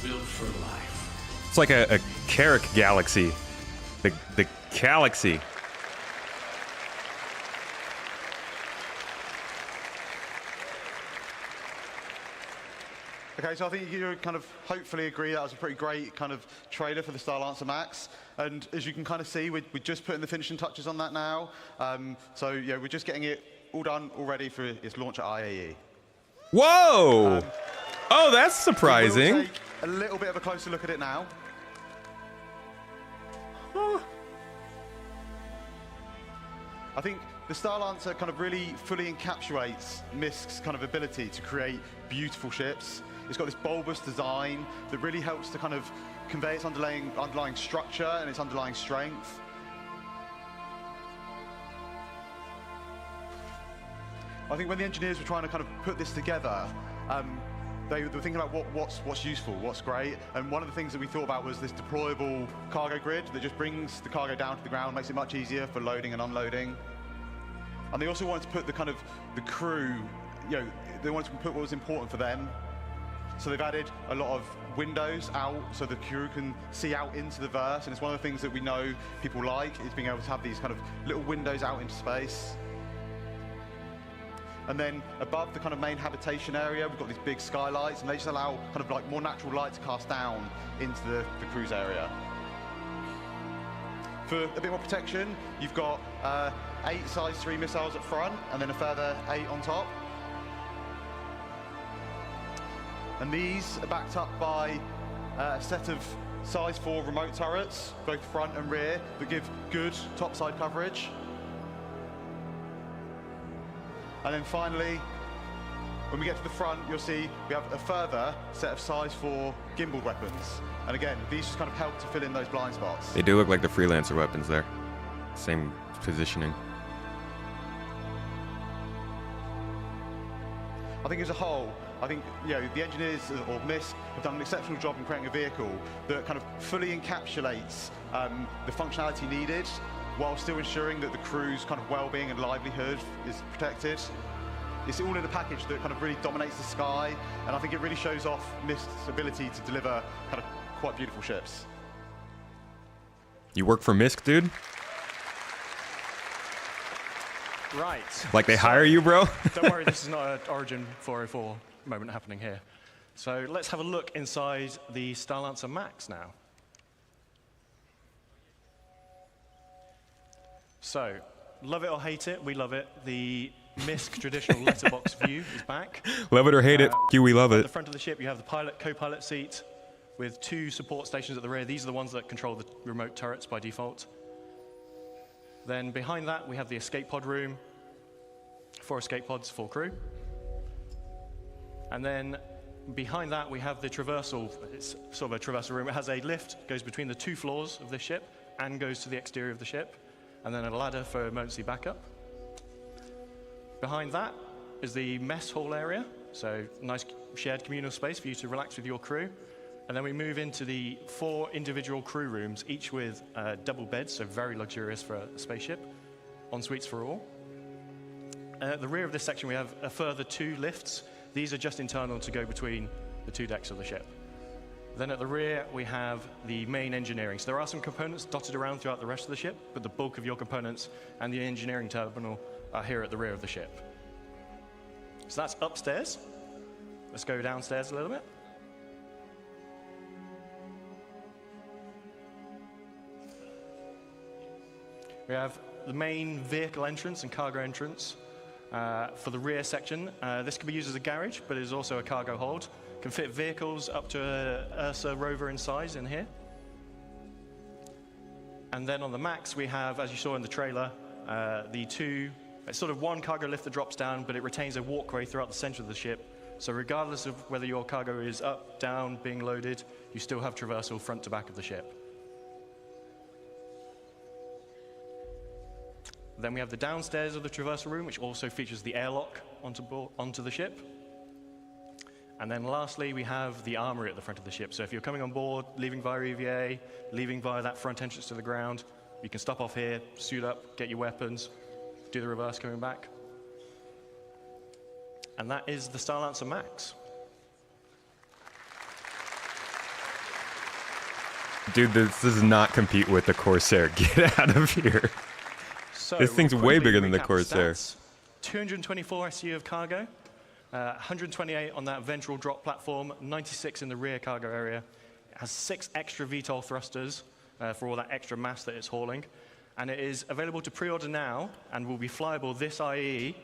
built for life. It's like a Carrick galaxy. The galaxy. Okay, so I think you kind of hopefully agree that was a pretty great kind of trailer for the Starlancer Max. And as you can kind of see, we're just putting the finishing touches on that now. So yeah, we're just getting it all done, all ready for its launch at IAE. Whoa! Oh, that's surprising. We'll take a little bit of a closer look at it now. I think the Starlancer kind of really fully encapsulates Misk's kind of ability to create beautiful ships. It's got this bulbous design that really helps to kind of convey its underlying structure and its underlying strength. I think when the engineers were trying to kind of put this together, they were thinking about what's useful, what's great, and one of the things that we thought about was this deployable cargo grid that just brings the cargo down to the ground, makes it much easier for loading and unloading. And they also wanted to put the crew, they wanted to put what was important for them. So they've added a lot of windows out so the crew can see out into the verse, and it's one of the things that we know people like, is being able to have these kind of little windows out into space. And then above the kind of main habitation area, we've got these big skylights, and they just allow kind of like more natural light to cast down into the cruise area. For a bit more protection, you've got 8 size 3 missiles up front, and then a further 8 on top. And these are backed up by a set of size 4 remote turrets, both front and rear, that give good topside coverage. And then finally, when we get to the front, you'll see we have a further set of size 4 gimbaled weapons. And again, these just kind of help to fill in those blind spots. They do look like the freelancer weapons there. Same positioning. I think as a whole, I think the engineers or Misk have done an exceptional job in creating a vehicle that kind of fully encapsulates the functionality needed, while still ensuring that the crew's kind of well-being and livelihood is protected. It's all in a package that kind of really dominates the sky, and I think it really shows off Misk's ability to deliver kind of quite beautiful ships. You work for Misk, dude? Right. Like they hire you, bro? Don't worry, this is not an Origin 404 moment happening here. So let's have a look inside the Starlancer Max now. So, love it or hate it, we love it. The Misk traditional letterbox view is back. Love it or hate it, you, we love At it. the front of the ship, you have the pilot, co-pilot seat with 2 support stations at the rear. These are the ones that control the remote turrets by default. Then behind that, we have the escape pod room. 4 escape pods, 4 crew. And then behind that, we have the traversal. It's sort of a traversal room. It has a lift, goes between the 2 floors of this ship and goes to the exterior of the ship. And then a ladder for emergency backup. Behind that is the mess hall area. So nice shared communal space for you to relax with your crew. And then we move into the 4 individual crew rooms, each with double beds, so very luxurious for a spaceship. En suites for all. At the rear of this section, we have a further 2 lifts. These are just internal to go between the 2 decks of the ship. Then at the rear, we have the main engineering. So there are some components dotted around throughout the rest of the ship, but the bulk of your components and the engineering terminal are here at the rear of the ship. So that's upstairs. Let's go downstairs a little bit. We have the main vehicle entrance and cargo entrance for the rear section. This can be used as a garage, but it is also a cargo hold. Can fit vehicles up to a Ursa rover in size in here. And then on the Max, we have, as you saw in the trailer, it's sort of 1 cargo lift that drops down, but it retains a walkway throughout the center of the ship. So regardless of whether your cargo is up, down, being loaded, you still have traversal front to back of the ship. Then we have the downstairs of the traversal room, which also features the airlock onto the ship. And then lastly, we have the armory at the front of the ship. So if you're coming on board, leaving via EVA, leaving via that front entrance to the ground, you can stop off here, suit up, get your weapons, do the reverse coming back. And that is the Starlancer Max. Dude, this does not compete with the Corsair. Get out of here. So This thing's we'll way quickly bigger than the recap Corsair. stats. 224 SU of cargo, 128 on that ventral drop platform, 96 in the rear cargo area. It has 6 extra VTOL thrusters for all that extra mass that it's hauling. And it is available to pre-order now and will be flyable this IAE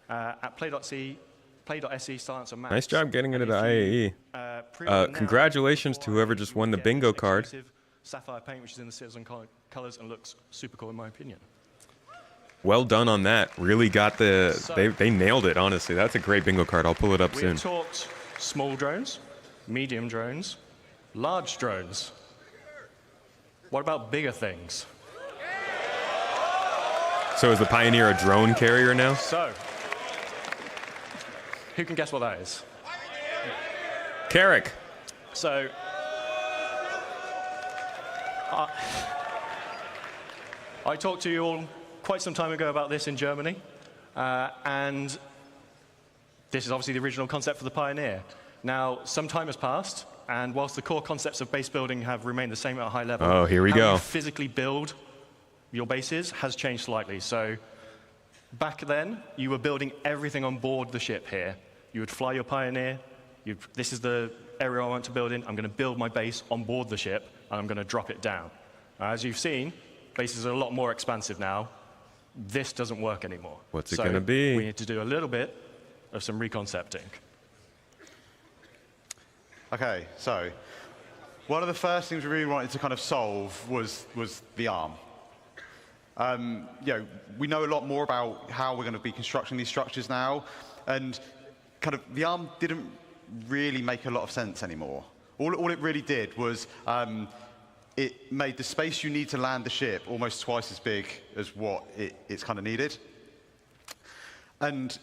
at play.se stance on max. Nice job getting into the IAE. Congratulations to whoever just won the bingo card. Sapphire paint, which is in the CitizenCon colors and looks super cool in my opinion. Well done on that. Really got they nailed it, honestly. That's a great bingo card. I'll pull it up soon. We've talked small drones, medium drones, large drones. What about bigger things? So is the Pioneer a drone carrier now? So, who can guess what that is? Carrick. So, I talked to you all quite some time ago about this in Germany, and this is obviously the original concept for the Pioneer. Now, some time has passed, and whilst the core concepts of base building have remained the same at a high level, Oh, here we how go. you physically build your bases has changed slightly. So, back then, you were building everything on board the ship here. You would fly your Pioneer. This is the area I want to build in. I'm going to build my base on board the ship, and I'm going to drop it down. As you've seen, bases are a lot more expansive now. This doesn't work anymore. What's it going to be? We need to do a little bit of some reconcepting. Okay, so one of the first things we really wanted to kind of solve was the arm. We know a lot more about how we're going to be constructing these structures now, and kind of the arm didn't really make a lot of sense anymore. All it really did was it made the space you need to land the ship almost twice as big as what it's kind of needed. And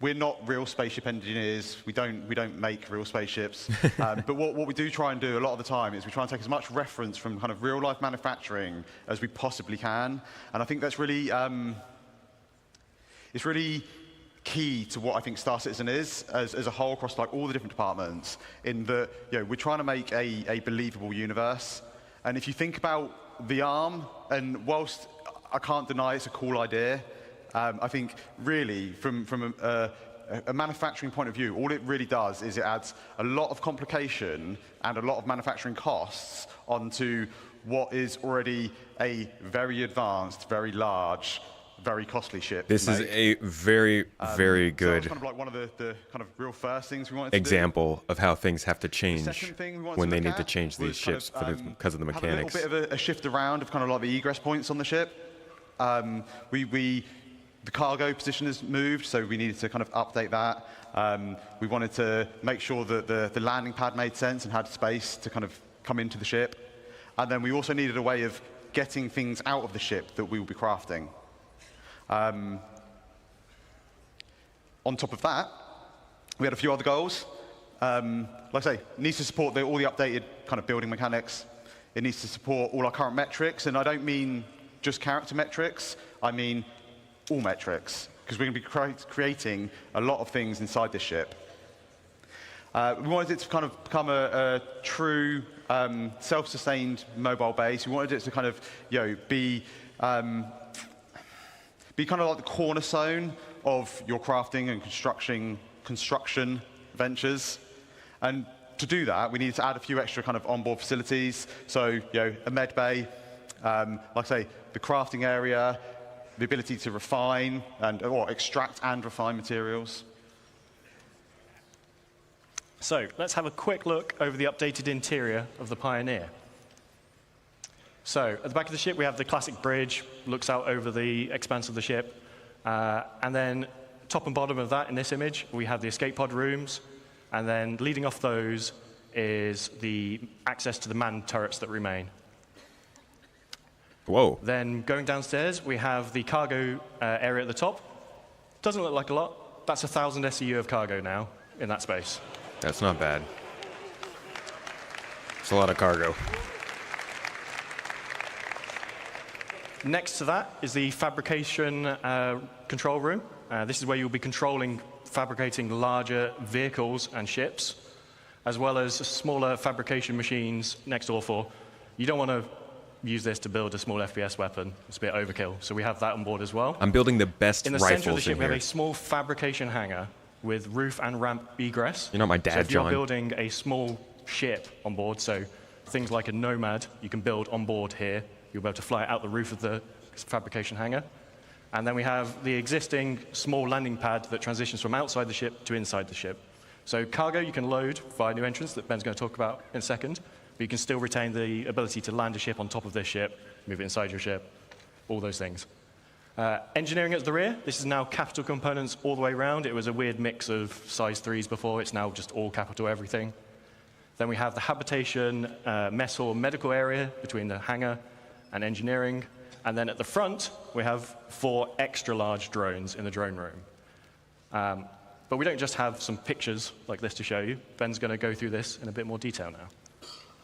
we're not real spaceship engineers. We don't make real spaceships. But what we do try and do a lot of the time is we try and take as much reference from kind of real life manufacturing as we possibly can. And I think that's really it's really key to what I think Star Citizen is as a whole across like all the different departments. In that we're trying to make a believable universe. And if you think about the arm, and whilst I can't deny it's a cool idea. I think really from a manufacturing point of view, all it really does is it adds a lot of complication and a lot of manufacturing costs onto what is already a very advanced, very large, very costly ship. This is a very, very good So kind of like one of the kind of real first things we wanted to example of how things have to do. change Second thing we wanted when to they look need to at change these was ships because of the have mechanics. a little bit of a shift around of kind of like the egress points on the ship. The cargo position has moved, so we needed to kind of update that. We wanted to make sure that the landing pad made sense and had space to kind of come into the ship. And then we also needed a way of getting things out of the ship that we will be crafting. On top of that, we had a few other goals. Like I say, it needs to support all the updated kind of building mechanics. It needs to support all our current metrics, and I don't mean just character metrics. I mean all metrics, because we're going to be creating a lot of things inside this ship. We wanted it to kind of become a true self-sustained mobile base. We wanted it to kind of be kind of like the cornerstone of your crafting and construction ventures. And to do that, we needed to add a few extra kind of onboard facilities. So a med bay, like I say, the crafting area, the ability to refine or extract and refine materials. So let's have a quick look over the updated interior of the Pioneer. So at the back of the ship, we have the classic bridge, looks out over the expanse of the ship. And then top and bottom of that in this image, we have the escape pod rooms. And then leading off those is the access to the manned turrets that remain. Whoa. Then going downstairs, we have the cargo area at the top. Doesn't look like a lot. That's 1,000 SEU of cargo now in that space. That's not bad. It's a lot of cargo. Next to that is the fabrication control room. This is where you'll be fabricating larger vehicles and ships. as well as smaller fabrication machines next door for. You don't want to use this to build a small FPS weapon. It's a bit overkill, so we have that on board as well. I'm building the best in the rifles center of the ship, in we have here. a small fabrication hangar with roof and ramp egress. You're not my dad, so if you're John. building a small ship on board, so things like a Nomad, you can build on board here. You'll be able to fly it out the roof of the fabrication hangar. And then we have the existing small landing pad that transitions from outside the ship to inside the ship. So cargo you can load via new entrance that Ben's going to talk about in a second, but you can still retain the ability to land a ship on top of this ship, move it inside your ship, all those things. Engineering at the rear, this is now capital components all the way around. It was a weird mix of size 3s before. It's now just all capital everything. Then we have the habitation, mess hall, medical area between the hangar and engineering. And then at the front, we have 4 extra large drones in the drone room. But we don't just have some pictures like this to show you. Ben's going to go through this in a bit more detail now.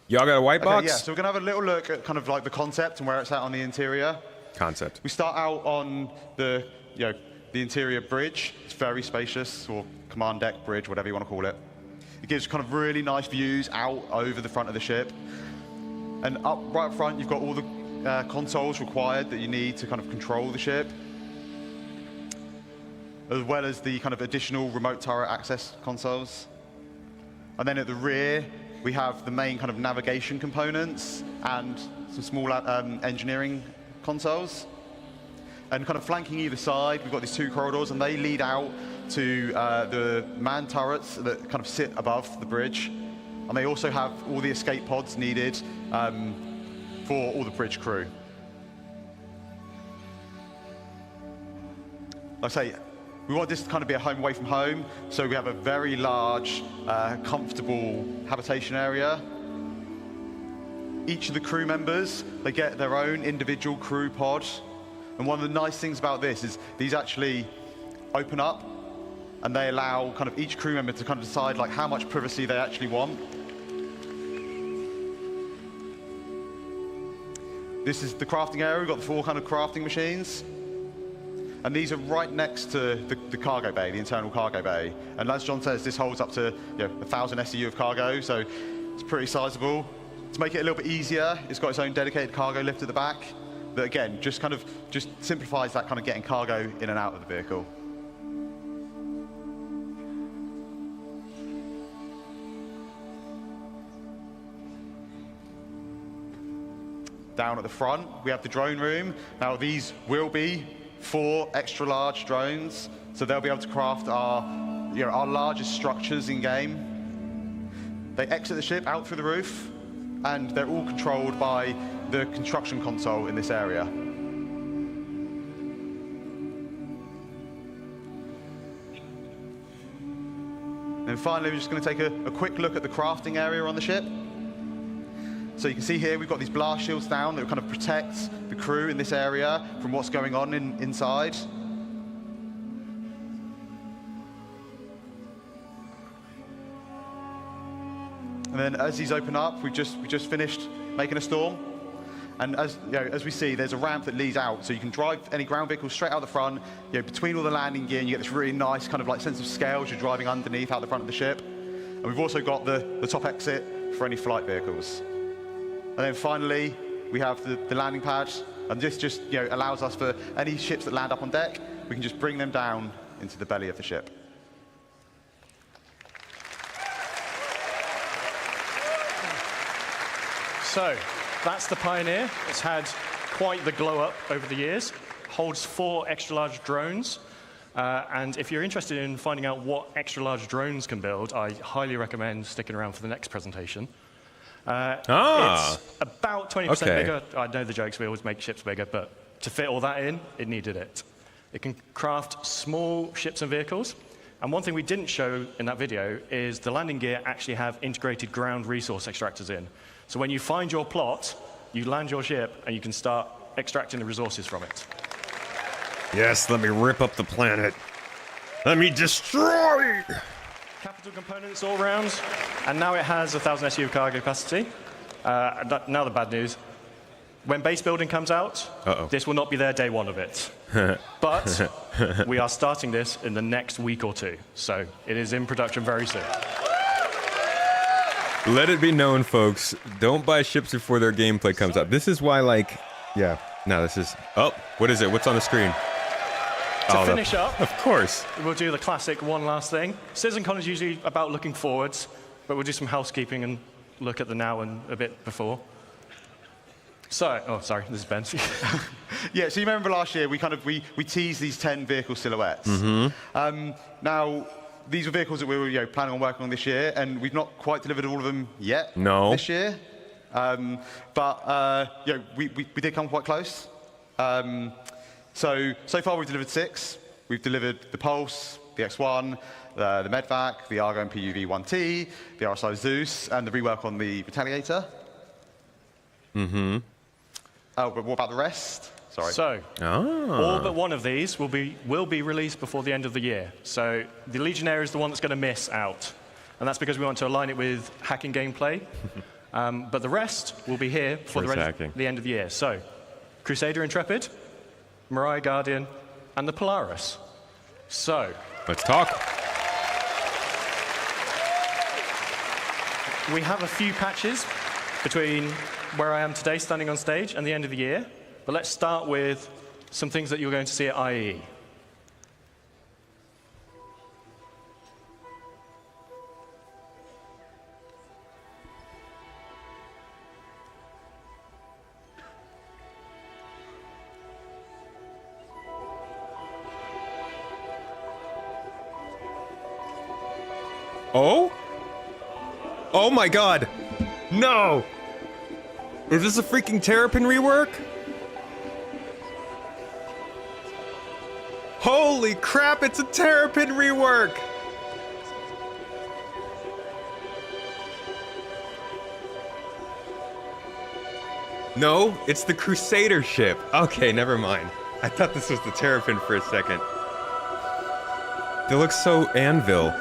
Y'all got a white box? Yeah, so we're going to have a little look at kind of like the concept and where it's at on the interior. Concept. We start out on the interior bridge. It's very spacious, or command deck bridge, whatever you want to call it. It gives kind of really nice views out over the front of the ship. And right up front, you've got all the consoles required that you need to kind of control the ship, as well as the kind of additional remote turret access consoles. And then at the rear, we have the main kind of navigation components and some small engineering consoles. And kind of flanking either side, we've got these 2 corridors, and they lead out to the manned turrets that kind of sit above the bridge. And they also have all the escape pods needed for all the bridge crew. Like I say, we want this to kind of be a home away from home, so we have a very large, comfortable habitation area. Each of the crew members, they get their own individual crew pod. And one of the nice things about this is these actually open up, and they allow kind of each crew member to kind of decide like how much privacy they actually want. This is the crafting area. We've got the 4 kind of crafting machines. And these are right next to the cargo bay, the internal cargo bay. And as John says, this holds up to 1,000 SEU of cargo, so it's pretty sizable. To make it a little bit easier, it's got its own dedicated cargo lift at the back that, again, just simplifies that kind of getting cargo in and out of the vehicle. Down at the front, we have the drone room. Now, these will be 4 extra large drones, so they'll be able to craft our largest structures in game. They exit the ship out through the roof, and they're all controlled by the construction console in this area. And finally, we're just going to take a quick look at the crafting area on the ship. So you can see here we've got these blast shields down that kind of protect the crew in this area from what's going on inside. And then as these open up, we just finished making a storm. And as we see, there's a ramp that leads out, so you can drive any ground vehicles straight out the front, between all the landing gear, and you get this really nice kind of like sense of scale as you're driving underneath out the front of the ship. And we've also got the top exit for any flight vehicles. And then finally, we have the landing pad, and this just allows us for any ships that land up on deck, we can just bring them down into the belly of the ship. So, that's the Pioneer. It's had quite the glow up over the years. Holds 4 extra large drones. And if you're interested in finding out what extra large drones can build, I highly recommend sticking around for the next presentation. It's about 20% bigger. I know the jokes, we always make ships bigger, but to fit all that in, it needed it. It can craft small ships and vehicles. And one thing we didn't show in that video is the landing gear actually have integrated ground resource extractors in. So when you find your plot, you land your ship and you can start extracting the resources from it. Yes, let me rip up the planet. Let me destroy! Capital components all around, and now it has 1,000 SU of cargo capacity. Now the bad news. When base building comes out, this will not be there day 1 of it. But we are starting this in the next week or 2, so it is in production very soon. Let it be known, folks, don't buy ships before their gameplay comes out. This is why, like, yeah. No, this is... Oh, what is it? What's on the screen? To finish up, of course, we'll do the classic one last thing. CitizenCon is usually about looking forwards, but we'll do some housekeeping and look at the now and a bit before. So, oh, sorry, this is Ben. Yeah, so you remember last year we teased these 10 vehicle silhouettes. Now, these were vehicles that we were planning on working on this year, and we've not quite delivered all of them yet this year. But we did come quite close. So far we've delivered 6. We've delivered the Pulse, the X1, the Medvac, the Argo and PUV 1T, the RSI Zeus, and the rework on the Retaliator. Oh, but what about the rest? Sorry. So, all but one of these will be released before the end of the year. So the Legionnaire is the one that's going to miss out. And that's because we want to align it with hacking gameplay. But the rest will be here before the end of the year. So, Crusader Intrepid, Mirai Guardian, and the Polaris. So, let's talk. We have a few patches between where I am today standing on stage and the end of the year. But let's start with some things that you're going to see at IEE. Oh? Oh my god! No! Is this a freaking Terrapin rework? Holy crap, it's a Terrapin rework! No, it's the Crusader ship. Okay, never mind. I thought this was the Terrapin for a second. It looks so Anvil.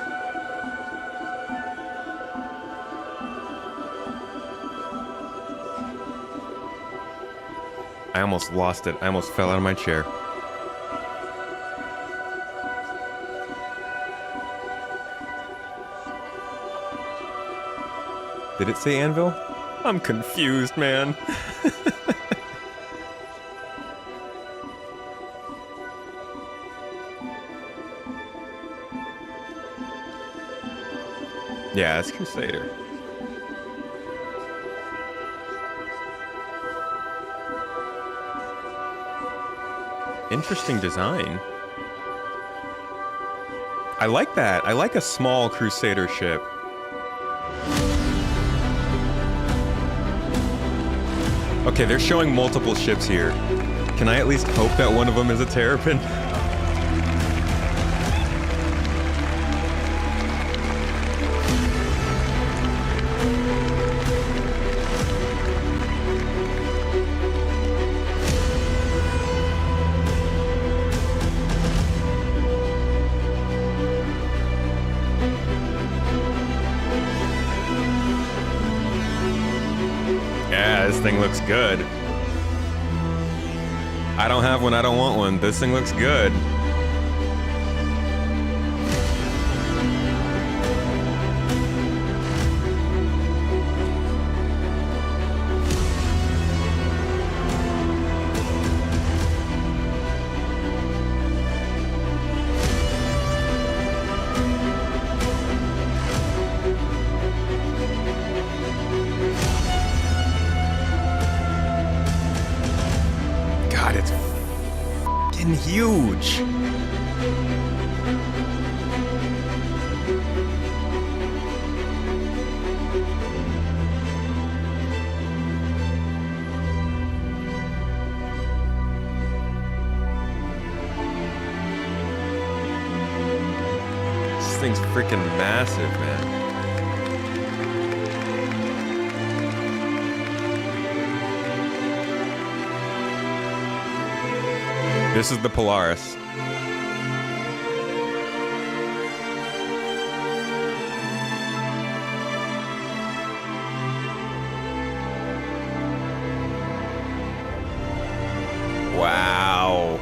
I almost lost it. I almost fell out of my chair. Did it say Anvil? I'm confused, man. Yeah, it's Crusader. Interesting design. I like that. I like a small Crusader ship. Okay, they're showing multiple ships here. Can I at least hope that one of them is a Terrapin? This thing looks good. I don't have one, I don't want one. This thing looks good. Huge. This thing's freaking massive, man. This is the Polaris. Wow.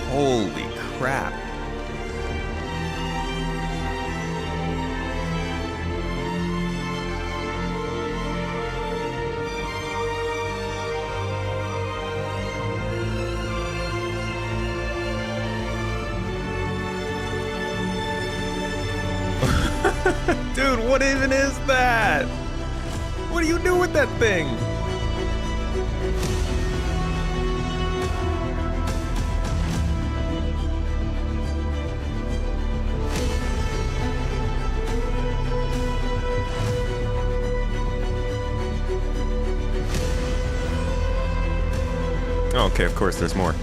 Holy crap. Dude, what even is that? What do you do with that thing? Oh, okay, of course, there's more.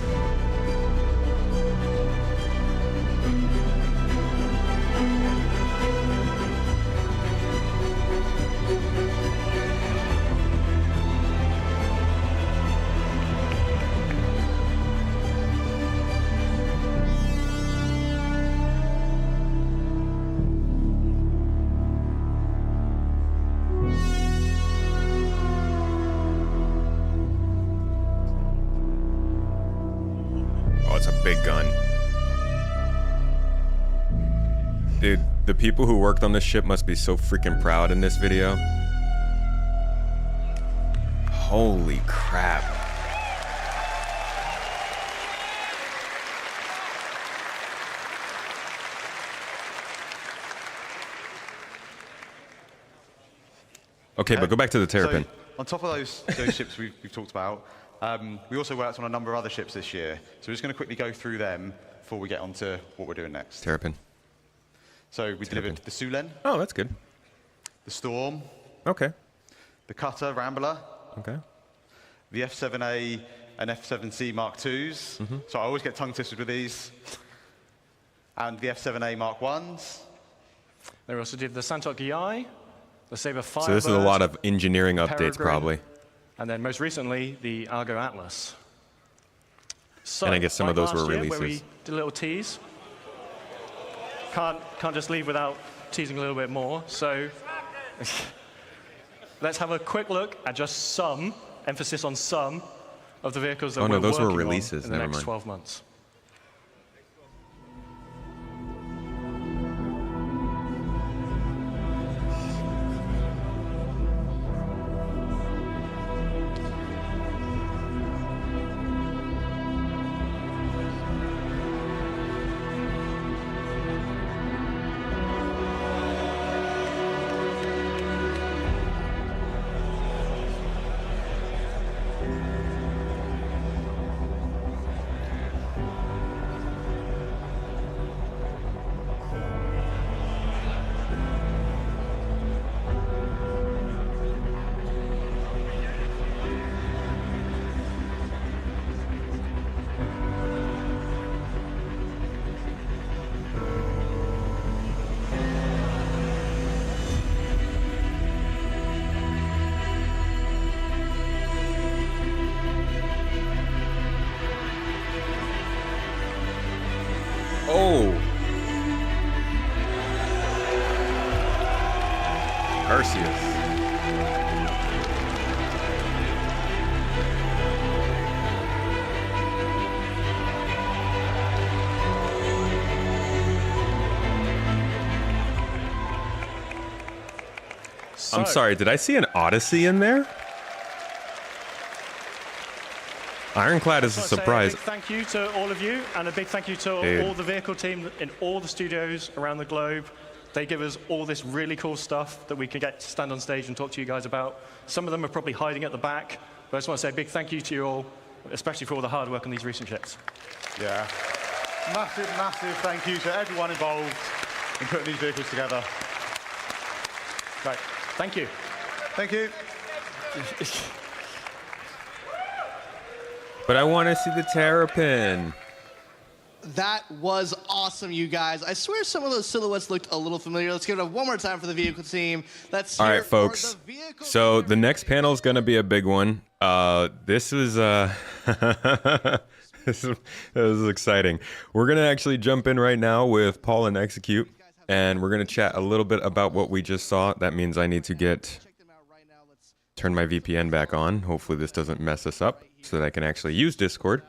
Big gun. Dude, the people who worked on this ship must be so freaking proud in this video. Holy crap. Okay, but go back to the Terrapin. So, on top of those ships we've talked about, we also worked on a number of other ships this year. So we're just going to quickly go through them before we get on to what we're doing next. Terrapin. So we delivered the Sulen. Oh, that's good. The Storm. Okay. The Cutter Rambler. Okay. The F7A and F7C Mark IIs. So I always get tongue-twisted with these. And the F7A Mark Is. They also did the Santok EI, the Sabre Firebird. So this is a lot of engineering updates, Peregrine, probably. And then most recently, the Argo Atlas. So, And I guess some of those were last year, releases. Where we did a little tease. Can't just leave without teasing a little bit more. So let's have a quick look at just some, emphasis on some, of the vehicles that Oh, no, we're those were working on releases, in the never next mind. 12 months. Oh! Arceus. I'm sorry, did I see an Odyssey in there? Ironclad is a surprise. A big thank you to all of you, and a big thank you to Dude. all the vehicle team in all the studios around the globe. They give us all this really cool stuff that we can get to stand on stage and talk to you guys about. Some of them are probably hiding at the back, but I just want to say a big thank you to you all, especially for all the hard work on these recent ships. Yeah. Massive, massive thank you to everyone involved in putting these vehicles together. Right. Thank you. Thank you. But I want to see the Terrapin. That was awesome, you guys. I swear some of those silhouettes looked a little familiar. Let's give it up one more time for the vehicle team. Let's All hear right, it folks. for the vehicle So the next panel is going to be a big one. This was this is exciting. We're going to actually jump in right now with Paul and Execute, and we're going to chat a little bit about what we just saw. That means I need to turn my VPN back on. Hopefully this doesn't mess us up so that I can actually use Discord.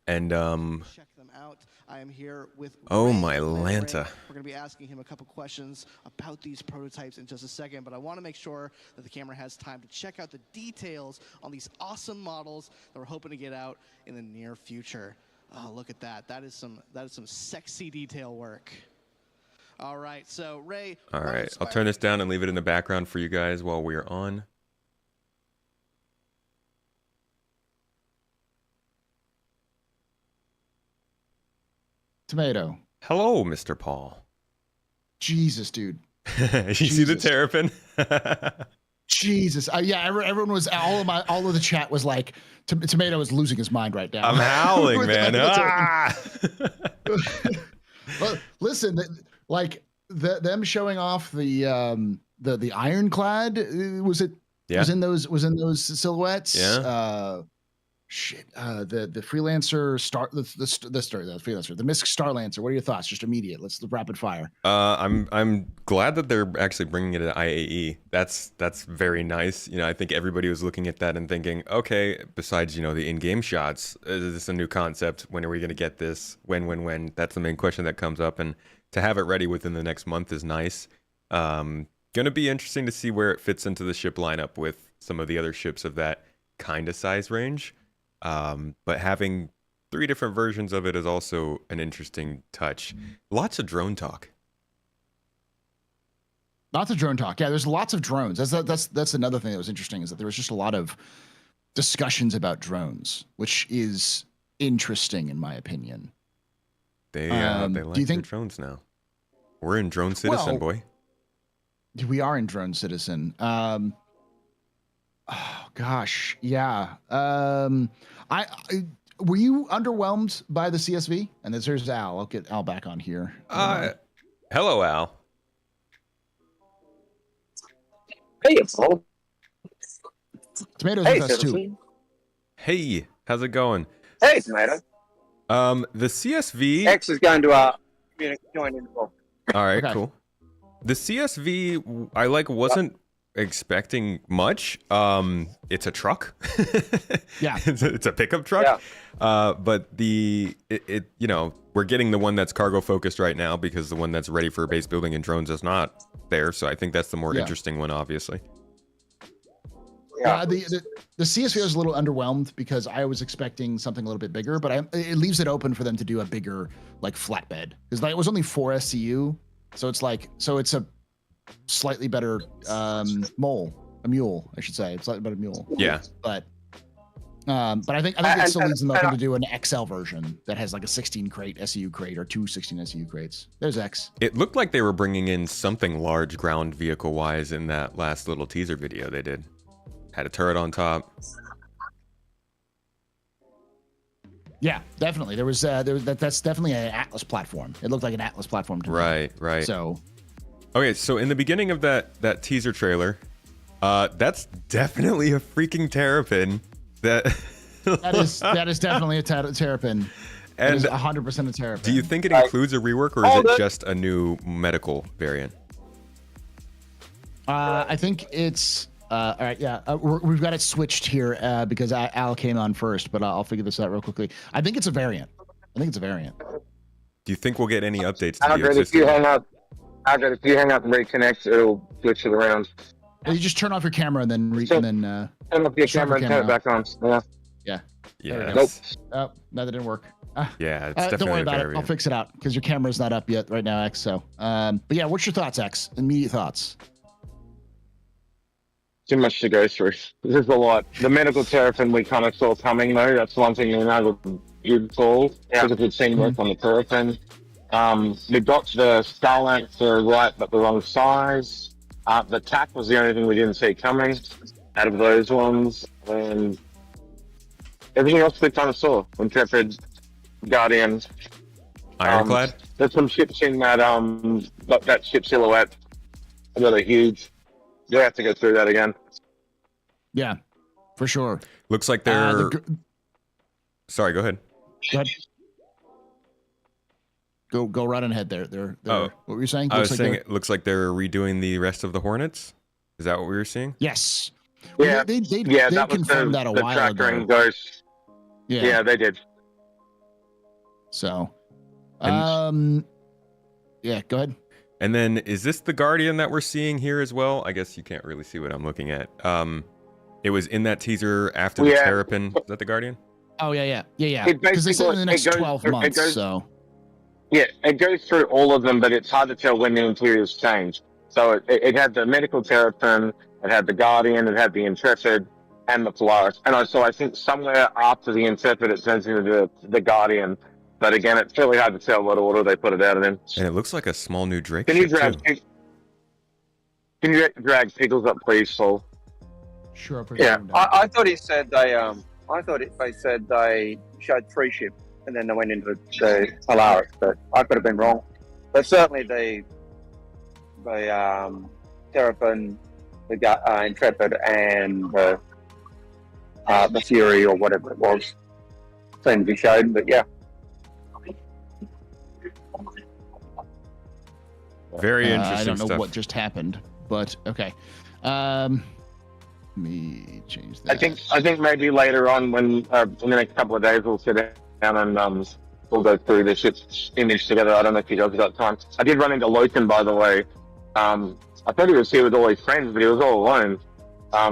And check them out. I am here with oh Ray my Lanta. Lanta. We're going to be asking him a couple questions about these prototypes in just a second, but I want to make sure that the camera has time to check out the details on these awesome models that we're hoping to get out in the near future. Oh, look at that. That is some sexy detail work. All right, so Ray. All right, I'll turn this down and leave it in the background for you guys while we're on. Tomato. Hello, Mr. Paul. Jesus, dude. You see the terrapin? Jesus. Yeah, everyone was, all of the chat was like, Tomato is losing his mind right now. I'm howling, man. Well, listen, like them showing off the ironclad, was in those silhouettes. Yeah. The freelancer the Misk Starlancer. What are your thoughts? Just immediate. Let's rapid fire. I'm glad that they're actually bringing it at IAE. That's very nice. I think everybody was looking at that and thinking, okay, besides the in-game shots, is this a new concept? When are we going to get this? When? That's the main question that comes up, and to have it ready within the next month is nice. Going to be interesting to see where it fits into the ship lineup with some of the other ships of that kind of size range. But having 3 different versions of it is also an interesting touch. Lots of drone talk. Lots of drone talk. Yeah, there's lots of drones. That's another thing that was interesting, is that there was just a lot of discussions about drones, which is interesting in my opinion. They like their drones now. We're in Drone Citizen, boy. We are in Drone Citizen. Oh gosh, yeah. Were you underwhelmed by the CSV? And there's Al. I'll get Al back on here. Hello, Al. Hey, Paul. Tomatoes with us too. Hey, how's it going? Hey, Tomato. The CSV. X is going to join in. All right, cool. The CSV, I wasn't expecting much. It's a truck. Yeah, it's a pickup truck. Yeah. But we're getting the one that's cargo focused right now, because the one that's ready for base building and drones is not there. So I think that's the more interesting one, obviously. Yeah, the CSV was a little underwhelmed because I was expecting something a little bit bigger, but it leaves it open for them to do a bigger flatbed, because it was only 4 SCU, so it's a slightly better mule, I should say. It's slightly better mule. Yeah. But I think it still leaves them open to do an XL version that has a 16 crate SCU crate, or 2 16 SCU crates. There's X. It looked like they were bringing in something large ground vehicle wise in that last little teaser video they did. Had a turret on top. Yeah, definitely. That's definitely an Atlas platform. It looked like an Atlas platform to me. Right. So, okay, so in the beginning of that teaser trailer, that's definitely a freaking terrapin. That is definitely a terrapin. And 100% a terrapin. Do you think it includes a rework, or is it just a new medical variant? I think it's all right. Yeah, we've got it switched here because Al came on first, but I'll figure this out real quickly. I think it's a variant. Do you think we'll get any updates to the If existing? you hang up and reconnect, it'll switch it around. You just turn off your camera and then turn off your camera and turn it back on. Yeah. Yeah. Nope. Oh, no, that didn't work. Yeah, it's definitely don't worry about it. variant. I'll fix it out because your camera's not up yet right now, X. So, but yeah, what's your thoughts, X? Immediate thoughts. Too much to go through. There's a lot. The medical terrapin we kind of saw coming, though. That's one thing we know you'd call, because we'd seen work on the terrapin. We got the Starlancer right, but the wrong size. The TAC was the only thing we didn't see coming out of those ones. And everything else we kind of saw. Intrepid, Guardian. Ironclad? There's some ships in that ship silhouette that are huge. You'll have to go through that again. Yeah, for sure. Looks like they're... Sorry, go ahead. Go right on ahead there. What were you saying? I was saying it looks like they're redoing the rest of the Hornets. Is that what we were seeing? Yes. Yeah, they that confirmed that a while ago. Ghost. Yeah. Yeah, they did. So, yeah, go ahead. And then, is this the Guardian that we're seeing here as well? I guess you can't really see what I'm looking at. It was in that teaser after the Terrapin. Is that the Guardian? Oh, yeah. Because they said in the next 12 months, so... Yeah, it goes through all of them, but it's hard to tell when the interiors change. So it had the medical Terrapin, it had the Guardian, it had the Intrepid, and the Polaris. And I think somewhere after the Intrepid, it turns into the Guardian. But again, it's really hard to tell what order they put it out in. And it looks like a small new Drake Can you ship, too. Can you drag Pickles up, please, Paul? Sure. Yeah, I thought he said they. They said they showed 3 ships and then they went into the Polaris, but I could have been wrong. But certainly the Terrapin, the Intrepid, and the Fury or whatever it was seemed to be shown. But yeah. Very interesting I don't know stuff. what just happened, but okay. Let me change that. I think maybe later on, when in the next couple of days, we'll sit down and we'll go through the ship's image together. I don't know if you guys got time. I did run into Loken, by the way. I thought he was here with all his friends, but he was all alone.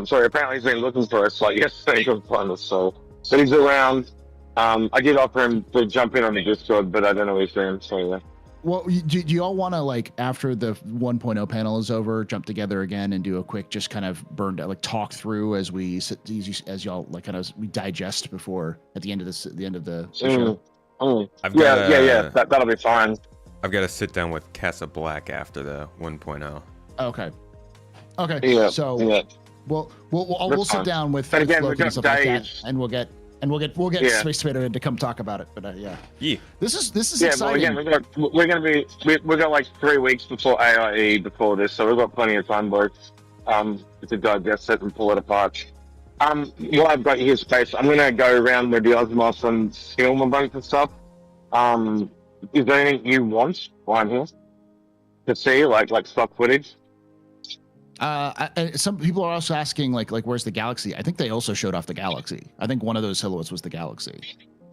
So apparently he's been looking for us like yesterday. He couldn't find us, so but he's around. I did offer him to jump in on the Discord, but I don't know what he's doing. So yeah. Well, do you all want to, like, after the 1.0 panel is over, jump together again and do a quick, just kind of talk through as we as y'all like kind of we digest before at the end of the show? That'll be fine. I've got to sit down with Casa Black after the 1.0. Okay. Okay. Yeah, so yeah. we'll sit down with But again, Loki and stuff like that, and we'll get Yeah. Space Tomato in to come talk about it. But yeah. This is Yeah, exciting. well, again, we've got like 3 weeks before AIE before this, so we've got plenty of time, boys, to digest it and pull it apart. While I've got you here, Space, I'm gonna go around with the Osmos and film a bunch of stuff. Is there anything you want while I'm here to see, like stock footage? Some people are also asking like where's the Galaxy? I think they also showed off the Galaxy. I think one of those silhouettes was the Galaxy.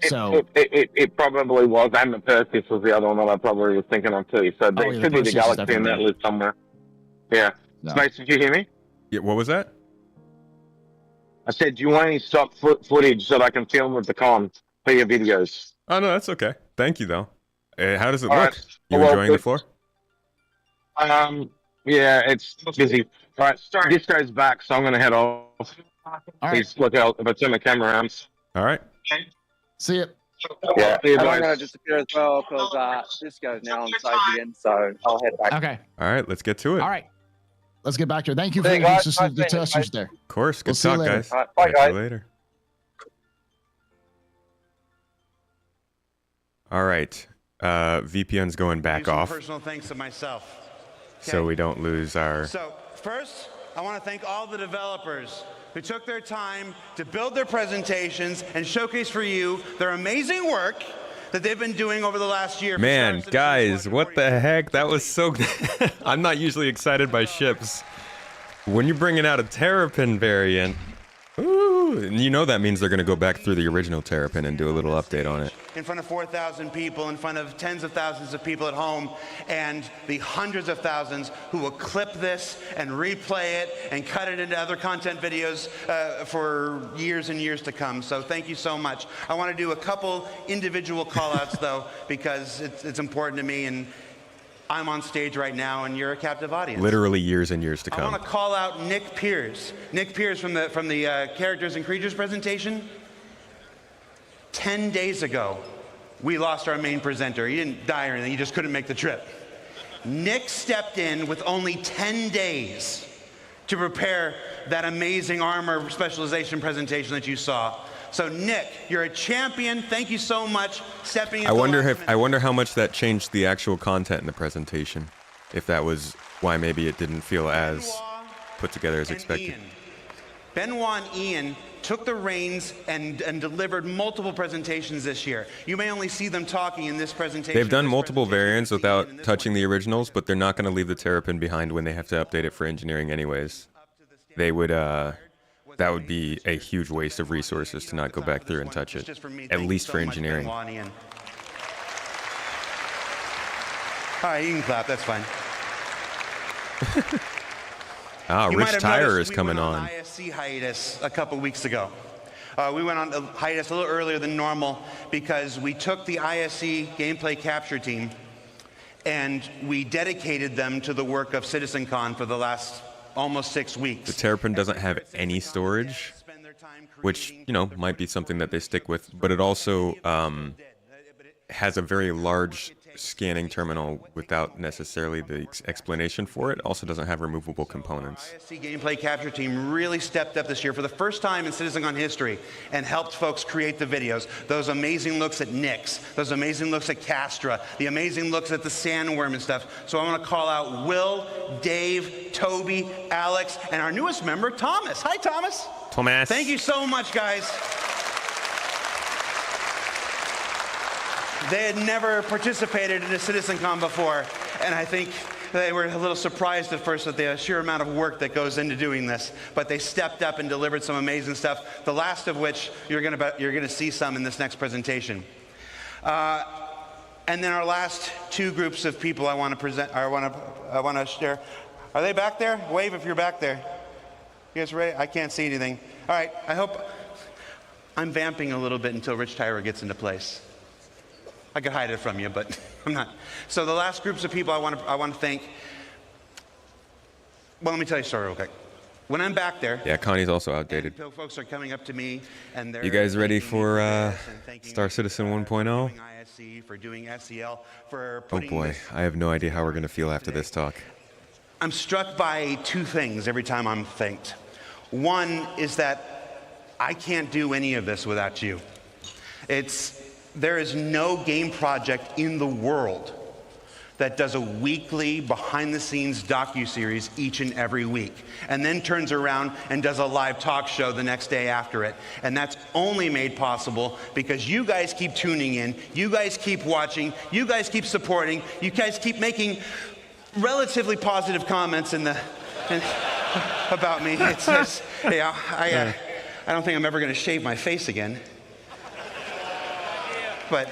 So It probably was, and the Perseus was the other one that I probably was thinking of too. So there yeah, should be the Perseus is Galaxy in that definitely- list somewhere. Yeah. No. Space, did you hear me? Yeah, what was that? I said, do you want any stock footage that I can film with the con for your videos? Oh, no, that's okay. Thank you, though. How does it All look? right. You Well, enjoying the floor? Yeah, it's busy. All right, this goes back, so I'm going to head off. All right. Please look out if I turn my camera around. All right. See ya. Yeah, see you, I'm boys. going to disappear as well because this goes now on stage again, so I'll head back. Okay. All right, let's get to it. All right. Let's get back to it. Thank you for See you guys. the Nice testers meeting you, there. Of course. Good We'll see you talk, later. guys. All right, bye, Catch guys. you later. All right. VPN's going back Some off, personal thanks to myself. so we don't lose our... So first, I want to thank all the developers who took their time to build their presentations and showcase for you their amazing work that they've been doing over the last year. Man, guys, what the heck? That was so... I'm not usually excited by ships. When you're bringing out a Terrapin variant, ooh, and you know that means they're going to go back through the original Terrapin and do a little update on it. In front of 4,000 people, in front of tens of thousands of people at home, and the hundreds of thousands who will clip this and replay it and cut it into other content videos for years and years to come. So thank you so much. I want to do a couple individual call-outs, though, because it's important to me, and I'm on stage right now, and you're a captive audience. Literally years and years to I come. want to call out Nick Pierce. Nick Pierce from the Characters and Creatures presentation. 10 days ago, we lost our main presenter. He didn't die or anything, he just couldn't make the trip. Nick stepped in with only 10 days to prepare that amazing armor specialization presentation that you saw. So Nick, you're a champion. Thank you so much stepping in. I wonder how much that changed the actual content in the presentation. If that was why maybe it didn't feel as put together as expected. Benoit and Ian took the reins and delivered multiple presentations this year. You may only see them talking in this presentation. They've done multiple variants without touching the originals, but they're not going to leave the Terrapin behind when they have to update it for engineering anyways. They would, that would be a huge waste of resources to not go back through and touch it, at least for engineering. All right, you can clap, that's fine. Ah, You Rich might have Tyre noticed is coming we went on. ISC hiatus a couple weeks ago. We went on a hiatus a little earlier than normal because we took the ISC gameplay capture team and we dedicated them to the work of CitizenCon for the last almost 6 weeks. The Terrapin doesn't have any storage, which, you know, might be something that they stick with, but it also has a very large scanning terminal without necessarily the explanation for it. Also doesn't have removable components. ISC gameplay capture team really stepped up this year for the first time in CitizenCon history and helped folks create the videos. Those amazing looks at Nyx, those amazing looks at Castra, the amazing looks at the sandworm and stuff. So I want to call out Will, Dave, Toby, Alex, and our newest member, Thomas. Hi, Thomas. Thomas. Thank you so much, guys. They had never participated in a CitizenCon before, and I think they were a little surprised at first at the sheer amount of work that goes into doing this, but they stepped up and delivered some amazing stuff, the last of which you're gonna see some in this next presentation. And then our last two groups of people I want to present, I want to share. Are they back there? Wave if you're back there. You guys ready? I can't see anything. All right, I hope I'm vamping a little bit until Rich Tyler gets into place. I could hide it from you, but I'm not. So the last groups of people I want to thank. Well, let me tell you a story real quick. When I'm back there, yeah, Connie's also outdated. Folks are coming up to me, and they're. You guys ready for Star Citizen 1.0? For doing SEL, for Oh putting boy, this. I have no idea how we're gonna feel after this talk. I'm struck by two things every time I'm thanked. One is that I can't do any of this without you. There is no game project in the world that does a weekly behind-the-scenes docuseries each and every week, and then turns around and does a live talk show the next day after it. And that's only made possible because you guys keep tuning in, you guys keep watching, you guys keep supporting, you guys keep making relatively positive comments about me. It's just, yeah, I don't think I'm ever going to shave my face again. But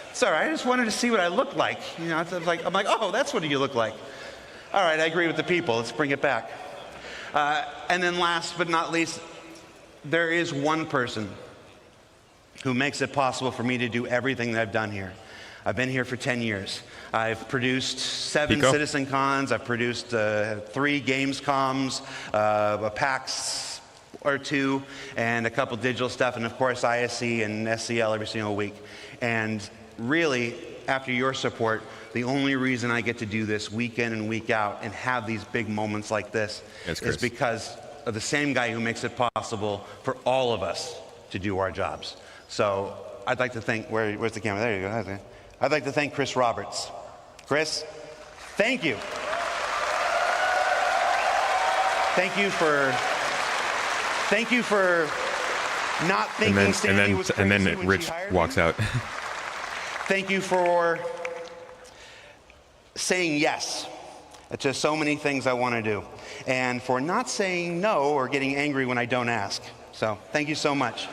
it's all right. I just wanted to see what I looked like. You know, I'm like, oh, that's what you look like. All right, I agree with the people. Let's bring it back. And then last but not least, there is one person who makes it possible for me to do everything that I've done here. I've been here for 10 years. I've produced 7 CitizenCons. I've produced 3 Gamescoms, a PAX or 2, and a couple digital stuff, and of course ISC and SCL every single week. And really, after your support, the only reason I get to do this week in and week out and have these big moments like this is because of the same guy who makes it possible for all of us to do our jobs. So I'd like to thank, where's the camera? There you go. I'd like to thank Chris Roberts. Chris, thank you. Thank you for not thinking Sandy was crazy and then when Rich she hired walks me. out. Thank you for saying yes to so many things I want to do, and for not saying no or getting angry when I don't ask. So thank you so much.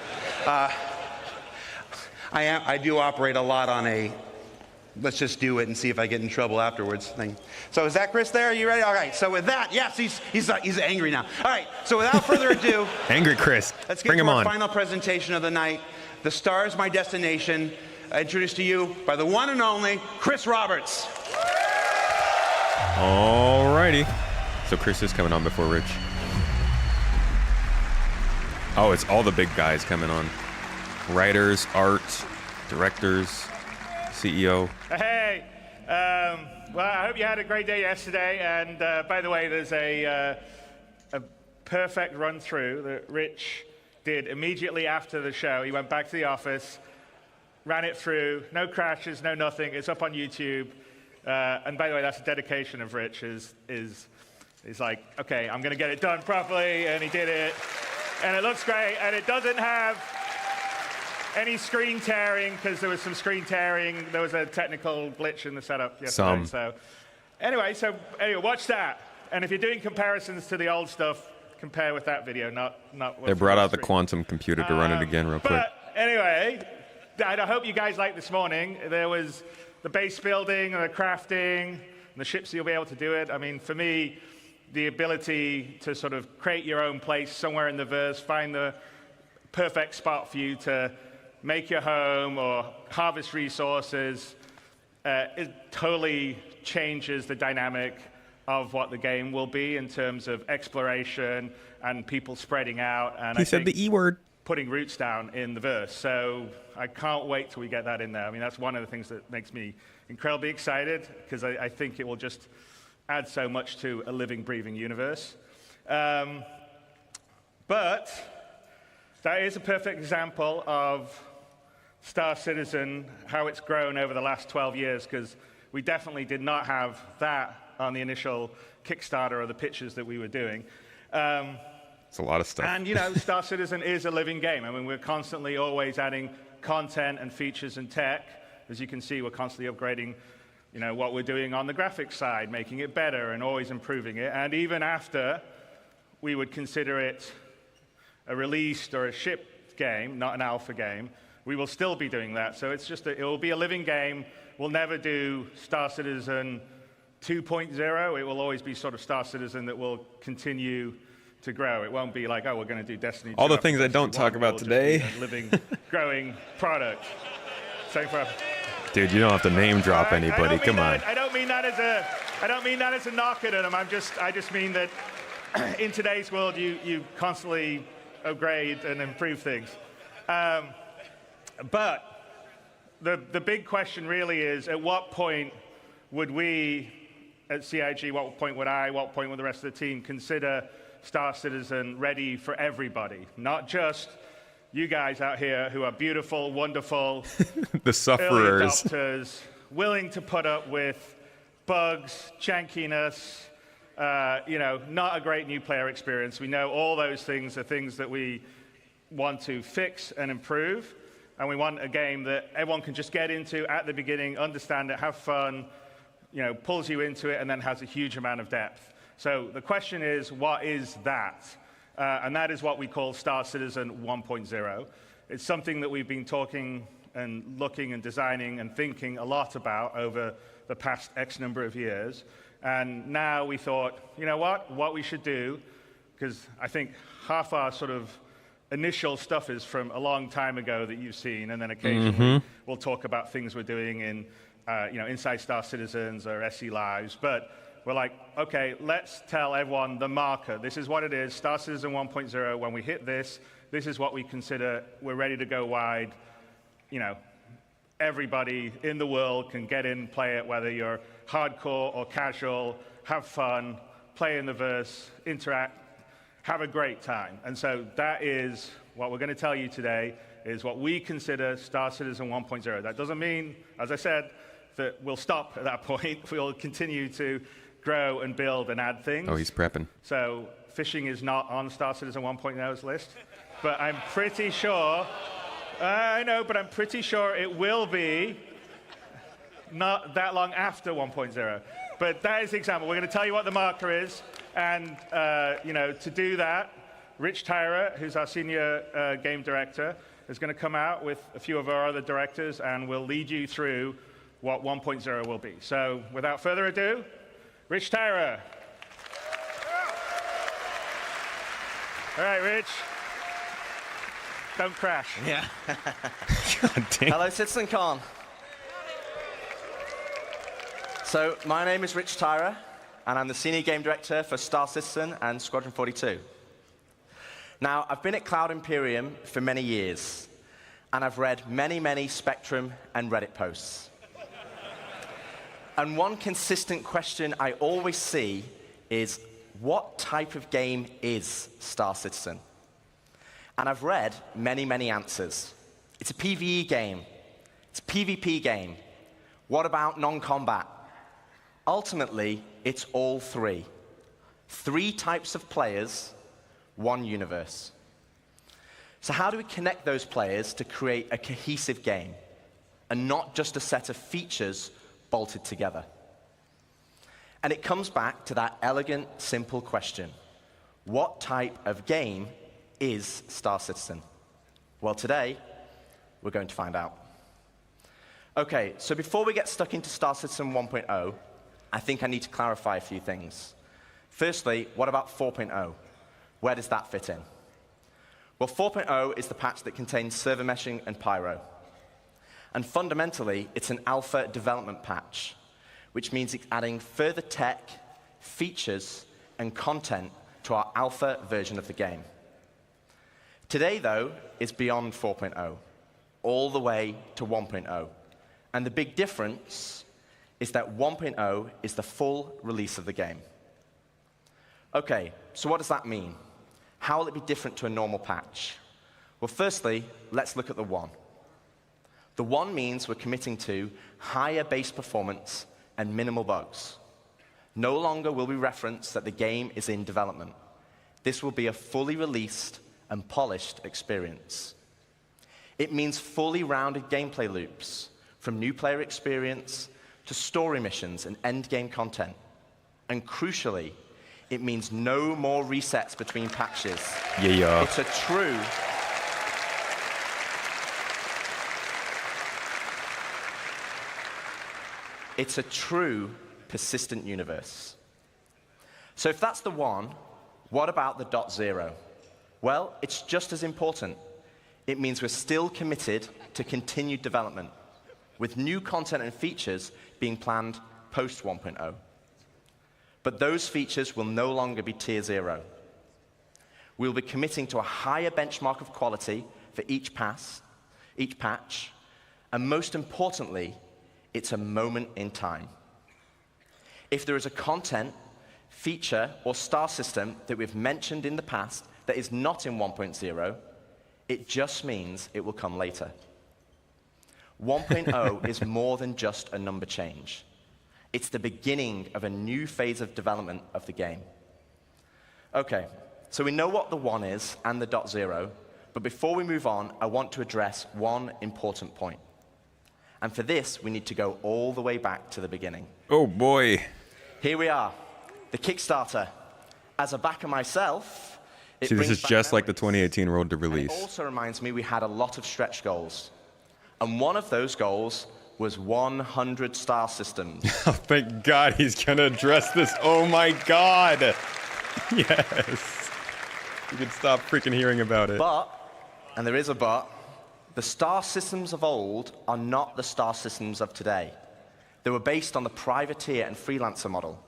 I do operate a lot on a let's just do it and see if I get in trouble afterwards thing. So is that Chris there? Are you ready? All right. So with that, yes, he's angry now. All right. So without further ado, Angry Chris. let's get Bring to him our on. final presentation of the night. The Star is My Destination. Introduced to you by the one and only Chris Roberts. Alrighty. So Chris is coming on before Rich. Oh, it's all the big guys coming on. Writers, art, directors, CEO. Hey, well, I hope you had a great day yesterday. And by the way, there's a perfect run through that Rich did immediately after the show. He went back to the office, ran it through, no crashes, no nothing. It's up on YouTube. And by the way, that's a dedication of Rich. He's like, okay, I'm going to get it done properly, and he did it. And it looks great, and it doesn't have any screen tearing, because there was some screen tearing. There was a technical glitch in the setup yesterday. So anyway, watch that. And if you're doing comparisons to the old stuff, compare with that video, not They brought out the quantum computer to run it again real quick. But anyway, I hope you guys liked this morning. There was the base building and the crafting and the ships, you'll be able to do it. I mean, for me, the ability to sort of create your own place somewhere in the verse, find the perfect spot for you to make your home or harvest resources. It totally changes the dynamic of what the game will be in terms of exploration and people spreading out. And He said the E word. Putting roots down in the verse. So I can't wait till we get that in there. I mean, that's one of the things that makes me incredibly excited, because I think it will just add so much to a living, breathing universe. But that is a perfect example of Star Citizen, how it's grown over the last 12 years, because we definitely did not have that on the initial Kickstarter or the pitches that we were doing. It's a lot of stuff. And, you know, Star Citizen is a living game. I mean, we're constantly always adding content and features and tech. As you can see, we're constantly upgrading, you know, what we're doing on the graphics side, making it better and always improving it. And even after we would consider it a released or a shipped game, not an alpha game, we will still be doing that. So it's just, it will be a living game. We'll never do Star Citizen 2.0. It will always be sort of Star Citizen that will continue to grow. It won't be like, oh, we're going to do Destiny 2. All the things I don't talk about today. Living, growing product. Same for. Dude, you don't have to name drop anybody. Come on. I don't mean that as a knock at them. I just mean that in today's world, you constantly upgrade and improve things. But the big question really is, at what point would we at CIG, what point would I, what point would the rest of the team consider Star Citizen ready for everybody? Not just you guys out here who are beautiful, wonderful, the sufferers, early adopters, willing to put up with bugs, jankiness, you know, not a great new player experience. We know all those things are things that we want to fix and improve, and we want a game that everyone can just get into at the beginning, understand it, have fun, you know, pulls you into it, and then has a huge amount of depth. So the question is, what is that? And that is what we call Star Citizen 1.0. It's something that we've been talking and looking and designing and thinking a lot about over the past X number of years. And now we thought, you know what we should do, because I think half our sort of initial stuff is from a long time ago that you've seen, and then occasionally we'll talk about things we're doing in, you know, inside Star Citizens or SE Lives. But we're like, okay, let's tell everyone the marker. This is what it is, Star Citizen 1.0. When we hit this, this is what we consider we're ready to go wide. You know, everybody in the world can get in, play it, whether you're hardcore or casual, have fun, play in the verse, interact, have a great time. And so that is what we're going to tell you today, is what we consider Star Citizen 1.0. That doesn't mean, as I said, that we'll stop at that point. We'll continue to grow and build and add things. Oh, he's prepping. So fishing is not on Star Citizen 1.0's list, but I'm pretty sure, I know, but I'm pretty sure it will be not that long after 1.0. But that is the example. We're going to tell you what the marker is, and you know, to do that, Rich Tyra, who's our senior game director, is going to come out with a few of our other directors, and we'll lead you through what 1.0 will be. So without further ado, Rich Tyra. All right, Rich. Don't crash. Yeah. God damn. Hello, CitizenCon. So, my name is Rich Tyra, and I'm the Senior Game Director for Star Citizen and Squadron 42. Now, I've been at Cloud Imperium for many years, and I've read many, many Spectrum and Reddit posts. And one consistent question I always see is, what type of game is Star Citizen? And I've read many, many answers. It's a PvE game. It's a PvP game. What about non-combat? Ultimately, it's all three. 3 types of players, 1 universe. So how do we connect those players to create a cohesive game, and not just a set of features bolted together? And it comes back to that elegant, simple question. What type of game is Star Citizen? Well, today, we're going to find out. Okay, so before we get stuck into Star Citizen 1.0, I think I need to clarify a few things. Firstly, what about 4.0? Where does that fit in? Well, 4.0 is the patch that contains server meshing and pyro. And fundamentally, it's an alpha development patch, which means it's adding further tech, features, and content to our alpha version of the game. Today, though, is beyond 4.0, all the way to 1.0. And the big difference is that 1.0 is the full release of the game. OK, so what does that mean? How will it be different to a normal patch? Well, firstly, let's look at the 1. The 1 means we're committing to higher base performance and minimal bugs. No longer will we reference that the game is in development. This will be a fully released and polished experience. It means fully rounded gameplay loops, from new player experience to story missions and endgame content. And crucially, it means no more resets between patches. Yeah. It's a true... It's a true persistent universe. So if that's the 1, what about the .0? Well, it's just as important. It means we're still committed to continued development, with new content and features being planned post 1.0. But those features will no longer be tier 0. We'll be committing to a higher benchmark of quality for each patch, and most importantly, it's a moment in time. If there is a content, feature, or star system that we've mentioned in the past that is not in 1.0, it just means it will come later. 1.0 is more than just a number change. It's the beginning of a new phase of development of the game. OK, so we know what the 1 is and the .0, but before we move on, I want to address one important point. And for this, we need to go all the way back to the beginning. Oh, boy. Here we are, the Kickstarter. As a backer myself, See, this is just like the 2018 road to release. It also reminds me we had a lot of stretch goals. And one of those goals was 100 star systems. Oh, thank God he's going to address this. Oh, my God. Yes. You can stop freaking hearing about it. But, and there is a but, the star systems of old are not the star systems of today. They were based on the privateer and freelancer model.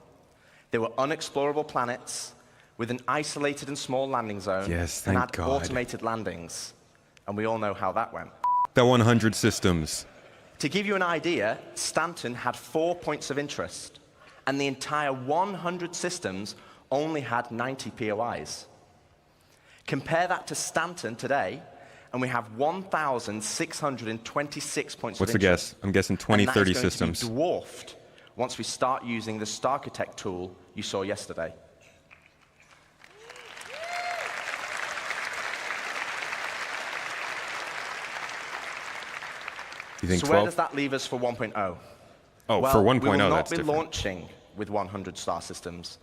They were unexplorable planets with an isolated and small landing zone Yes, and thank had God. automated landings. And we all know how that went. The 100 systems. To give you an idea, Stanton had 4 points of interest, and the entire 100 systems only had 90 POIs. Compare that to Stanton today, and we have 1,626 points What's of the interest. guess? I'm guessing 20, 30 and that is going systems. to be dwarfed once we start using the Starchitect tool you saw yesterday. You think so 12? where does that leave us for 1.0? Oh, well, for 1.0, we will not that's be different. launching with 100 star systems,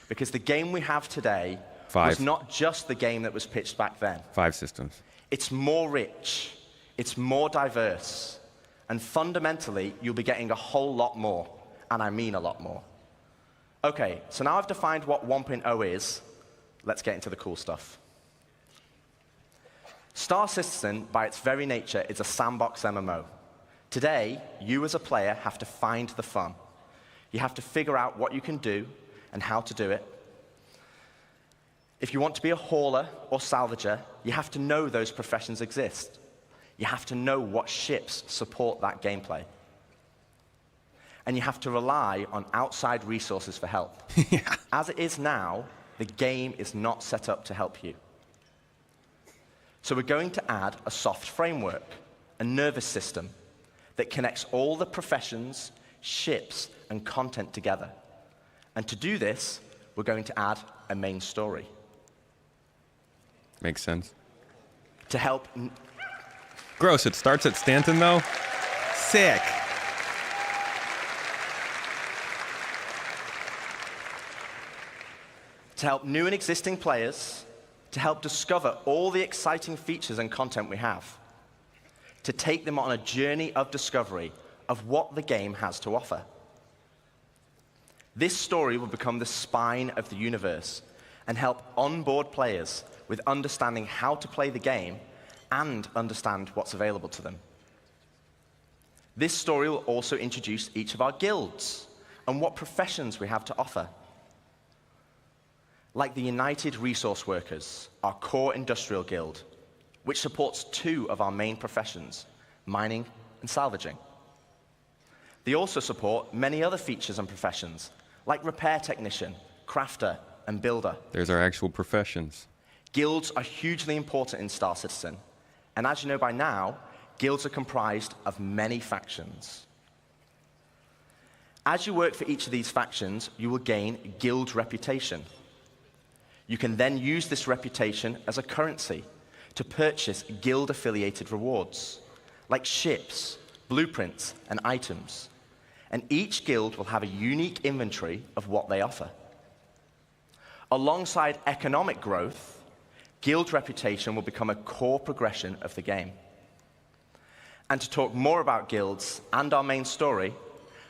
because the game we have today 5. was not just the game that was pitched back then. 5 systems. It's more rich, it's more diverse, and fundamentally, you'll be getting a whole lot more, and I mean a lot more. Okay, so now I've defined what 1.0 is, let's get into the cool stuff. Star Citizen, by its very nature, is a sandbox MMO. Today, you as a player have to find the fun. You have to figure out what you can do and how to do it. If you want to be a hauler or salvager, you have to know those professions exist. You have to know what ships support that gameplay. And you have to rely on outside resources for help. As it is now, the game is not set up to help you. So we're going to add a soft framework, a nervous system, that connects all the professions, ships, and content together. And to do this, we're going to add a main story. Makes sense. To help... Gross, it starts at Stanton, though? Sick. To help new and existing players, to help discover all the exciting features and content we have, to take them on a journey of discovery of what the game has to offer. This story will become the spine of the universe and help onboard players with understanding how to play the game and understand what's available to them. This story will also introduce each of our guilds and what professions we have to offer. Like the United Resource Workers, our core industrial guild, which supports 2 of our main professions, mining and salvaging. They also support many other features and professions, like repair technician, crafter, and builder. There's our actual professions. Guilds are hugely important in Star Citizen, and as you know by now, guilds are comprised of many factions. As you work for each of these factions, you will gain guild reputation. You can then use this reputation as a currency to purchase guild-affiliated rewards, like ships, blueprints, and items. And each guild will have a unique inventory of what they offer. Alongside economic growth, guild reputation will become a core progression of the game. And to talk more about guilds and our main story,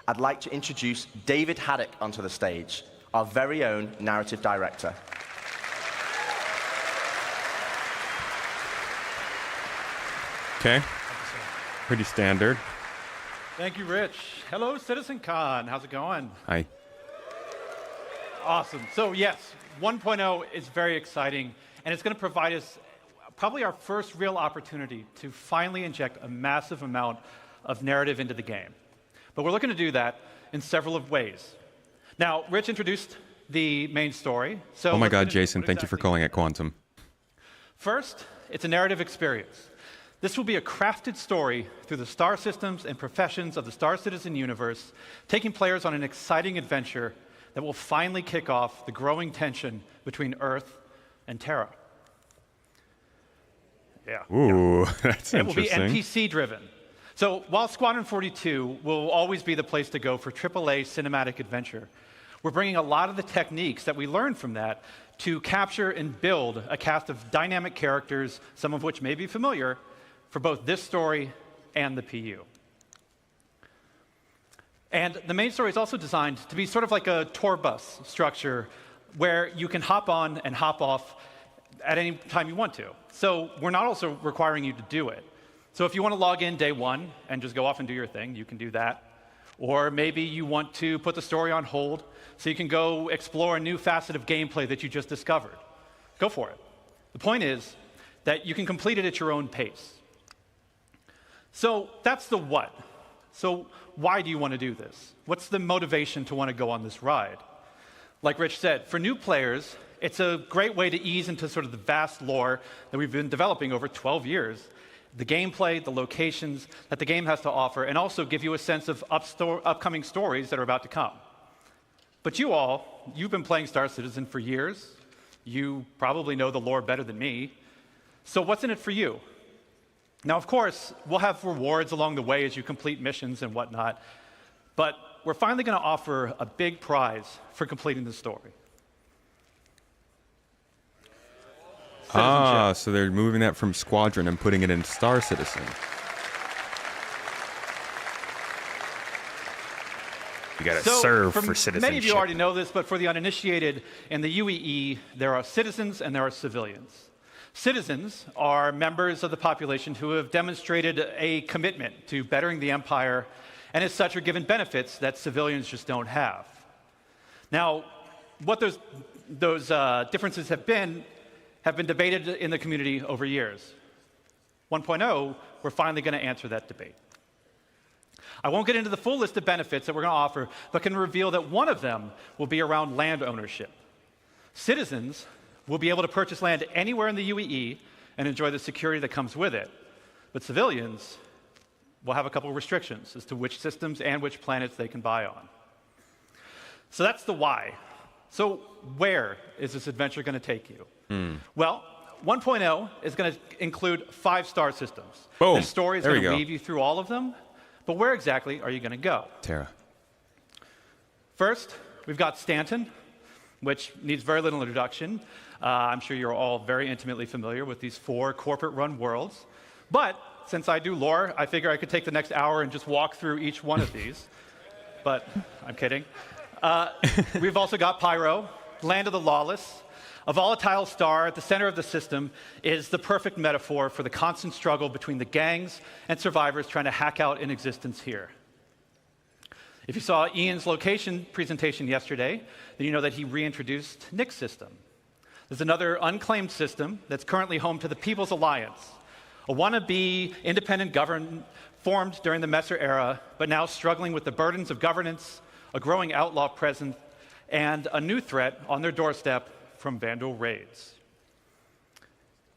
I'd like to introduce David Haddock onto the stage, our very own narrative director. Okay. Pretty standard. Thank you, Rich. Hello, CitizenCon. How's it going? Hi. Awesome. So yes, 1.0 is very exciting, and it's going to provide us probably our first real opportunity to finally inject a massive amount of narrative into the game. But we're looking to do that in several of ways. Now, Rich introduced the main story. So Oh my God, Jason, thank you for calling it Quantum. First, it's a narrative experience. This will be a crafted story through the star systems and professions of the Star Citizen universe, taking players on an exciting adventure that will finally kick off the growing tension between Earth and Terra. Yeah. Ooh, that's it will interesting. be NPC-driven. So while Squadron 42 will always be the place to go for AAA cinematic adventure, we're bringing a lot of the techniques that we learned from that to capture and build a cast of dynamic characters, some of which may be familiar, for both this story and the PU. And the main story is also designed to be sort of like a tour bus structure where you can hop on and hop off at any time you want to. So we're not also requiring you to do it. So if you want to log in day 1 and just go off and do your thing, you can do that. Or maybe you want to put the story on hold so you can go explore a new facet of gameplay that you just discovered. Go for it. The point is that you can complete it at your own pace. So that's the what. So why do you want to do this? What's the motivation to want to go on this ride? Like Rich said, for new players, it's a great way to ease into sort of the vast lore that we've been developing over 12 years, the gameplay, the locations that the game has to offer, and also give you a sense of upcoming stories that are about to come. But you've been playing Star Citizen for years. You probably know the lore better than me. So what's in it for you? Now, of course, we'll have rewards along the way as you complete missions and whatnot, but we're finally going to offer a big prize for completing the story. Ah, so they're moving that from Squadron and putting it in Star Citizen. You gotta serve for citizenship. Many of you already know this, but for the uninitiated, in the UEE, there are citizens and there are civilians. Citizens are members of the population who have demonstrated a commitment to bettering the Empire, and as such are given benefits that civilians just don't have. Now, what those differences have been debated in the community over years. 1.0, we're finally going to answer that debate. I won't get into the full list of benefits that we're going to offer, but can reveal that one of them will be around land ownership. Citizens will be able to purchase land anywhere in the UEE and enjoy the security that comes with it. But civilians will have a couple of restrictions as to which systems and which planets they can buy on. So that's the why. So where is this adventure going to take you? Well, 1.0 is going to include 5 star systems. Boom. This story is There going we to go. weave you through all of them, but where exactly are you going to go? Terra. First, we've got Stanton, which needs very little introduction. I'm sure you're all very intimately familiar with these 4 corporate-run worlds. But since I do lore, I figure I could take the next hour and just walk through each one of these. But I'm kidding. We've also got Pyro, Land of the Lawless, A volatile star at the center of the system is the perfect metaphor for the constant struggle between the gangs and survivors trying to hack out an existence here. If you saw Ian's location presentation yesterday, then you know that he reintroduced Nick's system. There's another unclaimed system that's currently home to the People's Alliance, a wannabe independent government formed during the Messer era, but now struggling with the burdens of governance, a growing outlaw presence, and a new threat on their doorstep from Vandal raids.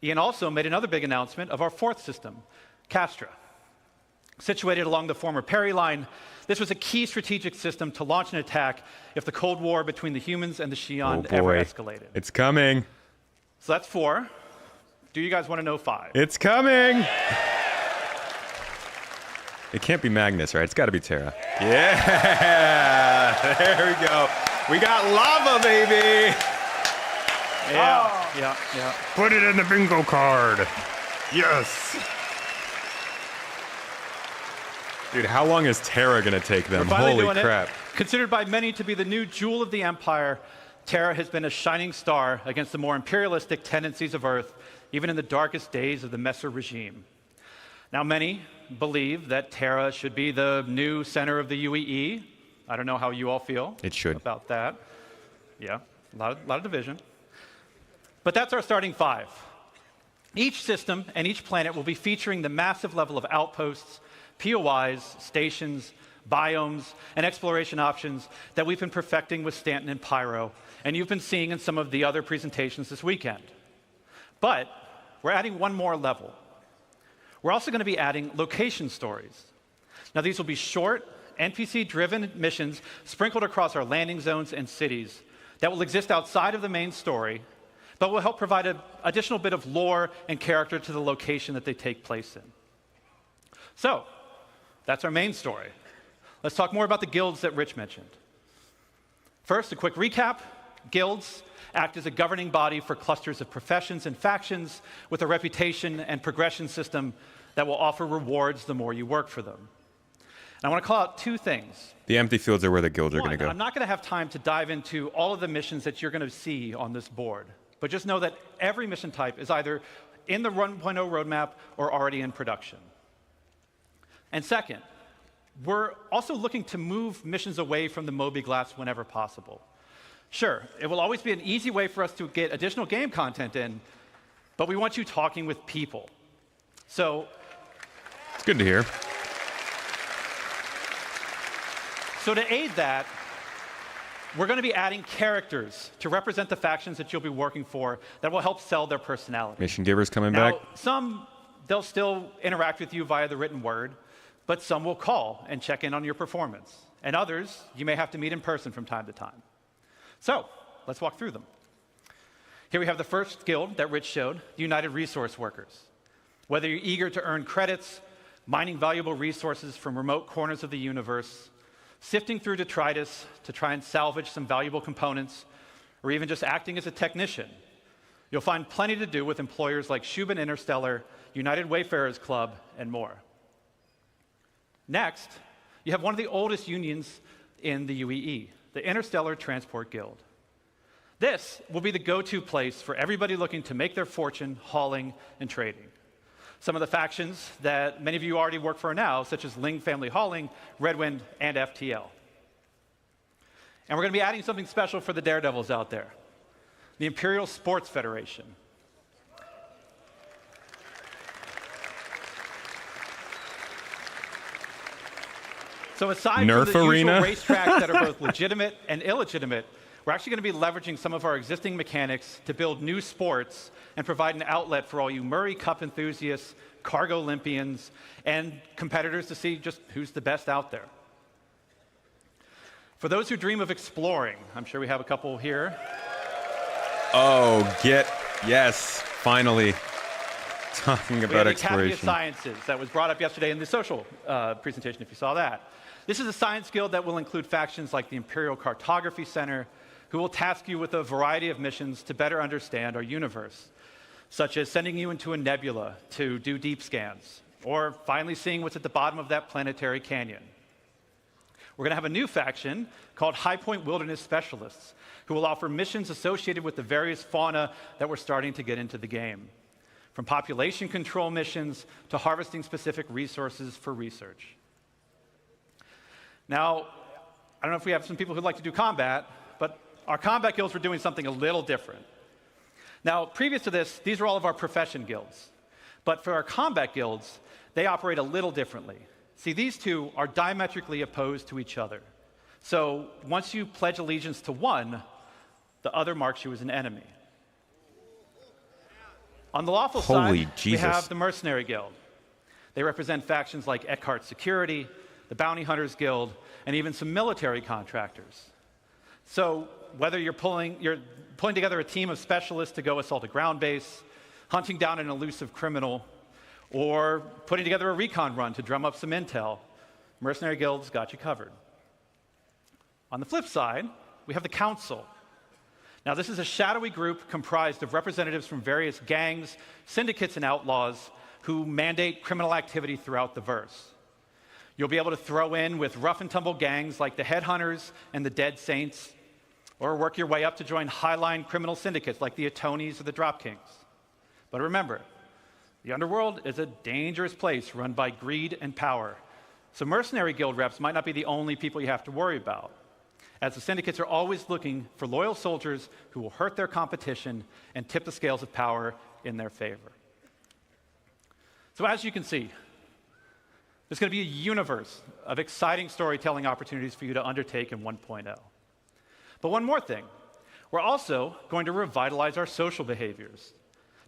Ian also made another big announcement of our fourth system, Castra. Situated along the former Perry line, this was a key strategic system to launch an attack if the Cold War between the humans and the Xi'an ever escalated. It's coming. So that's 4. Do you guys want to know 5? It's coming. It can't be Magnus, right? It's got to be Terra. Yeah. There we go. We got lava, baby. Yeah. Put it in the bingo card. Yes. Dude, how long is Terra going to take them? Holy crap. Considered by many to be the new jewel of the Empire, Terra has been a shining star against the more imperialistic tendencies of Earth, even in the darkest days of the Messer regime. Now, many believe that Terra should be the new center of the UEE. I don't know how you all feel about that. Yeah, a lot of division. But that's our starting 5. Each system and each planet will be featuring the massive level of outposts, POIs, stations, biomes, and exploration options that we've been perfecting with Stanton and Pyro, and you've been seeing in some of the other presentations this weekend. But we're adding one more level. We're also going to be adding location stories. Now, these will be short, NPC-driven missions sprinkled across our landing zones and cities that will exist outside of the main story, but will help provide an additional bit of lore and character to the location that they take place in. So, that's our main story. Let's talk more about the guilds that Rich mentioned. First, a quick recap. Guilds act as a governing body for clusters of professions and factions with a reputation and progression system that will offer rewards the more you work for them. And I want to call out 2 things. The empty fields are where the guilds are going to go. I'm not going to have time to dive into all of the missions that you're going to see on this board, but just know that every mission type is either in the 1.0 roadmap or already in production. And second, we're also looking to move missions away from the Moby Glass whenever possible. Sure, it will always be an easy way for us to get additional game content in, but we want you talking with people. So, it's good to hear. So to aid that, we're going to be adding characters to represent the factions that you'll be working for that will help sell their personality. Mission givers coming Now, back. Some, they'll still interact with you via the written word, but some will call and check in on your performance. And others, you may have to meet in person from time to time. So, let's walk through them. Here we have the first guild that Rich showed, the United Resource Workers. Whether you're eager to earn credits, mining valuable resources from remote corners of the universe, sifting through detritus to try and salvage some valuable components, or even just acting as a technician, you'll find plenty to do with employers like Shubin Interstellar, United Wayfarers Club, and more. Next, you have one of the oldest unions in the UEE, the Interstellar Transport Guild. This will be the go-to place for everybody looking to make their fortune hauling and trading. Some of the factions that many of you already work for now, such as Ling Family Hauling, Redwind, and FTL. And we're going to be adding something special for the daredevils out there, the Imperial Sports Federation. So aside Nerf from the arena? usual racetracks that are both legitimate and illegitimate, we're actually going to be leveraging some of our existing mechanics to build new sports and provide an outlet for all you Murray Cup enthusiasts, Cargo Olympians, and competitors to see just who's the best out there. For those who dream of exploring, I'm sure we have a couple here. Oh, yes, finally. Talking about we have the Academy of exploration. Sciences that was brought up yesterday in the social presentation, if you saw that. This is a science guild that will include factions like the Imperial Cartography Center, who will task you with a variety of missions to better understand our universe, such as sending you into a nebula to do deep scans, or finally seeing what's at the bottom of that planetary canyon. we're going to have a new faction called High Point Wilderness Specialists, who will offer missions associated with the various fauna that we're starting to get into the game, from population control missions to harvesting specific resources for research. Now, I don't know if we have some people who'd like to do combat, but our combat guilds were doing something a little different. Now, previous to this, these are all of our profession guilds. But for our combat guilds, they operate a little differently. See, these two are diametrically opposed to each other. So once you pledge allegiance to one, the other marks you as an enemy. On the lawful Holy side, Jesus. we have the Mercenary Guild. They represent factions like Eckhart Security, the Bounty Hunters Guild, and even some military contractors. So whether you're pulling together a team of specialists to go assault a ground base, hunting down an elusive criminal, or putting together a recon run to drum up some intel, Mercenary Guild's got you covered. On the flip side, we have the Council. Now, this is a shadowy group comprised of representatives from various gangs, syndicates, and outlaws who mandate criminal activity throughout the verse. You'll be able to throw in with rough-and-tumble gangs like the Headhunters and the Dead Saints, or work your way up to join highline criminal syndicates like the Atonis or the Drop Kings. But remember, the underworld is a dangerous place run by greed and power. So Mercenary Guild reps might not be the only people you have to worry about, as the syndicates are always looking for loyal soldiers who will hurt their competition and tip the scales of power in their favor. So as you can see, there's going to be a universe of exciting storytelling opportunities for you to undertake in 1.0. But one more thing, we're also going to revitalize our social behaviors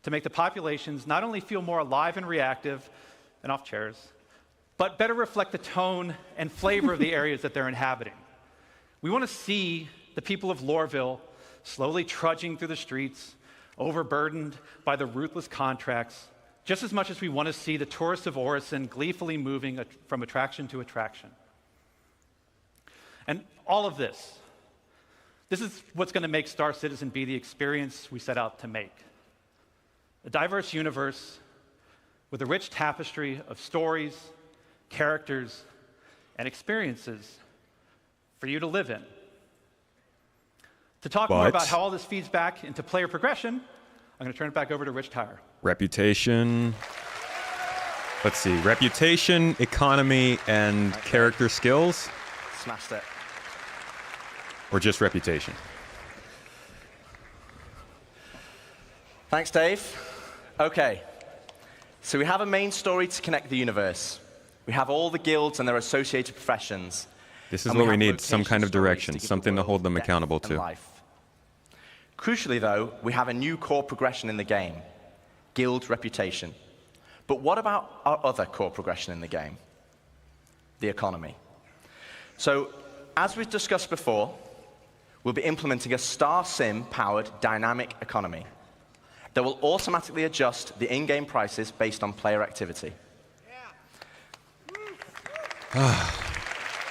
to make the populations not only feel more alive and reactive and off chairs, but better reflect the tone and flavor of the areas that they're inhabiting. We want to see the people of Loreville slowly trudging through the streets, overburdened by the ruthless contracts, just as much as we want to see the tourists of Orison gleefully moving from attraction to attraction. And all of this is what's going to make Star Citizen be the experience we set out to make. A diverse universe with a rich tapestry of stories, characters, and experiences for you to live in. To talk more about how all this feeds back into player progression, I'm going to turn it back over to Rich Tyre. Reputation. Let's see. Reputation, economy, and character skills? Smashed it. Or just reputation? Thanks, Dave. Okay, so we have a main story to connect the universe. We have all the guilds and their associated professions. This is what we need, some kind of direction, something to hold them accountable to. Life. Crucially, though, we have a new core progression in the game, guild reputation. But what about our other core progression in the game? The economy. So, as we've discussed before, we'll be implementing a Star Sim-powered dynamic economy that will automatically adjust the in-game prices based on player activity.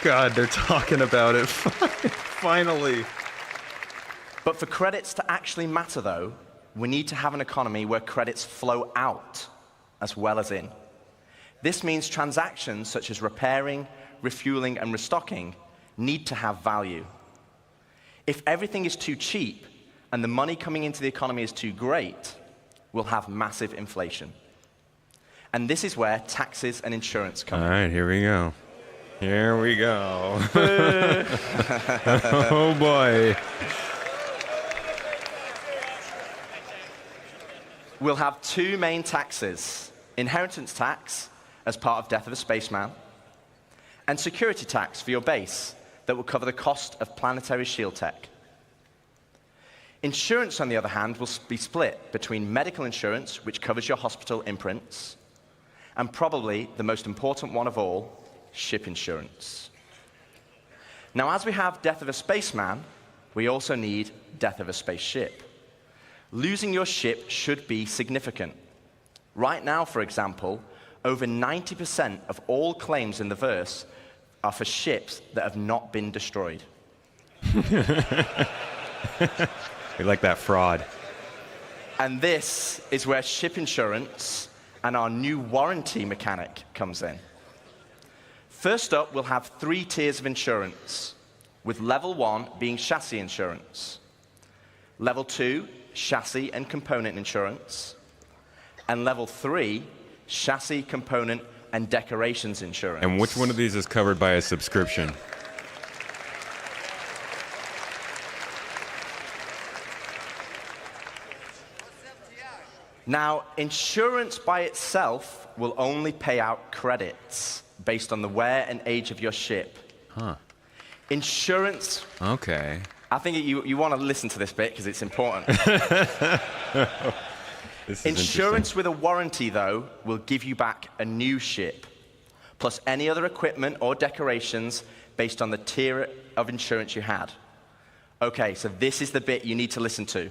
God, they're talking about it. Finally. But for credits to actually matter, though, we need to have an economy where credits flow out as well as in. This means transactions such as repairing, refueling, and restocking need to have value. If everything is too cheap and the money coming into the economy is too great, we'll have massive inflation. And this is where taxes and insurance come in. All right, here we go. Here we go. Oh, boy. We'll have two main taxes, inheritance tax as part of Death of a Spaceman, and security tax for your base that will cover the cost of planetary shield tech. Insurance, on the other hand, will be split between medical insurance, which covers your hospital imprints, and probably the most important one of all, ship insurance. Now, as we have Death of a Spaceman, we also need Death of a Spaceship. Losing your ship should be significant. Right now, for example, over 90% of all claims in the verse are for ships that have not been destroyed. We like that fraud. And this is where ship insurance and our new warranty mechanic comes in. First up, we'll have 3 tiers of insurance, with level 1 being chassis insurance, level 2, chassis and component insurance, and level 3, chassis, component, and decorations insurance. And which one of these is covered by a subscription? Now, insurance by itself will only pay out credits based on the wear and age of your ship. Huh. Insurance... Okay. I think you want to listen to this bit because it's important. Insurance with a warranty, though, will give you back a new ship, plus any other equipment or decorations based on the tier of insurance you had. Okay, so this is the bit you need to listen to.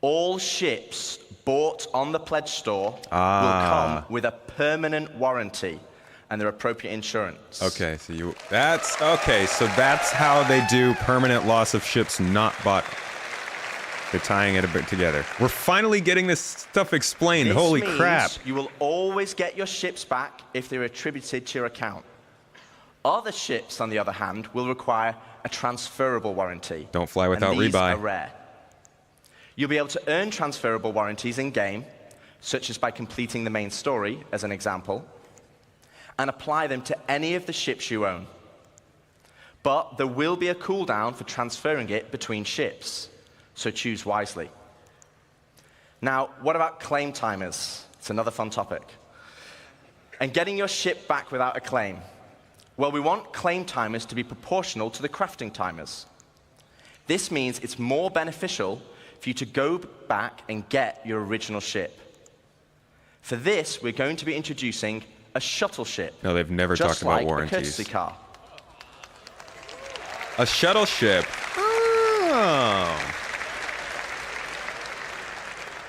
All ships bought on the pledge store will come with a permanent warranty and their appropriate insurance. Okay, so that's how they do permanent loss of ships not bought. They're tying it a bit together. We're finally getting this stuff explained. This Holy means crap. You will always get your ships back if they're attributed to your account. Other ships, on the other hand, will require a transferable warranty. Don't fly without and these rebuy. are rare. You'll be able to earn transferable warranties in-game, such as by completing the main story, as an example, and apply them to any of the ships you own. But there will be a cooldown for transferring it between ships, so choose wisely. Now, what about claim timers? It's another fun topic. And getting your ship back without a claim. Well, we want claim timers to be proportional to the crafting timers. This means it's more beneficial for you to go back and get your original ship. For this, we're going to be introducing a shuttle ship. No, they've never just talked about like warranties. A courtesy car. A shuttle ship. Oh.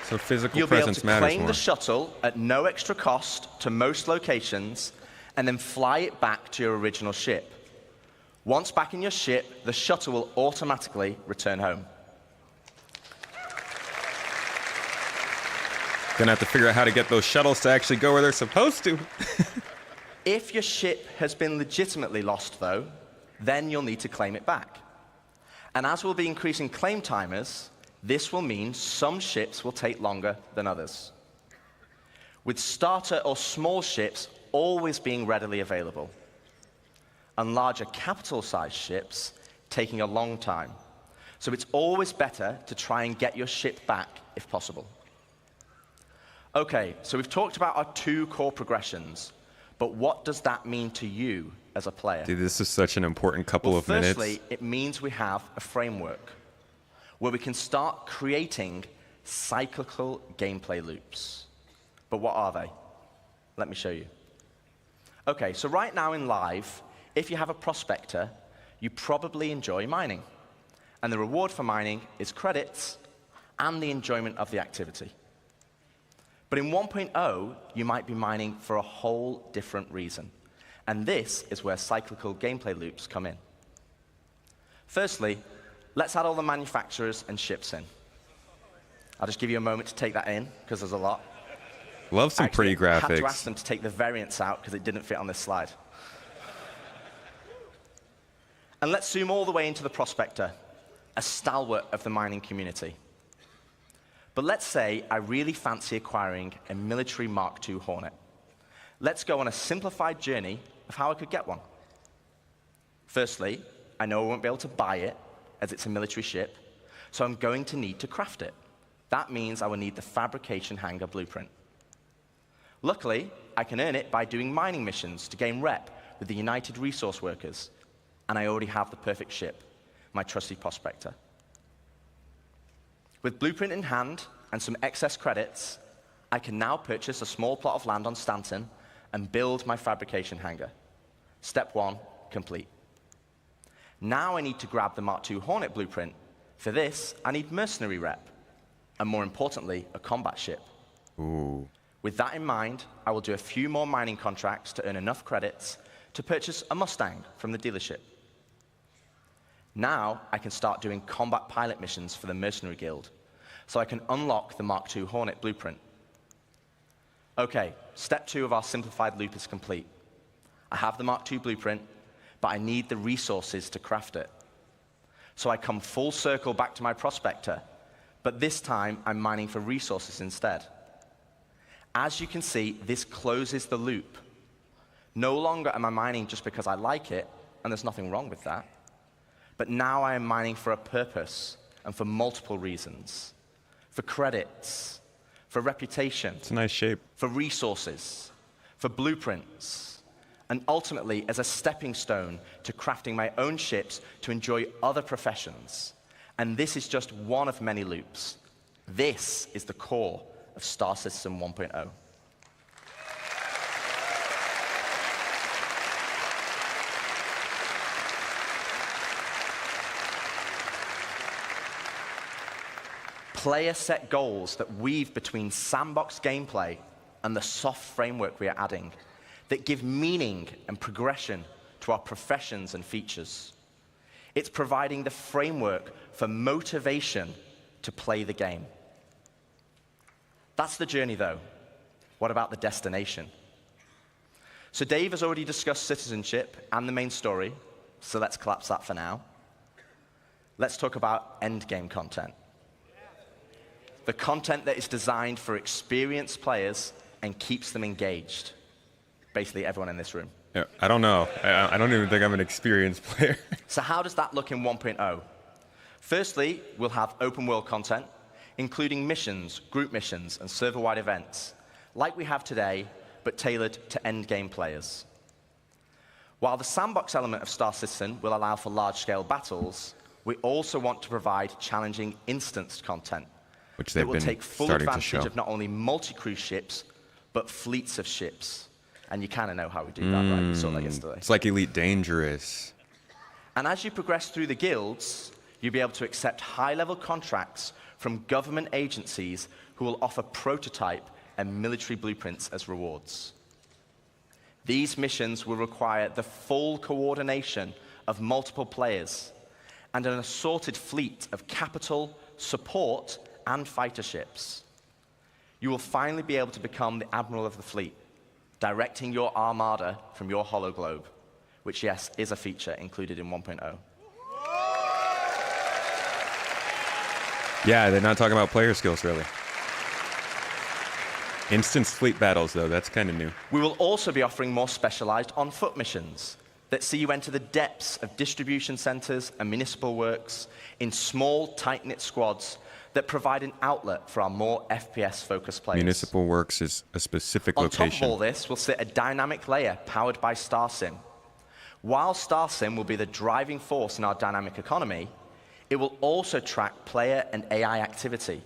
So physical You'll be able presence to matters claim more. the shuttle at no extra cost to most locations, and then fly it back to your original ship. Once back in your ship, the shuttle will automatically return home. Gonna have to figure out how to get those shuttles to actually go where they're supposed to. If your ship has been legitimately lost, though, then you'll need to claim it back. And as we'll be increasing claim timers, this will mean some ships will take longer than others, with starter or small ships always being readily available, and larger capital-sized ships taking a long time. So it's always better to try and get your ship back if possible. Okay, so we've talked about our 2 core progressions, but what does that mean to you as a player? Dude, this is such an important couple of minutes. Firstly, it means we have a framework where we can start creating cyclical gameplay loops. But what are they? Let me show you. Okay, so right now in live, if you have a prospector, you probably enjoy mining. And the reward for mining is credits and the enjoyment of the activity. But in 1.0, you might be mining for a whole different reason. And this is where cyclical gameplay loops come in. Firstly, let's add all the manufacturers and ships in. I'll just give you a moment to take that in, because there's a lot. Love some pretty graphics. I had to ask them to take the variants out, because it didn't fit on this slide. And let's zoom all the way into the prospector, a stalwart of the mining community. But let's say I really fancy acquiring a military Mark II Hornet. Let's go on a simplified journey of how I could get one. Firstly, I know I won't be able to buy it, as it's a military ship, so I'm going to need to craft it. That means I will need the fabrication hangar blueprint. Luckily, I can earn it by doing mining missions to gain rep with the United Resource Workers, and I already have the perfect ship, my trusty prospector. With blueprint in hand and some excess credits, I can now purchase a small plot of land on Stanton and build my fabrication hangar. Step 1, complete. Now I need to grab the Mark II Hornet blueprint. For this, I need mercenary rep, and more importantly, a combat ship. Ooh. With that in mind, I will do a few more mining contracts to earn enough credits to purchase a Mustang from the dealership. Now I can start doing combat pilot missions for the Mercenary Guild, so I can unlock the Mark II Hornet blueprint. Okay, step 2 of our simplified loop is complete. I have the Mark II blueprint, but I need the resources to craft it. So I come full circle back to my prospector, but this time I'm mining for resources instead. As you can see, this closes the loop. No longer am I mining just because I like it, and there's nothing wrong with that. But now I am mining for a purpose and for multiple reasons. For credits, for reputation. It's a nice shape. For resources, for blueprints, and ultimately as a stepping stone to crafting my own ships to enjoy other professions. And this is just one of many loops. This is the core of Star Citizen 1.0. Player set goals that weave between sandbox gameplay and the soft framework we are adding that give meaning and progression to our professions and features. It's providing the framework for motivation to play the game. That's the journey, though. What about the destination? So Dave has already discussed citizenship and the main story, so let's collapse that for now. Let's talk about endgame content. The content that is designed for experienced players and keeps them engaged. Basically, everyone in this room. Yeah, I don't know. I don't even think I'm an experienced player. So how does that look in 1.0? Firstly, we'll have open world content, including missions, group missions, and server-wide events, like we have today, but tailored to endgame players. While the sandbox element of Star Citizen will allow for large-scale battles, we also want to provide challenging instanced content, which they've that will been take full starting to advantage show. of not only multi-crew ships, but fleets of ships. And you kind of know how we do that, right? We saw that yesterday. It's like Elite Dangerous. And as you progress through the guilds, you'll be able to accept high-level contracts from government agencies who will offer prototype and military blueprints as rewards. These missions will require the full coordination of multiple players and an assorted fleet of capital, support, and fighter ships. You will finally be able to become the admiral of the fleet, directing your armada from your hologlobe, which, yes, is a feature included in 1.0. Yeah, they're not talking about player skills, really. Instance fleet battles, though, that's kind of new. We will also be offering more specialized on-foot missions that see you enter the depths of distribution centers and municipal works in small, tight-knit squads that provide an outlet for our more FPS-focused players. Municipal Works is a specific On location. top of all this will sit a dynamic layer powered by StarSim. While StarSim will be the driving force in our dynamic economy, it will also track player and AI activity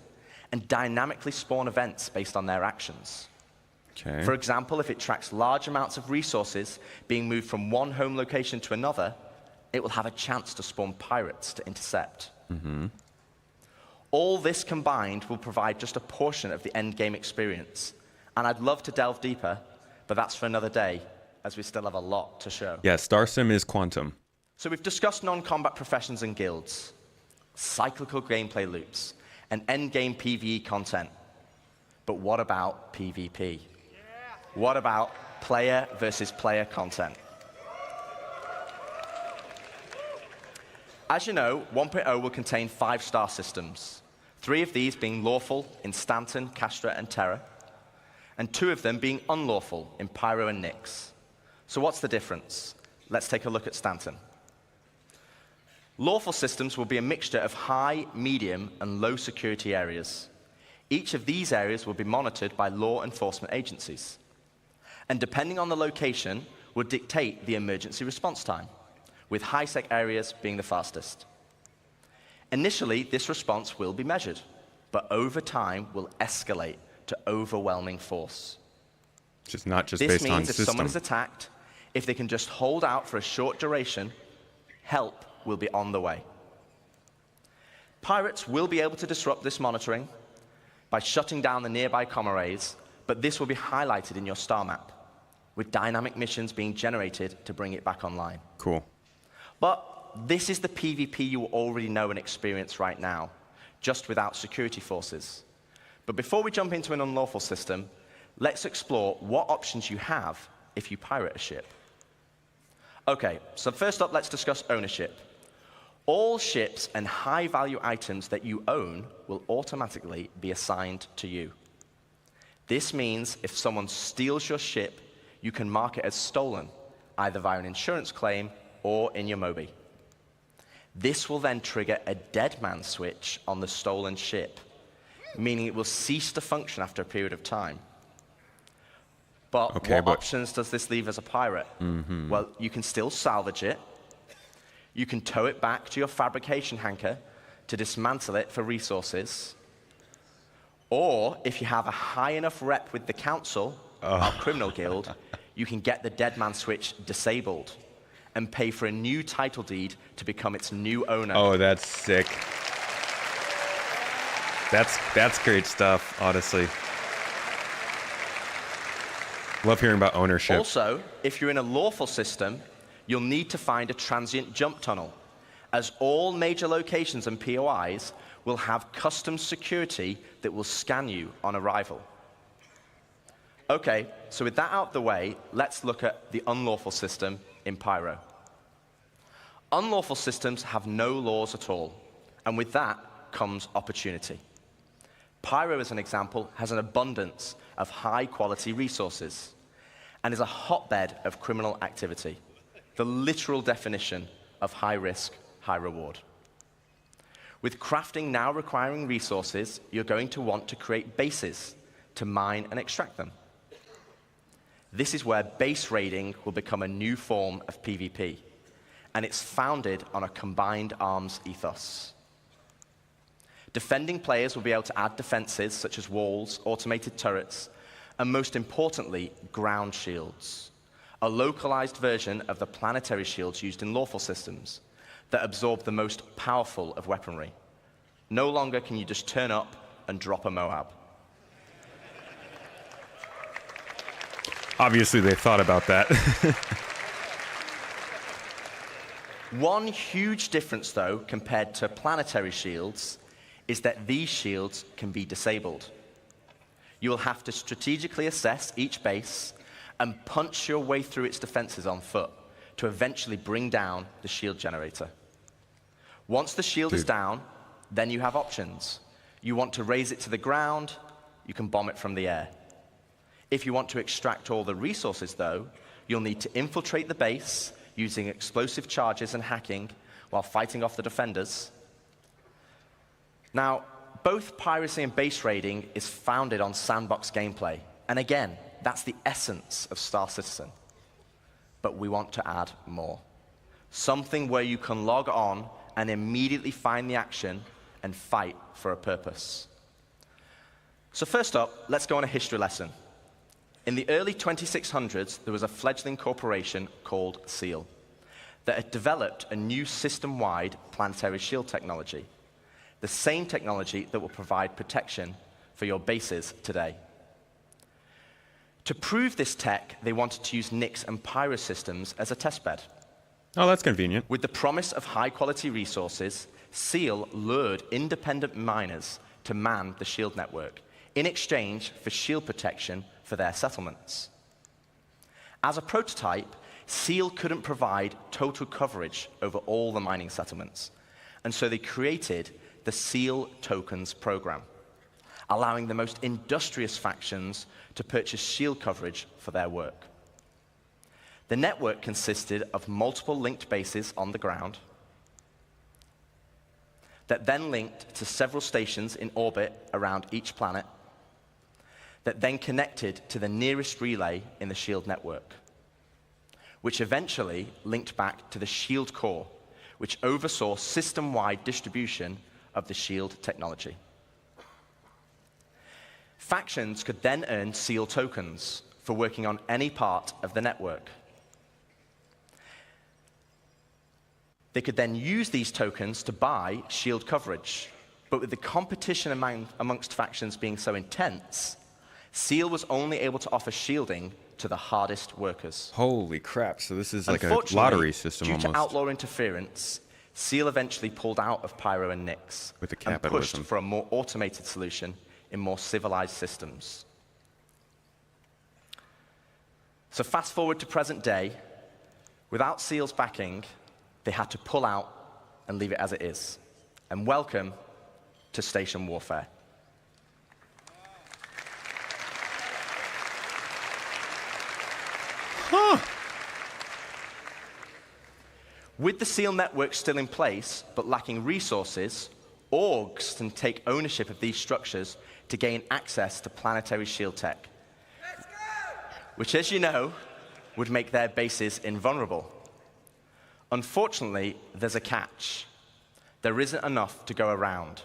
and dynamically spawn events based on their actions. Okay. For example, if it tracks large amounts of resources being moved from one home location to another, it will have a chance to spawn pirates to intercept. Mm-hmm. All this combined will provide just a portion of the end game experience. And I'd love to delve deeper, but that's for another day, as we still have a lot to show. Yeah, StarSim is Quantum. So we've discussed non-combat professions and guilds, cyclical gameplay loops, and end-game PvE content. But what about PvP? What about player versus player content? As you know, 1.0 will contain 5 star systems, 3 of these being lawful in Stanton, Castra, and Terra, and 2 of them being unlawful in Pyro and Nyx. So what's the difference? Let's take a look at Stanton. Lawful systems will be a mixture of high, medium, and low security areas. Each of these areas will be monitored by law enforcement agencies. And depending on the location, will dictate the emergency response time, with high-sec areas being the fastest. Initially, this response will be measured, but over time will escalate to overwhelming force. Which is not just this based on means if system. someone is attacked, if they can just hold out for a short duration, help will be on the way. Pirates will be able to disrupt this monitoring by shutting down the nearby comm arrays, but this will be highlighted in your star map, with dynamic missions being generated to bring it back online. Cool. But this is the PvP you already know and experience right now, just without security forces. But before we jump into an unlawful system, let's explore what options you have if you pirate a ship. Okay, so first up, let's discuss ownership. All ships and high-value items that you own will automatically be assigned to you. This means if someone steals your ship, you can mark it as stolen, either via an insurance claim or in your Moby. This will then trigger a dead man switch on the stolen ship, meaning it will cease to function after a period of time. But what options does this leave as a pirate? Well, you can still salvage it. You can tow it back to your fabrication hangar to dismantle it for resources. Or, if you have a high enough rep with the council, our criminal guild, you can get the dead man switch disabled and pay for a new title deed to become its new owner. Oh, that's sick. That's great stuff, honestly. Love hearing about ownership. Also, if you're in a lawful system, you'll need to find a transient jump tunnel, as all major locations and POIs will have custom security that will scan you on arrival. Okay, so with that out of the way, let's look at the unlawful system in Pyro. Unlawful systems have no laws at all, and with that comes opportunity. Pyro, as an example, has an abundance of high-quality resources and is a hotbed of criminal activity, the literal definition of high risk, high reward. With crafting now requiring resources, you're going to want to create bases to mine and extract them. This is where base raiding will become a new form of PvP, and it's founded on a combined arms ethos. Defending players will be able to add defenses such as walls, automated turrets, and most importantly, ground shields, a localized version of the planetary shields used in lawful systems that absorb the most powerful of weaponry. No longer can you just turn up and drop a Moab. Obviously, they thought about that. One huge difference, though, compared to planetary shields, is that these shields can be disabled. You will have to strategically assess each base and punch your way through its defenses on foot to eventually bring down the shield generator. Once the shield is down, then you have options. You want to raise it to the ground, you can bomb it from the air. If you want to extract all the resources, though, you'll need to infiltrate the base using explosive charges and hacking while fighting off the defenders. Now, both piracy and base raiding is founded on sandbox gameplay. And again, that's the essence of Star Citizen. But we want to add more. Something where you can log on and immediately find the action and fight for a purpose. So first up, let's go on a history lesson. In the early 2600s, there was a fledgling corporation called SEAL that had developed a new system-wide planetary shield technology, the same technology that will provide protection for your bases today. To prove this tech, they wanted to use Nyx and Pyro systems as a testbed. Oh, that's convenient. With the promise of high-quality resources, SEAL lured independent miners to man the shield network in exchange for shield protection for their settlements. As a prototype, SEAL couldn't provide total coverage over all the mining settlements, and so they created the SEAL Tokens program, allowing the most industrious factions to purchase shield coverage for their work. The network consisted of multiple linked bases on the ground that then linked to several stations in orbit around each planet that then connected to the nearest relay in the shield network, which eventually linked back to the shield core, which oversaw system-wide distribution of the shield technology. Factions could then earn SEAL tokens for working on any part of the network. They could then use these tokens to buy shield coverage, but with the competition amongst factions being so intense, SEAL was only able to offer shielding to the hardest workers. Holy crap, so this is like a lottery system due almost. to outlaw interference, SEAL eventually pulled out of Pyro and Nyx with the and capitalism. pushed for a more automated solution in more civilized systems. So fast forward to present day, Without SEAL's backing, they had to pull out and leave it as it is. And welcome to Station Warfare. Huh. With the SEAL network still in place, but lacking resources, orgs can take ownership of these structures to gain access to planetary shield tech, which, as you know, would make their bases invulnerable. Unfortunately, there's a catch. There isn't enough to go around.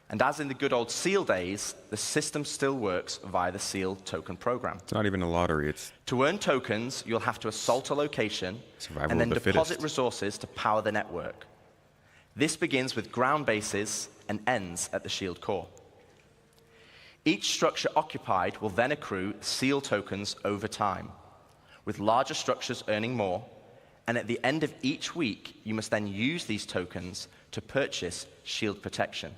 And as in the good old SEAL days, the system still works via the SEAL token program. It's not even a lottery. It's To earn tokens, you'll have to assault a location survival and then of the deposit fittest. resources to power the network. This begins with ground bases and ends at the shield core. Each structure occupied will then accrue SEAL tokens over time, with larger structures earning more, and at the end of each week, you must then use these tokens to purchase shield protection.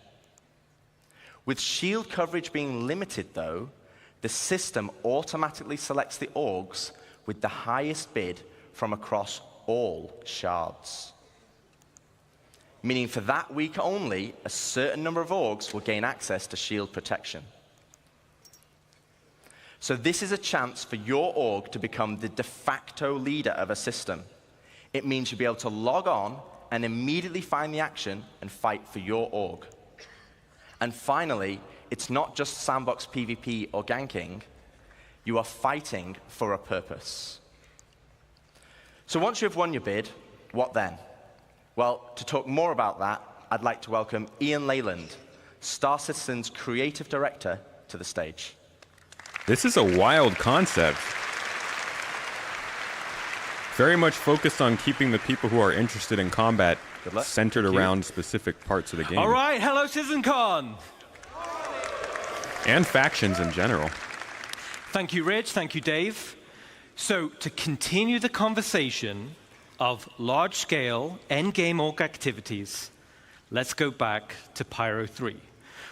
With shield coverage being limited, though, the system automatically selects the orgs with the highest bid from across all shards. Meaning for that week only, a certain number of orgs will gain access to shield protection. So this is a chance for your org to become the de facto leader of a system. It means you'll be able to log on and immediately find the action and fight for your org. And finally, it's not just sandbox PvP or ganking. You are fighting for a purpose. So once you've won your bid, what then? Well, to talk more about that, I'd like to welcome Ian Leyland, Star Citizen's creative director, to the stage. This is a wild concept. Very much focused on keeping the people who are interested in combat centered around specific parts of the game. All right, hello, CitizenCon. And factions in general. Thank you, Rich. Thank you, Dave. So, to continue the conversation of large-scale endgame org activities, let's go back to Pyro 3,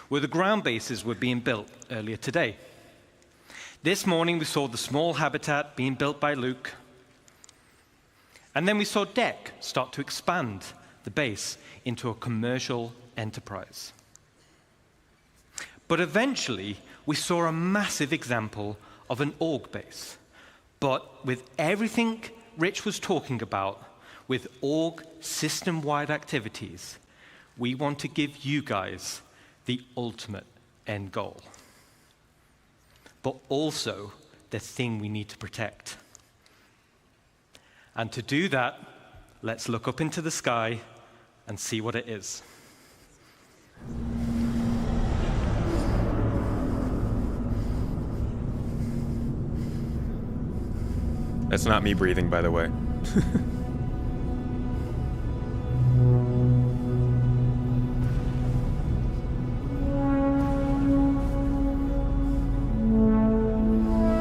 where the ground bases were being built earlier today. This morning, we saw the small habitat being built by Luke. And then we saw Deck start to expand the base into a commercial enterprise. But eventually, we saw a massive example of an org base. But with everything Rich was talking about, with org system-wide activities, we want to give you guys the ultimate end goal. But also the thing we need to protect. And to do that, let's look up into the sky and see what it is. That's not me breathing, by the way.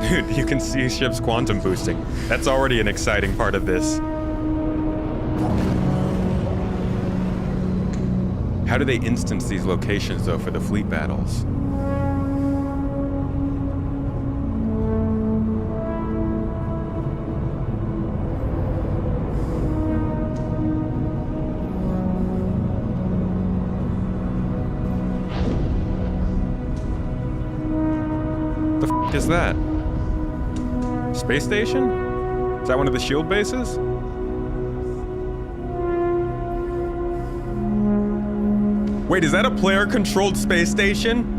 Dude, you can see ships quantum boosting. That's already an exciting part of this. How do they instance these locations, though, for the fleet battles? The f*** is that? Space station? Is that one of the shield bases? Wait, is that a player-controlled space station?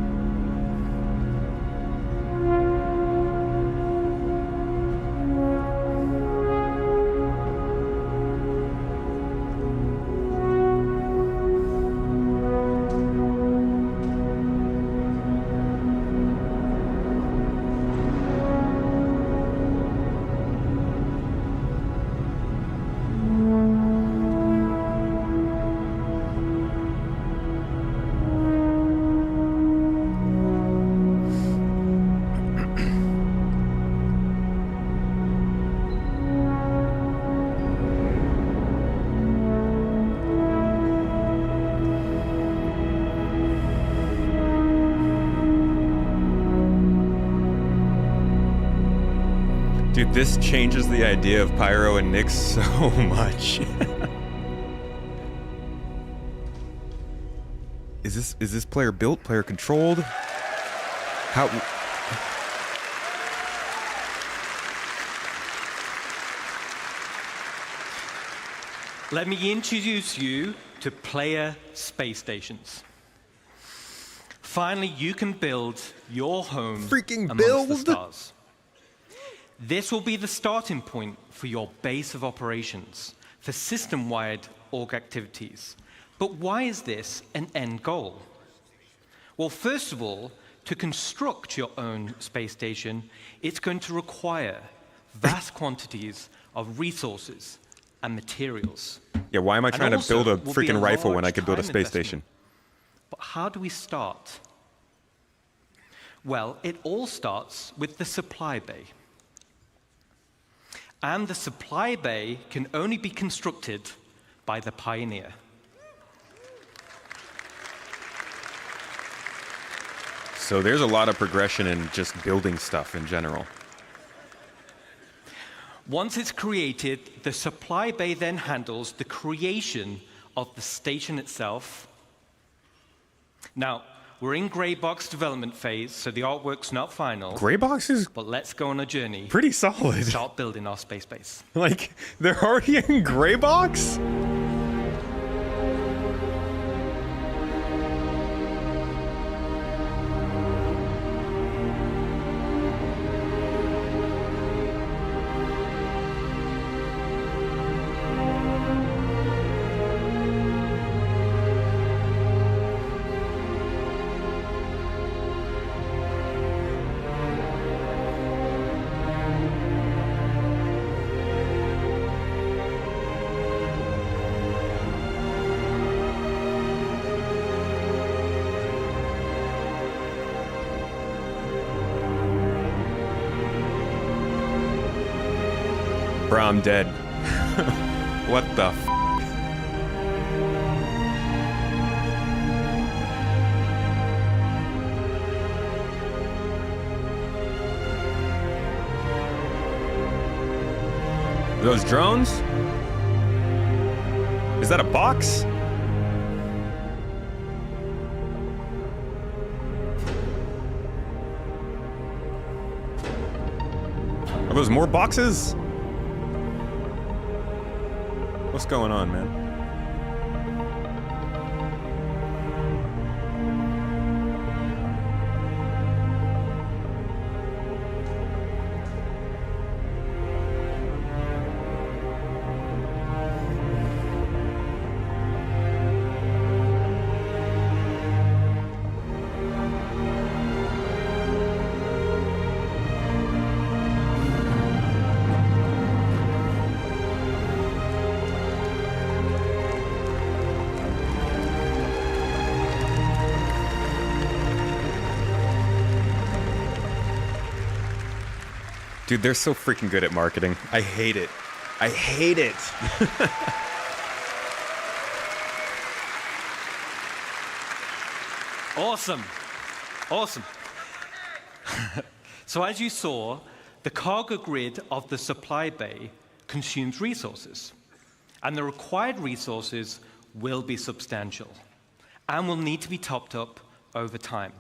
Dude, this changes the idea of Pyro and Nyx so much. Is this player built, player controlled? How? Let me introduce you to player space stations. Finally, you can build your home amongst the stars. This will be the starting point for your base of operations for system-wide org activities. But why is this an end goal? Well, first of all, to construct your own space station, it's going to require vast quantities of resources and materials. Yeah, why am I trying to build a freaking rifle when I could build a space station? But how do we start? Well, it all starts with the supply bay. And the supply bay can only be constructed by the pioneer. So there's a lot of progression in just building stuff in general. Once it's created, the supply bay then handles the creation of the station itself. Now, we're in gray box development phase, so the artwork's not final. Gray boxes? But let's go on a journey. Pretty solid. Start building our space base. Like, they're already in gray box? Bro, I'm dead. What the f? Those drones? Is that a box? Are those more boxes? What's going on, man? Dude, they're so freaking good at marketing. I hate it. I hate it. Awesome. Awesome. So as you saw, the cargo grid of the supply bay consumes resources. And the required resources will be substantial and will need to be topped up over time.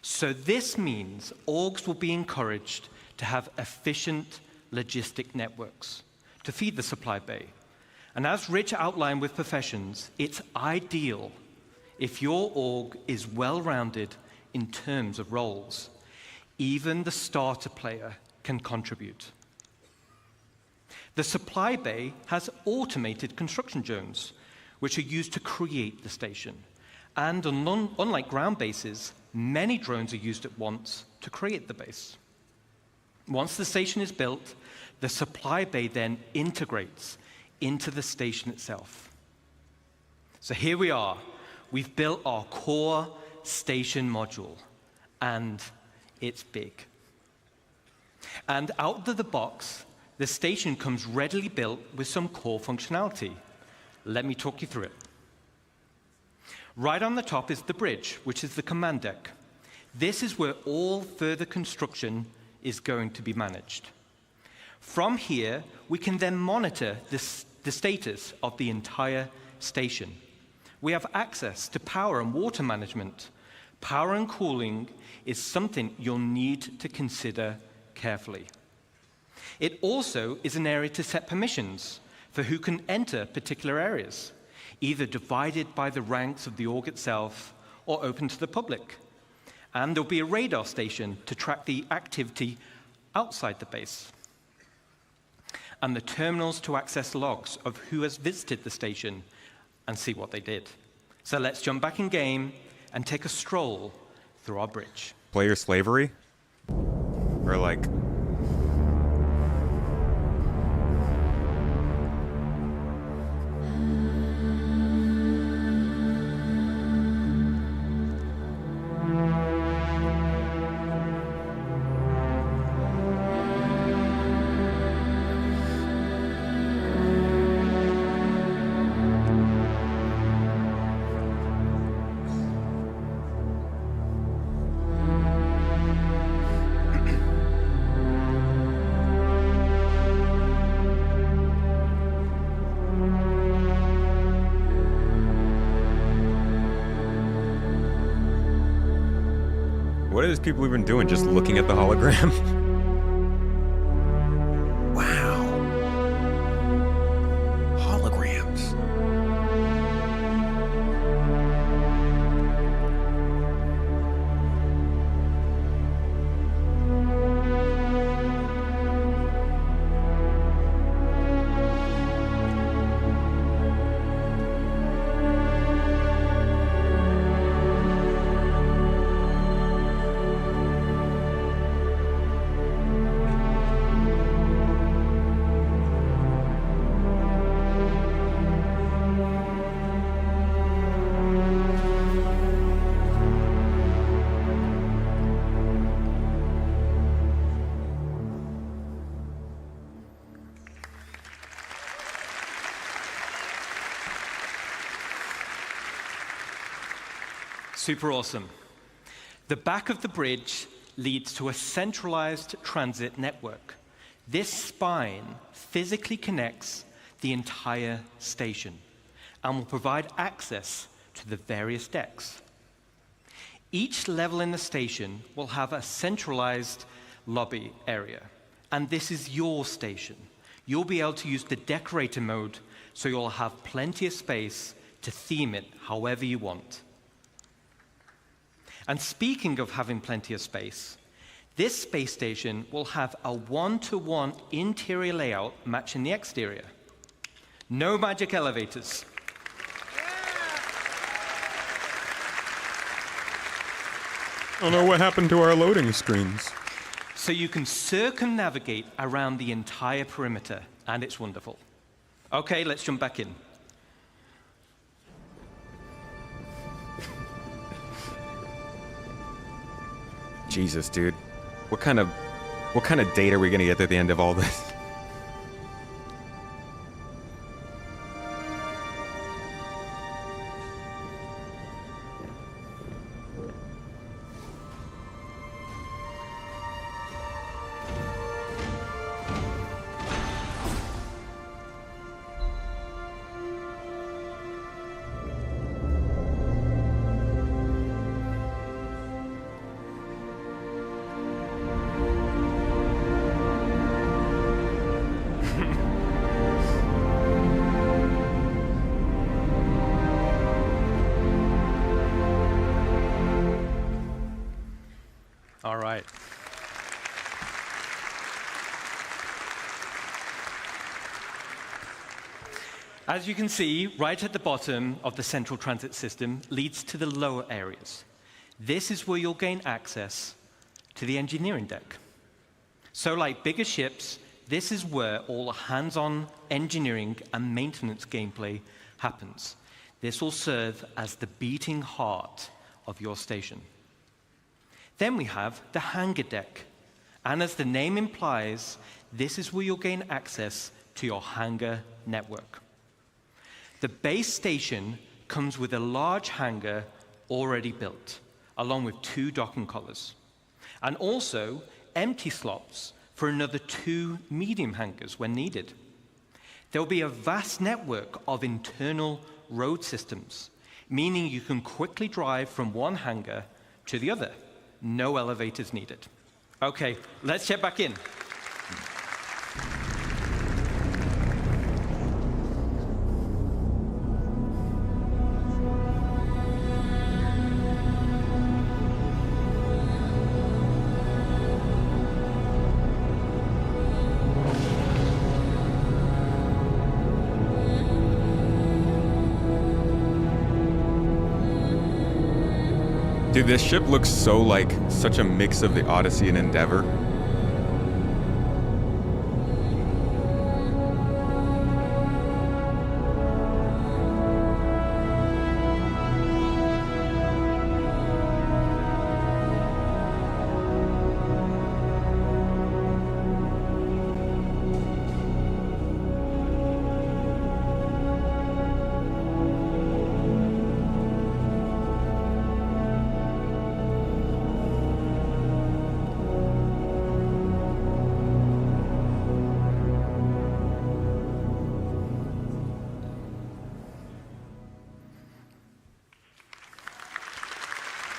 So this means orgs will be encouraged to have efficient logistic networks to feed the supply bay. And as Rich outlined with professions, it's ideal if your org is well-rounded in terms of roles. Even the starter player can contribute. The supply bay has automated construction drones, which are used to create the station. And unlike ground bases, many drones are used at once to create the base. Once the station is built, the supply bay then integrates into the station itself. So here we are. We've built our core station module, and it's big. And out of the box, the station comes readily built with some core functionality. Let me talk you through it. Right on the top is the bridge, which is the command deck. This is where all further construction is going to be managed. From here, we can then monitor the status of the entire station. We have access to power and water management. Power and cooling is something you'll need to consider carefully. It also is an area to set permissions for who can enter particular areas, either divided by the ranks of the org itself or open to the public. And there'll be a radar station to track the activity outside the base. And the terminals to access logs of who has visited the station and see what they did. So let's jump back in game and take a stroll through our bridge. Player slavery? Or like... What are these people even doing? Just looking at the hologram? Wow. Holograms. Super awesome. The back of the bridge leads to a centralized transit network. This spine physically connects the entire station and will provide access to the various decks. Each level in the station will have a centralized lobby area, and this is your station. You'll be able to use the decorator mode, so you'll have plenty of space to theme it however you want. And speaking of having plenty of space, this space station will have a one-to-one interior layout matching the exterior. No magic elevators. Oh no, what happened to our loading screens? So you can circumnavigate around the entire perimeter, and it's wonderful. Okay, let's jump back in. Jesus, dude. What kind of data are we gonna get at the end of all this? All right. As you can see, right at the bottom of the central transit system leads to the lower areas. This is where you'll gain access to the engineering deck. So like bigger ships, this is where all hands-on engineering and maintenance gameplay happens. This will serve as the beating heart of your station. Then we have the hangar deck. And as the name implies, this is where you'll gain access to your hangar network. The base station comes with a large hangar already built, along with 2 docking collars, and also empty slots for another 2 medium hangars when needed. There will be a vast network of internal road systems, meaning you can quickly drive from one hangar to the other. No elevators needed. Okay, let's check back in. Dude, this ship looks so like such a mix of the Odyssey and Endeavor.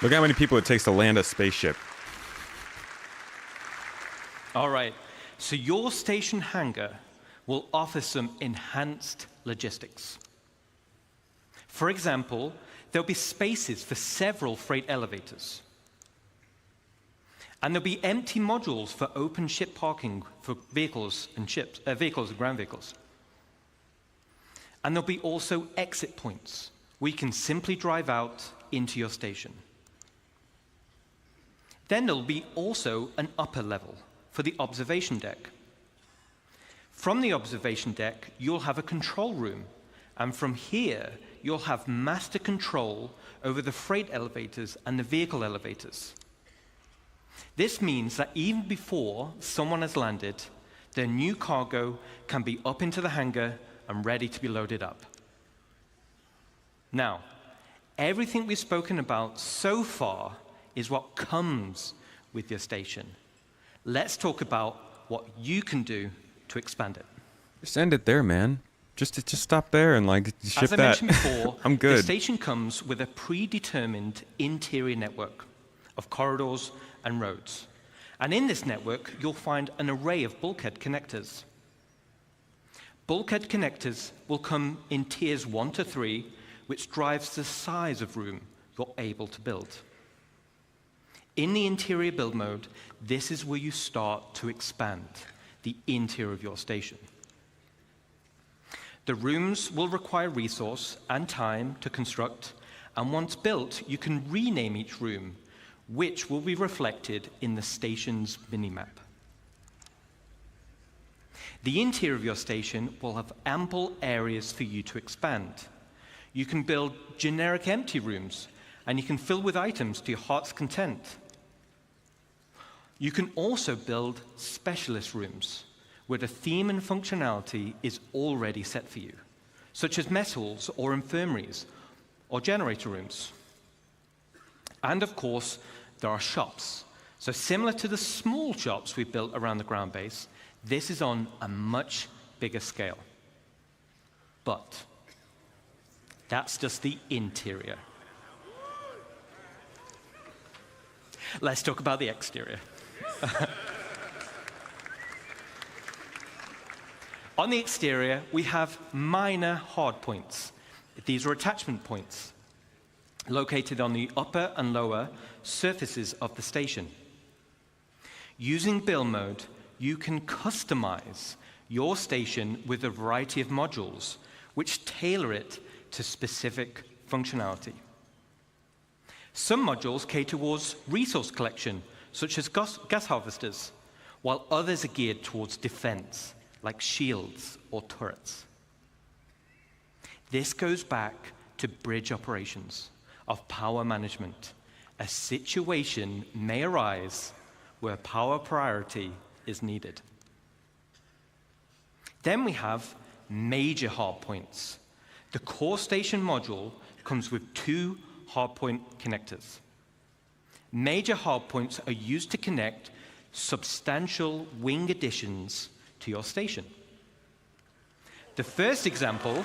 Look how many people it takes to land a spaceship. All right, so your station hangar will offer some enhanced logistics. For example, there'll be spaces for several freight elevators. And there'll be empty modules for open ship parking for vehicles and ground vehicles. And there'll be also exit points where you can simply drive out into your station. Then there'll be also an upper level for the observation deck. From the observation deck, you'll have a control room, and from here, you'll have master control over the freight elevators and the vehicle elevators. This means that even before someone has landed, their new cargo can be up into the hangar and ready to be loaded up. Now, everything we've spoken about so far is what comes with your station. Let's talk about what you can do to expand it. Just end it there, man. Just stop there and like ship As I that. mentioned before, I'm good. the station comes with a predetermined interior network of corridors and roads. And in this network, you'll find an array of bulkhead connectors. Bulkhead connectors will come in tiers 1 to 3, which drives the size of room you're able to build. In the interior build mode, this is where you start to expand the interior of your station. The rooms will require resource and time to construct, and once built, you can rename each room, which will be reflected in the station's minimap. The interior of your station will have ample areas for you to expand. You can build generic empty rooms, and you can fill with items to your heart's content. You can also build specialist rooms, where the theme and functionality is already set for you, such as mess halls or infirmaries or generator rooms. And of course, there are shops. So similar to the small shops we built around the ground base, this is on a much bigger scale. But that's just the interior. Let's talk about the exterior. On the exterior, we have minor hardpoints. These are attachment points located on the upper and lower surfaces of the station. Using build mode, you can customize your station with a variety of modules, which tailor it to specific functionality. Some modules cater towards resource collection, such as gas harvesters, while others are geared towards defense, like shields or turrets. This goes back to bridge operations of power management. A situation may arise where power priority is needed. Then we have major hardpoints. The core station module comes with 2 hardpoint connectors. Major hardpoints are used to connect substantial wing additions to your station. The first example...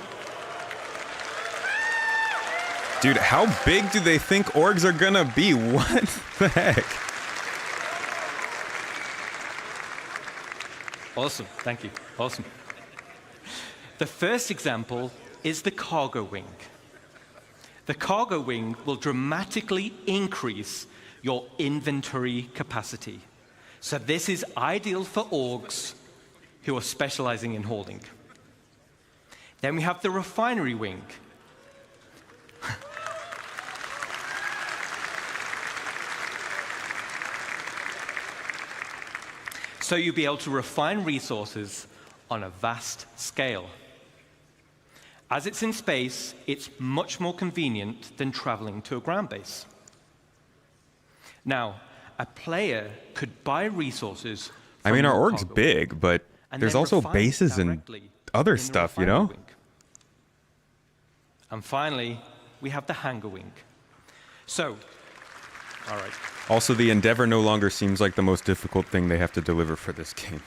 Dude, how big do they think orgs are gonna be? What the heck? Awesome, thank you, awesome. The first example is the cargo wing. The cargo wing will dramatically increase your inventory capacity. So this is ideal for orgs who are specializing in holding. Then we have the refinery wing. So you'll be able to refine resources on a vast scale. As it's in space, it's much more convenient than traveling to a ground base. Now, a player could buy resources. I mean, our org's big, but there's also bases and other stuff, you know? And finally, we have the hangar wing. So, all right. Also, the Endeavor no longer seems like the most difficult thing they have to deliver for this game.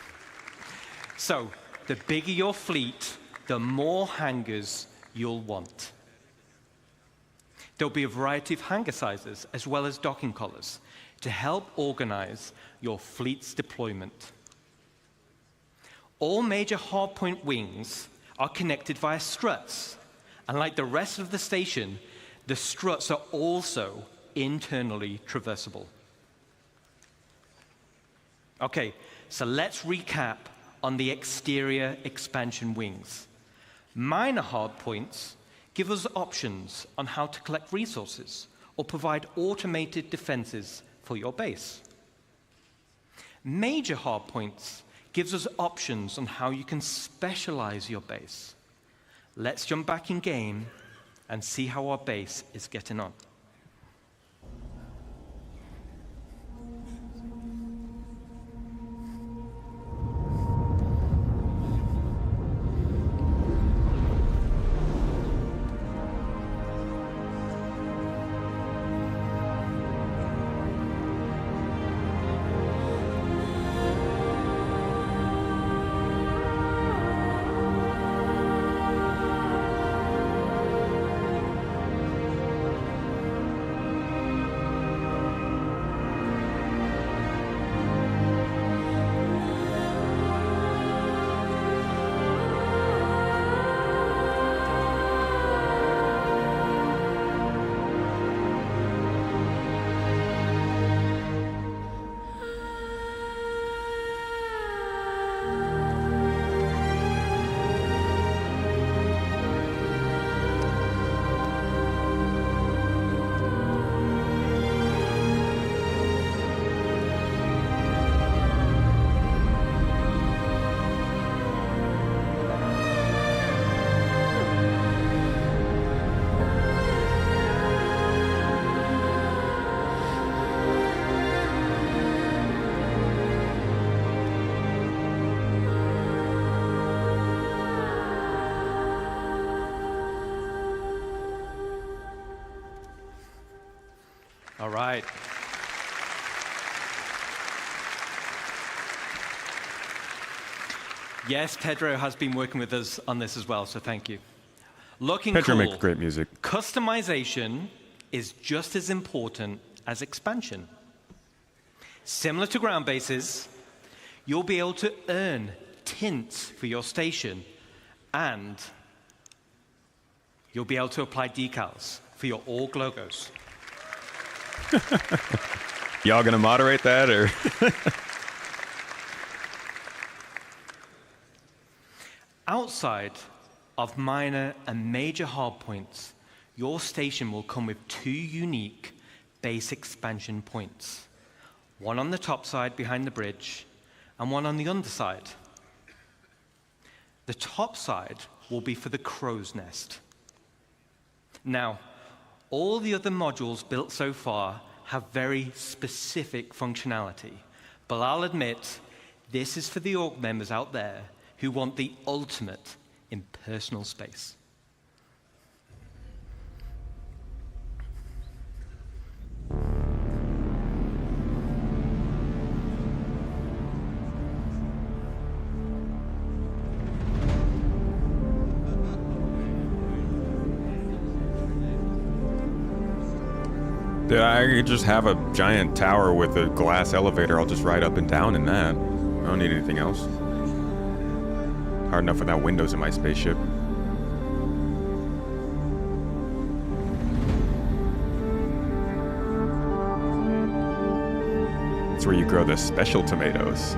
So, the bigger your fleet, the more hangars you'll want. There'll be a variety of hangar sizes as well as docking collars to help organize your fleet's deployment. All major hardpoint wings are connected via struts, and like the rest of the station, the struts are also internally traversable. Okay, so let's recap on the exterior expansion wings. Minor hardpoints give us options on how to collect resources or provide automated defenses for your base. Major hardpoints gives us options on how you can specialize your base. Let's jump back in game and see how our base is getting on. All right. Yes, Pedro has been working with us on this as well, so thank you. Looking Pedro cool. makes great music. Customization is just as important as expansion. Similar to ground bases, you'll be able to earn tints for your station, and you'll be able to apply decals for your org logos. Y'all gonna moderate that, or? Outside of minor and major hardpoints, your station will come with two unique base expansion points. One on the top side behind the bridge, and one on the underside. The top side will be for the crow's nest. Now, all the other modules built so far have very specific functionality, but I'll admit, this is for the org members out there who want the ultimate in personal space. Dude, I could just have a giant tower with a glass elevator. I'll just ride up and down in that. I don't need anything else. Hard enough without windows in my spaceship. That's where you grow the special tomatoes.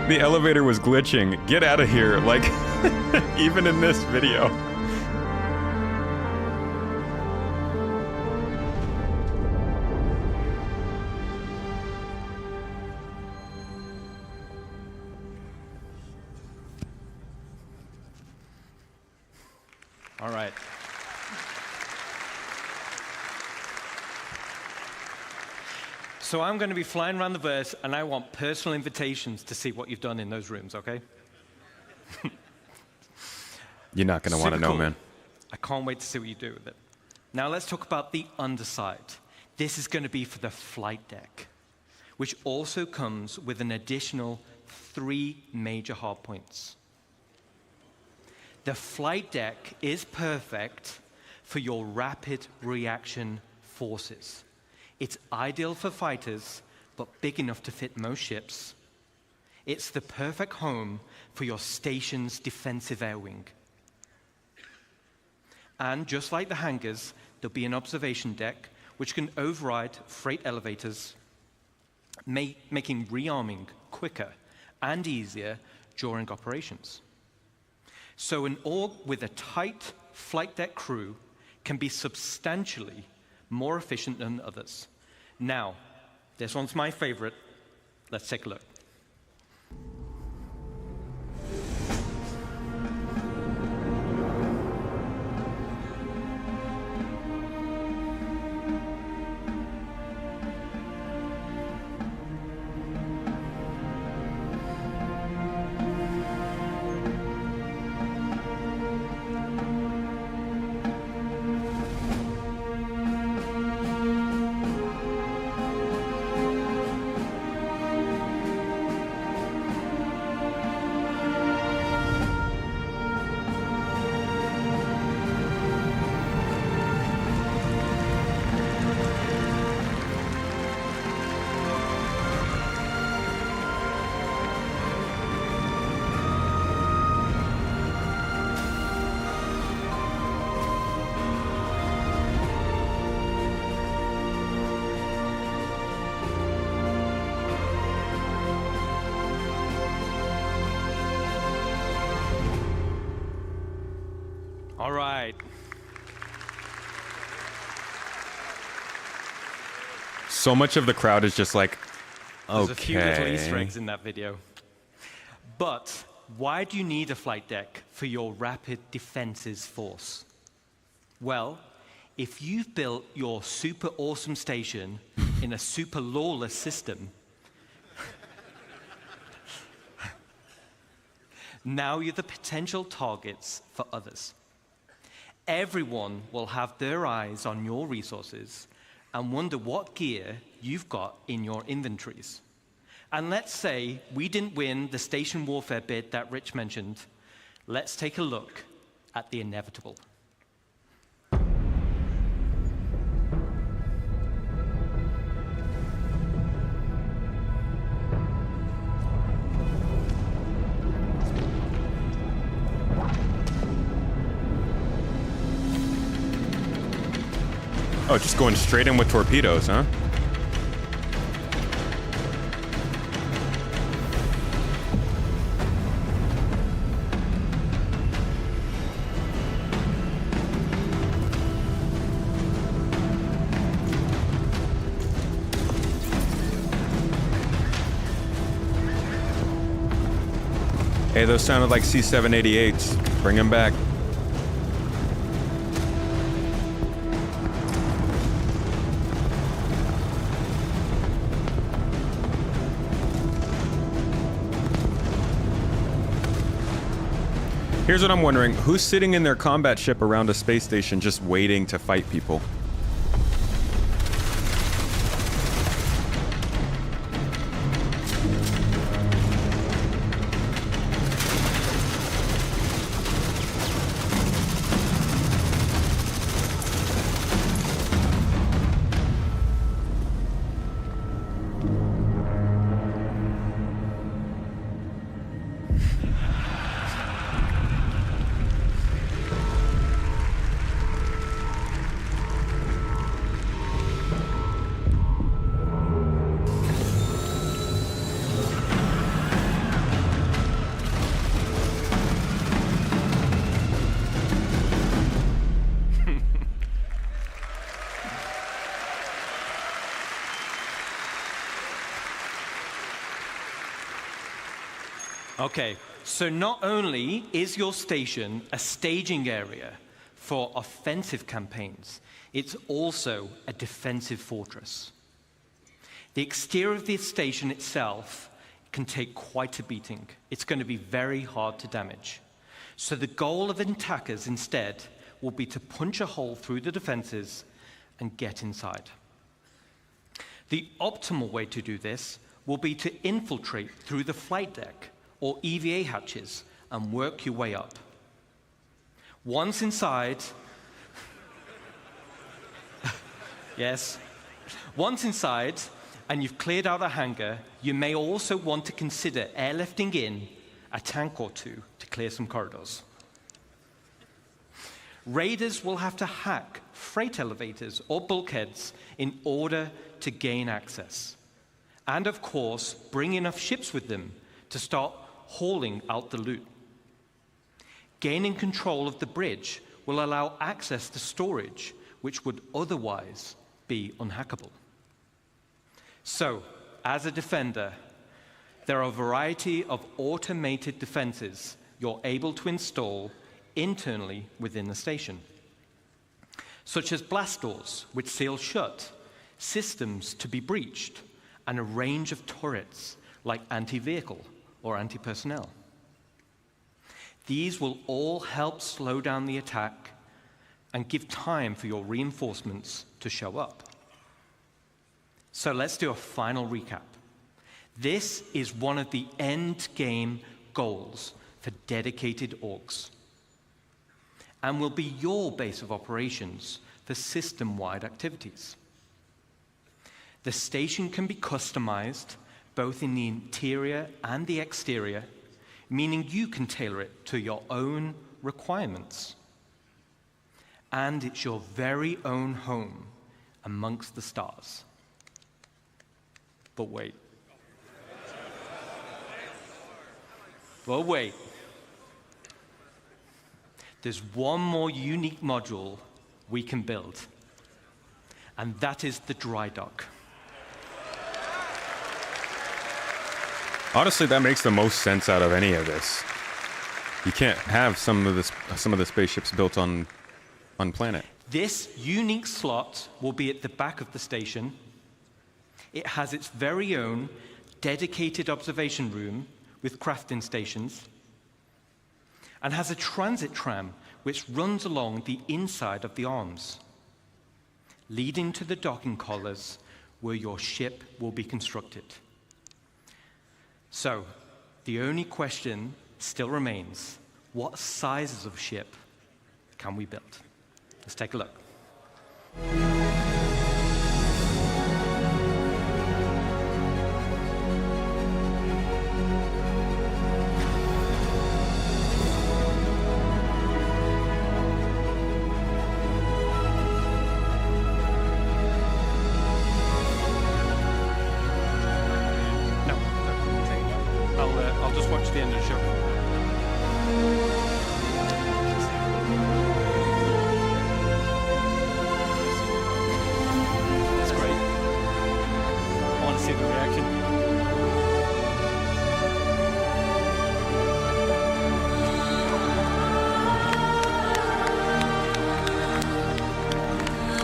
The elevator was glitching. Get out of here, like, even in this video. All right. So I'm going to be flying around the verse, and I want personal invitations to see what you've done in those rooms, okay? You're not going to want to know, cool. man. I can't wait to see what you do with it. Now let's talk about the underside. This is going to be for the flight deck, which also comes with an additional 3 major hardpoints. The flight deck is perfect for your rapid reaction forces. It's ideal for fighters, but big enough to fit most ships. It's the perfect home for your station's defensive air wing. And just like the hangars, there'll be an observation deck which can override freight elevators, making rearming quicker and easier during operations. So an org with a tight flight deck crew can be substantially more efficient than others. Now, this one's my favorite. Let's take a look. All right. So much of the crowd is just like, okay. There's a few little Easter eggs in that video. But why do you need a flight deck for your rapid defenses force? Well, if you've built your super awesome station in a super lawless system, now you're the potential targets for others. Everyone will have their eyes on your resources and wonder what gear you've got in your inventories. And let's say we didn't win the station warfare bid that Rich mentioned. Let's take a look at the inevitable. Oh, just going straight in with torpedoes, huh? Hey, those sounded like C-788s. Bring them back. Here's what I'm wondering. Who's sitting in their combat ship around a space station just waiting to fight people? Okay, so not only is your station a staging area for offensive campaigns, it's also a defensive fortress. The exterior of the station itself can take quite a beating. It's going to be very hard to damage. So the goal of attackers instead will be to punch a hole through the defenses and get inside. The optimal way to do this will be to infiltrate through the flight deck or EVA hatches and work your way up. Once inside, yes, once inside and you've cleared out a hangar, you may also want to consider airlifting in a tank or two to clear some corridors. Raiders will have to hack freight elevators or bulkheads in order to gain access. And of course, bring enough ships with them to start hauling out the loot. Gaining control of the bridge will allow access to storage, which would otherwise be unhackable. So, as a defender, there are a variety of automated defenses you're able to install internally within the station, such as blast doors, which seal shut, systems to be breached, and a range of turrets like anti-vehicle or anti-personnel. These will all help slow down the attack and give time for your reinforcements to show up. So let's do a final recap. This is one of the end game goals for dedicated orgs, and will be your base of operations for system-wide activities. The station can be customized both in the interior and the exterior, meaning you can tailor it to your own requirements. And it's your very own home amongst the stars. But wait. But wait. There's one more unique module we can build, and that is the dry dock. Honestly, that makes the most sense out of any of this. You can't have some of the spaceships built on planet. This unique slot will be at the back of the station. It has its very own dedicated observation room with crafting stations, and has a transit tram which runs along the inside of the arms, leading to the docking collars where your ship will be constructed. So, the only question still remains: what sizes of ship can we build? Let's take a look. I'll just watch the end of the show. That's great. I want to see the reaction.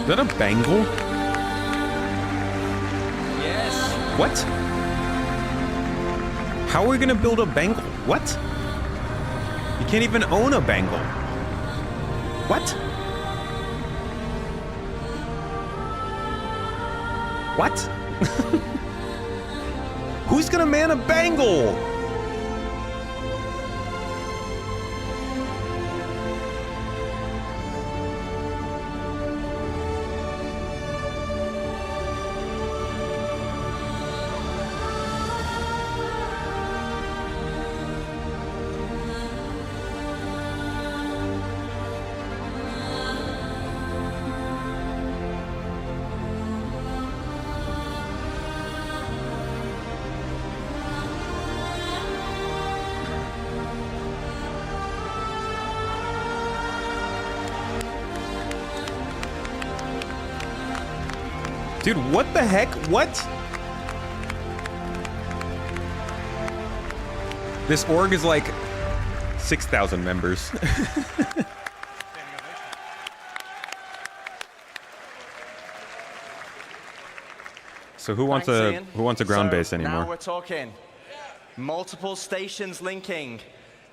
Is that a bangle? Yes. What? How are we gonna build a bangle? What? can't even own a bangle. What? What? Who's gonna man a bangle? Dude, what the heck? What? This org is like 6,000 members. So who wants a ground base anymore? Now we're talking multiple stations linking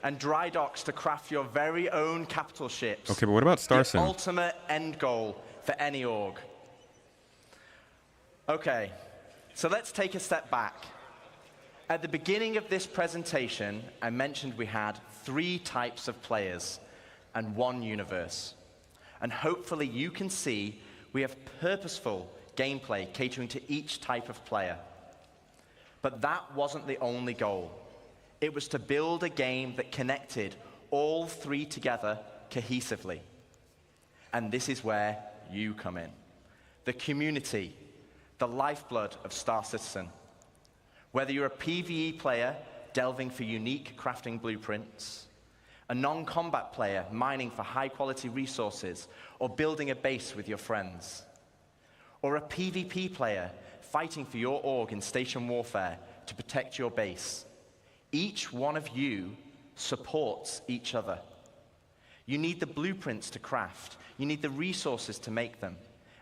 and dry docks to craft your very own capital ships. Okay, but what about Star The Sim? ultimate end goal for any org. Okay, so let's take a step back. At the beginning of this presentation, I mentioned we had 3 types of players and 1 universe. And hopefully you can see we have purposeful gameplay catering to each type of player. But that wasn't the only goal. It was to build a game that connected all 3 together cohesively. And this is where you come in. The community, the lifeblood of Star Citizen. Whether you're a PvE player delving for unique crafting blueprints, a non-combat player mining for high-quality resources or building a base with your friends, or a PvP player fighting for your org in station warfare to protect your base, each one of you supports each other. You need the blueprints to craft, you need the resources to make them,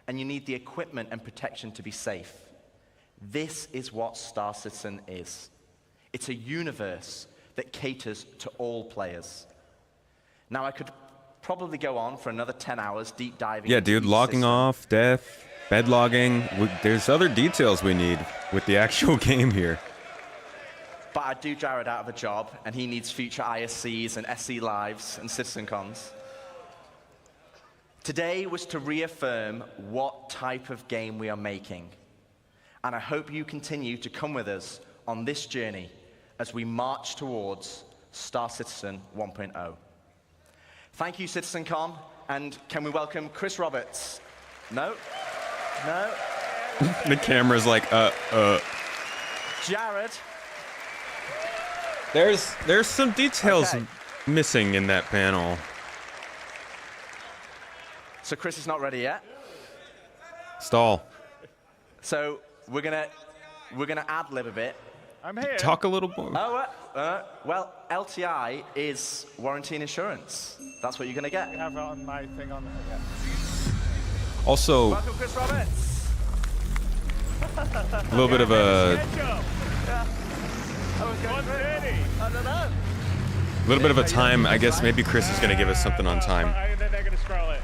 and you need the equipment and protection to be safe. This is what Star Citizen is. It's a universe that caters to all players. Now, I could probably go on for another 10 hours deep diving. Yeah, into dude, each logging system. off, death, bed logging. There's other details we need with the actual game here. But I do Jared out of a job, and he needs future ISCs and SC Lives and CitizenCons. Today was to reaffirm what type of game we are making. And I hope you continue to come with us on this journey as we march towards Star Citizen 1.0. Thank you, CitizenCon, and can we welcome Chris Roberts? No? No? The camera's like, Jared? There's some details Okay. missing in that panel. So Chris is not ready yet. Stall. So we're gonna ad-lib a bit. I'm here. Talk a little more. Oh, well, LTI is warranty and insurance. That's what you're gonna get. I have it on my thing on. Yeah. Also, Welcome, Chris Roberts. a little bit of a I don't know. little bit of a time. I guess maybe Chris is gonna give us something on time. Then they're going to scroll it.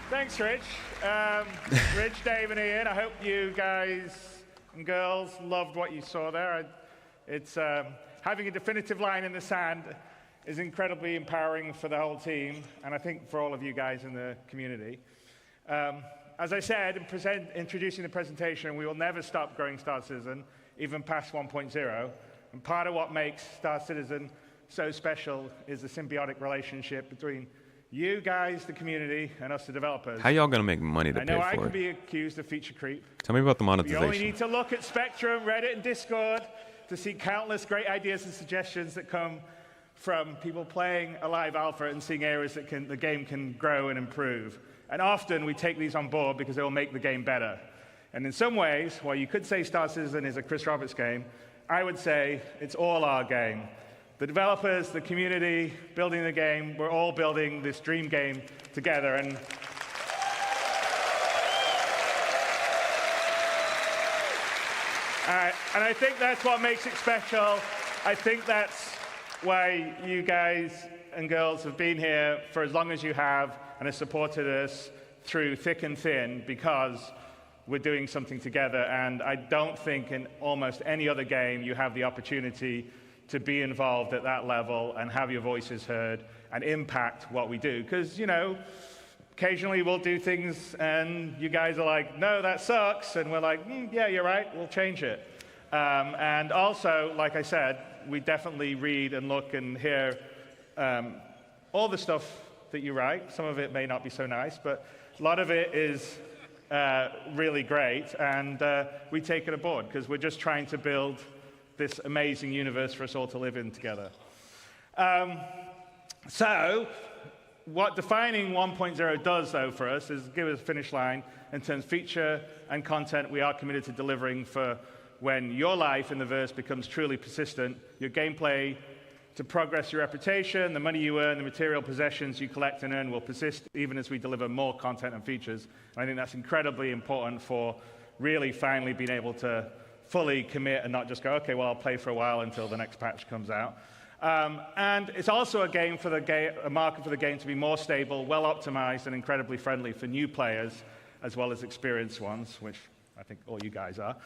Thanks, Rich. Rich, Dave, and Ian. I hope you guys and girls loved what you saw there. It's having a definitive line in the sand is incredibly empowering for the whole team, and I think for all of you guys in the community. As I said in introducing the presentation, we will never stop growing Star Citizen, even past 1.0. And part of what makes Star Citizen so special is the symbiotic relationship between you guys, the community, and us, the developers. How y'all gonna make money to I pay know I for can it? be accused of feature creep. Tell me about the You only monetization. need to look at Spectrum, Reddit, and Discord to see countless great ideas and suggestions that come from people playing a live alpha and seeing areas that the game can grow and improve. And often we take these on board because they will make the game better. And in some ways, while you could say Star Citizen is a Chris Roberts game, I would say it's all our game. The developers, the community, building the game, we're all building this dream game together. And I think that's what makes it special. I think that's why you guys and girls have been here for as long as you have and have supported us through thick and thin, because we're doing something together. And I don't think in almost any other game you have the opportunity to be involved at that level and have your voices heard and impact what we do. Because, you know, occasionally we'll do things and you guys are like, no, that sucks. And we're like, yeah, you're right, we'll change it. And also, like I said, we definitely read and look and hear all the stuff that you write. Some of it may not be so nice, but a lot of it is really great. And we take it aboard because we're just trying to build this amazing universe for us all to live in together. So what defining 1.0 does, though, for us is give us a finish line in terms of feature and content we are committed to delivering for when your life in the verse becomes truly persistent, your gameplay to progress your reputation, the money you earn, the material possessions you collect and earn will persist even as we deliver more content and features. And I think that's incredibly important for really finally being able to fully commit and not just go, okay, well, I'll play for a while until the next patch comes out. And it's also a market for the game to be more stable, well-optimized, and incredibly friendly for new players, as well as experienced ones, which I think all you guys are.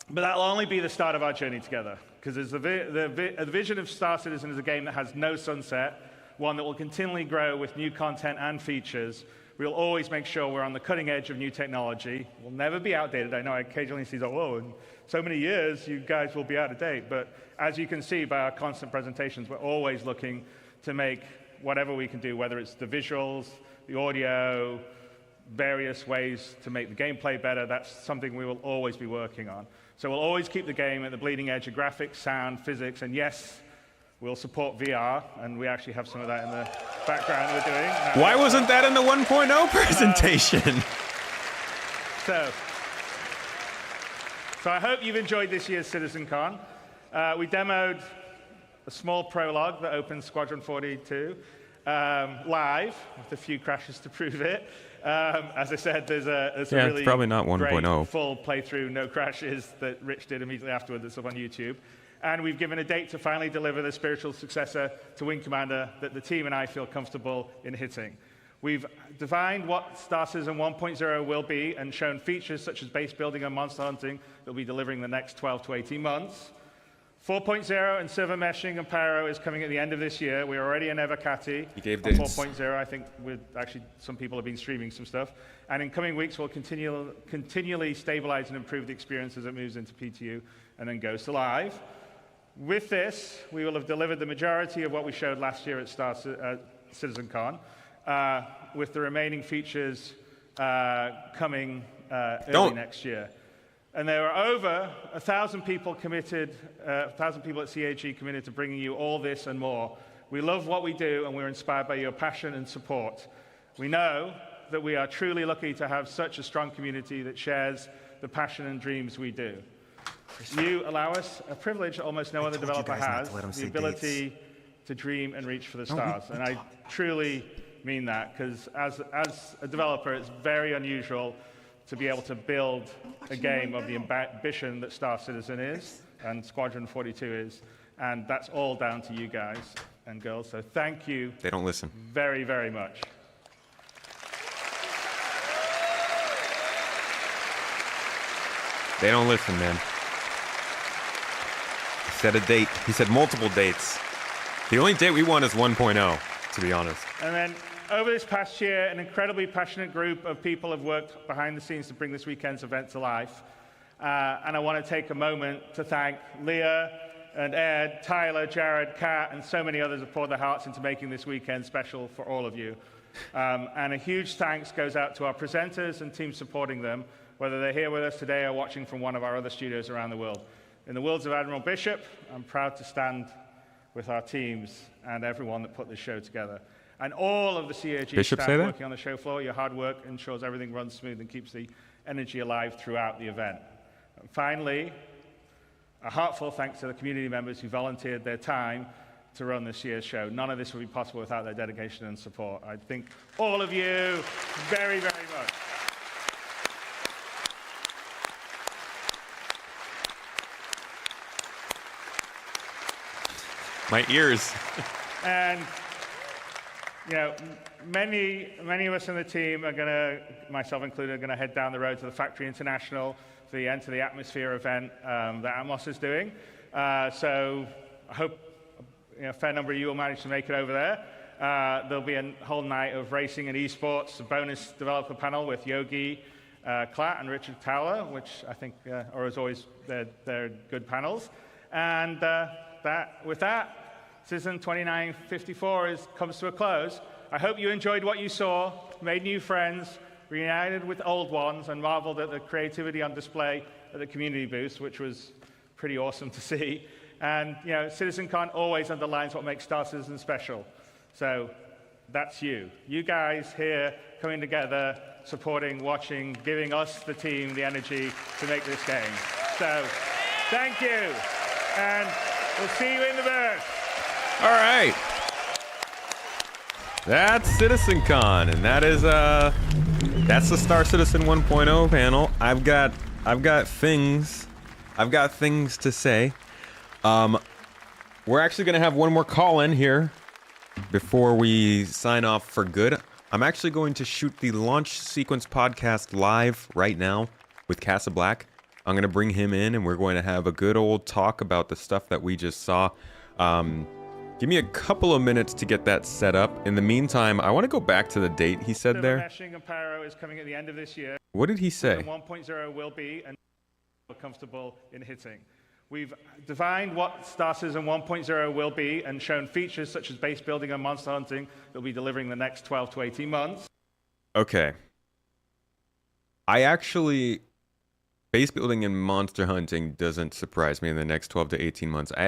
But that'll only be the start of our journey together, because the vision of Star Citizen is a game that has no sunset, one that will continually grow with new content and features. We'll always make sure we're on the cutting edge of new technology. We'll never be outdated. I know I occasionally see, oh, in so many years, you guys will be out of date. But as you can see by our constant presentations, we're always looking to make whatever we can do, whether it's the visuals, the audio, various ways to make the gameplay better. That's something we will always be working on. So we'll always keep the game at the bleeding edge of graphics, sound, physics, and yes, we'll support VR, and we actually have some of that in the background we're doing. Why wasn't that in the 1.0 presentation? So I hope you've enjoyed this year's CitizenCon. We demoed a small prologue that opens Squadron 42 live, with a few crashes to prove it. As I said, there's a really it's probably not 1.0. great full playthrough, no crashes, that Rich did immediately afterward that's up on YouTube. And we've given a date to finally deliver the spiritual successor to Wing Commander that the team and I feel comfortable in hitting. We've defined what Star Citizen 1.0 will be and shown features such as base building and monster hunting that will be delivering the next 12 to 18 months. 4.0 and server meshing and Pyro is coming at the end of this year. We're already in Evercati. You gave on dates. 4.0, I think some people have been streaming some stuff. And in coming weeks, we'll continually stabilize and improve the experience as it moves into PTU and then goes to live. With this, we will have delivered the majority of what we showed last year at CitizenCon, with the remaining features coming early next year. And there are over 1,000 people committed, 1,000 people at CAG committed to bringing you all this and more. We love what we do, and we're inspired by your passion and support. We know that we are truly lucky to have such a strong community that shares the passion and dreams we do. You allow us a privilege almost no other developer has, the ability to dream and reach for the stars. And I truly mean that, because as a developer, it's very unusual to be able to build a game of the ambition that Star Citizen is and Squadron 42 is. And that's all down to you guys and girls. So thank you. They don't listen. Very, very much. They don't listen, man. He said a date. He said multiple dates. The only date we want is 1.0, to be honest. And then over this past year, an incredibly passionate group of people have worked behind the scenes to bring this weekend's event to life. And I want to take a moment to thank Leah and Ed, Tyler, Jared, Kat, and so many others have poured their hearts into making this weekend special for all of you. And a huge thanks goes out to our presenters and teams supporting them, whether they're here with us today or watching from one of our other studios around the world. In the words of Admiral Bishop, I'm proud to stand with our teams and everyone that put this show together. And all of the CAG Bishop staff say that? working on the show floor, your hard work ensures everything runs smooth and keeps the energy alive throughout the event. And finally, a heartfelt thanks to the community members who volunteered their time to run this year's show. None of this would be possible without their dedication and support. I thank all of you very, very much. My ears. And you know, many of us in the team are going to, myself included, are going to head down the road to the Factory International for the Enter the Atmosphere event that Atmos is doing. So I hope a fair number of you will manage to make it over there. There'll be a whole night of racing and esports, a bonus developer panel with Yogi Klatt and Richard Towler, which I think are, as always, they're good panels. And with that, Citizen 2954 comes to a close. I hope you enjoyed what you saw, made new friends, reunited with old ones, and marveled at the creativity on display at the community booth, which was pretty awesome to see. And you know, CitizenCon always underlines what makes Star Citizen special. So that's you. You guys here coming together, supporting, watching, giving us, the team, the energy to make this game. So thank you, and we'll see you in the booth. All right. That's CitizenCon, and that's the Star Citizen 1.0 panel. I've got things to say. We're actually gonna have one more call in here before we sign off for good. I'm actually going to shoot the launch sequence podcast live right now with Casa Black. I'm gonna bring him in, and we're going to have a good old talk about the stuff that we just saw. Give me a couple of minutes to get that set up. In the meantime, I want to go back to the date he said there. Meshing and Pyro is coming at the end of this year. What did he say? 1.0 will be, and we're comfortable in hitting. We've defined what Star Citizen 1.0 will be and shown features such as base building and monster hunting that will be delivering the next 12 to 18 months. Okay. Base building and monster hunting doesn't surprise me in the next 12 to 18 months. I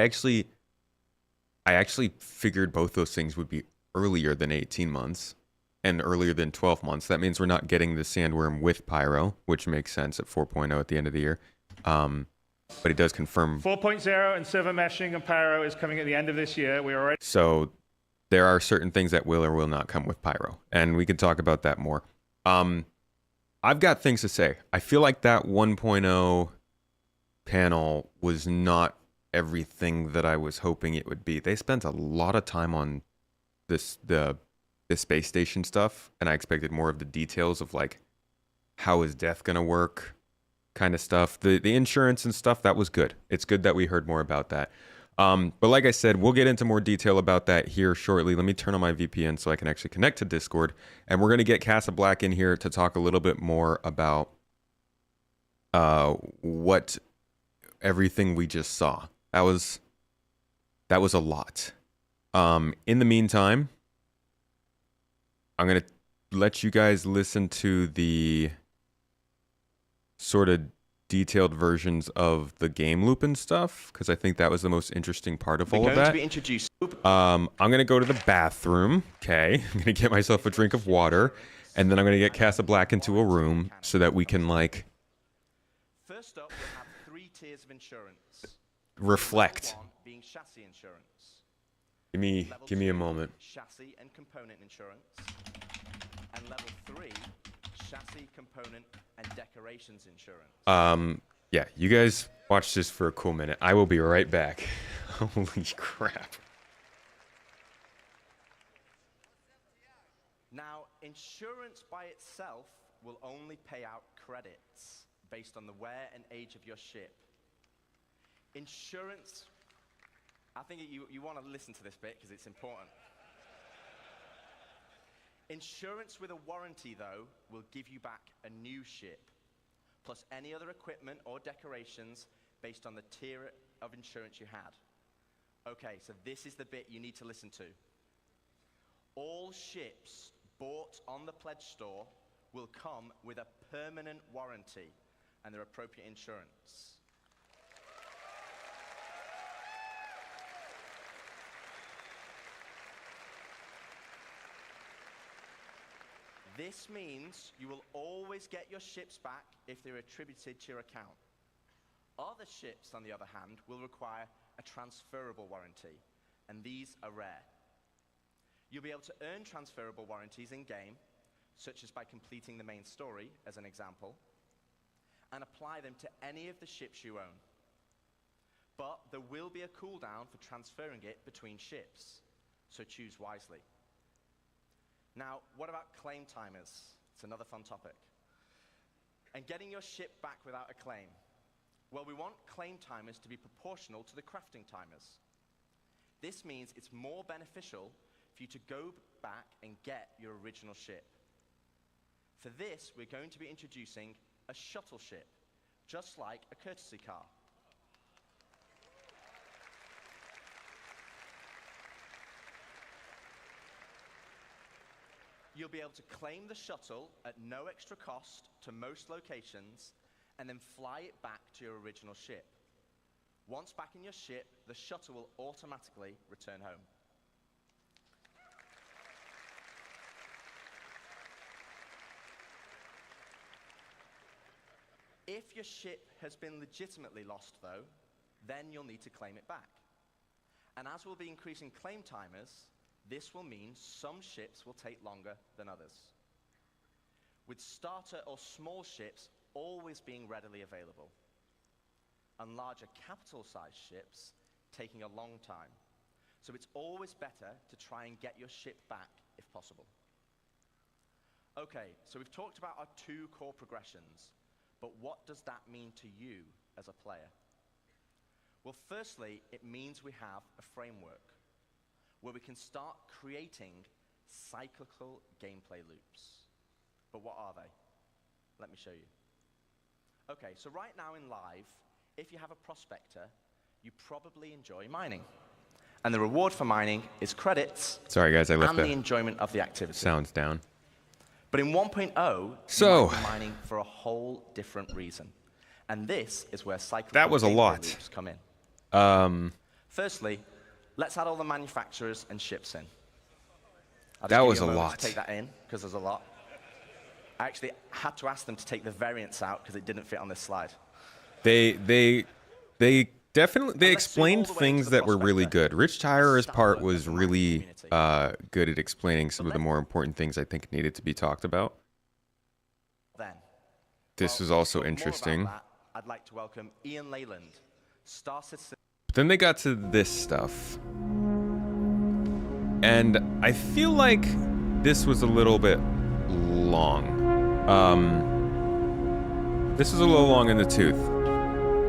actually figured both those things would be earlier than 18 months and earlier than 12 months. That means we're not getting the Sandworm with Pyro, which makes sense at 4.0 at the end of the year. But it does confirm 4.0 and server meshing and Pyro is coming at the end of this year. We already. So there are certain things that will or will not come with Pyro, and we can talk about that more. I've got things to say. I feel like that 1.0 panel was not everything that I was hoping it would be. They spent a lot of time on the space station stuff, and I expected more of the details of like how is death gonna work kind of stuff. The insurance and stuff, that was good. It's good that we heard more about that. But like I said, we'll get into more detail about that here shortly. Let me turn on my VPN so I can actually connect to Discord, and we're gonna get Casa Black in here to talk a little bit more about what everything we just saw. That was a lot. In the meantime, I'm going to let you guys listen to the sort of detailed versions of the game loop and stuff, because I think that was the most interesting part of all of that. I'm going to go to the bathroom. Okay. I'm going to get myself a drink of water, and then I'm going to get Casa Black into a room so that we can, like, First up, we'll have 3 tiers of insurance. Reflect. Being chassis insurance. Give me a moment. Chassis and component insurance. And level 3, chassis, component, and decorations insurance. Yeah, you guys watch this for a cool minute. I will be right back. Holy crap. Now, insurance by itself will only pay out credits based on the wear and age of your ship. Insurance, I think you want to listen to this bit because it's important. Insurance with a warranty, though, will give you back a new ship, plus any other equipment or decorations based on the tier of insurance you had. Okay, so this is the bit you need to listen to. All ships bought on the pledge store will come with a permanent warranty and their appropriate insurance. This means you will always get your ships back if they're attributed to your account. Other ships, on the other hand, will require a transferable warranty, and these are rare. You'll be able to earn transferable warranties in-game, such as by completing the main story, as an example, and apply them to any of the ships you own. but there will be a cooldown for transferring it between ships, so choose wisely. Now, what about claim timers? It's another fun topic. And getting your ship back without a claim. Well, we want claim timers to be proportional to the crafting timers. This means it's more beneficial for you to go back and get your original ship. For this, we're going to be introducing a shuttle ship, just like a courtesy car. You'll be able to claim the shuttle at no extra cost to most locations and then fly it back to your original ship. Once back in your ship, the shuttle will automatically return home. If your ship has been legitimately lost, though, then you'll need to claim it back. And as we'll be increasing claim timers, this will mean some ships will take longer than others, with starter or small ships always being readily available, and larger capital-sized ships taking a long time. So it's always better to try and get your ship back if possible. Okay, so we've talked about our 2 core progressions, but what does that mean to you as a player? Well, firstly, it means we have a framework where we can start creating cyclical gameplay loops. But what are they? Let me show you. Okay, so right now in live, if you have a prospector, you probably enjoy mining. And the reward for mining is credits. Sorry guys, I left and the enjoyment of the activity. Sounds down. But in 1.0, so you might be mining for a whole different reason. And this is where cyclical that was a gameplay lot. loops come in. Um, Firstly, let's add all the manufacturers and ships in. that was a moment lot. to take that in, because there's a lot. I actually had to ask them to take the variants out because it didn't fit on this slide. They definitely explained things that were really good. Rich Tyrer's part was really good at explaining some of the more important things I think needed to be talked about. Then, This was also interesting. I'd like to welcome Ian Leyland, Star Citizen. But then they got to this stuff. And I feel like this was a little bit long. This is a little long in the tooth.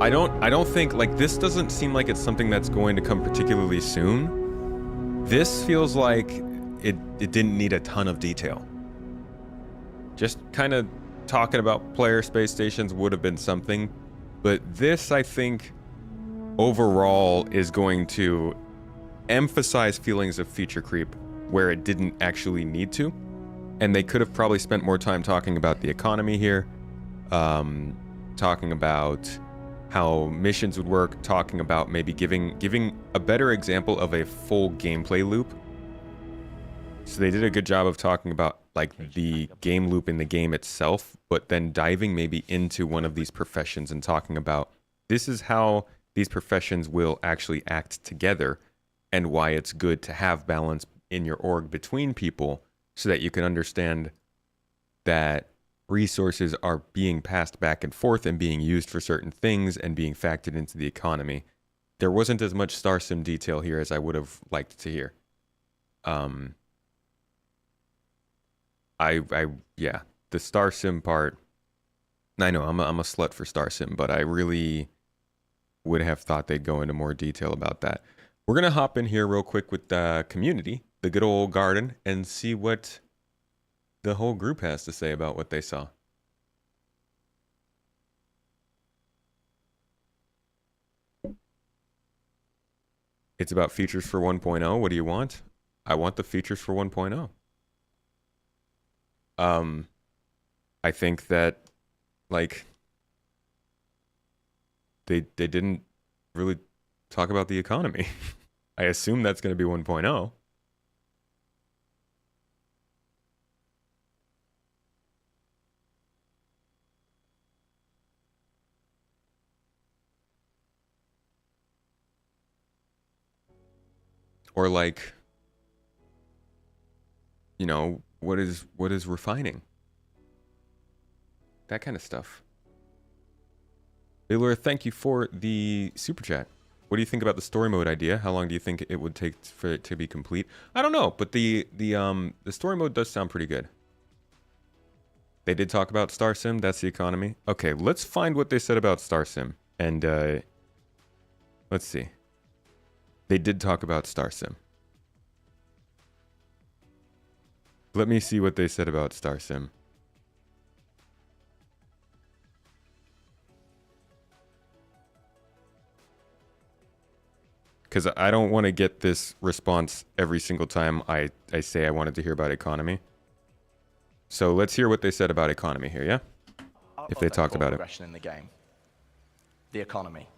I don't think, like, this doesn't seem like it's something that's going to come particularly soon. This feels like it didn't need a ton of detail. Just kind of talking about player space stations would have been something, but this, I think, overall is going to emphasize feelings of feature creep where it didn't actually need to. And they could have probably spent more time talking about the economy here, talking about how missions would work, talking about maybe giving a better example of a full gameplay loop. So they did a good job of talking about like the game loop in the game itself, but then diving maybe into one of these professions and talking about this is how these professions will actually act together and why it's good to have balance in your org between people so that you can understand that resources are being passed back and forth and being used for certain things and being factored into the economy. There wasn't as much Star Sim detail here as I would have liked to hear. Yeah, the Star Sim part, I know I'm a slut for Star Sim, but I really would have thought they'd go into more detail about that. We're going to hop in here real quick with the community, the good old garden, and see what the whole group has to say about what they saw. It's about features for 1.0. What do you want? I want the features for 1.0. I think that, like, they didn't really talk about the economy. I assume that's going to be 1.0. Or like, you know, what is refining? That kind of stuff. Baylor, thank you for the super chat. What do you think about the story mode idea? How long do you think it would take for it to be complete? I don't know, but the story mode does sound pretty good. They did talk about Star Sim. That's the economy. Okay, let's find what they said about Star Sim. And let's see. They did talk about Star Sim. Let me see what they said about Star Sim. Because I don't want to get this response every single time I say I wanted to hear about economy. So let's hear what they said about economy here, yeah? If they talked about it. Progression in the game. The economy.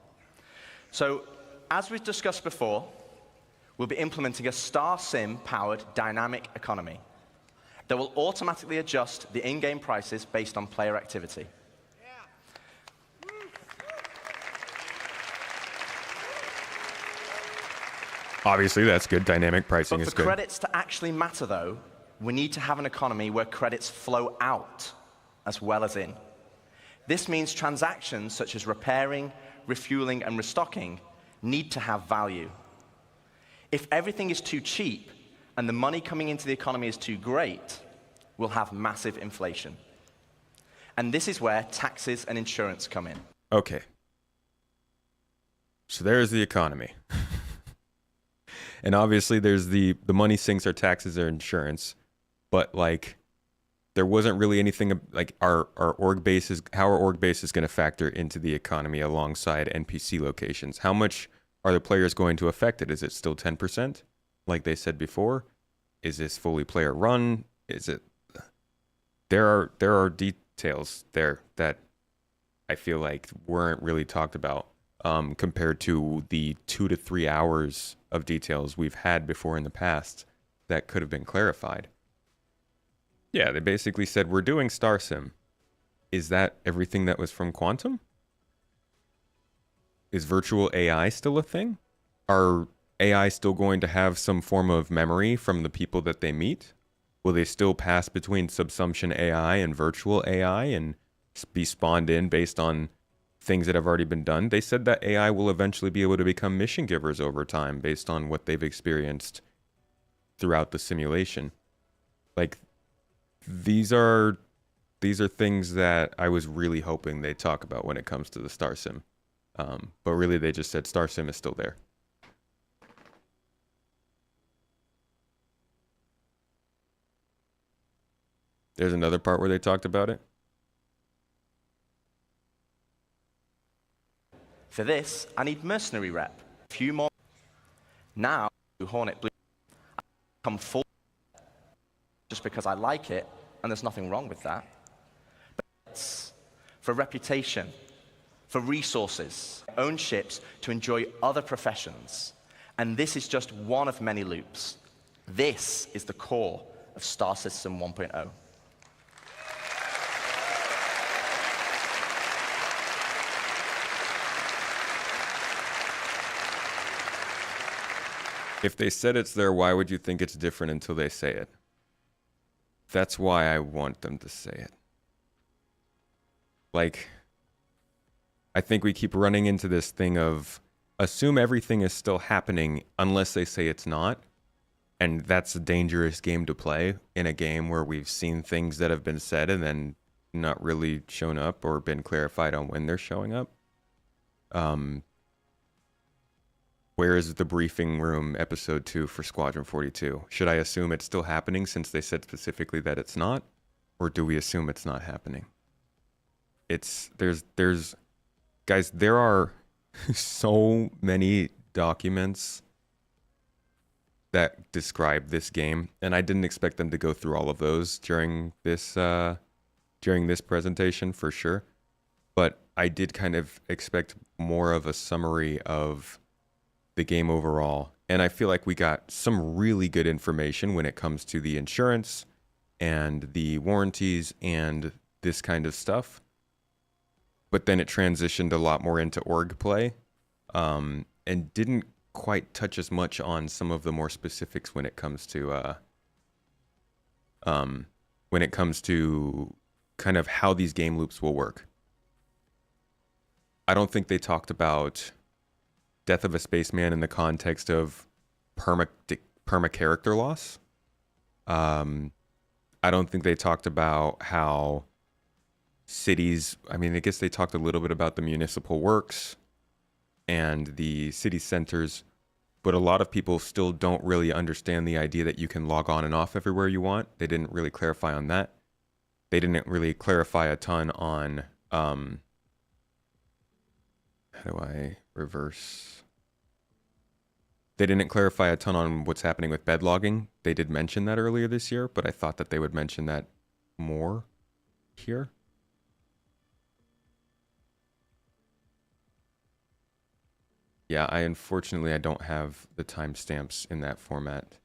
So, as we've discussed before, we'll be implementing a Star Sim-powered dynamic economy that will automatically adjust the in-game prices based on player activity. Obviously, that's good. Dynamic pricing is But good. for credits to actually matter, though, we need to have an economy where credits flow out as well as in. This means transactions such as repairing, refueling, and restocking need to have value. If everything is too cheap and the money coming into the economy is too great, we'll have massive inflation. And this is where taxes and insurance come in. Okay. So there's the economy. And obviously there's the money sinks our taxes or insurance. But like there wasn't really anything like our org base is how our org base is going to factor into the economy alongside NPC locations. How much are the players going to affect it? Is it still 10%? Like they said before? Is this fully player run? Is it there are details there that I feel like weren't really talked about compared to the 2 to 3 hours of details we've had before in the past that could have been clarified. Yeah, they basically said, we're doing Star Sim. Is that everything that was from Quantum? Is virtual AI still a thing? Are AI still going to have some form of memory from the people that they meet? Will they still pass between subsumption AI and virtual AI and be spawned in based on things that have already been done? They said that AI will eventually be able to become mission givers over time based on what they've experienced throughout the simulation. Like, these are things that I was really hoping they'd talk about when it comes to the Star Sim. But really they just said Star Sim is still there. There's another part where they talked about it. For this, I need mercenary rep. A few more. Now, Hornet Blue, I come full just because I like it, and there's nothing wrong with that. But it's for reputation, for resources, own ships to enjoy other professions. And this is just one of many loops. This is the core of Star System 1.0. If they said it's there, why would you think it's different until they say it? That's why I want them to say it. Like, I think we keep running into this thing of assume everything is still happening unless they say it's not. And that's a dangerous game to play in a game where we've seen things that have been said and then not really shown up or been clarified on when they're showing up. Where is the briefing room episode 2 for Squadron 42? Should I assume it's still happening since they said specifically that it's not? Or do we assume it's not happening? Guys, there are so many documents that describe this game, and I didn't expect them to go through all of those during this presentation for sure. But I did kind of expect more of a summary of the game overall, and I feel like we got some really good information when it comes to the insurance and the warranties and this kind of stuff. But then it transitioned a lot more into org play, and didn't quite touch as much on some of the more specifics when it comes to kind of how these game loops will work. I don't think they talked about Death of a Spaceman in the context of perma character loss. I don't think they talked about how cities, I mean, I guess they talked a little bit about the municipal works and the city centers, but a lot of people still don't really understand the idea that you can log on and off everywhere you want. They didn't really clarify on that. They didn't really clarify a ton on, how do I reverse? They didn't clarify a ton on what's happening with bed logging. They did mention that earlier this year, but I thought that they would mention that more here. Yeah, unfortunately I don't have the timestamps in that format.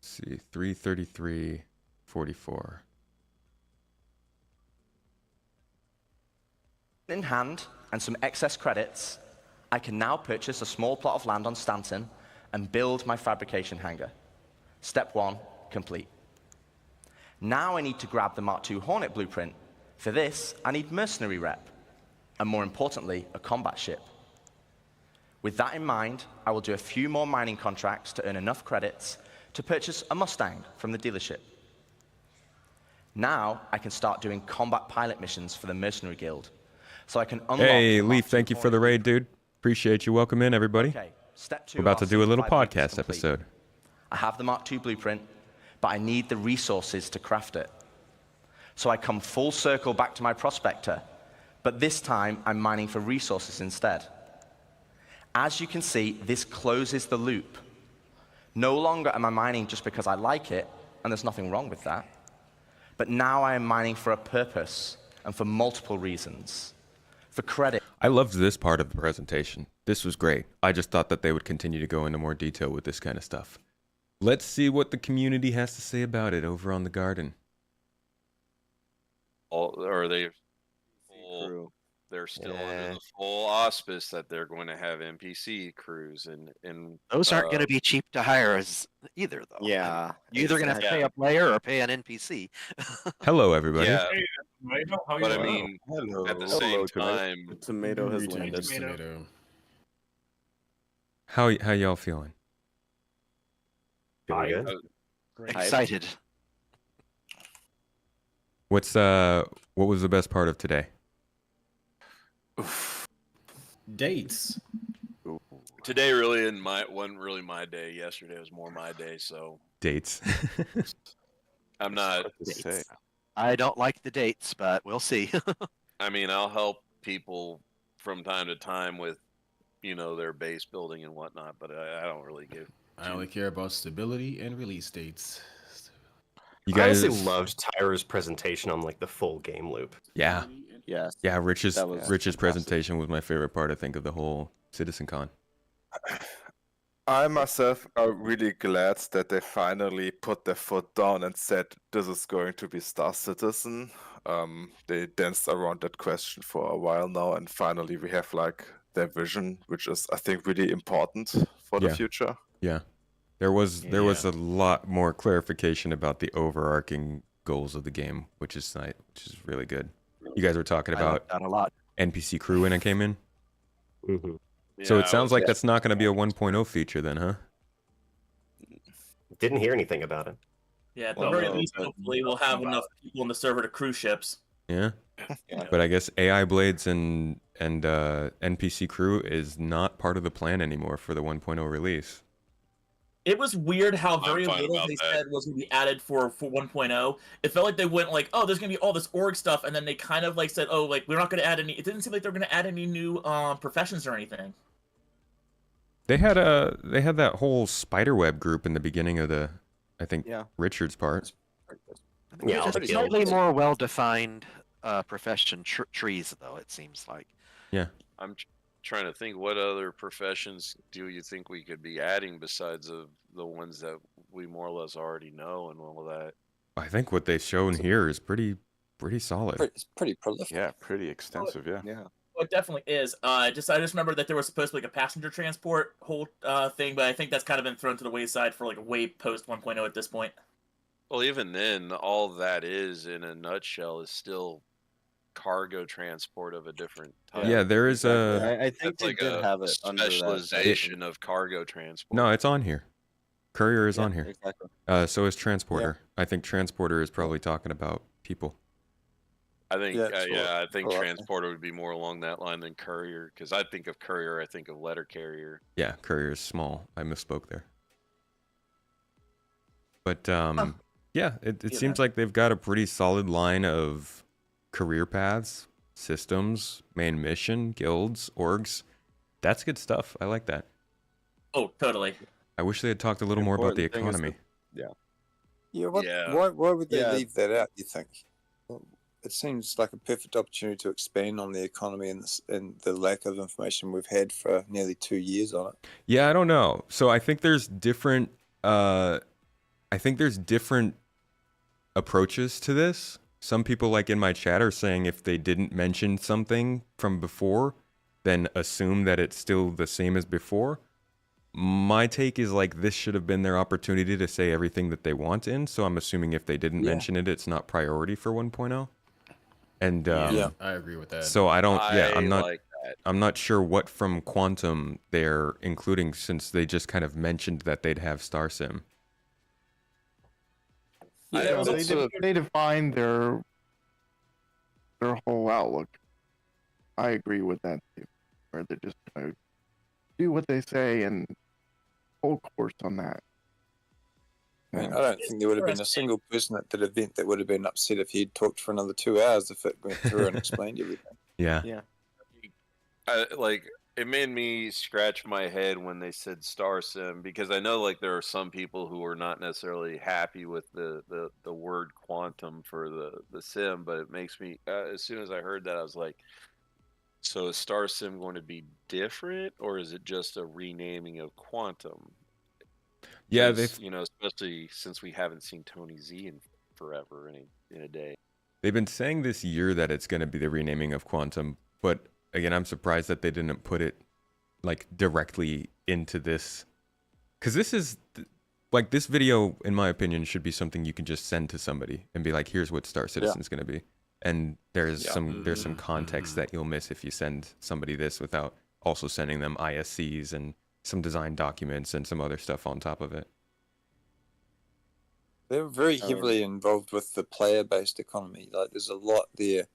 See, 333.44. In hand and some excess credits, I can now purchase a small plot of land on Stanton and build my fabrication hangar. Step 1, complete. Now I need to grab the Mark II Hornet blueprint. For this, I need mercenary rep, and more importantly, a combat ship. With that in mind, I will do a few more mining contracts to earn enough credits to purchase a Mustang from the dealership. Now I can start doing combat pilot missions for the Mercenary Guild, so I can unlock... Hey, Leaf, thank you for the raid, dude. Appreciate you. Welcome in, everybody. Okay, step 2, We're about to do a little R65 podcast episode. I have the Mark II blueprint, but I need the resources to craft it. So I come full circle back to my prospector, but this time I'm mining for resources instead. As you can see, this closes the loop. No longer am I mining just because I like it, and there's nothing wrong with that. But now I am mining for a purpose, and for multiple reasons. For credit. I loved this part of the presentation. This was great. I just thought that they would continue to go into more detail with this kind of stuff. Let's see what the community has to say about it over on the garden. Or they're still under the full auspice that they're going to have NPC crews and Those aren't going to be cheap to hire as either, though. Yeah, You're either going to have to pay a player or pay an NPC. Hello, everybody. Yeah, but I mean, at the same time, Tomato has landed. How y'all feeling? Excited. What was the best part of today? Dates. Today really wasn't really my day. Yesterday was more my day, so Dates. I'm not. I don't like the dates, but we'll see. I mean, I'll help people from time to time with, their base building and whatnot, but I don't really give. I only care about stability and release dates. You guys I honestly loved Tyra's presentation on the full game loop. Yeah. Yes. Yeah, Rich's presentation was my favorite part, I think, of the whole CitizenCon. I myself are really glad that they finally put their foot down and said this is going to be Star Citizen. They danced around that question for a while now, and finally we have their vision, which is I think really important for the future. Yeah. There was a lot more clarification about the overarching goals of the game, which is nice, which is really good. You guys were talking about a lot. NPC crew when I came in. Mm-hmm. So it sounds like that's not going to be a 1.0 feature then, huh? Didn't hear anything about it. Yeah, at the very least, hopefully we'll have enough people on the server to cruise ships. Yeah. But I guess AI blades and NPC crew is not part of the plan anymore for the 1.0 release. It was weird how very little they said was going to be added for 1.0. It felt like they went oh, there's going to be all this org stuff, and then they kind of said, oh, we're not going to add any. It didn't seem like they were going to add any new professions or anything. They had that whole spiderweb group in the beginning of I think Richard's part. Yeah, slightly more well-defined profession trees, though, it seems like. Yeah. I'm trying to think, what other professions do you think we could be adding besides of the ones that we more or less already know and all of that? I think what they've shown here is pretty solid. It's pretty prolific. Yeah, pretty extensive. Yeah. Well, it definitely is. I just remember that there was supposed to be like a passenger transport whole thing, but I think that's kind of been thrown to the wayside for like way post 1.0 at this point. Well, even then, all that is in a nutshell is still cargo transport of a different type. Yeah, there is I think That's they like did a have it under that specialization of cargo transport. No, it's on here. Courier is Yeah, on here. exactly. So is transporter. I think transporter is probably talking about people. I think, Yeah, I think well, transporter would be more along that line than courier, because I think of courier, I think of letter carrier. Yeah, courier is small. I misspoke there. But yeah, it seems like they've got a pretty solid line of career paths, systems, main mission, guilds, orgs. That's good stuff. I like that. Oh, totally. I wish they had talked a little more about the important thing is economy. Why would they Yeah. leave that out, you think? Well, it seems like a perfect opportunity to expand on the economy and the lack of information we've had for nearly 2 years on it. Yeah, I don't know. So I think there's different approaches to this. Some people, like in my chat, are saying if they didn't mention something from before, then assume that it's still the same as before. My take is like this should have been their opportunity to say everything that they want in. So I'm assuming if they didn't mention it, it's not priority for 1.0. And I agree with that. So I don't. Yeah, I'm not. like that. I'm not sure what from Quantum they're including, since they just kind of mentioned that they'd have Star Sim. Yeah, they define their whole outlook. I agree with that too. Where they're just gonna do what they say and hold course on that. I mean, I don't think there would have been a single person at that event that would have been upset if he'd talked for another 2 hours if it went through and explained everything. Yeah. It made me scratch my head when they said Star Sim, because I know like there are some people who are not necessarily happy with the word quantum for the sim, but it makes me as soon as I heard that, I was like, so is Star Sim going to be different, or is it just a renaming of quantum? Yeah, 'Cause, especially since we haven't seen Tony Z in forever in a day. They've been saying this year that it's going to be the renaming of Quantum, but again, I'm surprised that they didn't put it like directly into this, because this is like, this video, in my opinion, should be something you can just send to somebody and be like, here's what Star Citizen's going to be. And there's some context that you'll miss if you send somebody this without also sending them ISCs and some design documents and some other stuff on top of it. They're very heavily involved with the player-based economy. Like, there's a lot there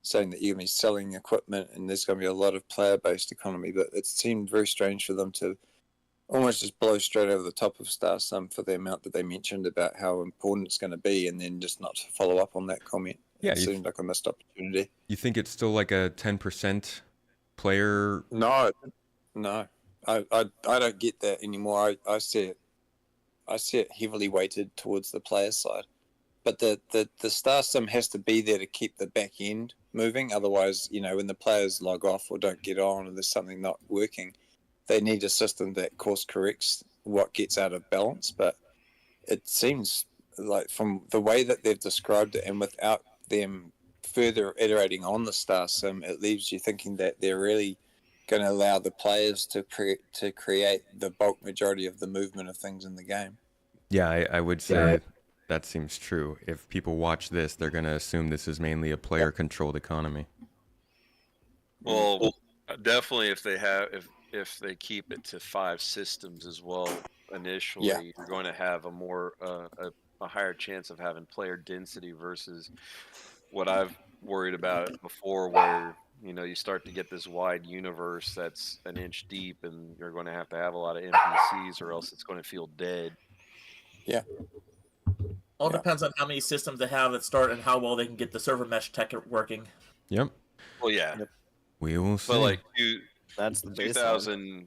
saying that you're going to be selling equipment and there's going to be a lot of player-based economy, but it seemed very strange for them to almost just blow straight over the top of Star Sim for the amount that they mentioned about how important it's going to be, and then just not to follow up on that comment. Yeah, it seemed like a missed opportunity. You think it's still like a 10% player? No, I don't get that anymore. I see it heavily weighted towards the player side, but the Star Sim has to be there to keep the back end moving. Otherwise, when the players log off or don't get on and there's something not working, they need a system that course corrects what gets out of balance. But it seems like, from the way that they've described it, and without them further iterating on the Star Sim, it leaves you thinking that they're really going to allow the players to create the bulk majority of the movement of things in the game. Yeah, I would say that seems true. If people watch this, they're going to assume this is mainly a player-controlled economy. Well, definitely if they keep it to 5 systems as well initially, you're going to have a more a higher chance of having player density versus what I've worried about before, where you start to get this wide universe that's an inch deep, and you're going to have a lot of NPCs, or else it's going to feel dead. Yeah. All depends on how many systems they have at start and how well they can get the server mesh tech working. Yep. Well, yeah. We will see. But like that's the 2000.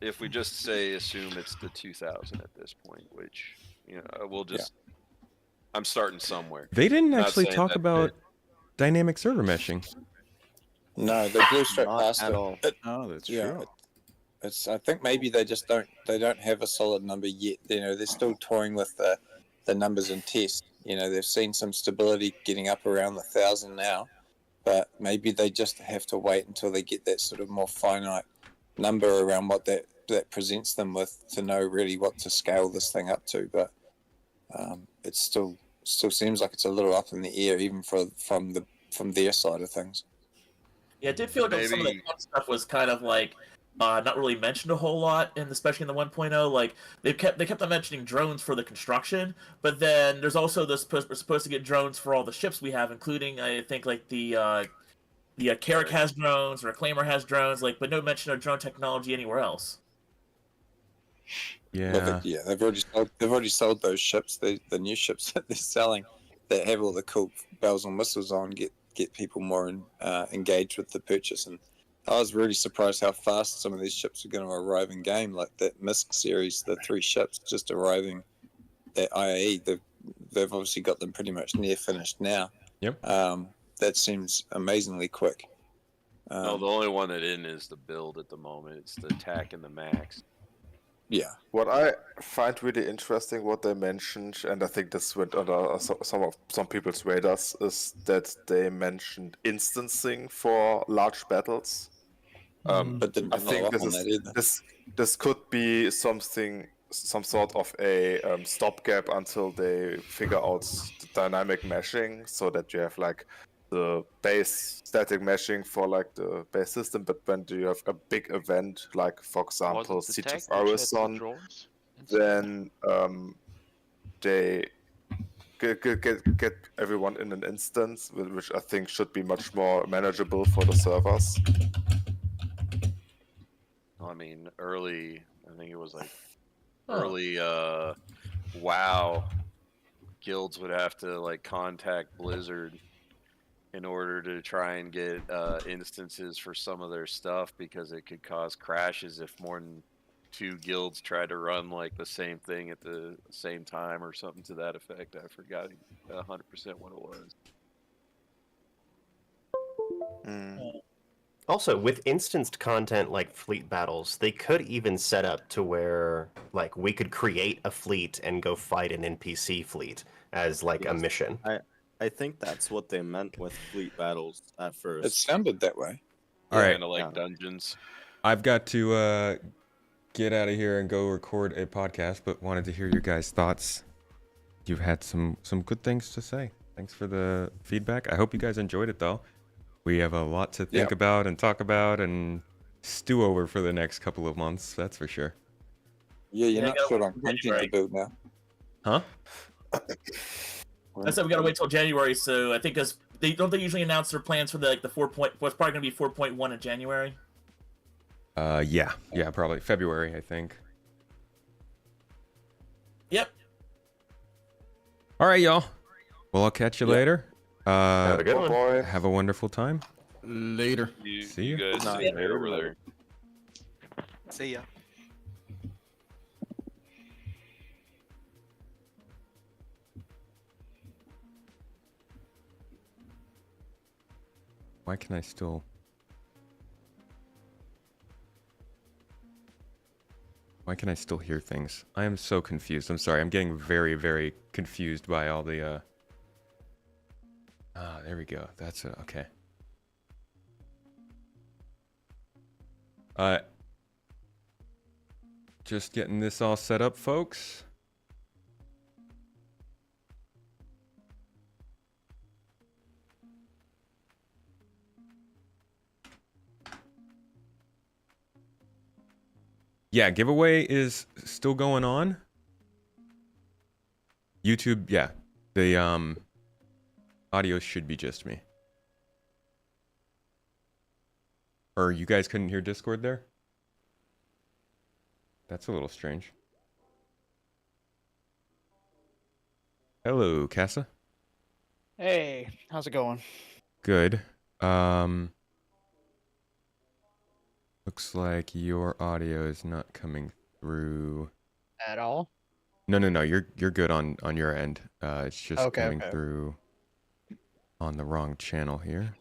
If we just assume it's the 2000 at this point, which we'll just. I'm starting somewhere. They didn't actually talk about dynamic server meshing. No, they blew straight past at it. all. Oh, that's true. It's. I think maybe they just don't. They don't have a solid number yet. They're still toying with the numbers in test. They've seen some stability getting up around the 1,000 now, but maybe they just have to wait until they get that sort of more finite number around what that presents them with to know really what to scale this thing up to. But it still seems like it's a little up in the air, even from their side of things. Yeah, it did feel like some of the stuff was kind of like not really mentioned a whole lot, and especially in the 1.0. Like they kept on mentioning drones for the construction, but then there's also we're supposed to get drones for all the ships we have, including I think like the Carrack has drones, Reclaimer has drones, like, but no mention of drone technology anywhere else. Yeah. They've already sold those ships. The new ships that they're selling that have all the cool bells and whistles on get people more engaged with the purchase. And I was really surprised how fast some of these ships are going to arrive in game. Like that Misk series, the 3 ships just arriving at IAE. They've obviously got them pretty much near finished now. Yep. That seems amazingly quick. No, the only one that isn't is the build at the moment. It's the attack and the max. Yeah. What I find really interesting, what they mentioned, and I think this went under some people's radars, is that they mentioned instancing for large battles. But I think this could be some sort of a stopgap until they figure out the dynamic meshing, so that you have like the base static meshing for like the base system, but when you have a big event, like for example Siege of Arison, then they get everyone in an instance, which I think should be much more manageable for the servers. I mean, I think it was like early WoW guilds would have to like contact Blizzard in order to try and get instances for some of their stuff, because it could cause crashes if more than 2 guilds try to run like the same thing at the same time or something to that effect. I forgot 100% what it was. Also, with instanced content like fleet battles, they could even set up to where like we could create a fleet and go fight an NPC fleet as like a mission. I think that's what they meant with fleet battles at first. It sounded that way. All right. Kind of like dungeons. I've got to get out of here and go record a podcast, but wanted to hear your guys' thoughts. You've had some good things to say. Thanks for the feedback. I hope you guys enjoyed it, though. We have a lot to think about and talk about and stew over for the next couple of months. That's for sure. Yeah, you're not sure on content to build now. Huh? I said we gotta wait till January, so I think they usually announce their plans for the 4. What's probably gonna be 4.1 in January. Yeah, probably February, I think. Yep. All right, y'all. Well, I'll catch you later. Have a good one. Have a wonderful time. Later. See you guys later over there. See ya. Why can I still... Why can I still hear things? I am so confused. I'm sorry. I'm getting very, very confused by all the... Ah, there we go. That's it. Okay. Just getting this all set up, folks. Yeah, giveaway is still going on. YouTube, yeah. The audio should be just me. Or you guys couldn't hear Discord there? That's a little strange. Hello, Castra. Hey, how's it going? Good. Looks like your audio is not coming through At all? No, you're good on your end. It's just coming through on the wrong channel here.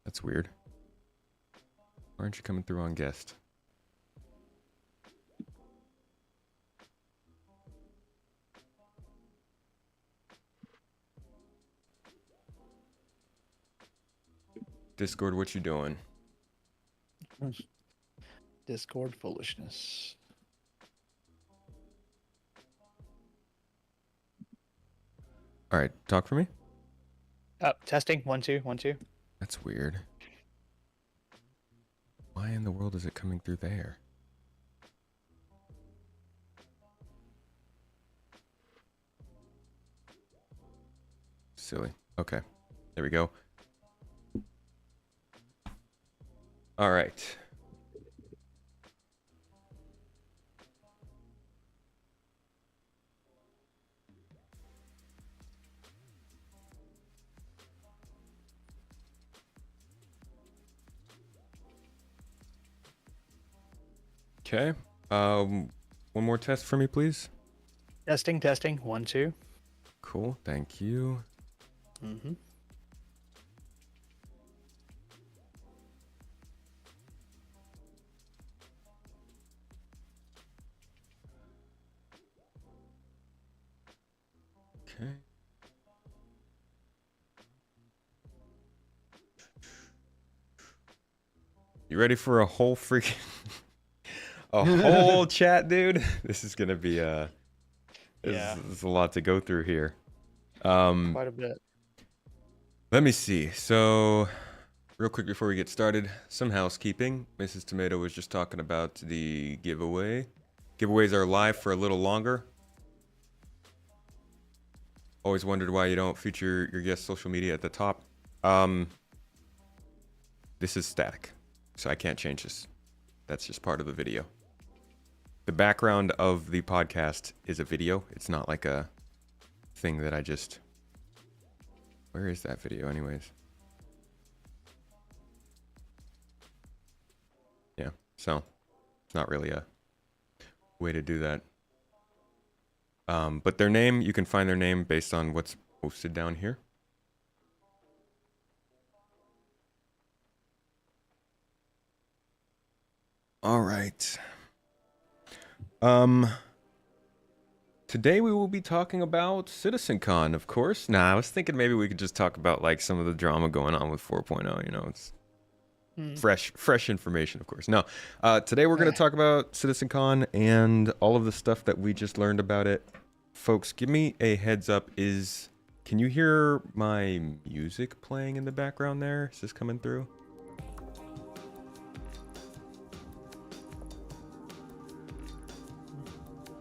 That's weird. Why aren't you coming through on guest? Discord, what you doing? Discord foolishness. All right, talk for me. Testing. 1 2 1 2. That's weird. Why in the world is it coming through there? Silly. Okay, there we go. All right. Okay. One more test for me, please. Testing. 1 2. Cool. Thank you. Mm-hmm. Okay. You ready for a whole freaking a whole chat, dude? This is gonna be there's a lot to go through here. Quite a bit. Let me see. So, real quick before we get started, some housekeeping. Mrs. Tomato was just talking about the giveaway. Giveaways are live for a little longer. Always wondered why you don't feature your guest social media at the top. This is static, so I can't change this. That's just part of the video. The background of the podcast is a video. It's not like a thing that I just... Where is that video anyways? Yeah, so it's not really a way to do that. But their name, you can find their name based on what's posted down here. All right. Today we will be talking about CitizenCon, of course. Nah, I was thinking maybe we could just talk about like some of the drama going on with 4.0, you know, it's fresh information, of course. No, today we're going to talk about CitizenCon and all of the stuff that we just learned about it. Folks, give me a heads up. Can you hear my music playing in the background there? Is this coming through?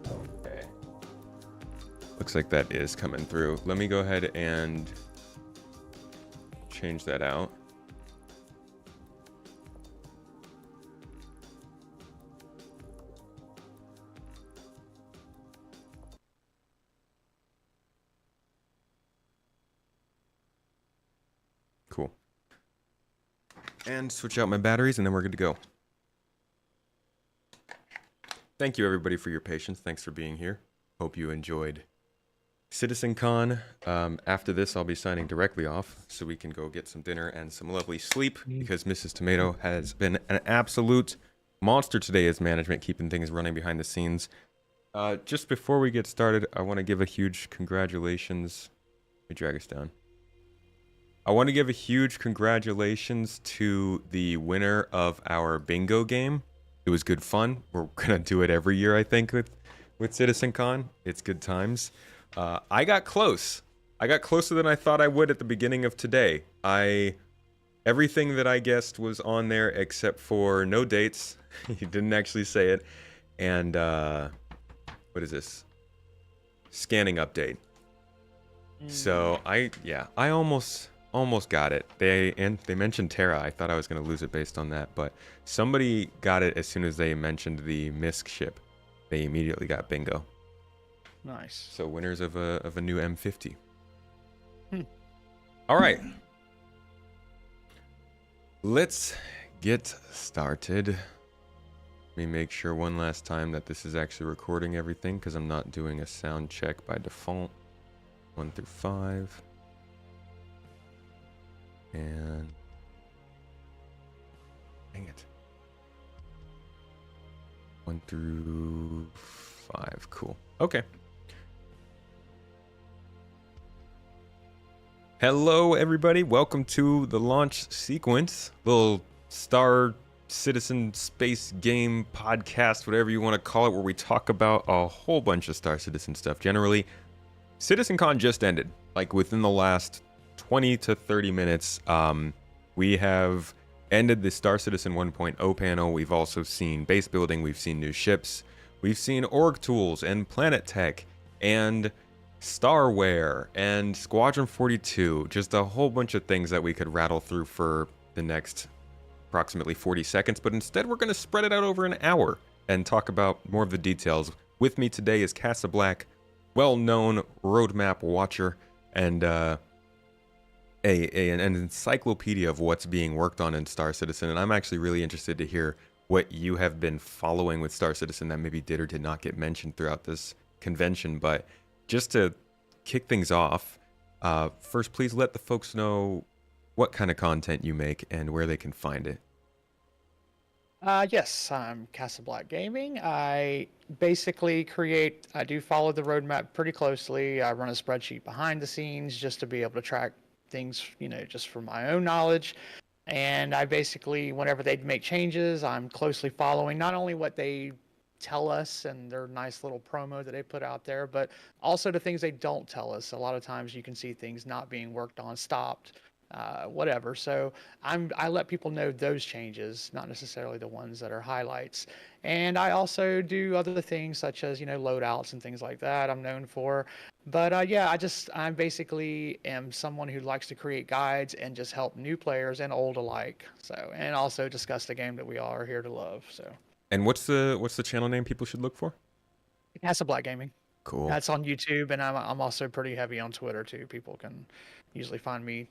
Okay. Looks like that is coming through. Let me go ahead and change that out. Cool. And switch out my batteries, and then we're good to go. Thank you, everybody, for your patience. Thanks for being here. Hope you enjoyed CitizenCon. After this, I'll be signing directly off so we can go get some dinner and some lovely sleep because Mrs. Tomato has been an absolute monster today as management, keeping things running behind the scenes. Just before we get started, I want to give a huge congratulations. Let me drag us down. I want to give a huge congratulations to the winner of our bingo game. It was good fun. We're going to do it every year, I think, with CitizenCon. It's good times. I got close. I got closer than I thought I would at the beginning of today. Everything that I guessed was on there except for no dates. You didn't actually say it. And what is this? Scanning update. So I almost got it. They mentioned Terra. I thought I was going to lose it based on that, but somebody got it as soon as they mentioned the MISC ship. They immediately got bingo. Nice. So winners of a new M50. All right. Let's get started. Let me make sure one last time that this is actually recording everything because I'm not doing a sound check by default. 1 through 5. And dang it. 1 through 5. Cool. Okay. Hello, everybody. Welcome to the launch sequence. Little Star Citizen space game podcast, whatever you want to call it, where we talk about a whole bunch of Star Citizen stuff. Generally, CitizenCon just ended. Like within the last 20 to 30 minutes, we have ended the Star Citizen 1.0 panel. We've also seen base building. We've seen new ships. We've seen org tools and planet tech and Starware and Squadron 42, just a whole bunch of things that we could rattle through for the next approximately 40 seconds, but instead we're going to spread it out over an hour and talk about more of the details. With me today is Castra, well-known roadmap watcher and an encyclopedia of what's being worked on in Star Citizen, and I'm actually really interested to hear what you have been following with Star Citizen that maybe did or did not get mentioned throughout this convention. But just to kick things off, first, please let the folks know what kind of content you make and where they can find it. Yes, I'm Castra Gaming. I basically I do follow the roadmap pretty closely. I run a spreadsheet behind the scenes just to be able to track things, just for my own knowledge. And I basically, whenever they make changes, I'm closely following not only what they tell us and their nice little promo that they put out there, but also the things they don't tell us. A lot of times you can see things not being worked on, stopped, whatever. So I let people know those changes, not necessarily the ones that are highlights. And I also do other things such as, loadouts and things like that I'm known for. But yeah, I basically am someone who likes to create guides and just help new players and old alike. So, and also discuss the game that we all are here to love. So. And what's the channel name people should look for? Castra Gaming. Cool. That's on YouTube, and I'm also pretty heavy on Twitter too. People can usually find me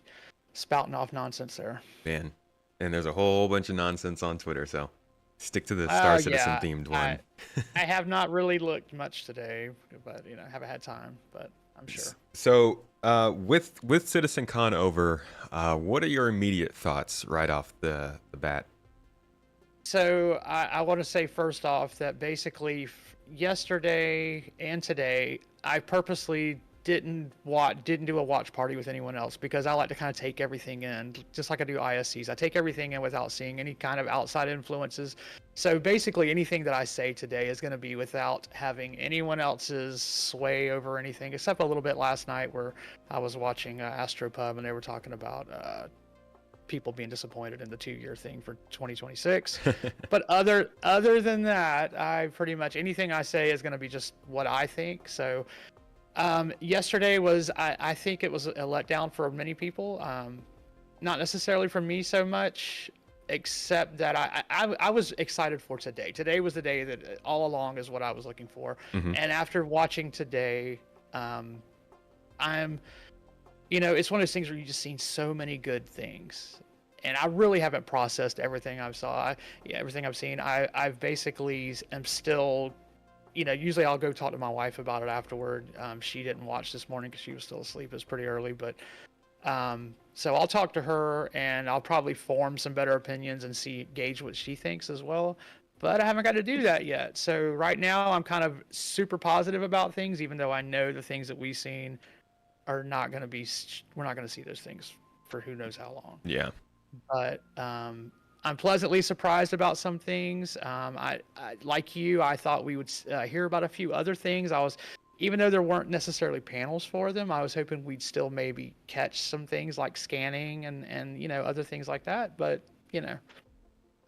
spouting off nonsense there. Man, and there's a whole bunch of nonsense on Twitter, so stick to the Star Citizen themed one. I have not really looked much today, but haven't had time, but I'm sure. So with CitizenCon over, what are your immediate thoughts right off the bat? So I want to say first off that basically yesterday and today I purposely didn't do a watch party with anyone else because I like to kind of take everything in, just like I do ISCs. I take everything in without seeing any kind of outside influences. So basically anything that I say today is going to be without having anyone else's sway over anything, except a little bit last night where I was watching Astropub and they were talking about people being disappointed in the 2-year thing for 2026. But other than that, I pretty much anything I say is going to be just what I think. So yesterday was I think it was a letdown for many people, not necessarily for me so much, except that I was excited for today. Today was the day that all along is what I was looking for. And after watching today, it's one of those things where you just seen so many good things, and I really haven't processed everything everything I've seen. I've basically am still, usually I'll go talk to my wife about it afterward. She didn't watch this morning because she was still asleep. It was pretty early, but so I'll talk to her and I'll probably form some better opinions and gauge what she thinks as well. But I haven't got to do that yet. So right now I'm kind of super positive about things, even though I know the things that we've seen are not going to be, we're not going to see those things for who knows how long. Yeah. But I'm pleasantly surprised about some things. I like you, I thought we would hear about a few other things. Even though there weren't necessarily panels for them, I was hoping we'd still maybe catch some things like scanning and other things like that. But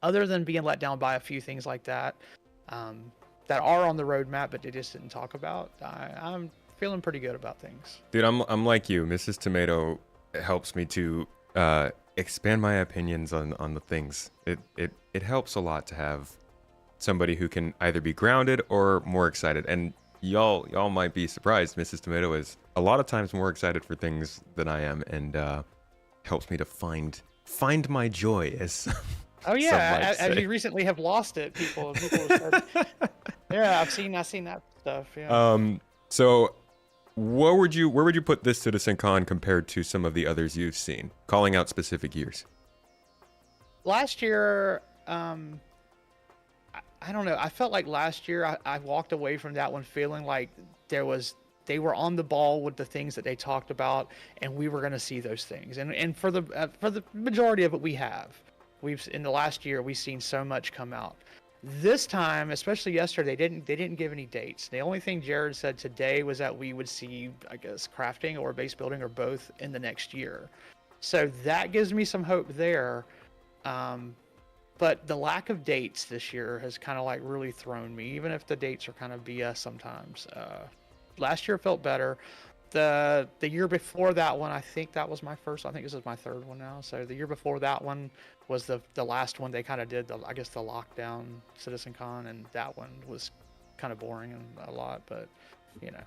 other than being let down by a few things like that, that are on the roadmap but they just didn't talk about, I'm feeling pretty good about things. Dude, I'm like you. Mrs. Tomato helps me to expand my opinions on the things. It helps a lot to have somebody who can either be grounded or more excited. And y'all might be surprised. Mrs. Tomato is a lot of times more excited for things than I am, and helps me to find my joy. As oh yeah, as you recently have lost it, people have said, yeah, I've seen that stuff. Yeah. So where would you put this CitizenCon compared to some of the others you've seen? Calling out specific years. Last year, I don't know. I felt like last year I walked away from that one feeling like there was they were on the ball with the things that they talked about, and we were going to see those things. And for the majority of it, we have. In the last year, we've seen so much come out. This time, especially yesterday, they didn't give any dates. The only thing Jared said today was that we would see, I guess, crafting or base building or both in the next year. So that gives me some hope there. But the lack of dates this year has kind of like really thrown me, even if the dates are kind of BS sometimes. Last year felt better. The year before that one, I think that was my first. I think this is my third one now. So the year before that one was the last one they kind of did. I guess the lockdown CitizenCon, and that one was kind of boring and a lot, but you know.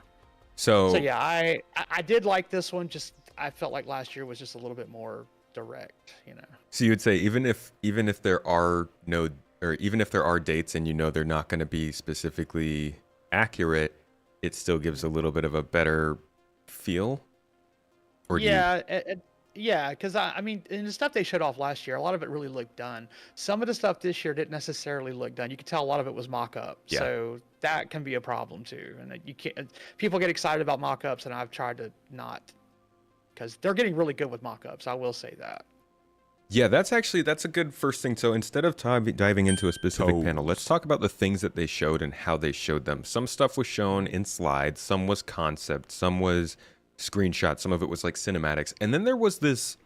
So yeah, I did like this one. Just I felt like last year was just a little bit more direct, you know. So you would say even if there are even if there are dates and you know they're not going to be specifically accurate, it still gives a little bit of a better feel? Or yeah, because I mean, in the stuff they showed off last year, a lot of it really looked done. Some of the stuff this year didn't necessarily look done. You could tell a lot of it was mock-up. Yeah. So that can be a problem too. And that you can't. People get excited about mock-ups, and I've tried to not, because they're getting really good with mock-ups. I will say that. Yeah, that's a good first thing. So instead of diving into a specific panel, let's talk about the things that they showed and how they showed them. Some stuff was shown in slides, some was concept, some was screenshots, some of it was like cinematics. And then there was this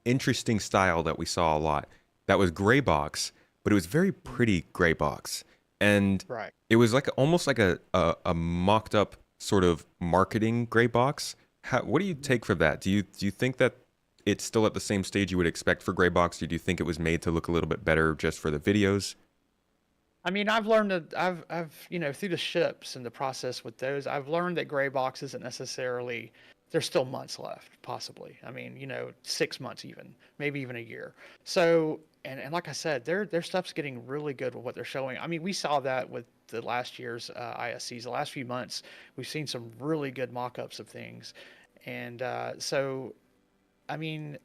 interesting style that we saw a lot that was gray box, but it was very pretty gray box. And it was like almost like a mocked up sort of marketing gray box. What do you take from that? Do you think that it's still at the same stage you would expect for gray box? Or do you think it was made to look a little bit better just for the videos? I mean, I've learned that I've you know, through the ships and the process with those, I've learned that gray box isn't necessarily, there's still months left, possibly. I mean, you know, 6 months even, maybe even a year. So, and like I said, their stuff's getting really good with what they're showing. I mean, we saw that with the last year's ISCs. The last few months, we've seen some really good mock-ups of things. And so, I mean,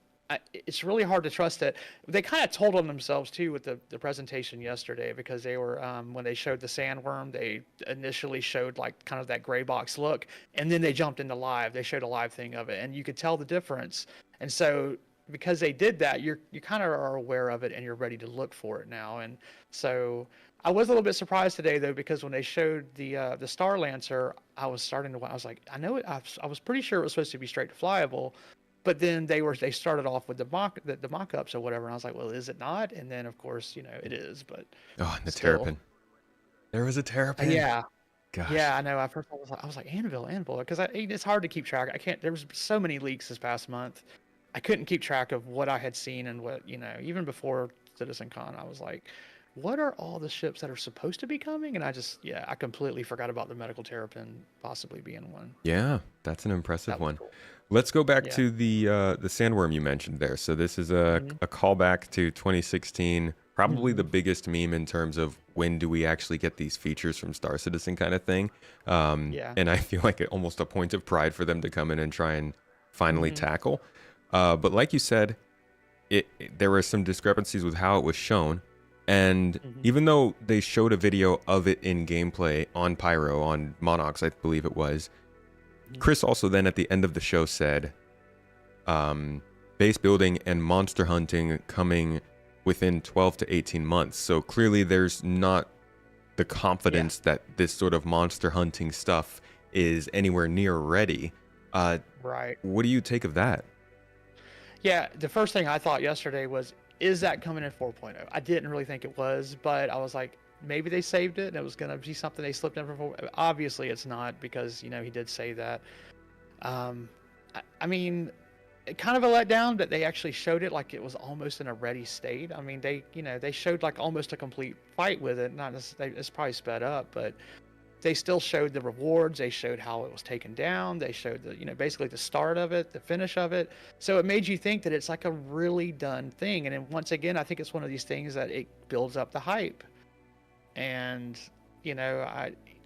it's really hard to trust that. They kind of told on themselves too with the presentation yesterday, because they were when they showed the sandworm, they initially showed like kind of that gray box look, and then they jumped into live. They showed a live thing of it, and you could tell the difference. And so because they did that, you kind of are aware of it, and you're ready to look for it now. And so I was a little bit surprised today though, because when they showed the Star Lancer, I was like, I know it. I was pretty sure it was supposed to be straight to flyable. But then they started off with the mock-ups or whatever, and I was like, well, is it not? And then of course, you know, it is. But and the Terrapin. There was a Terrapin. Yeah. Gosh. Yeah, I know. At first I was like Anvil, because it's hard to keep track. There was so many leaks this past month. I couldn't keep track of what I had seen and what, you know, even before CitizenCon, I was like, what are all the ships that are supposed to be coming? And I completely forgot about the medical Terrapin possibly being one. Yeah, that's an impressive one. Cool. Let's go back to the sandworm you mentioned there. So this is a callback to 2016, probably the biggest meme in terms of when do we actually get these features from Star Citizen kind of thing. And I feel like almost a point of pride for them to come in and try and finally tackle. But like you said, there were some discrepancies with how it was shown. And even though they showed a video of it in gameplay on Pyro, on Monox, I believe it was, Chris also then at the end of the show said, base building and monster hunting coming within 12 to 18 months. So clearly there's not the confidence that this sort of monster hunting stuff is anywhere near ready. Right. What do you take of that? Yeah, the first thing I thought yesterday was, is that coming in 4.0? I didn't really think it was, but I was like, maybe they saved it and it was going to be something they slipped in for 4. Obviously it's not, because, you know, he did say that. I mean, kind of a letdown that they actually showed it like it was almost in a ready state. I mean, they showed like almost a complete fight with it. Not necessarily, it's probably sped up, but they still showed the rewards. They showed how it was taken down. They showed the, you know, basically the start of it, the finish of it. So it made you think that it's like a really done thing. And then once again, I think it's one of these things that it builds up the hype. And, you know,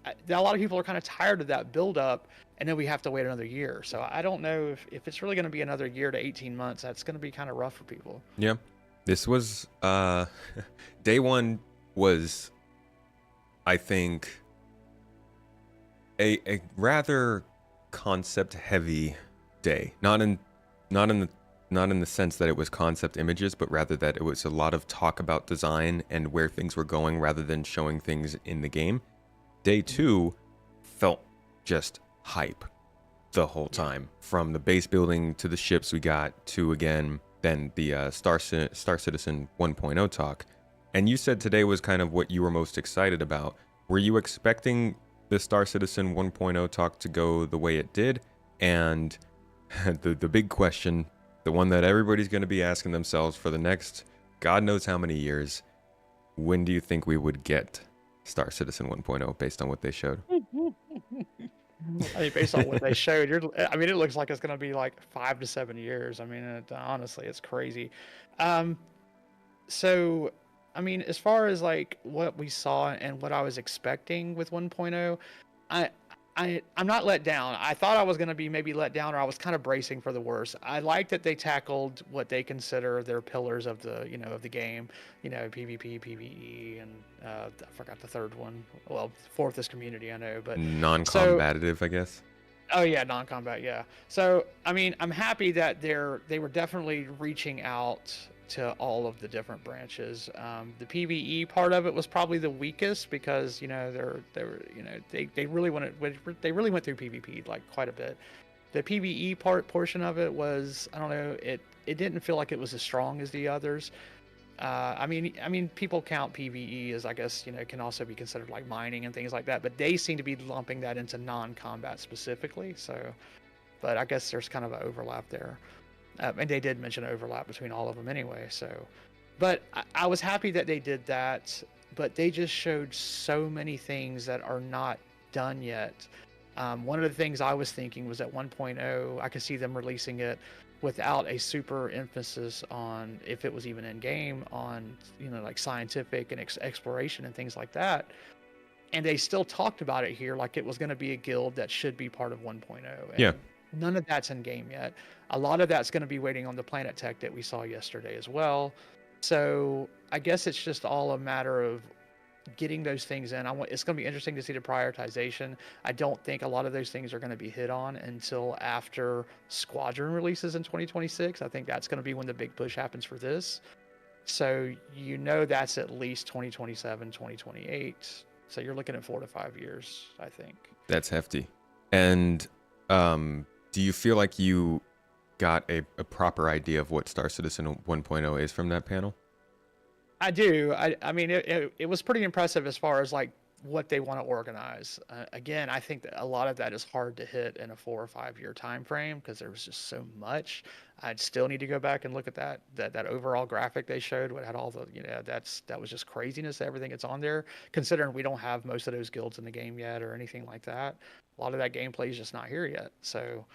a lot of people are kind of tired of that build up, and then we have to wait another year. So I don't know if it's really going to be another year to 18 months. That's going to be kind of rough for people. Yeah. This was, day one was, I think, a rather concept heavy day. Not in the sense that it was concept images, but rather that it was a lot of talk about design and where things were going rather than showing things in the game. Day 2 felt just hype the whole time, from the base building to the ships we got to, again, then the Star Citizen 1.0 talk. And you said today was kind of what you were most excited about. Were you expecting the Star Citizen 1.0 talk to go the way it did? And the big question, the one that everybody's going to be asking themselves for the next God knows how many years, when do you think we would get Star Citizen 1.0 based on what they showed? I mean, based on what they showed, it looks like it's going to be like 5 to 7 years. I mean, honestly, it's crazy. So, I mean, as far as like what we saw and what I was expecting with 1.0, I'm not let down. I thought I was going to be maybe let down, or I was kind of bracing for the worst. I like that they tackled what they consider their pillars of the, of the game, PvP, PvE, and I forgot the third one. Well, fourth is community, I know, but non-combative, I guess. Oh yeah, non-combat, yeah. So, I mean, I'm happy that they were definitely reaching out to all of the different branches. The PvE part of it was probably the weakest because they really went through PvP like quite a bit. The PvE portion of it was, I don't know, it didn't feel like it was as strong as the others. I mean people count PvE as, I guess, can also be considered like mining and things like that, but they seem to be lumping that into non-combat specifically. So, but I guess there's kind of an overlap there. And they did mention overlap between all of them anyway. So, but I was happy that they did that, but they just showed so many things that are not done yet. One of the things I was thinking was at 1.0, I could see them releasing it without a super emphasis on, if it was even in game, on, like scientific and exploration and things like that. And they still talked about it here like it was going to be a guild that should be part of 1.0. Yeah. None of that's in game yet. A lot of that's going to be waiting on the Planet Tech that we saw yesterday as well. So I guess it's just all a matter of getting those things in. It's going to be interesting to see the prioritization. I don't think a lot of those things are going to be hit on until after Squadron releases in 2026. I think that's going to be when the big push happens for this. So that's at least 2027, 2028. So you're looking at 4 to 5 years, I think. That's hefty. And do you feel like you got a proper idea of what Star Citizen 1.0 is from that panel? I do. I mean, it was pretty impressive as far as like what they want to organize. Again, I think that a lot of that is hard to hit in a 4 or 5 year time frame because there was just so much. I'd still need to go back and look at that overall graphic they showed. What had all the that was just craziness. Everything that's on there, considering we don't have most of those guilds in the game yet or anything like that. A lot of that gameplay is just not here yet. So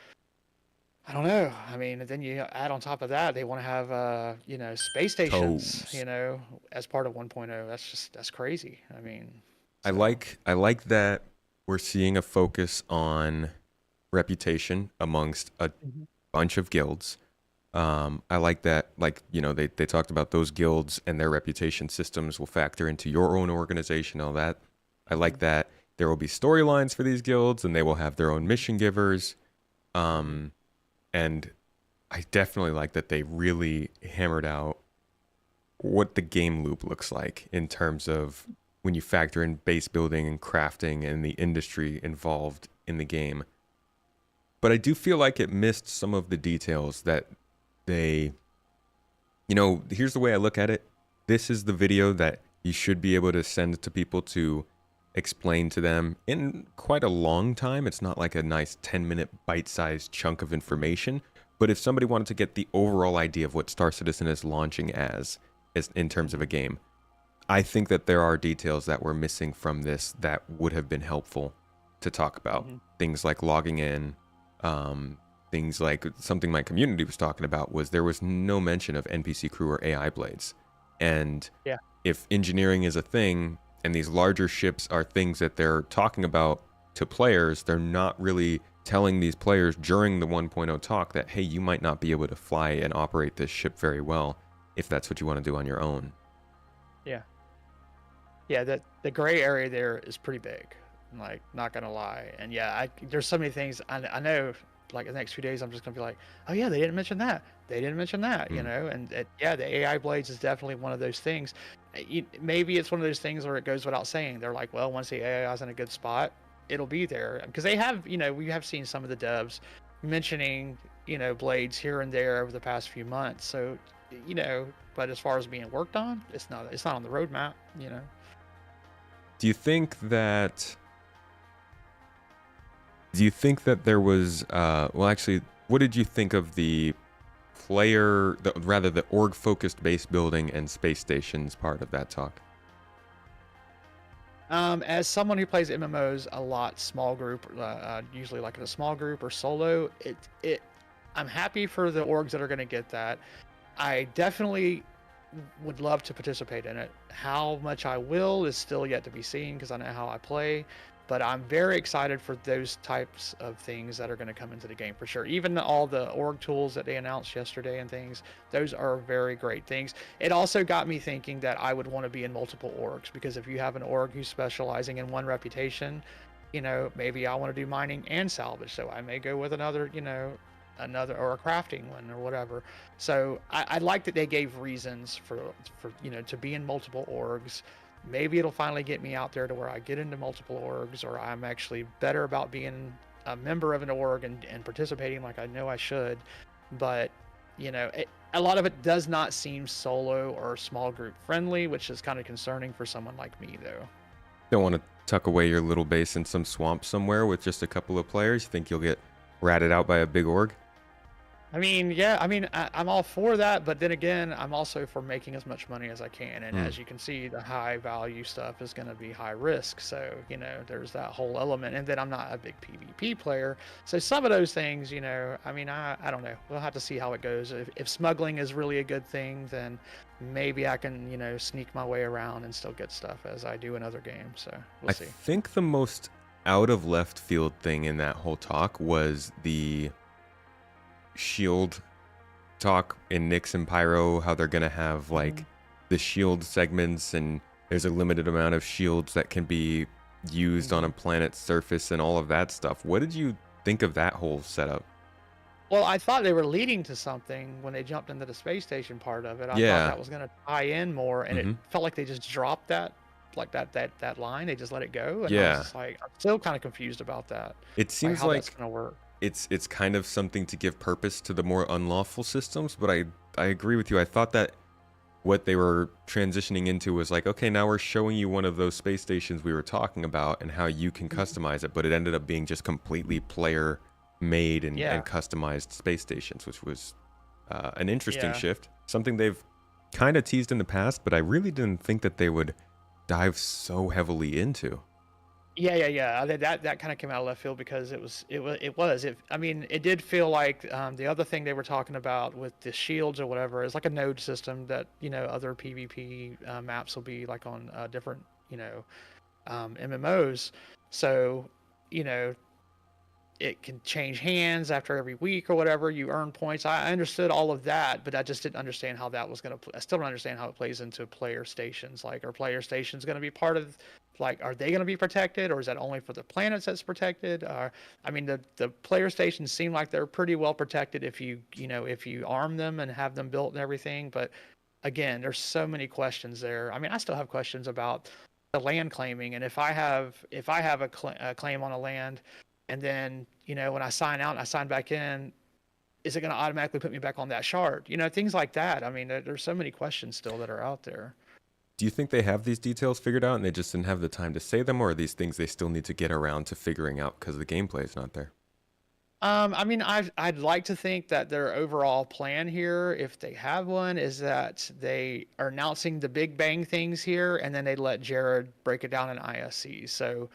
I don't know. I mean, then you add on top of that, they want to have, space stations, as part of 1.0. That's crazy. I mean, I like that we're seeing a focus on reputation amongst a bunch of guilds. I like that, they talked about those guilds and their reputation systems will factor into your own organization, all that. I like that there will be storylines for these guilds and they will have their own mission givers. And I definitely like that they really hammered out what the game loop looks like in terms of when you factor in base building and crafting and the industry involved in the game. But I do feel like it missed some of the details that they, here's the way I look at it. This is the video that you should be able to send to people to explain to them in quite a long time. It's not like a nice 10-minute bite-sized chunk of information. But if somebody wanted to get the overall idea of what Star Citizen is launching as in terms of a game, I think that there are details that were missing from this that would have been helpful to talk about. Things like logging in, things like something my community was talking about was there was no mention of NPC crew or AI blades. And if engineering is a thing and these larger ships are things that they're talking about to players, they're not really telling these players during the 1.0 talk that, hey, you might not be able to fly and operate this ship very well if that's what you want to do on your own. Yeah, the gray area there is pretty big. Like, not gonna lie. And yeah, there's so many things I know. Like the next few days, I'm just gonna be like, oh yeah, they didn't mention that. They didn't mention that. You know, and yeah, the AI blades is definitely one of those things. Maybe it's one of those things where it goes without saying. They're like, well, once the AI is in a good spot, it'll be there, because they have, we have seen some of the devs mentioning, blades here and there over the past few months. So, but as far as being worked on, it's not on the roadmap. Do you think that there was well, actually, what did you think of the the org focused base building and space stations part of that talk? As someone who plays MMOs a lot, small group, usually like in a small group or solo, I'm happy for the orgs that are going to get that. I definitely would love to participate in it. How much I will is still yet to be seen, because I know how I play. But I'm very excited for those types of things that are going to come into the game for sure. Even all the org tools that they announced yesterday and things, those are very great things. It also got me thinking that I would want to be in multiple orgs, because if you have an org who's specializing in one reputation, maybe I want to do mining and salvage. So I may go with another or a crafting one or whatever. So I like that they gave reasons for to be in multiple orgs. Maybe it'll finally get me out there to where I get into multiple orgs, or I'm actually better about being a member of an org and participating like I know I should. But, a lot of it does not seem solo or small group friendly, which is kind of concerning for someone like me, though. Don't want to tuck away your little base in some swamp somewhere with just a couple of players? You think you'll get ratted out by a big org? I mean, yeah, I'm all for that, but then again, I'm also for making as much money as I can. And as you can see, the high value stuff is going to be high risk. So, there's that whole element. And then I'm not a big PvP player. So some of those things, I don't know. We'll have to see how it goes. If smuggling is really a good thing, then maybe I can, sneak my way around and still get stuff as I do in other games. So we'll see. I think the most out of left field thing in that whole talk was the shield talk in Nyx and Pyro, how they're gonna have like the shield segments, and there's a limited amount of shields that can be used on a planet's surface and all of that stuff. What did you think of that whole setup? Well, I thought they were leading to something when they jumped into the space station part of it. I thought that was going to tie in more, and it felt like they just dropped that, like that line. They just let it go. And I was just like, I'm still kind of confused about that. It seems how like that's going to work. It's kind of something to give purpose to the more unlawful systems, but I agree with you. I thought that what they were transitioning into was like, okay, now we're showing you one of those space stations we were talking about and how you can customize it, but it ended up being just completely player made and customized space stations, which was an interesting shift. Something they've kind of teased in the past, but I really didn't think that they would dive so heavily into. Yeah. That kind of came out of left field, because it did feel like the other thing they were talking about with the shields or whatever is like a node system that other PvP maps will be like on different MMOs. So it can change hands after every week or whatever. You earn points. I understood all of that, but I just didn't understand how that was going to. I still don't understand how it plays into player stations. Like, are player stations going to be part of? Like, are they going to be protected, or is that only for the planets that's protected? The player stations seem like they're pretty well protected if you arm them and have them built and everything. But again, there's so many questions there. I still have questions about the land claiming, and if I have a claim on a land, and then when I sign out and I sign back in, is it going to automatically put me back on that shard? Things like that. There's so many questions still that are out there. Do you think they have these details figured out and they just didn't have the time to say them, or are these things they still need to get around to figuring out because the gameplay is not there? I'd like to think that their overall plan here, if they have one, is that they are announcing the big bang things here, and then they let Jared break it down in ISC. So,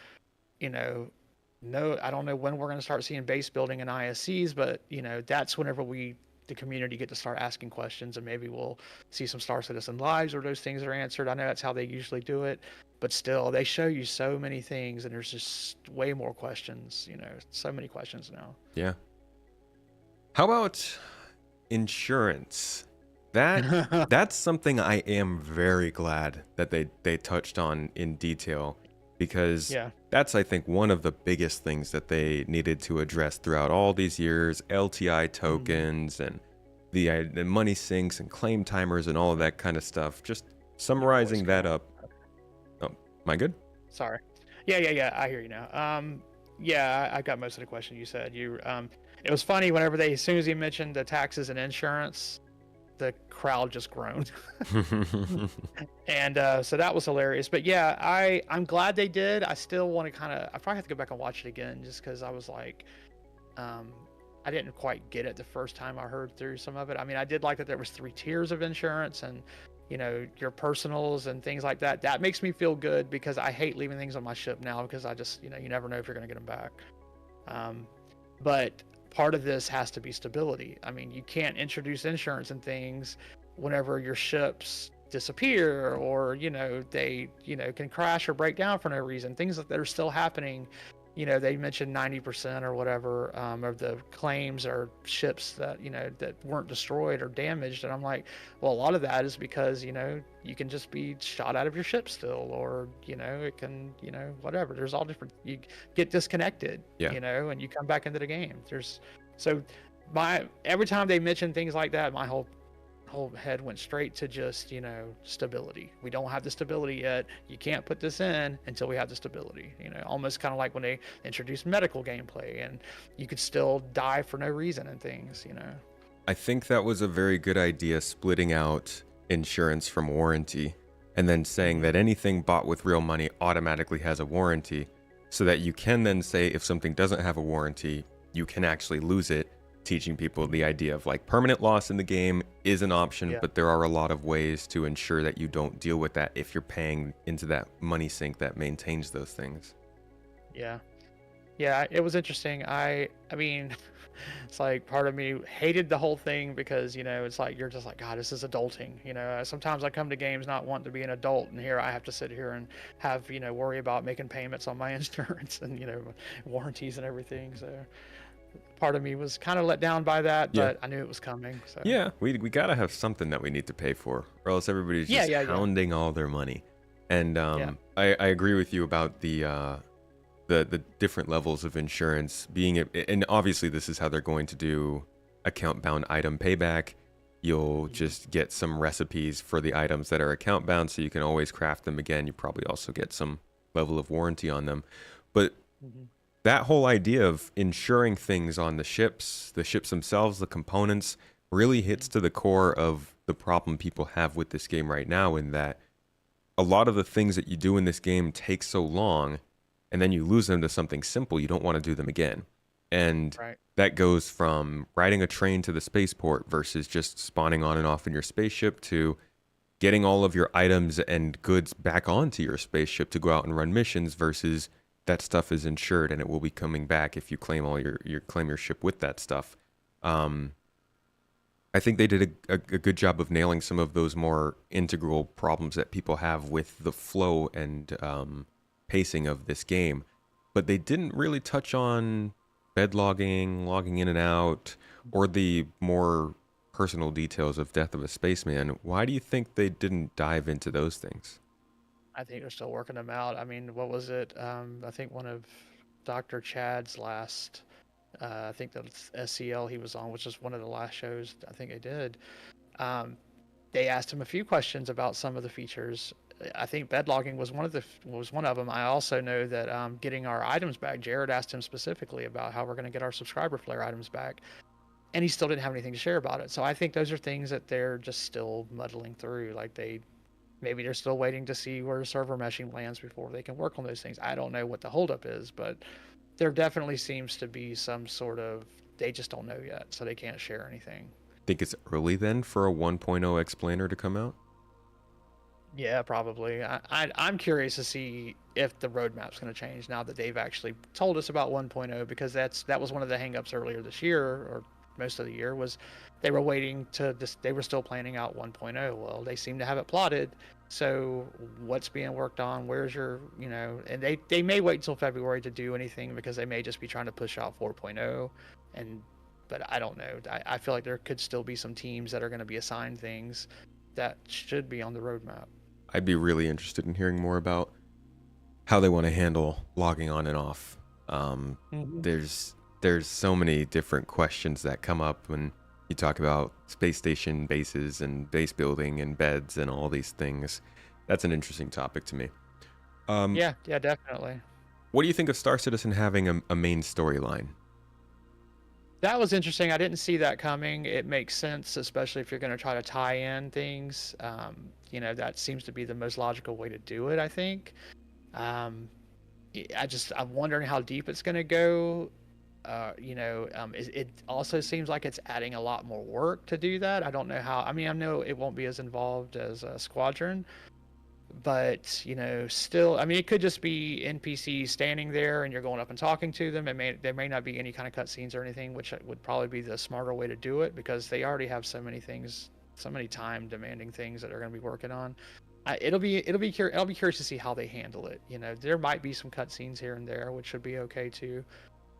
no, I don't know when we're going to start seeing base building in ISCs, but that's whenever the community get to start asking questions, and maybe we'll see some Star Citizen lives where those things are answered. I know that's how they usually do it, but still, they show you so many things, and there's just way more questions. So many questions now. Yeah. How about insurance? That's something I am very glad that they touched on in detail. because Yeah. that's, I think, one of the biggest things that they needed to address throughout all these years. LTI tokens and the money sinks and claim timers and all of that kind of stuff. Just summarizing that up. Oh, am I good? Sorry. Yeah. I hear you now. Yeah, I got most of the question you said. It was funny whenever as soon as he mentioned the taxes and insurance, the crowd just groaned. And so that was hilarious. But yeah, I'm glad they did. I still want to I probably have to go back and watch it again just because I was like, I didn't quite get it the first time I heard through some of it. I mean, I did like that there was 3 tiers of insurance and, your personals and things like that. That makes me feel good because I hate leaving things on my ship now because I just, you never know if you're going to get them back. But part of this has to be stability. I mean, you can't introduce insurance and things whenever your ships disappear or, they, can crash or break down for no reason. Things that are still happening. They mentioned 90% or whatever of the claims are ships that, that weren't destroyed or damaged. And I'm like, well, a lot of that is because, you can just be shot out of your ship still, or, it can, whatever. There's all different, you get disconnected, and you come back into the game. Every time they mention things like that, my whole head went straight to just stability. We don't have the stability yet. You can't put this in until we have the stability. Almost kind of like when they introduced medical gameplay and you could still die for no reason and things. I think that was a very good idea, splitting out insurance from warranty and then saying that anything bought with real money automatically has a warranty, so that you can then say if something doesn't have a warranty, you can actually lose it. Teaching people the idea of like permanent loss in the game is an option, but there are a lot of ways to ensure that you don't deal with that if you're paying into that money sink that maintains those things. Yeah, it was interesting. I mean, it's like part of me hated the whole thing because it's like you're just like, God, this is adulting. Sometimes I come to games not wanting to be an adult, and here I have to sit here and have worry about making payments on my insurance and warranties and everything. So part of me was kind of let down by that, but I knew it was coming. So yeah, we gotta have something that we need to pay for, or else everybody's just hounding all their money. And I agree with you about the different levels of insurance being, and obviously this is how they're going to do account bound item payback. You'll just get some recipes for the items that are account bound, so you can always craft them again. You probably also get some level of warranty on them, but that whole idea of insuring things on the ships themselves, the components, really hits to the core of the problem people have with this game right now, in that a lot of the things that you do in this game take so long, and then you lose them to something simple. You don't want to do them again. And that goes from riding a train to the spaceport versus just spawning on and off in your spaceship, to getting all of your items and goods back onto your spaceship to go out and run missions, versus that stuff is insured and it will be coming back if you claim your ship with that stuff. I think they did a good job of nailing some of those more integral problems that people have with the flow and pacing of this game, but they didn't really touch on bed logging in and out, or the more personal details of Death of a Spaceman. Why do you think they didn't dive into those things? I think they're still working them out. I mean, what was it? I think one of Dr. Chad's last, I think that's SCL he was on, which is one of the last shows I think they did. They asked him a few questions about some of the features. I think bed logging was one of them. I also know that getting our items back, Jared asked him specifically about how we're going to get our subscriber flare items back, and he still didn't have anything to share about it. So I think those are things that they're just still muddling through. Like maybe they're still waiting to see where server meshing lands before they can work on those things. I don't know what the holdup is, but there definitely seems to be some sort of, they just don't know yet, so they can't share anything. Think it's early then for a 1.0 explainer to come out? Yeah, probably. I'm curious to see if the roadmap's going to change now that they've actually told us about 1.0, because that was one of the hangups earlier this year, or most of the year, was they were waiting to they were still planning out 1.0. Well, they seem to have it plotted. So what's being worked on? Where's your, and they may wait until February to do anything, because they may just be trying to push out 4.0. But I don't know. I feel like there could still be some teams that are going to be assigned things that should be on the roadmap. I'd be really interested in hearing more about how they want to handle logging on and off. There's so many different questions that come up when you talk about space station bases and base building and beds and all these things. That's an interesting topic to me. Yeah, definitely. What do you think of Star Citizen having a main storyline? That was interesting. I didn't see that coming. It makes sense, especially if you're going to try to tie in things. That seems to be the most logical way to do it, I think. I'm wondering how deep it's going to go. It also seems like it's adding a lot more work to do that. I don't know how. I mean, I know it won't be as involved as Squadron, but still, I mean, it could just be NPCs standing there and you're going up and talking to them. There may not be any kind of cutscenes or anything, which would probably be the smarter way to do it, because they already have so many things, so many time demanding things that they're going to be working on. I'll be curious to see how they handle it. There might be some cutscenes here and there, which should be okay too.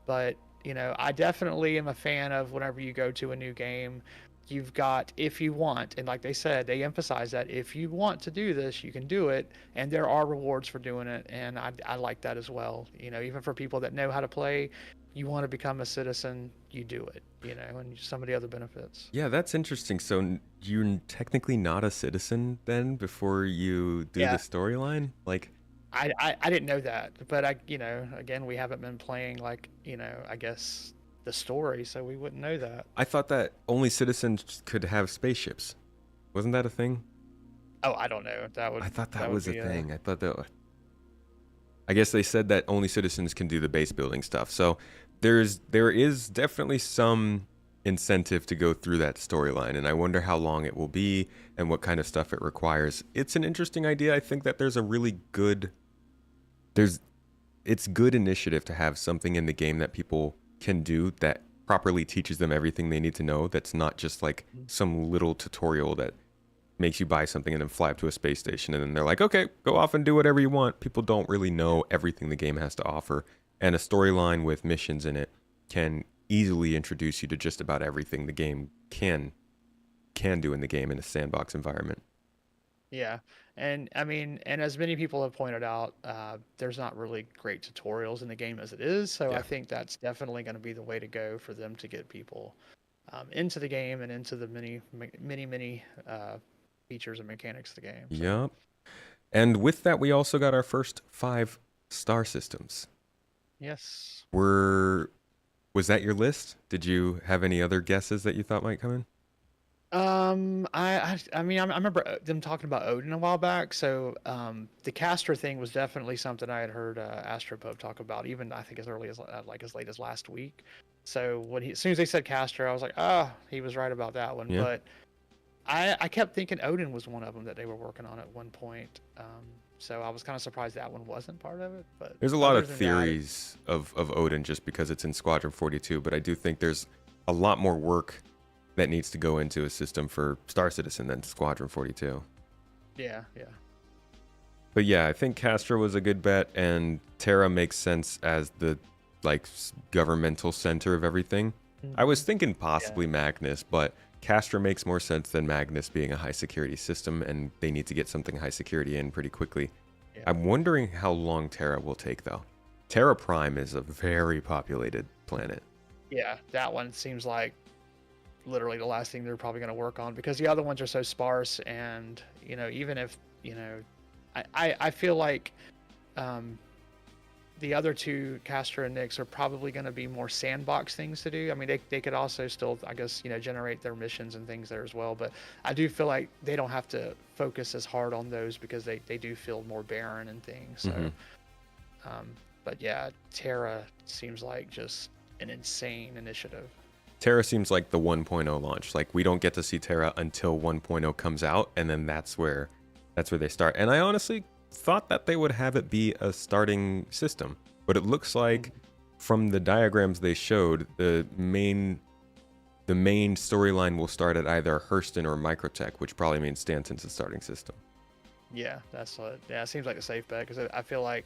But I definitely am a fan of whenever you go to a new game, you've got, if you want, and like they said, they emphasize that if you want to do this, you can do it, and there are rewards for doing it, and I like that as well. Even for people that know how to play, you want to become a citizen, you do it, and some of the other benefits. Yeah, that's interesting. So you're technically not a citizen then before you do the storyline? Like, I didn't know that, but again, we haven't been playing I guess the story, so we wouldn't know that. I thought that only citizens could have spaceships. Wasn't that a thing? Oh, I don't know. I thought that was a thing. I guess they said that only citizens can do the base building stuff. So there is definitely some incentive to go through that storyline, and I wonder how long it will be and what kind of stuff it requires. It's an interesting idea. I think that there's a really good it's good initiative to have something in the game that people can do that properly teaches them everything they need to know. That's not just like some little tutorial that makes you buy something and then fly up to a space station and then they're like, okay, go off and do whatever you want. People don't really know everything the game has to offer, and a storyline with missions in it can easily introduce you to just about everything the game can do in the game in a sandbox environment. Yeah, and I mean, and as many people have pointed out, there's not really great tutorials in the game as it is, so I think that's definitely going to be the way to go for them to get people into the game and into the many features and mechanics of the game. So. Yep. And with that, we also got our first 5 star systems. Yes. Was that your list? Did you have any other guesses that you thought might come in? I mean, I remember them talking about Odin a while back. So the Castra thing was definitely something I had heard Astropub talk about, even I think as early as as late as last week. So as soon as they said Castra, I was like, he was right about that one. Yeah. But I kept thinking Odin was one of them that they were working on at one point. So I was kind of surprised that one wasn't part of it. But there's a lot of theories of Odin just because it's in Squadron 42, but I do think there's a lot more work that needs to go into a system for Star Citizen than Squadron 42. Yeah. But yeah, I think Castra was a good bet, and Terra makes sense as the governmental center of everything. I was thinking possibly Magnus, but Castra makes more sense than Magnus being a high security system, and they need to get something high security in pretty quickly. Yeah. I'm wondering how long Terra will take though. Terra Prime is a very populated planet. Yeah, that one seems like literally the last thing they're probably going to work on, because the other ones are so sparse, and even if I feel like the other two, Castra and Nyx, are probably going to be more sandbox things to do. I mean, they could also still, I guess, generate their missions and things there as well, but I do feel like they don't have to focus as hard on those because they do feel more barren and things. So but yeah, Terra seems like just an insane initiative. Terra seems like the 1.0 launch. Like, we don't get to see Terra until 1.0 comes out, and then that's where they start. And I honestly thought that they would have it be a starting system, but it looks like from the diagrams they showed, the main storyline will start at either Hurston or Microtech, which probably means Stanton's the starting system. Yeah, it seems like a safe bet, because I feel like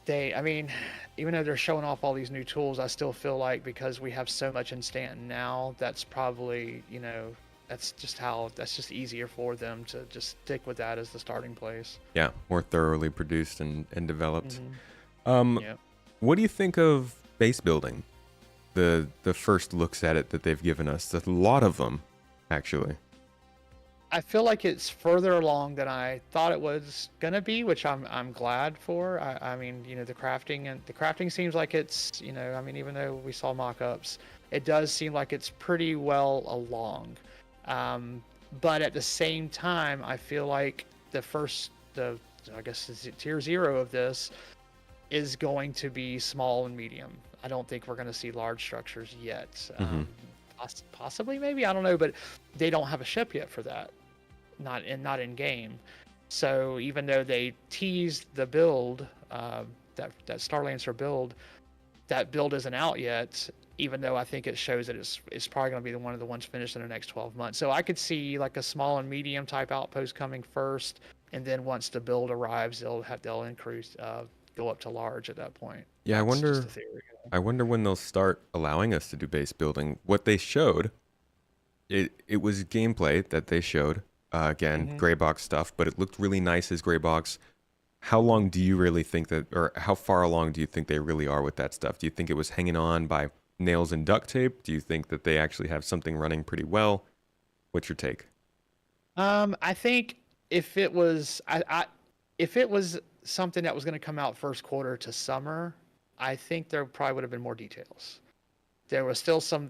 even though they're showing off all these new tools, I still feel like because we have so much in Stanton now, that's probably, that's just easier for them to just stick with that as the starting place. Yeah, more thoroughly produced and developed. Yeah. What do you think of base building? The first looks at it that they've given us, a lot of them, actually. I feel like it's further along than I thought it was gonna be, which I'm glad for. I mean, the crafting seems like it's, I mean, even though we saw mock-ups, it does seem like it's pretty well along. But at the same time, I feel like I guess tier 0 of this is going to be small and medium. I don't think we're going to see large structures yet. Possibly, maybe, I don't know, but they don't have a ship yet for that. Not in game. So even though they teased the build, that Starlancer build, that build isn't out yet. Even though I think it shows that it's probably going to be one of the ones finished in the next 12 months. So I could see like a small and medium type outpost coming first, and then once the build arrives, they'll increase, go up to large at that point. Yeah, I wonder when they'll start allowing us to do base building. What they showed, it was gameplay that they showed. Again, gray box stuff, but it looked really nice as gray box. How long do you really think that, or how far along do you think they really are with that stuff? Do you think it was hanging on by nails and duct tape? Do you think that they actually have something running pretty well? What's your take? I think if it was something that was going to come out first quarter to summer, I think there probably would have been more details. There was still some,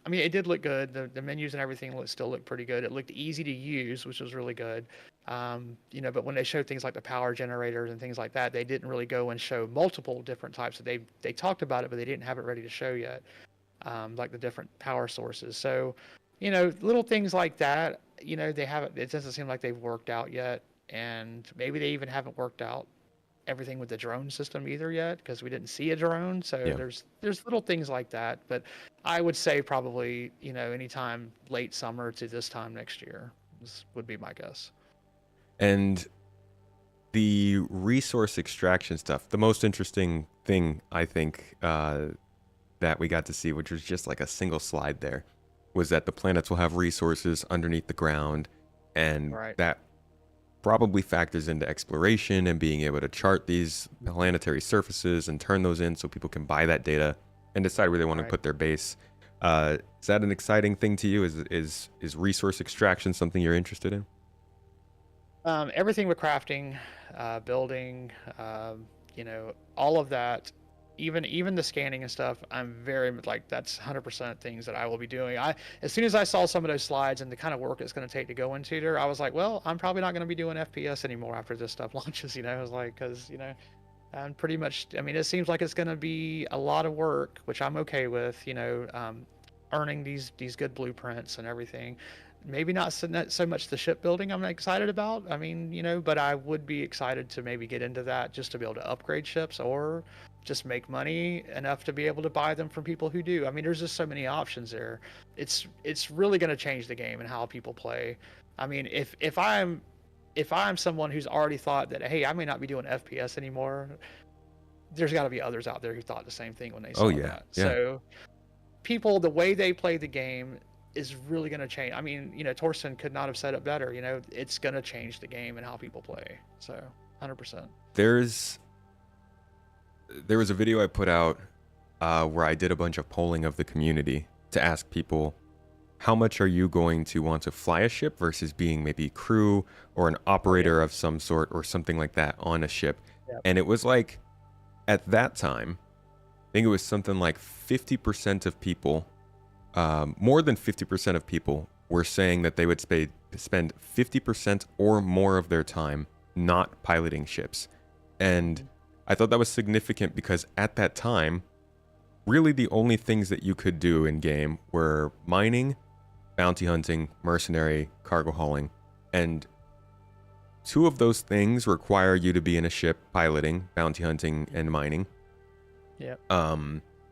I mean, it did look good. The menus and everything still looked pretty good. It looked easy to use, which was really good. But when they showed things like the power generators and things like that, they didn't really go and show multiple different types. They talked about it, but they didn't have it ready to show yet, like the different power sources. So, little things like that, they haven't. It doesn't seem like they've worked out yet, and maybe they even haven't worked out everything with the drone system either yet, because we didn't see a drone. So Yeah. there's little things like that, but I would say probably anytime late summer to this time next year would be my guess. And the resource extraction stuff, the most interesting thing I think that we got to see, which was just like a single slide there, was that the planets will have resources underneath the ground, and that probably factors into exploration and being able to chart these planetary surfaces and turn those in so people can buy that data and decide where they want to put their base. Is that an exciting thing to you? Is resource extraction something you're interested in? Everything with crafting, building, all of that, even the scanning and stuff, I'm very that's 100% things that I will be doing. As soon as I saw some of those slides and the kind of work it's going to take to go into there, I was like, well, I'm probably not going to be doing FPS anymore after this stuff launches. I was like, because I'm pretty much. I mean, it seems like it's going to be a lot of work, which I'm okay with. Earning these good blueprints and everything. Maybe not so much the shipbuilding I'm excited about. I mean, but I would be excited to maybe get into that just to be able to upgrade ships or just make money enough to be able to buy them from people who do. I mean, there's just so many options there. It's really going to change the game and how people play. I mean, if I'm someone who's already thought that, hey, I may not be doing FPS anymore, there's got to be others out there who thought the same thing when they saw that. Yeah. So people, the way they play the game is really going to change. I mean, Torsten could not have said it better. It's going to change the game and how people play. So 100%. There was a video I put out where I did a bunch of polling of the community to ask people, how much are you going to want to fly a ship versus being maybe crew or an operator of some sort or something like that on a ship? Yep. And it was like, at that time, I think it was something like 50% of people, more than 50% of people were saying that they would spend 50% or more of their time not piloting ships. And I thought that was significant because at that time, really the only things that you could do in game were mining, bounty hunting, mercenary, cargo hauling. And two of those things require you to be in a ship piloting, bounty hunting, and mining. Yep.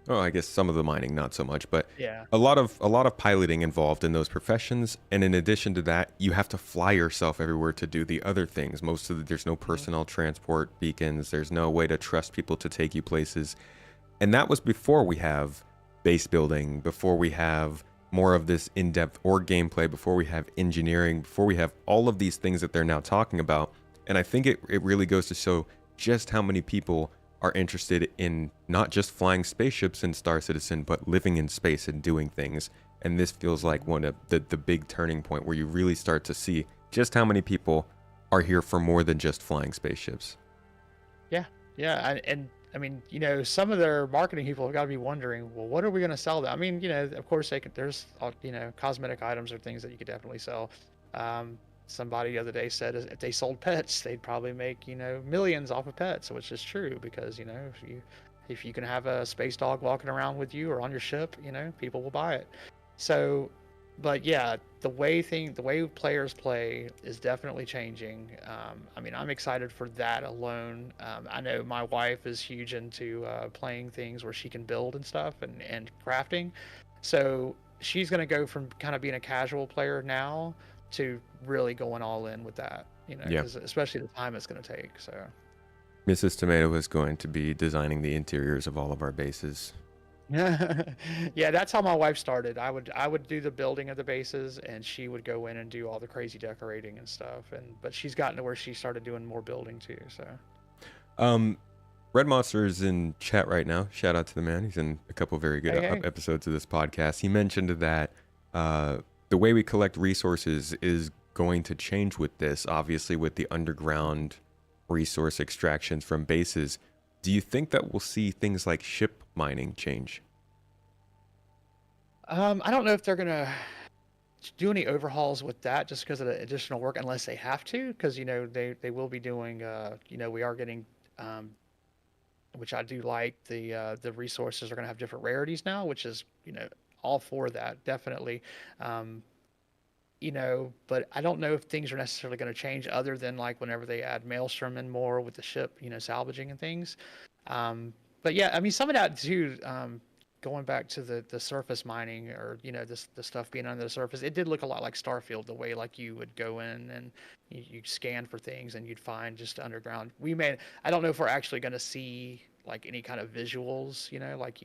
Well, I guess some of the mining, not so much, but yeah. a lot of piloting involved in those professions. And in addition to that, you have to fly yourself everywhere to do the other things. There's no personnel transport beacons. There's no way to trust people to take you places. And that was before we have base building, before we have more of this in-depth org gameplay, before we have engineering, before we have all of these things that they're now talking about. And I think it really goes to show just how many people are interested in not just flying spaceships in Star Citizen, but living in space and doing things. And this feels like one of the big turning point where you really start to see just how many people are here for more than just flying spaceships. Yeah, and I mean, some of their marketing people have got to be wondering, well, what are we going to sell them? I mean, of course there's, cosmetic items or things that you could definitely sell. Somebody the other day said if they sold pets, they'd probably make, millions off of pets, which is true because, if you can have a space dog walking around with you or on your ship, people will buy it. So, but yeah, the way players play is definitely changing. I mean, I'm excited for that alone. I know my wife is huge into playing things where she can build and stuff and crafting. So she's going to go from kind of being a casual player now to really going all in with that, 'cause especially the time it's going to take. So Mrs. Tomato is going to be designing the interiors of all of our bases. Yeah, that's how my wife started. I would do the building of the bases, and she would go in and do all the crazy decorating and stuff. But she's gotten to where she started doing more building too. So, Red Monster is in chat right now. Shout out to the man. He's in a couple very good episodes of this podcast. He mentioned that the way we collect resources is going to change with this. Obviously, with the underground resource extractions from bases. Do you think that we'll see things like ship mining change? I don't know if they're gonna do any overhauls with that just because of the additional work, unless they have to, because they will be doing. We are getting, which I do like. The resources are gonna have different rarities now, which is all for that definitely. But I don't know if things are necessarily going to change other than like whenever they add Maelstrom in more with the ship, salvaging and things. But yeah, I mean, some of that too, going back to the surface mining or, the stuff being under the surface, it did look a lot like Starfield, the way like you would go in and you scan for things and you'd find just underground. I don't know if we're actually going to see like any kind of visuals, like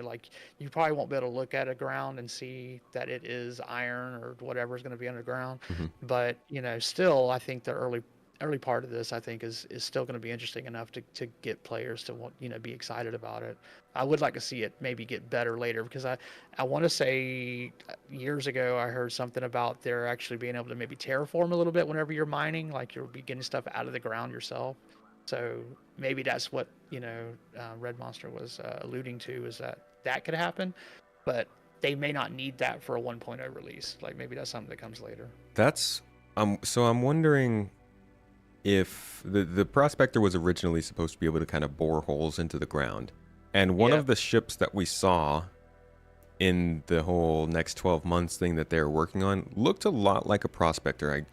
like you probably won't be able to look at a ground and see that it is iron or whatever is going to be underground. Mm-hmm. But, still, I think the early part of this, I think is still going to be interesting enough to get players to want, be excited about it. I would like to see it maybe get better later because I want to say years ago, I heard something about they're actually being able to maybe terraform a little bit whenever you're mining, like you'll be getting stuff out of the ground yourself. So maybe that's what, Red Monster was alluding to, is that could happen, but they may not need that for a 1.0 release. Like maybe that's something that comes later. That's, so I'm wondering if the Prospector was originally supposed to be able to kind of bore holes into the ground. And one of the ships that we saw in the whole next 12 months thing that they're working on looked a lot like a Prospector.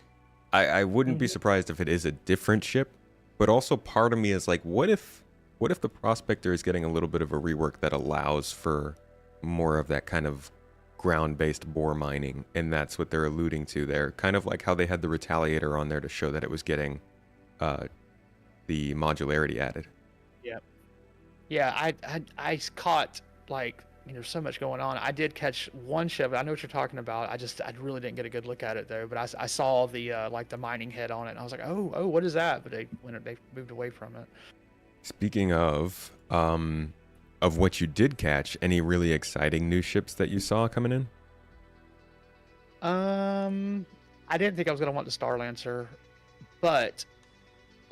I wouldn't be surprised if it is a different ship. But also part of me is like, what if the Prospector is getting a little bit of a rework that allows for more of that kind of ground-based bore mining? And that's what they're alluding to there. Kind of like how they had the Retaliator on there to show that it was getting the modularity added. Yep. Yeah, I caught like, so much going on. I did catch one ship. I know what you're talking about. I really didn't get a good look at it though. But I saw the like the mining head on it, and I was like, oh, what is that? But they moved away from it. Speaking of what you did catch, any really exciting new ships that you saw coming in? I didn't think I was gonna want the Star Lancer, but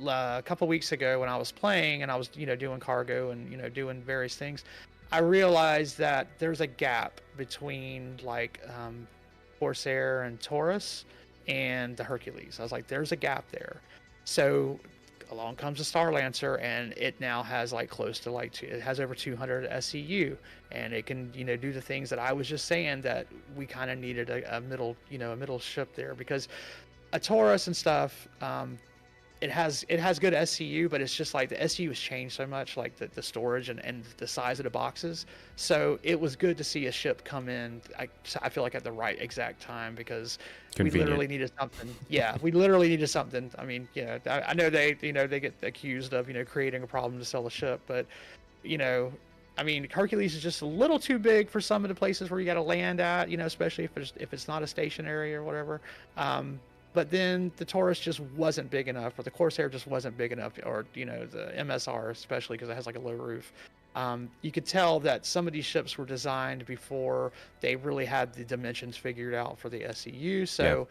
a couple weeks ago when I was playing and I was doing cargo and doing various things, I realized that there's a gap between like Corsair and Taurus and the Hercules. I was like, there's a gap there. So along comes the Star Lancer, and it now has like close to it has over 200 SCU, and it can do the things that I was just saying that we kind of needed a middle ship there, because a Taurus and stuff, it has good SCU, but it's just like the SCU has changed so much, like the storage and the size of the boxes. So it was good to see a ship come in, I feel like at the right exact time, because we literally needed something. Yeah, we literally needed something. I mean, I know they get accused of, creating a problem to sell a ship, but, I mean, Hercules is just a little too big for some of the places where you got to land at, especially if it's not a stationary or whatever. But then the Taurus just wasn't big enough, or the Corsair just wasn't big enough, or the MSR especially because it has like a low roof. You could tell that some of these ships were designed before they really had the dimensions figured out for the SEU. So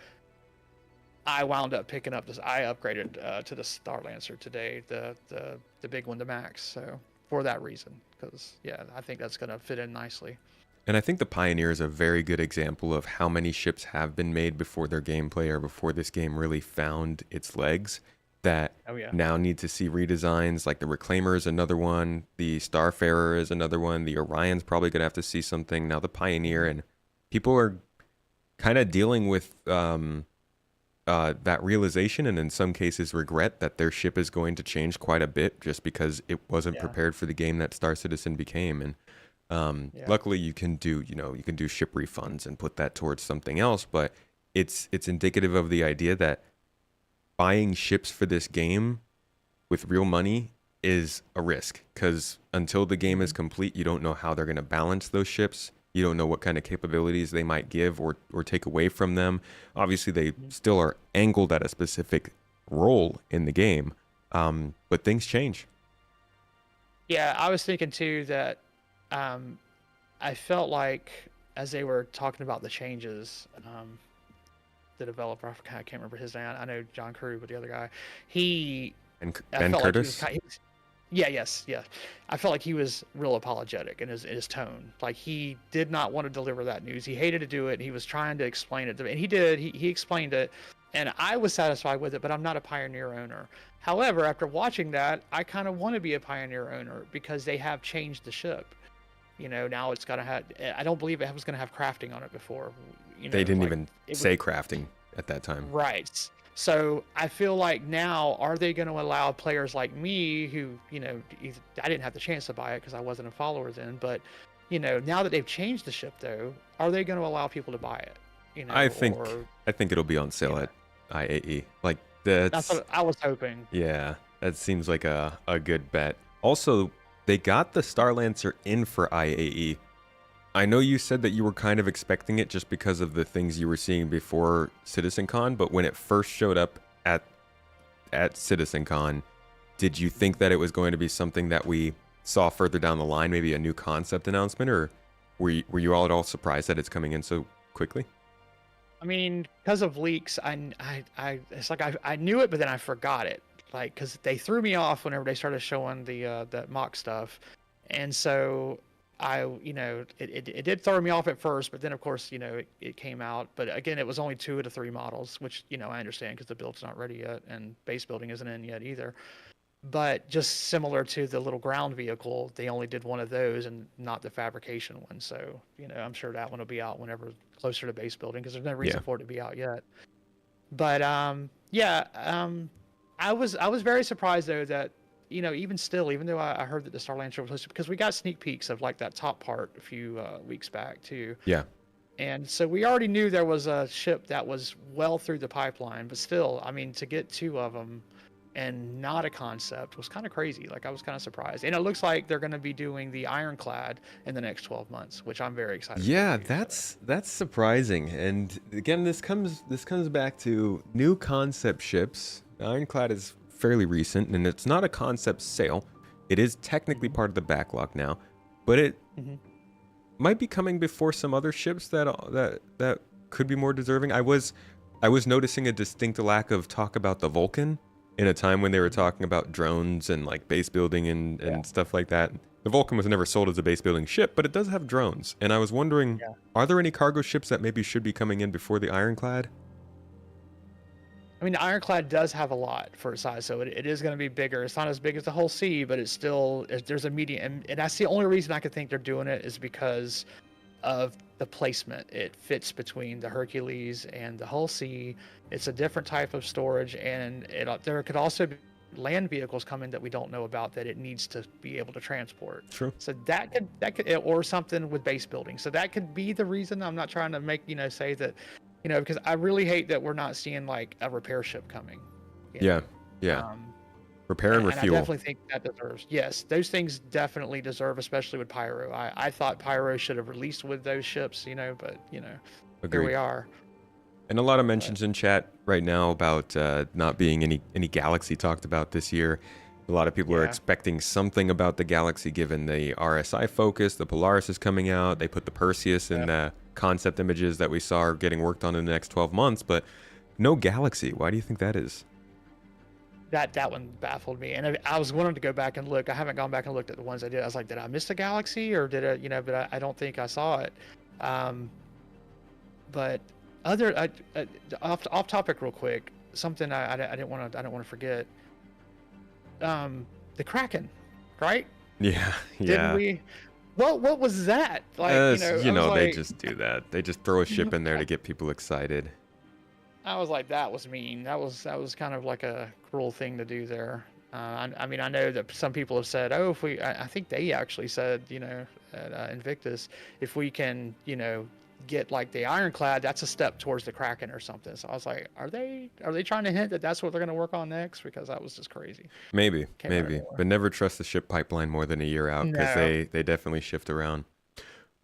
I wound up picking up this. I upgraded to the Starlancer today, the big one to max. So for that reason, because I think that's going to fit in nicely. And I think the Pioneer is a very good example of how many ships have been made before their gameplay or before this game really found its legs that now need to see redesigns. Like the Reclaimer is another one, the Starfarer is another one, the Orion's probably going to have to see something, now the Pioneer, and people are kind of dealing with that realization, and in some cases regret that their ship is going to change quite a bit just because it wasn't prepared for the game that Star Citizen became. And luckily you can do ship refunds and put that towards something else, but it's indicative of the idea that buying ships for this game with real money is a risk, because until the game is complete, you don't know how they're going to balance those ships. You don't know what kind of capabilities they might give or take away from them. Obviously, they still are angled at a specific role in the game, but things change. Yeah, I was thinking too that I felt like as they were talking about the changes, the developer, I can't remember his name. I know John Crew, but the other guy, Ben Curtis. I felt like he was real apologetic in his tone. Like he did not want to deliver that news. He hated to do it. And he was trying to explain it to me, and he did. He explained it, and I was satisfied with it. But I'm not a Pioneer owner. However, after watching that, I kind of want to be a Pioneer owner because they have changed the ship. Now it's got to have. I don't believe it was going to have crafting on it before. They didn't even say crafting at that time. Right. So I feel like now, are they going to allow players like me who, I didn't have the chance to buy it because I wasn't a follower then, but, now that they've changed the ship though, are they going to allow people to buy it? I think it'll be on sale at IAE. Like that's what I was hoping. Yeah, that seems like a good bet. Also, they got the Starlancer in for IAE. I know you said that you were kind of expecting it just because of the things you were seeing before CitizenCon, but when it first showed up at CitizenCon, did you think that it was going to be something that we saw further down the line, maybe a new concept announcement, or were you all at all surprised that it's coming in so quickly? I mean, because of leaks, it's like I knew it, but then I forgot it. Like, because they threw me off whenever they started showing the mock stuff, and so it did throw me off at first, but then of course it came out. But again, it was only 2 of the 3 models, which I understand because the build's not ready yet and base building isn't in yet either. But just similar to the little ground vehicle, they only did 1 of those and not the fabrication one. So I'm sure that one will be out whenever closer to base building because there's no reason for it to be out yet. But I was very surprised though that even though I heard that the Starlancer was listed, because we got sneak peeks of like that top part a few weeks back too. Yeah. And so we already knew there was a ship that was well through the pipeline, but still, I mean, to get 2 of them and not a concept was kind of crazy. Like I was kind of surprised. And it looks like they're going to be doing the Ironclad in the next 12 months, which I'm very excited about. That's surprising. And again, this comes back to new concept ships. The Ironclad is fairly recent, and it's not a concept sale. It is technically part of the backlog now, but it might be coming before some other ships that could be more deserving. I was noticing a distinct lack of talk about the Vulcan in a time when they were talking about drones and like base building and stuff like that. The Vulcan was never sold as a base building ship, but it does have drones. And I was wondering, are there any cargo ships that maybe should be coming in before the Ironclad? I mean, the Ironclad does have a lot for its size, so it is going to be bigger. It's not as big as the whole sea, but it's still, there's a medium, and that's the only reason I could think they're doing it is because of the placement. It fits between the Hercules and the Hull C. It's a different type of storage, and there could also be land vehicles coming that we don't know about that it needs to be able to transport. True. So that could, or something with base building. So that could be the reason. I'm not trying to make say that. Because I really hate that we're not seeing like a repair ship coming. Yeah. Repair and I refuel. definitely think that deserves. Yes, those things definitely deserve, especially with Pyro. I thought Pyro should have released with those ships, but here Agreed. we are. And a lot of mentions in chat right now about not being any Galaxy talked about this year. A lot of people are expecting something about the Galaxy given the RSI focus. The Polaris is coming out. They put the Perseus in the concept images that we saw are getting worked on in the next 12 months, but no Galaxy. Why do you think that is? That one baffled me, and I was wanting to go back and look. I haven't gone back and looked at the ones I did. I was like, did I miss the Galaxy, or did I, But I don't think I saw it. But off topic real quick, something I didn't want to forget. The Kraken, right? Yeah, Didn't we? What was that? Like, they just do that. They just throw a ship in there to get people excited. I was like, that was mean. That was kind of like a cruel thing to do there. I mean, I know that some people have said, oh, if I think they actually said, at Invictus, if we can, get like the Ironclad, that's a step towards the Kraken or something. So I was like, are they trying to hint that that's what they're going to work on next? Because that was just crazy. Maybe, but never trust the ship pipeline more than a year out because they definitely shift around.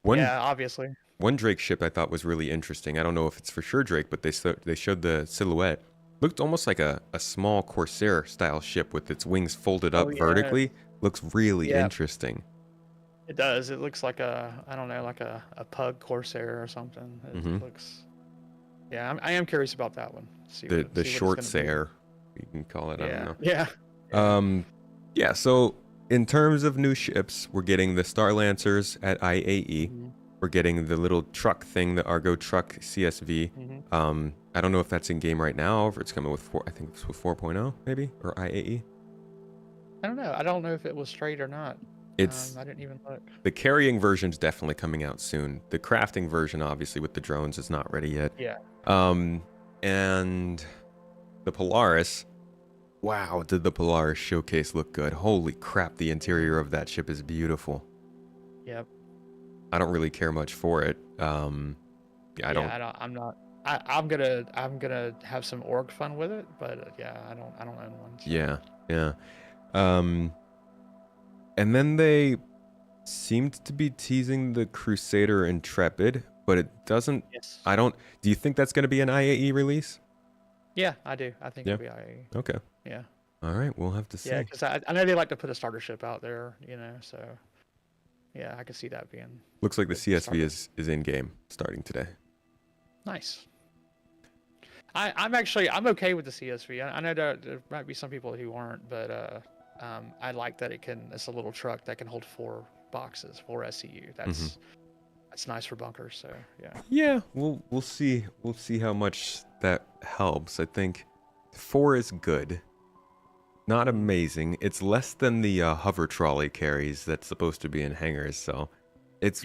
Yeah, obviously. One Drake ship I thought was really interesting. I don't know if it's for sure Drake, but they showed the silhouette. Looked almost like a small Corsair style ship with its wings folded up vertically. Looks really interesting. It does. It looks like a pug Corsair or something. It looks. Yeah, I am curious about that one. The short Sair, you can call it. I don't know. Yeah. Yeah. So in terms of new ships, we're getting the Star Lancers at IAE. We're getting the little truck thing, the Argo truck CSV. I don't know if that's in game right now, or if it's coming with I think it's with 4.0 maybe, or IAE. I don't know. I don't know if it was straight or not. I didn't even look. The carrying version's definitely coming out soon. The crafting version, obviously, with the drones is not ready yet. Yeah. And the Polaris. Wow, did the Polaris showcase look good? Holy crap, the interior of that ship is beautiful. Yep. I don't really care much for it. I'm not. I'm gonna have some org fun with it, but I don't own one. So. Yeah. And then they seemed to be teasing the Crusader Intrepid, but it doesn't. Yes. Do you think that's going to be an IAE release? Yeah, I do. I think it'll be IAE. Okay. Yeah. All right, we'll have to see. Yeah, because I know they like to put a starter ship out there, so yeah, I could see that being. Looks like the CSV is in game starting today. Nice. I'm okay with the CSV. I know there might be some people who aren't, but I like that it's a little truck that can hold 4 boxes, 4 SCU. That's nice for bunkers. So yeah. Yeah, we'll see. We'll see how much that helps. I think 4 is good. Not amazing. It's less than the hover trolley carries that's supposed to be in hangars. So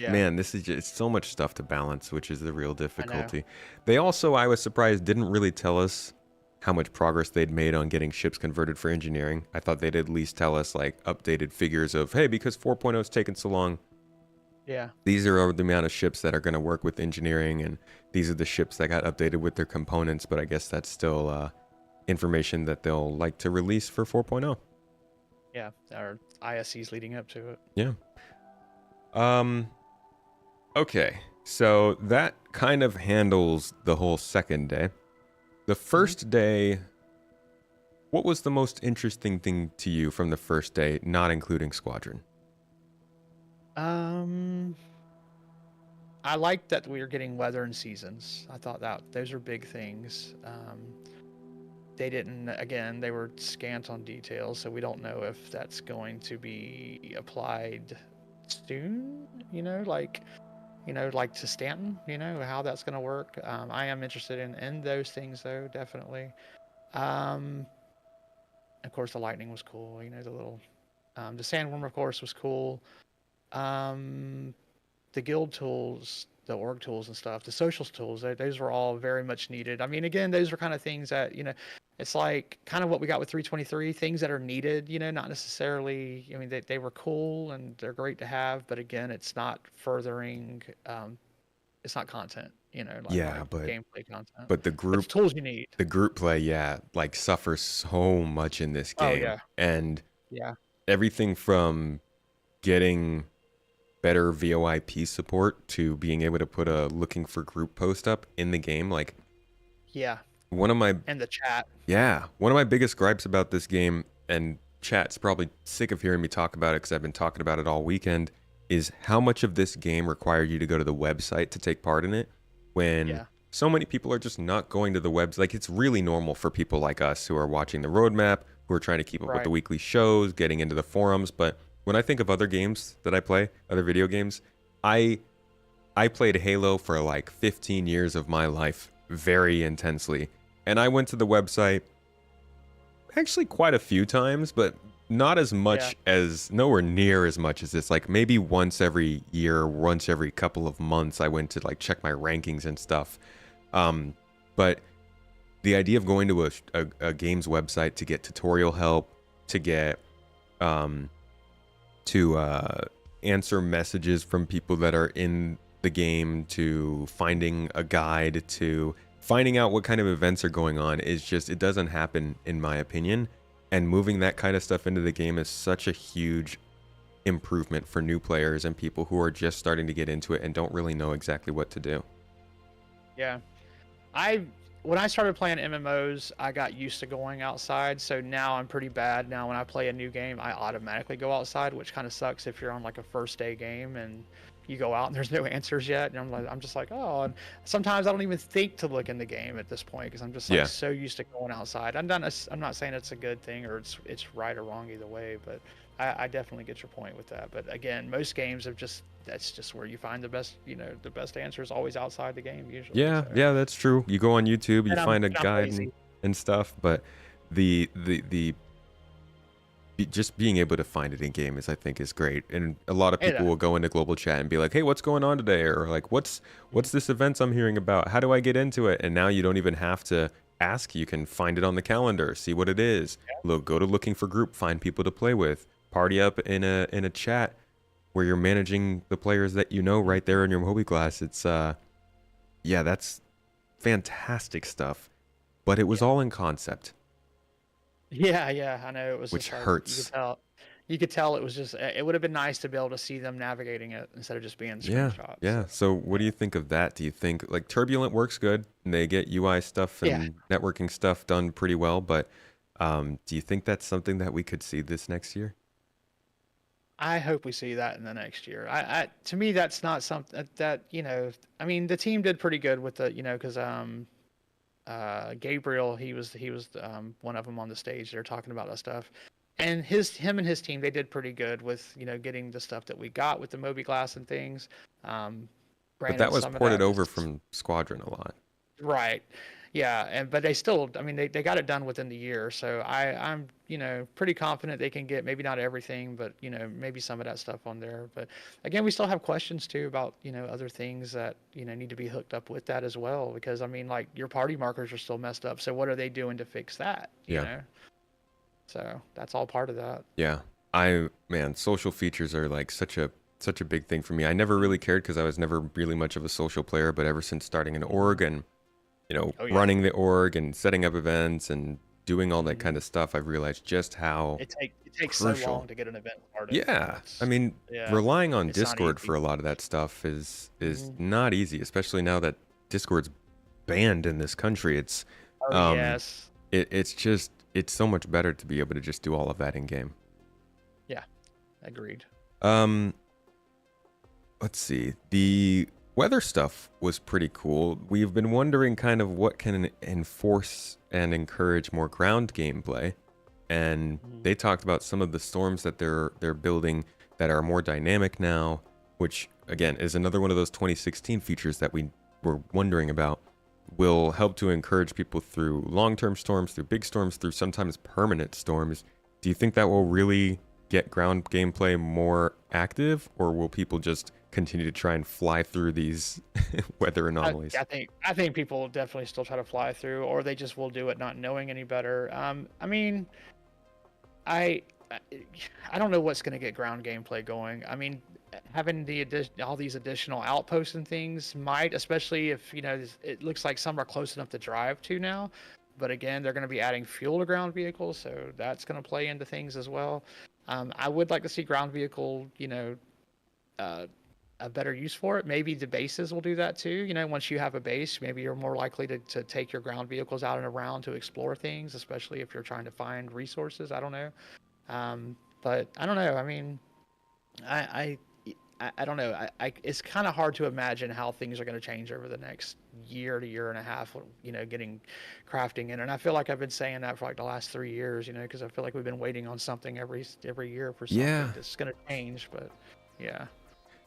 man, this is just so much stuff to balance, which is the real difficulty. They also, I was surprised, didn't really tell us how much progress they'd made on getting ships converted for engineering. I thought they'd at least tell us like updated figures of, hey, because 4.0 is taking so long. Yeah. These are the amount of ships that are going to work with engineering, and these are the ships that got updated with their components. But I guess that's still information that they'll like to release for 4.0. Yeah, our ISCs leading up to it. Yeah. Okay, so that kind of handles the whole second day. The first day, what was the most interesting thing to you from the first day, not including Squadron? I liked that we were getting weather and seasons. I thought that those are big things. They were scant on details, so we don't know if that's going to be applied soon, like to Stanton, how that's going to work. I am interested in those things, though, definitely. Of course, the lightning was cool. The little, the sandworm, of course, was cool. The guild tools, the org tools and stuff, the socials tools, those were all very much needed. I mean, again, those are kind of things that, it's like kind of what we got with 323, things that are needed, not necessarily, I mean, they were cool and they're great to have, but again, it's not furthering, it's not content, Yeah, like but gameplay content. but the It's group tools you need. the group play, yeah, like suffers so much in this Oh game. yeah. And Yeah. everything from getting better VoIP support to being able to put a looking for group post up in the game, like Yeah. one of my And the chat. one of my biggest gripes about this game, and chat's probably sick of hearing me talk about it because I've been talking about it all weekend, is how much of this game required you to go to the website to take part in it, when so many people are just not going to the webs. Like, it's really normal for people like us who are watching the roadmap, who are trying to keep up with the weekly shows, getting into the forums. But when I think of other games that I play, other video games, I played Halo for like 15 years of my life very intensely. And I went to the website actually quite a few times, but not as much as, nowhere near as much as this. Like maybe once every year, once every couple of months, I went to like check my rankings and stuff. But the idea of going to a game's website to get tutorial help, to get answer messages from people that are in the game, to finding a guide, to finding out what kind of events are going on, is just, it doesn't happen in my opinion. And moving that kind of stuff into the game is such a huge improvement for new players and people who are just starting to get into it and don't really know exactly what to do. Yeah. When I started playing MMOs, I got used to going outside, so now I'm pretty bad. Now when I play a new game, I automatically go outside, which kind of sucks if you're on like a first day game and you go out and there's no answers yet, and I'm just like, oh. And sometimes I don't even think to look in the game at this point because I'm just like so used to going outside. I'm not saying it's a good thing or it's right or wrong either way, but I definitely get your point with that. But again, most games have that's just where you find the best, the best answers always outside the game usually. Yeah, so. yeah, that's true. You go on YouTube, you find a guide lazy. and stuff, but just being able to find it in game I think is great. And a lot of people will go into global chat and be like, hey, what's going on today? Or like, what's this event I'm hearing about? How do I get into it? And now you don't even have to ask. You can find it on the calendar, see what it is. Go to looking for group, find people to play with, party up in a chat where you're managing the players that you know right there in your hobby class. It's that's fantastic stuff. But it was all in concept. Yeah, I know it was. Which just like, hurts. You could tell it was just. It would have been nice to be able to see them navigating it instead of just being screenshots. Yeah. So what do you think of that? Do you think like Turbulent works good and they get UI stuff and networking stuff done pretty well? But do you think that's something that we could see this next year? I hope we see that in the next year. To me, that's not something that I mean, the team did pretty good with the because Gabriel, he was one of them on the stage. They're talking about that stuff, and him and his team, they did pretty good with getting the stuff that we got with the Moby Glass and things. But that was ported over from Squadron a lot. Right. Yeah, but they still, I mean, they got it done within the year, so I'm pretty confident they can get maybe not everything, but maybe some of that stuff on there. But again, we still have questions too about other things that need to be hooked up with that as well, because I mean, like your party markers are still messed up, so what are they doing to fix that? You know? So that's all part of that. Yeah, social features are like such a big thing for me. I never really cared because I was never really much of a social player, but ever since starting an org and running the org and setting up events and doing all that kind of stuff, I've realized just how it takes crucial. so long to get an event started. Yeah, I mean, relying on Discord for a lot of that stuff is not easy, especially now that Discord's banned in this country. It's it's so much better to be able to just do all of that in game. Yeah, agreed. Let's see. The weather stuff was pretty cool. We've been wondering kind of what can enforce and encourage more ground gameplay. And they talked about some of the storms that they're building that are more dynamic now, which again is another one of those 2016 features that we were wondering about. Will help to encourage people through long-term storms, through big storms, through sometimes permanent storms. Do you think that will really get ground gameplay more active, or will people just continue to try and fly through these weather anomalies? I think people will definitely still try to fly through, or they just will do it not knowing any better. I mean, I don't know what's going to get ground gameplay going. I mean, having all these additional outposts and things might, especially if it looks like some are close enough to drive to now. But again, they're going to be adding fuel to ground vehicles, so that's going to play into things as well. I would like to see ground vehicle, a better use for it. Maybe the bases will do that too. Once you have a base, maybe you're more likely to take your ground vehicles out and around to explore things, especially if you're trying to find resources. I don't know. But I don't know. I mean, I don't know. It's kind of hard to imagine how things are going to change over the next year to year and a half, getting crafting in. And I feel like I've been saying that for like the last 3 years, because I feel like we've been waiting on something every year for something that's going to change. But yeah.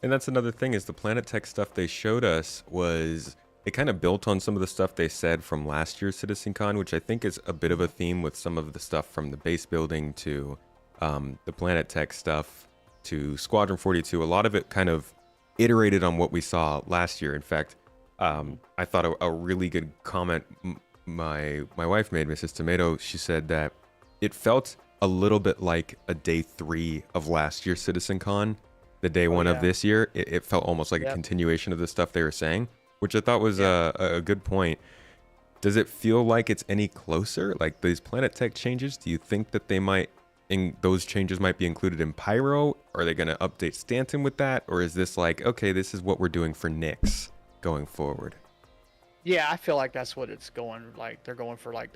And that's another thing is the Planet Tech stuff they showed us was, it kind of built on some of the stuff they said from last year's CitizenCon, which I think is a bit of a theme with some of the stuff from the base building to the Planet Tech stuff to Squadron 42. A lot of it kind of iterated on what we saw last year. In fact, I thought a really good comment my wife made, Mrs. Tomato, she said that it felt a little bit like a day 3 of last year's CitizenCon. The day one of this year, it felt almost like a continuation of the stuff they were saying, which I thought was a good point. Does it feel like it's any closer? Like these Planet Tech changes, do you think that those changes might be included in Pyro? Are they going to update Stanton with that? Or is this like, okay, this is what we're doing for Nyx going forward? Yeah, I feel like that's what it's going like. They're going for like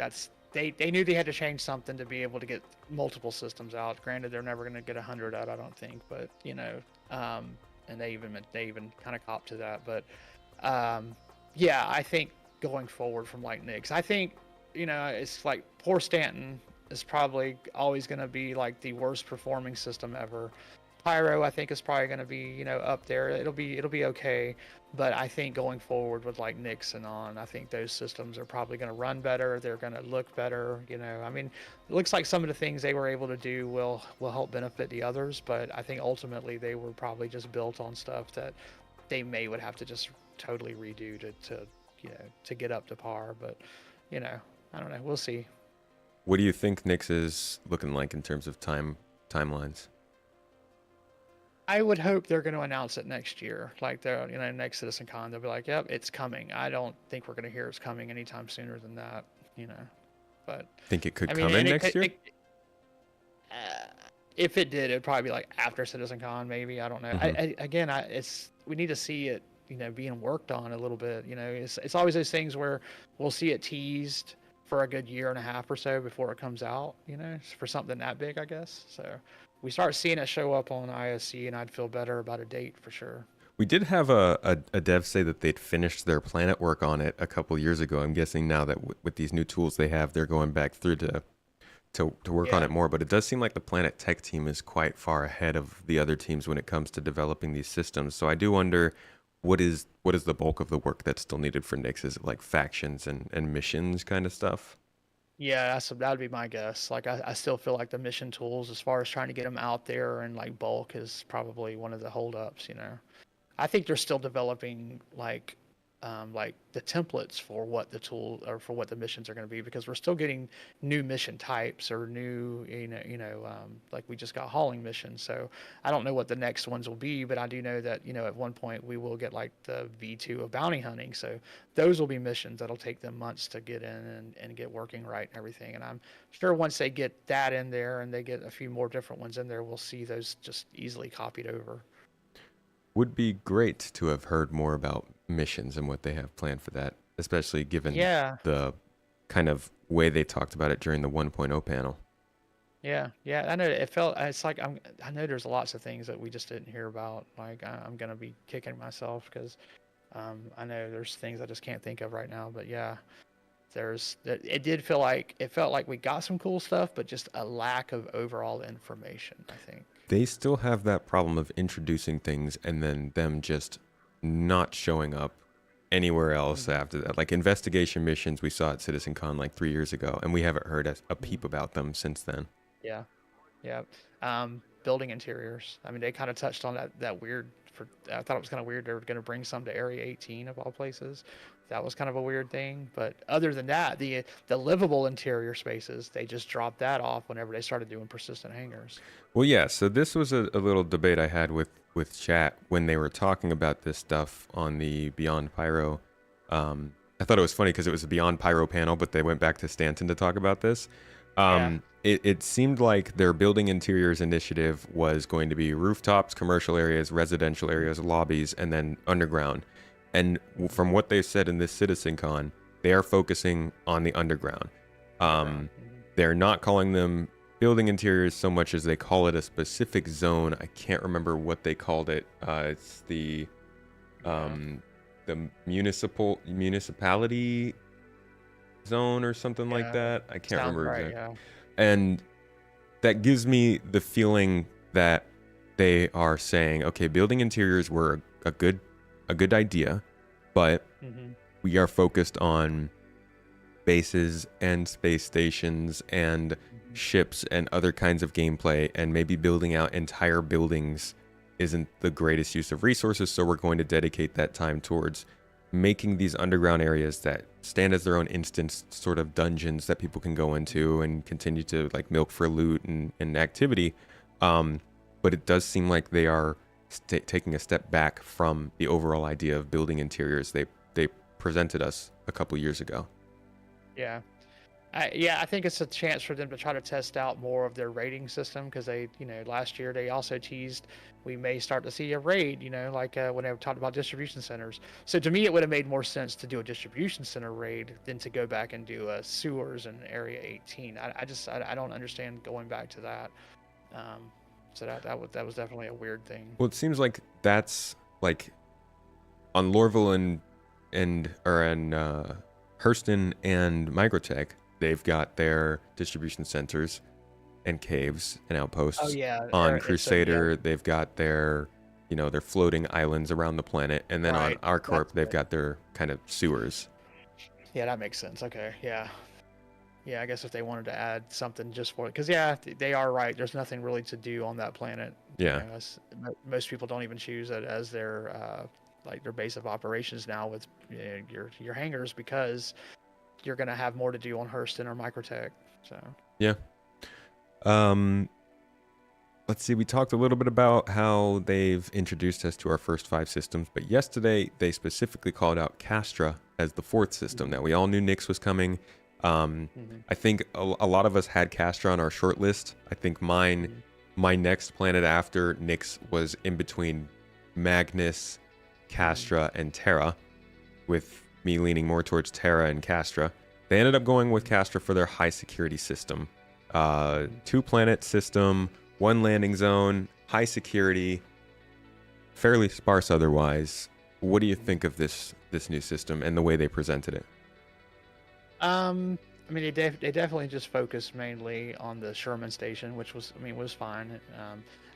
they knew they had to change something to be able to get multiple systems out. Granted, they're never going to get 100 out, I don't think, but and they even kind of copped to that. But yeah, I think going forward from like Nyx, I think it's like poor Stanton is probably always going to be like the worst performing system ever. Pyro, I think, is probably going to be up there. It'll be okay, but I think going forward with like Nyx and on, I think those systems are probably going to run better. They're going to look better. I mean, it looks like some of the things they were able to do will help benefit the others, but I think ultimately they were probably just built on stuff that they would have to just totally redo to get up to par. But I don't know. We'll see. What do you think Nyx is looking like in terms of timelines? I would hope they're going to announce it next year, like they're next CitizenCon. They'll be like, "Yep, it's coming." I don't think we're going to hear it's coming anytime sooner than that, But think it could come in next year. If it did, it'd probably be like after CitizenCon, maybe. I don't know. We need to see it, being worked on a little bit. It's always those things where we'll see it teased for a good year and a half or so before it comes out. For something that big, I guess. So. We start seeing it show up on ISC, and I'd feel better about a date for sure. We did have a dev say that they'd finished their planet work on it a couple years ago. I'm guessing now that with these new tools they have, they're going back through to work on it more. But it does seem like the Planet Tech team is quite far ahead of the other teams when it comes to developing these systems. So I do wonder, what is the bulk of the work that's still needed for Nyx? Is it like factions and missions kind of stuff? Yeah, that'd be my guess. Like, I still feel like the mission tools, as far as trying to get them out there and like bulk, is probably one of the holdups. I think they're still developing like the templates for what the tool or for what the missions are going to be, because we're still getting new mission types or new, like we just got hauling missions. So I don't know what the next ones will be, but I do know that, at one point we will get like the V2 of bounty hunting. So those will be missions that'll take them months to get in and get working right and everything. And I'm sure once they get that in there and they get a few more different ones in there, we'll see those just easily copied over. Would be great to have heard more about missions and what they have planned for that, especially given the kind of way they talked about it during the 1.0 panel. Yeah, I know it's like I know there's lots of things that we just didn't hear about. Like I'm gonna be kicking myself because I know there's things I just can't think of right now. But yeah, it felt like we got some cool stuff, but just a lack of overall information, I think. They still have that problem of introducing things and then them just not showing up anywhere else after that. Like investigation missions we saw at CitizenCon like 3 years ago, and we haven't heard a peep about them since then. Yeah. Building interiors. I mean, they kind of touched on that weird. I thought it was kind of weird they were going to bring some to Area 18 of all places. That was kind of a weird thing. But other than that, the livable interior spaces, they just dropped that off whenever they started doing persistent hangars. Well, yeah. So this was a little debate I had with with chat when they were talking about this stuff on the Beyond Pyro. I thought it was funny because it was a Beyond Pyro panel, but they went back to Stanton to talk about this. It seemed like their building interiors initiative was going to be rooftops, commercial areas, residential areas, lobbies, and then underground. And from what they've said in this CitizenCon, they are focusing on the underground. They're not calling them building interiors so much as they call it a specific zone. I can't remember what they called it. It's the municipality zone or something like that. I can't remember exactly. And that gives me the feeling that they are saying, okay, building interiors were a good idea, but we are focused on bases and space stations and ships and other kinds of gameplay, and maybe building out entire buildings isn't the greatest use of resources, so we're going to dedicate that time towards making these underground areas that stand as their own instance sort of dungeons that people can go into and continue to like milk for loot and activity. But it does seem like they are taking a step back from the overall idea of building interiors they presented us a couple years ago. Yeah. I think it's a chance for them to try to test out more of their rating system, because they, last year they also teased we may start to see a raid, like when they talked about distribution centers. So to me, it would have made more sense to do a distribution center raid than to go back and do sewers in Area 18. I don't understand going back to that. So that was definitely a weird thing. Well, it seems like that's like on Lorville and Hurston and Microtech. They've got their distribution centers and caves and outposts. Oh, yeah. On Crusader, they've got their, their floating islands around the planet, and then on ArcCorp, they've got their kind of sewers. Yeah, that makes sense. Okay, yeah. Yeah, I guess if they wanted to add something just for it, because they are right. There's nothing really to do on that planet. Yeah. Most people don't even choose it as their their base of operations now with your hangars, because you're going to have more to do on Hurston or Microtech. So yeah. Let's see. We talked a little bit about how they've introduced us to our first 5 systems, but yesterday they specifically called out Castra as the 4th system. Now we all knew Nyx was coming. I think a lot of us had Castra on our short list. I think my next planet after Nyx was in between Magnus, Castra, and Terra, with me leaning more towards Terra and Castra. They ended up going with Castra for their high security system. 2-planet system, 1 landing zone, high security, fairly sparse otherwise. What do you think of this new system and the way they presented it? I mean, they definitely just focused mainly on the Sherman station, which was fine.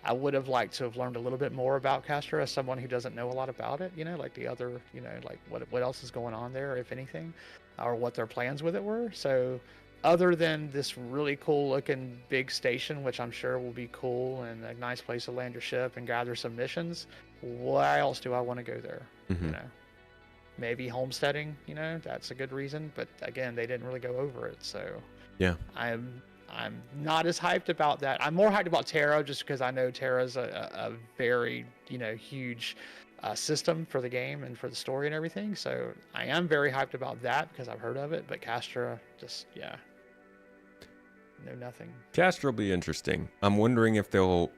I would have liked to have learned a little bit more about Castra as someone who doesn't know a lot about it, like the other, like what else is going on there, if anything, or what their plans with it were. So other than this really cool looking big station, which I'm sure will be cool and a nice place to land your ship and gather some missions, why else do I want to go there? Maybe homesteading, that's a good reason, but again, they didn't really go over it. So yeah, I'm not as hyped about that. I'm more hyped about Terra, just because I know Terra's a very, huge system for the game and for the story and everything. So I am very hyped about that because I've heard of it. But Castra, just know nothing. Castra will be interesting. I'm wondering if they'll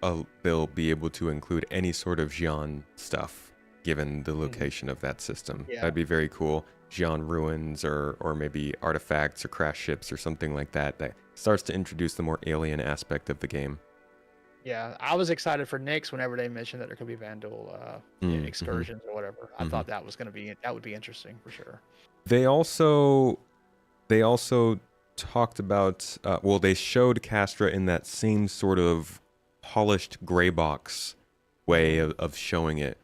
be able to include any sort of Xi'an stuff, given the location of that system. Yeah. That'd be very cool. Xi'an ruins or maybe artifacts or crash ships or something like that starts to introduce the more alien aspect of the game. Yeah, I was excited for Nyx whenever they mentioned that there could be Vandal excursions or whatever. I thought that would be interesting for sure. They also talked about they showed Castra in that same sort of polished gray box way of showing it.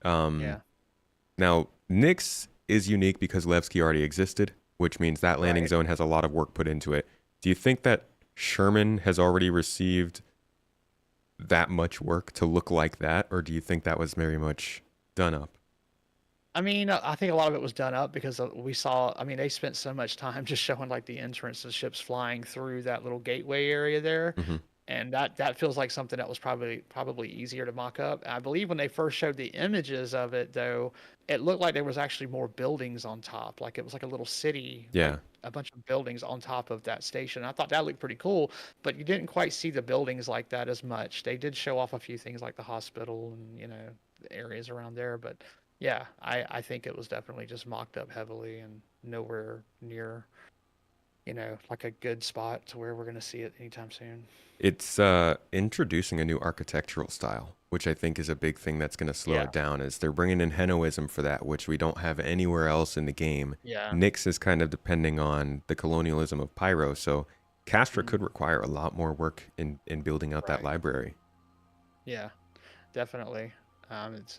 Now Nyx is unique because Levski already existed, which means that landing zone has a lot of work put into it. Do you think that Sherman has already received that much work to look like that, or do you think that was very much done up? I mean, I think a lot of it was done up because we saw, they spent so much time just showing like the entrance of ships flying through that little gateway area there. And that feels like something that was probably easier to mock up. I believe when they first showed the images of it, though, it looked like there was actually more buildings on top. Like it was like a little city. Yeah. Like a bunch of buildings on top of that station. I thought that looked pretty cool, but you didn't quite see the buildings like that as much. They did show off a few things like the hospital and, you know, the areas around there. But yeah, I think it was definitely just mocked up heavily and nowhere near, you know, like a good spot to where we're going to see it anytime soon. It's introducing a new architectural style, which I think is a big thing that's going to slow it down. Is they're bringing in Henoism for that, which we don't have anywhere else in the game. Yeah. Nyx is kind of depending on the colonialism of Pyro, so Castra could require a lot more work in building out that library. Yeah, definitely.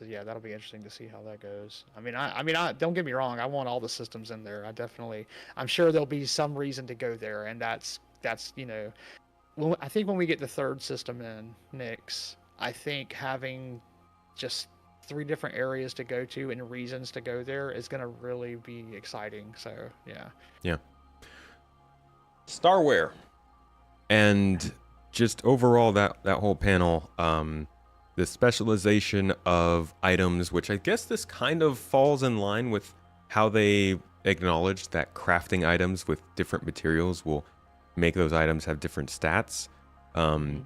Yeah, that'll be interesting to see how that goes. I mean, I don't get me wrong. I want all the systems in there. I'm sure there'll be some reason to go there, and that's you know, I think when we get the third system in Nyx, I think having just 3 different areas to go to and reasons to go there is going to really be exciting. So yeah. Yeah. Starware, and just overall that whole panel. The specialization of items, which I guess this kind of falls in line with how they acknowledged that crafting items with different materials will make those items have different stats.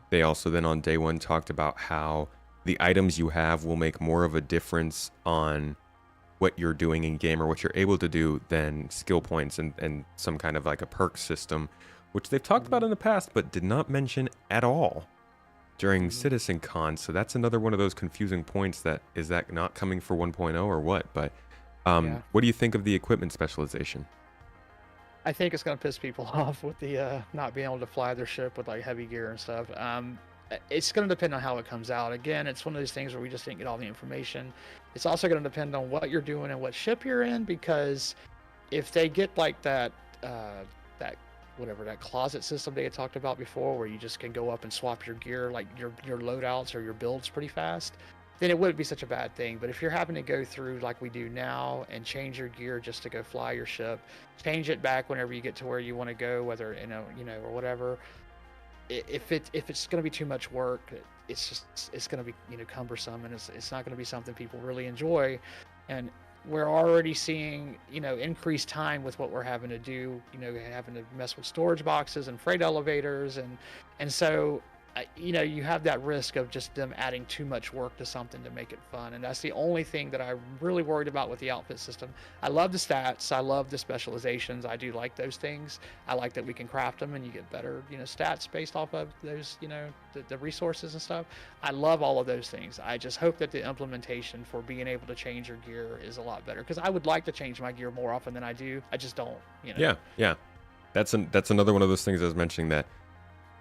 They also then on day 1 talked about how the items you have will make more of a difference on what you're doing in game or what you're able to do than skill points and some kind of like a perk system, which they've talked about in the past but did not mention at all during CitizenCon. So that's another one of those confusing points. That is that not coming for 1.0 or what? But what do you think of the equipment specialization? I think it's going to piss people off with the not being able to fly their ship with like heavy gear and stuff. It's going to depend on how it comes out. Again, it's one of those things where we just didn't get all the information. It's also going to depend on what you're doing and what ship you're in, because if they get like that closet system they had talked about before, where you just can go up and swap your gear, like your loadouts or your builds pretty fast, then it wouldn't be such a bad thing. But if you're having to go through like we do now and change your gear just to go fly your ship, change it back whenever you get to where you want to go, whether you know or whatever, if it's going to be too much work, it's going to be, you know, cumbersome, and it's not going to be something people really enjoy. And we're already seeing, you know, increased time with what we're having to do, you know, having to mess with storage boxes and freight elevators. And so, you know, you have that risk of just them adding too much work to something to make it fun. And that's the only thing that I'm really worried about with the outfit system. I love the stats. I love the specializations. I do like those things. I like that we can craft them and you get better, you know, stats based off of those, you know, the resources and stuff. I love all of those things. I just hope that the implementation for being able to change your gear is a lot better, because I would like to change my gear more often than I do. I just don't, you know. Yeah. That's another one of those things I was mentioning that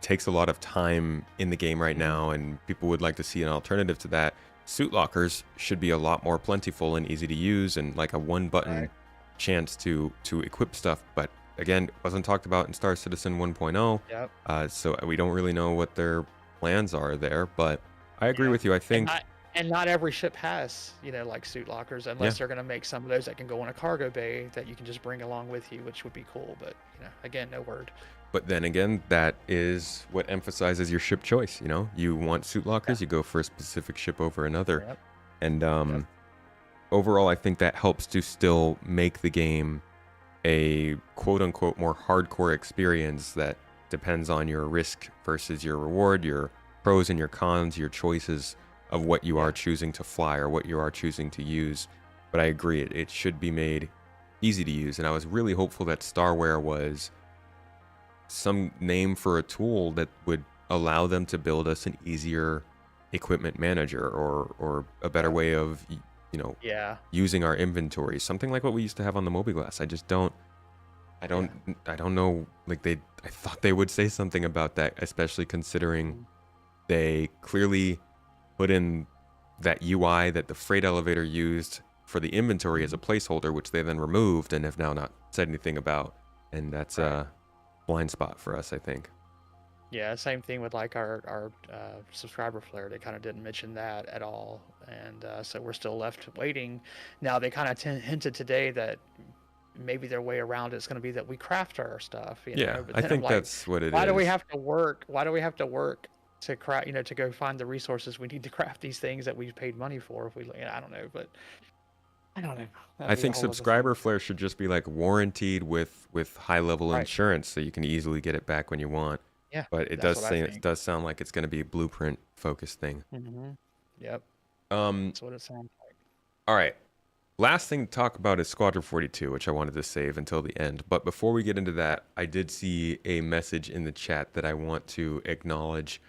takes a lot of time in the game right now, and people would like to see an alternative to that. Suit lockers should be a lot more plentiful and easy to use, and like a one button chance to equip stuff. But again, it wasn't talked about in Star Citizen 1.0. Yep. So we don't really know what their plans are there, but I agree with you. I think and not every ship has, you know, like suit lockers, unless they're going to make some of those that can go in a cargo bay that you can just bring along with you, which would be cool. But, you know, again, no word. But then again, that is what emphasizes your ship choice. You know, you want suit lockers, you go for a specific ship over another. Yep. And overall, I think that helps to still make the game a quote unquote more hardcore experience that depends on your risk versus your reward, your pros and your cons, your choices of what you are choosing to fly or what you are choosing to use. But I agree, it should be made easy to use. And I was really hopeful that Starware was some name for a tool that would allow them to build us an easier equipment manager or a better way of, you know, using our inventory, something like what we used to have on the Mobiglass. I don't know, like I thought they would say something about that, especially considering they clearly put in that UI that the freight elevator used for the inventory as a placeholder, which they then removed and have now not said anything about. And that's a blind spot for us, I think. Yeah, same thing with like our subscriber flare. They kind of didn't mention that at all, and so we're still left waiting. Now they kind of hinted today that maybe their way around it's going to be that we craft our stuff. You know? But I think that's what it is. Why do we have to work? Why do we have to work to craft, to go find the resources we need to craft these things that we paid money for. If we, I don't know, but I don't know. I think subscriber flare should just be like warranted with high level insurance, so you can easily get it back when you want. Yeah, but it does sound like it's going to be a blueprint focused thing. Yep. That's what it sounds like. All right. Last thing to talk about is Squadron 42, which I wanted to save until the end. But before we get into that, I did see a message in the chat that I want to acknowledge.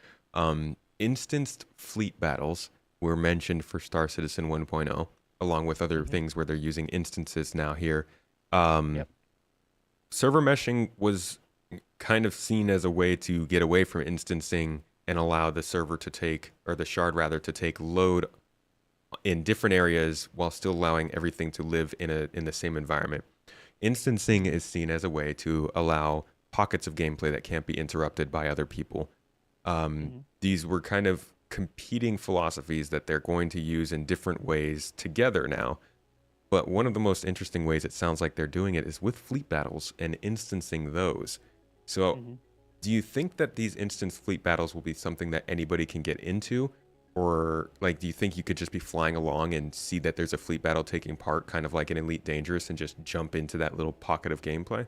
Instanced fleet battles were mentioned for Star Citizen 1.0, along with other things where they're using instances now here. Server meshing was kind of seen as a way to get away from instancing and allow the server to take, or the shard rather, to take load in different areas while still allowing everything to live in the same environment. Instancing is seen as a way to allow pockets of gameplay that can't be interrupted by other people. These were kind of competing philosophies that they're going to use in different ways together now. But one of the most interesting ways it sounds like they're doing it is with fleet battles and instancing those. So do you think that these instance fleet battles will be something that anybody can get into? Or like, do you think you could just be flying along and see that there's a fleet battle taking part, kind of like an Elite Dangerous, and just jump into that little pocket of gameplay?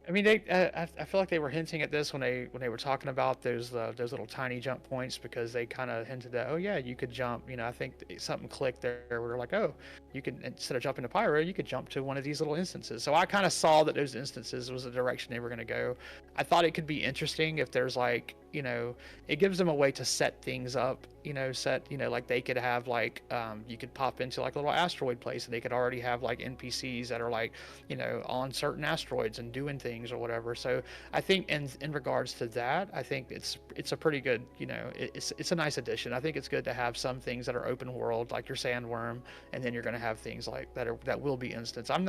I mean, I feel like they were hinting at this when they were talking about those little tiny jump points, because they kind of hinted that, oh yeah, you could jump. I think something clicked there where they're like, oh, you could, instead of jumping to Pyro, you could jump to one of these little instances. So I kind of saw that those instances was the direction they were going to go. I thought it could be interesting if there's like, it gives them a way to set things up. Like they could have like, you could pop into like a little asteroid place, and they could already have like NPCs that are like, on certain asteroids and doing things or whatever. So I think in regards to that, I think it's a pretty good, it's a nice addition. I think it's good to have some things that are open world, like your Sandworm, and then you're going to have things like that will be instance. I'm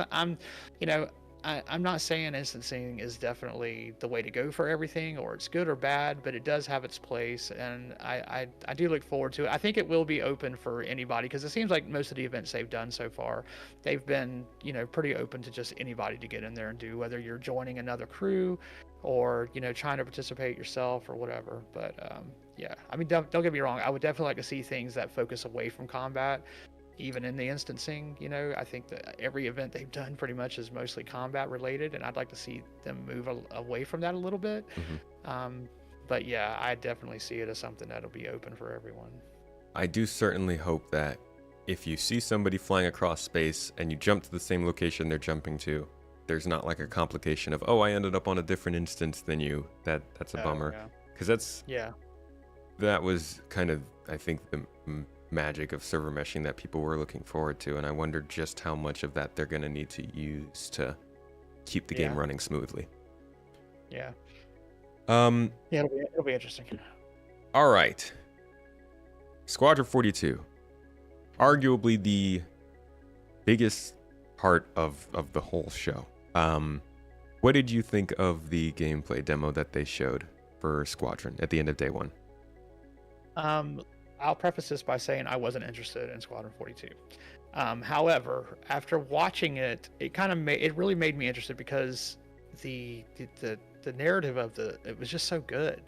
not saying instancing is definitely the way to go for everything, or it's good or bad, but it does have its place, and I do look forward to it. I think it will be open for anybody, because it seems like most of the events they've done so far, they've been, pretty open to just anybody to get in there and do, whether you're joining another crew or, trying to participate yourself or whatever. But yeah, I mean, don't get me wrong. I would definitely like to see things that focus away from combat. Even in the instancing, I think that every event they've done pretty much is mostly combat related, and I'd like to see them move away from that a little bit. But yeah, I definitely see it as something that'll be open for everyone. I do certainly hope that if you see somebody flying across space and you jump to the same location they're jumping to, there's not like a complication of, oh, I ended up on a different instance than you. That's a bummer. Because that was kind of, I think, the magic of server meshing that people were looking forward to, and I wonder just how much of that they're going to need to use to keep the game running smoothly. Yeah, it'll be interesting. All right, Squadron 42, arguably the biggest part of the whole show. What did you think of the gameplay demo that they showed for Squadron at the end of day one? I'll preface this by saying I wasn't interested in Squadron 42. However, after watching it, it really made me interested, because the narrative of it was just so good.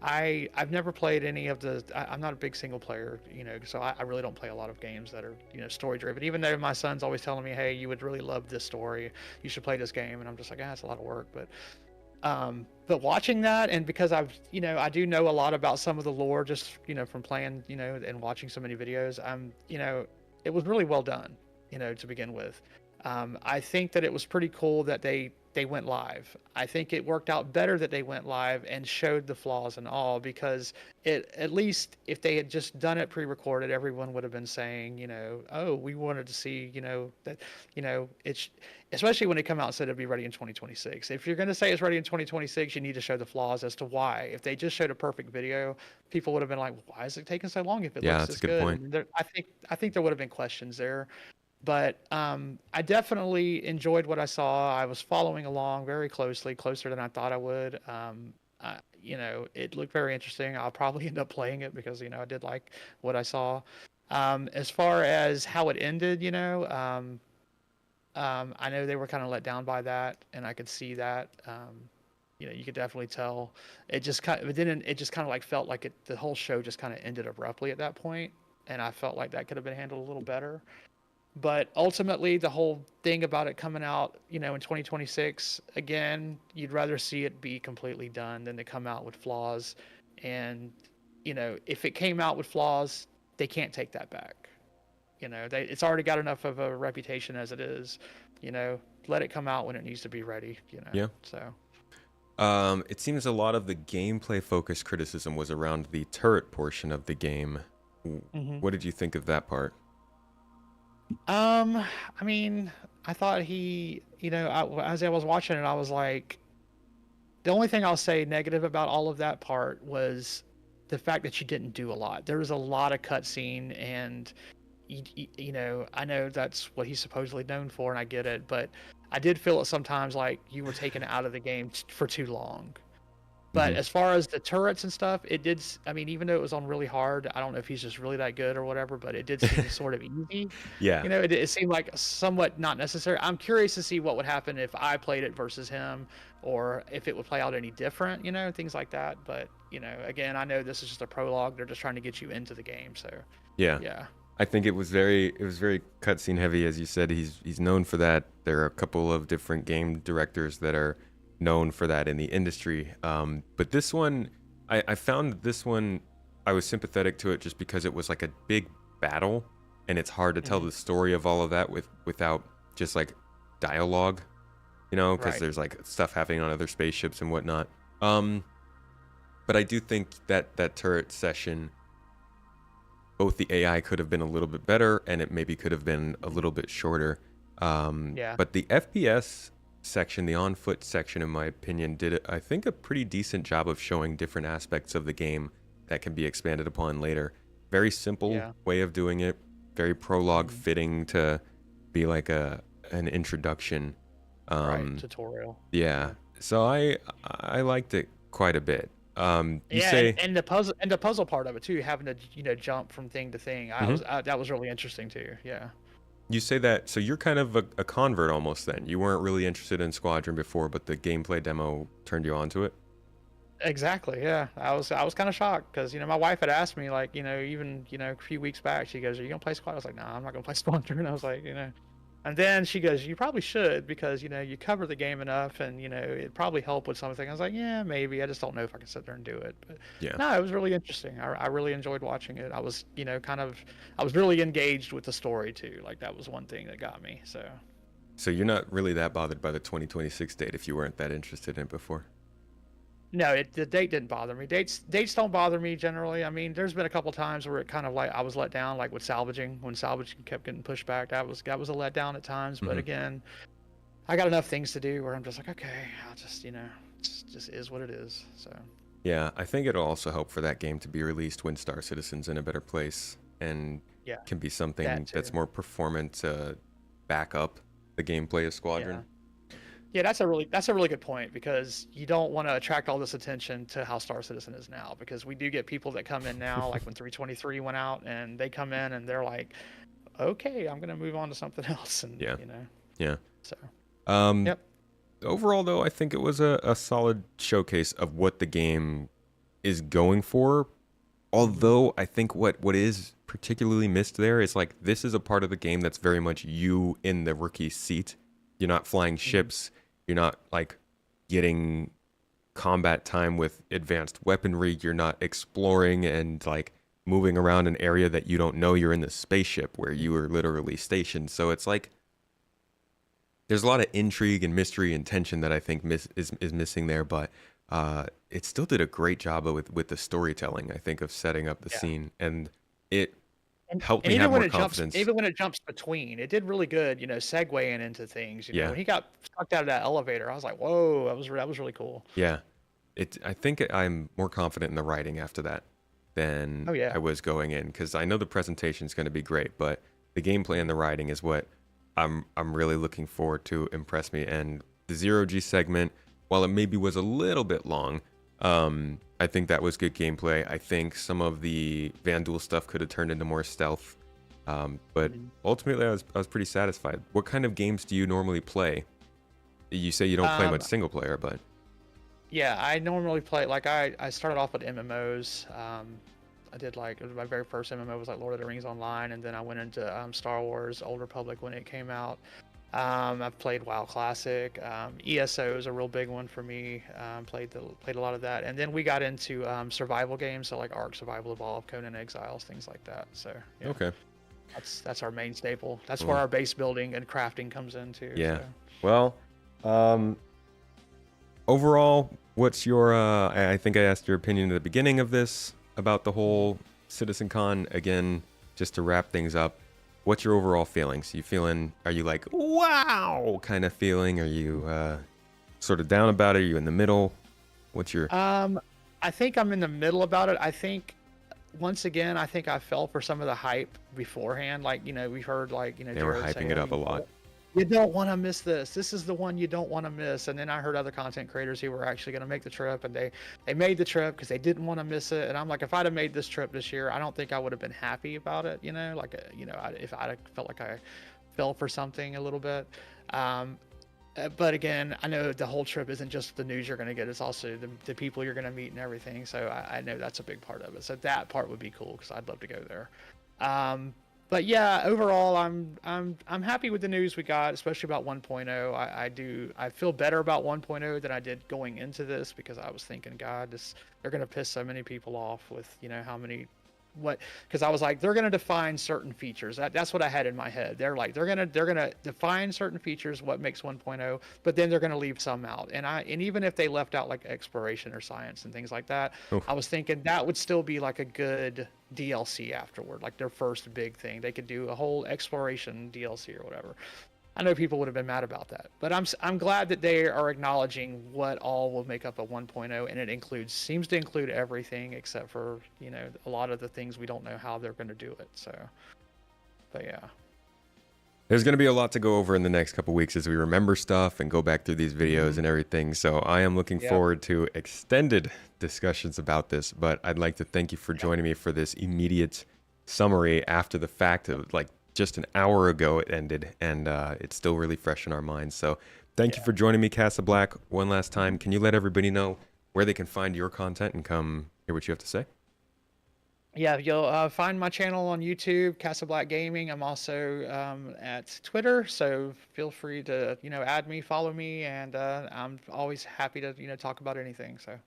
I've never played any of I'm not a big single player, so I really don't play a lot of games that are, story driven, even though my son's always telling me, hey, you would really love this story, you should play this game. And I'm just like, it's a lot of work. But watching that, and because I do know a lot about some of the lore just, from playing, and watching so many videos, it was really well done, to begin with. I think that it was pretty cool that they went live. I think it worked out better that they went live and showed the flaws and all, because at least if they had just done it pre-recorded, everyone would have been saying, oh, we wanted to see, that, it's, especially when they come out and said it'll be ready in 2026. If you're going to say it's ready in 2026, you need to show the flaws as to why. If they just showed a perfect video, people would have been like, why is it taking so long if it looks this good? That's a good point. I think there would have been questions there. But I definitely enjoyed what I saw. I was following along very closely, closer than I thought I would. It looked very interesting. I'll probably end up playing it because, I did like what I saw. As far as how it ended, I know they were kind of let down by that, and I could see that. you could definitely tell. It just kind of, it just kind of like felt like the whole show just kind of ended abruptly at that point, and I felt like that could have been handled a little better. But ultimately, the whole thing about it coming out, in 2026, again, you'd rather see it be completely done than to come out with flaws. And, if it came out with flaws, they can't take that back. It's already got enough of a reputation as it is. Let it come out when it needs to be ready. Yeah. So. It seems a lot of the gameplay focused criticism was around the turret portion of the game. What did you think of that part? I mean, I thought he, as I was watching it, I was like, the only thing I'll say negative about all of that part was the fact that you didn't do a lot. There was a lot of cutscene, and I know that's what he's supposedly known for, and I get it, but I did feel it sometimes like you were taken out of the game for too long. But as far as the turrets and stuff, it did. I mean, even though it was on really hard, I don't know if he's just really that good or whatever, but it did seem sort of easy. Yeah. It seemed like somewhat not necessary. I'm curious to see what would happen if I played it versus him, or if it would play out any different, things like that. But, again, I know this is just a prologue. They're just trying to get you into the game. So, yeah. I think it was very cutscene heavy, as you said. He's known for that. There are a couple of different game directors that are known for that in the industry. But this one, I found this one, I was sympathetic to it just because it was like a big battle, and it's hard to tell the story of all of that without just like dialogue, because there's like stuff happening on other spaceships and whatnot. But I do think that turret session, both the AI could have been a little bit better, and it maybe could have been a little bit shorter. But the FPS section, the on-foot section, in my opinion, did, I think, a pretty decent job of showing different aspects of the game that can be expanded upon later. Very simple way of doing it, very prologue fitting to be like an introduction. Tutorial. Yeah. So I liked it quite a bit. And the puzzle part of it too, having to jump from thing to thing. That was really interesting too. Yeah. You say that, so you're kind of a convert almost then. You weren't really interested in Squadron before, but the gameplay demo turned you onto it? Exactly, yeah. I was kind of shocked because, my wife had asked me, like, even, a few weeks back, she goes, are you going to play Squadron? I was like, no, I'm not going to play Squadron. I was like, And then she goes, you probably should because, you cover the game enough and, it'd probably help with something. I was like, yeah, maybe. I just don't know if I can sit there and do it. But no, it was really interesting. I really enjoyed watching it. I was, I was really engaged with the story too. Like that was one thing that got me. So you're not really that bothered by the 2026 date if you weren't that interested in it before? No, the date didn't bother me. Dates don't bother me generally. I mean, there's been a couple times where it kind of like I was let down, like with salvaging, when salvaging kept getting pushed back. That was a letdown at times. But again, I got enough things to do where I'm just like, okay, I'll just it just is what it is. So yeah, I think it'll also help for that game to be released when Star Citizen's in a better place and can be something that's more performant to back up the gameplay of Squadron. Yeah, that's a really good point because you don't want to attract all this attention to how Star Citizen is now, because we do get people that come in now, like when 323 went out, and they come in and they're like, okay, I'm gonna move on to something else, and So overall though, I think it was a solid showcase of what the game is going for. Although I think what is particularly missed there is like this is a part of the game that's very much you in the rookie seat. You're not flying ships. You're not like getting combat time with advanced weaponry. You're not exploring and like moving around an area that you don't know. You're in the spaceship where you are literally stationed. So it's like there's a lot of intrigue and mystery and tension that I think is missing there. But it still did a great job with the storytelling, I think, of setting up the scene. And it helped me have more confidence. Even when it jumps between, it did really good, segueing into things. When he got sucked out of that elevator, I was like, whoa, that was really cool. Yeah. I think I'm more confident in the writing after that than I was going in, because I know the presentation is going to be great, but the gameplay and the writing is what I'm really looking forward to impress me. And the 0G segment, while it maybe was a little bit long, I think that was good gameplay. I think some of the Vandal stuff could have turned into more stealth, but ultimately I was pretty satisfied. What kind of games do you normally play? You say you don't play much single player, but Yeah, I normally play like I started off with MMOs. I did like my very first MMO was like Lord of the Rings Online, and then I went into Star Wars Old Republic when it came out. I've played WoW Classic. ESO is a real big one for me. Played a lot of that, and then we got into survival games, so like Ark Survival Evolved, Conan Exiles, things like that. So yeah. Okay. That's our main staple. That's Cool. where our base building and crafting comes into. Yeah. So. Well, overall, what's your? I think I asked your opinion at the beginning of this about the whole CitizenCon. Again, just to wrap things up, what's your overall feelings? Are you like, wow, kind of feeling? Are you sort of down about it? Are you in the middle? What's your? I think I'm in the middle about it. I think once again, I think I fell for some of the hype beforehand. Like, we heard they were hyping it up a lot. You don't want to miss this. This is the one you don't want to miss. And then I heard other content creators who were actually going to make the trip, and they made the trip because they didn't want to miss it. And I'm like, if I'd have made this trip this year, I don't think I would have been happy about it. If I'd have felt like I fell for something a little bit. But again, I know the whole trip isn't just the news you're going to get; it's also the people you're going to meet and everything. So I know that's a big part of it. So that part would be cool because I'd love to go there. But yeah, overall, I'm happy with the news we got, especially about 1.0. I feel better about 1.0 than I did going into this because I was thinking, God, they're going to piss so many people off with because I was like, they're going to define certain features. That's what I had in my head. They're going to define certain features, what makes 1.0, but then they're going to leave some out. And even if they left out like exploration or science and things like that, I was thinking that would still be like a good DLC afterward, like their first big thing. They could do a whole exploration DLC or whatever. I know people would have been mad about that, but I'm glad that they are acknowledging what all will make up a 1.0, and it seems to include everything except for a lot of the things we don't know how they're going to do it. So, but yeah. There's going to be a lot to go over in the next couple weeks as we remember stuff and go back through these videos and everything. So I am looking forward to extended discussions about this, but I'd like to thank you for joining me for this immediate summary after the fact of just an hour ago it ended, and it's still really fresh in our minds. So thank you for joining me, Casa Black. One last time, can you let everybody know where they can find your content and come hear what you have to say? Yeah, you'll find my channel on YouTube, Casa Black Gaming. I'm also at Twitter, so feel free to add me, follow me, and I'm always happy to talk about anything. So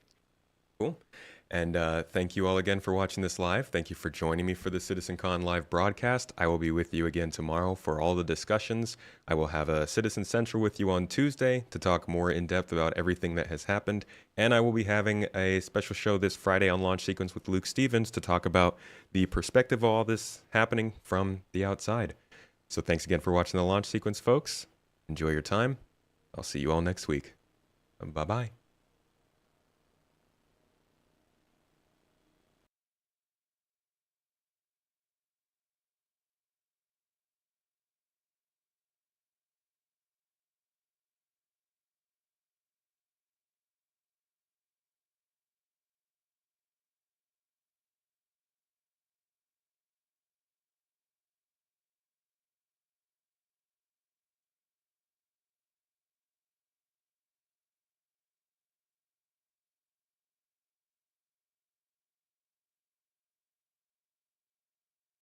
cool. And thank you all again for watching this live. Thank you for joining me for the CitizenCon live broadcast. I will be with you again tomorrow for all the discussions. I will have a Citizen Central with you on Tuesday to talk more in depth about everything that has happened. And I will be having a special show this Friday on Launch Sequence with Luke Stevens to talk about the perspective of all this happening from the outside. So thanks again for watching the Launch Sequence, folks. Enjoy your time. I'll see you all next week. Bye-bye.